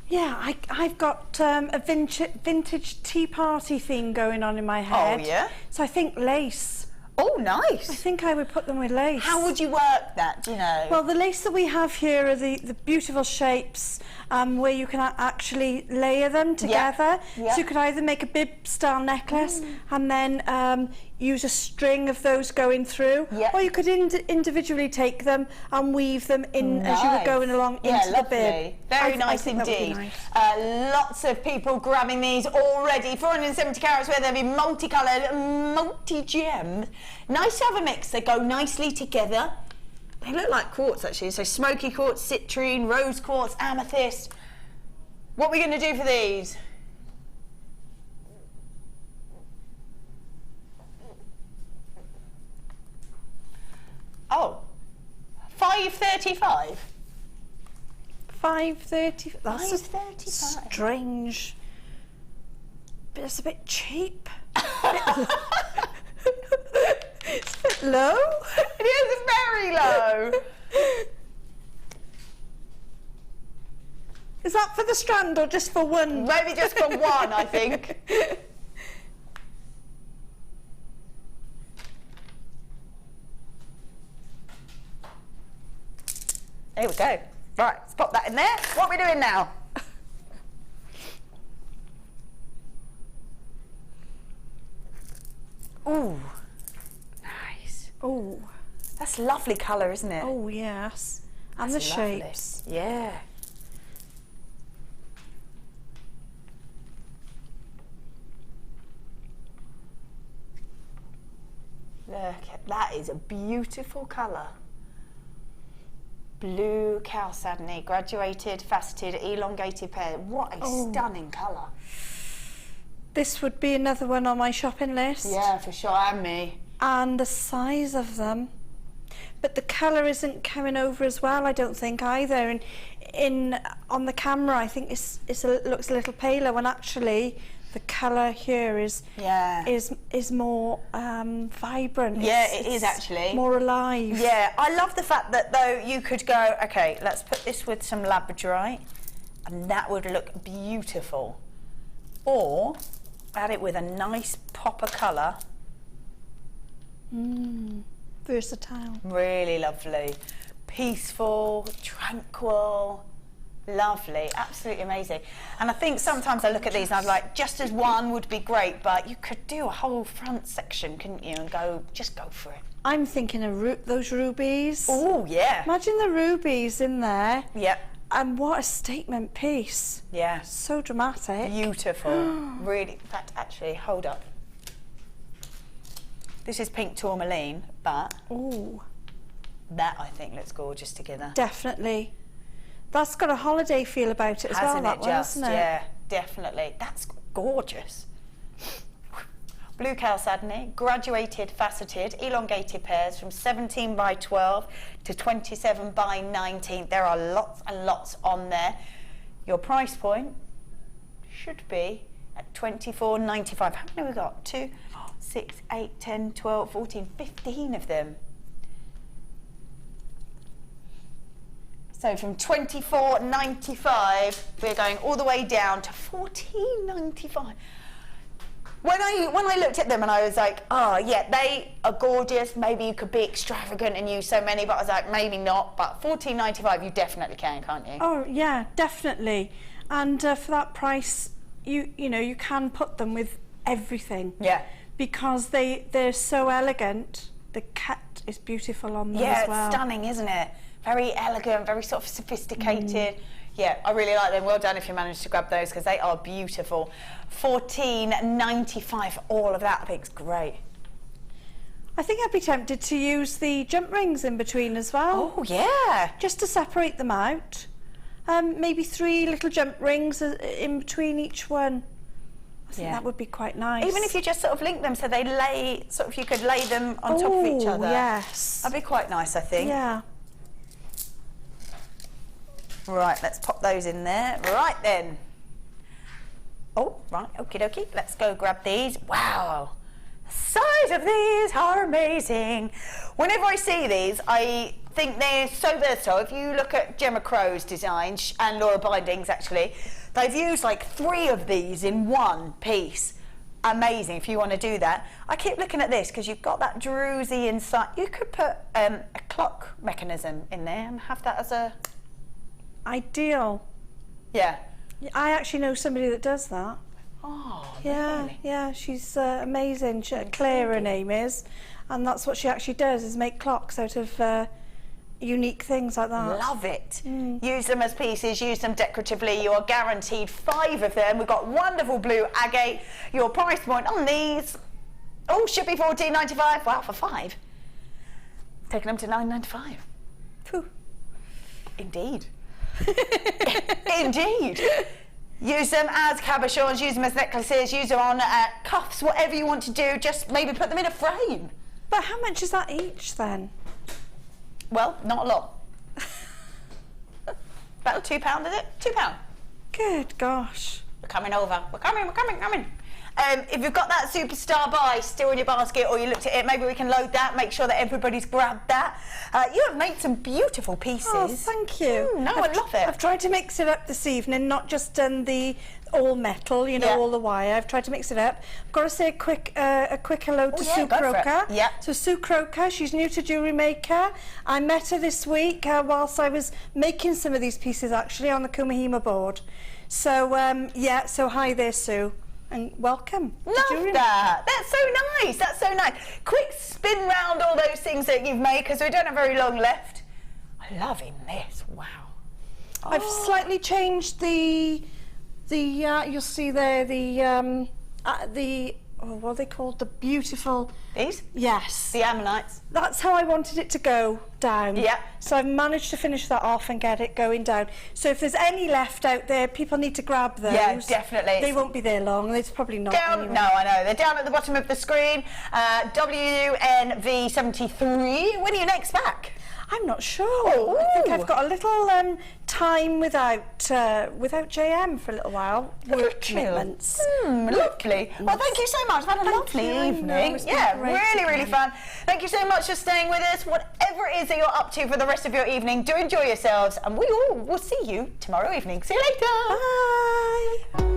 Speaker 7: Yeah, I've got a vintage tea party theme going on in my head.
Speaker 6: Oh, yeah?
Speaker 7: So I think lace.
Speaker 6: Oh, nice.
Speaker 7: I think I would put them with lace.
Speaker 6: How would you work that, do you know?
Speaker 7: Well, the lace that we have here are the beautiful shapes where you can actually layer them together.
Speaker 6: Yeah.
Speaker 7: So you could either make a bib-style necklace and then use a string of those going through, or you could individually take them and weave them in as you were going along into the bib.
Speaker 6: Very nice indeed. Lots of people grabbing these already. 470 carats where they'll be multicoloured, multi-gems. Nice to have a mix. They go nicely together. They look like quartz actually. So smoky quartz, citrine, rose quartz, amethyst. What are we going to do for these? Oh, $5.35.
Speaker 7: $5.35. That's
Speaker 6: $5.35.
Speaker 7: Strange. But it's a bit cheap. It's a bit low.
Speaker 6: It is very low.
Speaker 7: Is that for the strand or just for one?
Speaker 6: Maybe just for one, I think. There we go. Right, let's pop that in there. What are we doing now? Ooh, nice.
Speaker 7: Oh,
Speaker 6: that's lovely colour, isn't it?
Speaker 7: oh yes. And
Speaker 6: That's
Speaker 7: the
Speaker 6: lovely.
Speaker 7: shapes.
Speaker 6: Yeah. Look, that is a beautiful colour. Blue chalcedony, graduated, faceted, elongated pair. What a stunning colour.
Speaker 7: This would be another one on my shopping list.
Speaker 6: Yeah, for sure, and me.
Speaker 7: And the size of them. But the colour isn't coming over as well, I don't think either. And on the camera, I think it looks a little paler when actually the colour here is more vibrant.
Speaker 6: Yeah, it is actually.
Speaker 7: More alive.
Speaker 6: Yeah, I love the fact that though you could go, okay, let's put this with some Labradorite and that would look beautiful. Or add it with a nice pop of colour.
Speaker 7: Versatile.
Speaker 6: Really lovely. Peaceful, tranquil, lovely, absolutely amazing. And I think sometimes I look at these and I'm like, just as one would be great, but you could do a whole front section, couldn't you, and just go for it.
Speaker 7: I'm thinking of those rubies.
Speaker 6: Oh, yeah.
Speaker 7: Imagine the rubies in there.
Speaker 6: Yep.
Speaker 7: And what a statement piece.
Speaker 6: Yeah.
Speaker 7: So dramatic.
Speaker 6: Beautiful. Really, in fact, actually, hold up. This is pink tourmaline, but that I think looks gorgeous together.
Speaker 7: Definitely. That's got a holiday feel about it as well, that one, hasn't it?
Speaker 6: Yeah, definitely. That's gorgeous. Blue chalcedony, graduated, faceted, elongated pairs from 17 by 12 to 27 by 19. There are lots and lots on there. Your price point should be at $24.95. How many have we got? 2, 6, 8, 10, 12, 14, 15 of them. So from $24.95, we're going all the way down to $14.95. When I looked at them and I was like, oh yeah, they are gorgeous. Maybe you could be extravagant and use so many, but I was like, maybe not. But $14.95, you definitely can, can't you?
Speaker 7: Oh yeah, definitely. And for that price, you can put them with everything.
Speaker 6: Yeah.
Speaker 7: Because they're so elegant the cut is beautiful on them
Speaker 6: Yeah,
Speaker 7: as well.
Speaker 6: it's stunning, isn't it? Very elegant, very sort of sophisticated. Yeah, I really like them. Well done if you managed to grab those because they are beautiful. $14.95, all of that. I think it's great.
Speaker 7: I think I'd be tempted to use the jump rings in between as well.
Speaker 6: Oh, yeah.
Speaker 7: Just to separate them out. Maybe 3 little jump rings in between each one. I think that would be quite nice.
Speaker 6: Even if you just sort of link them so they lay, sort of you could lay them on top of each other.
Speaker 7: Yes.
Speaker 6: That'd be quite nice, I think.
Speaker 7: Yeah.
Speaker 6: Right, let's pop those in there. Right then. Oh, right, okie dokie. Let's go grab these. Wow. The size of these are amazing. Whenever I see these, I think they're so versatile. If you look at Gemma Crow's designs, and Laura Bindings actually, they've used like 3 of these in one piece. Amazing if you want to do that. I keep looking at this because you've got that druzy inside. You could put a clock mechanism in there and have that as a...
Speaker 7: Ideal.
Speaker 6: Yeah.
Speaker 7: I actually know somebody that does that.
Speaker 6: Oh,
Speaker 7: yeah,
Speaker 6: really?
Speaker 7: yeah, she's amazing. Claire, her name is, and that's what she actually does, is make clocks out of unique things like that.
Speaker 6: Love it. Use them as pieces, use them decoratively. You are guaranteed 5 of them. We've got wonderful blue agate. Your price point on these, oh, should be $14.95. Wow, for 5. Taking them to $9.95.
Speaker 7: Phew.
Speaker 6: Indeed. Indeed. Use them as cabochons, use them as necklaces, use them on cuffs, whatever you want to do. Just maybe put them in a frame.
Speaker 7: But how much is that each then?
Speaker 6: Well, not a lot. About £2, is it? £2.
Speaker 7: Good gosh.
Speaker 6: We're coming over. We're coming. If you've got that superstar buy still in your basket, or you looked at it, maybe we can load that, make sure that everybody's grabbed that. You have made some beautiful pieces.
Speaker 7: Oh, thank you.
Speaker 6: I love it.
Speaker 7: I've tried to mix it up this evening, not just done the all metal, you know, all the wire. I've tried to mix it up. I've got to say a quick hello to Sue Croker.
Speaker 6: Yeah.
Speaker 7: So Sue Croker, she's new to Jewellery Maker. I met her this week whilst I was making some of these pieces actually on the Kumahima board. So yeah, so hi there, Sue. And welcome.
Speaker 6: Love that. That's so nice. That's so nice. Quick spin round all those things that you've made because we don't have very long left. I'm loving this. Wow.
Speaker 7: I've slightly changed the you'll see there the what are they called? The beautiful...
Speaker 6: These?
Speaker 7: Yes.
Speaker 6: The ammonites.
Speaker 7: That's how I wanted it to go down.
Speaker 6: Yeah.
Speaker 7: So I've managed to finish that off and get it going down. So if there's any left out there, people need to grab those.
Speaker 6: Yeah, definitely.
Speaker 7: They won't be there long. There's probably not anyway.
Speaker 6: No, I know. They're down at the bottom of the screen. WNV73. When are you next back?
Speaker 7: I'm not sure. I think I've got a little time without JM for a little while. Work commitments.
Speaker 6: Lovely. Well, thank you so much. I've had a lovely evening. Yeah, really fun. Thank you so much for staying with us. Whatever it is that you're up to for the rest of your evening, do enjoy yourselves, and we all will see you tomorrow evening. See you later.
Speaker 7: Bye.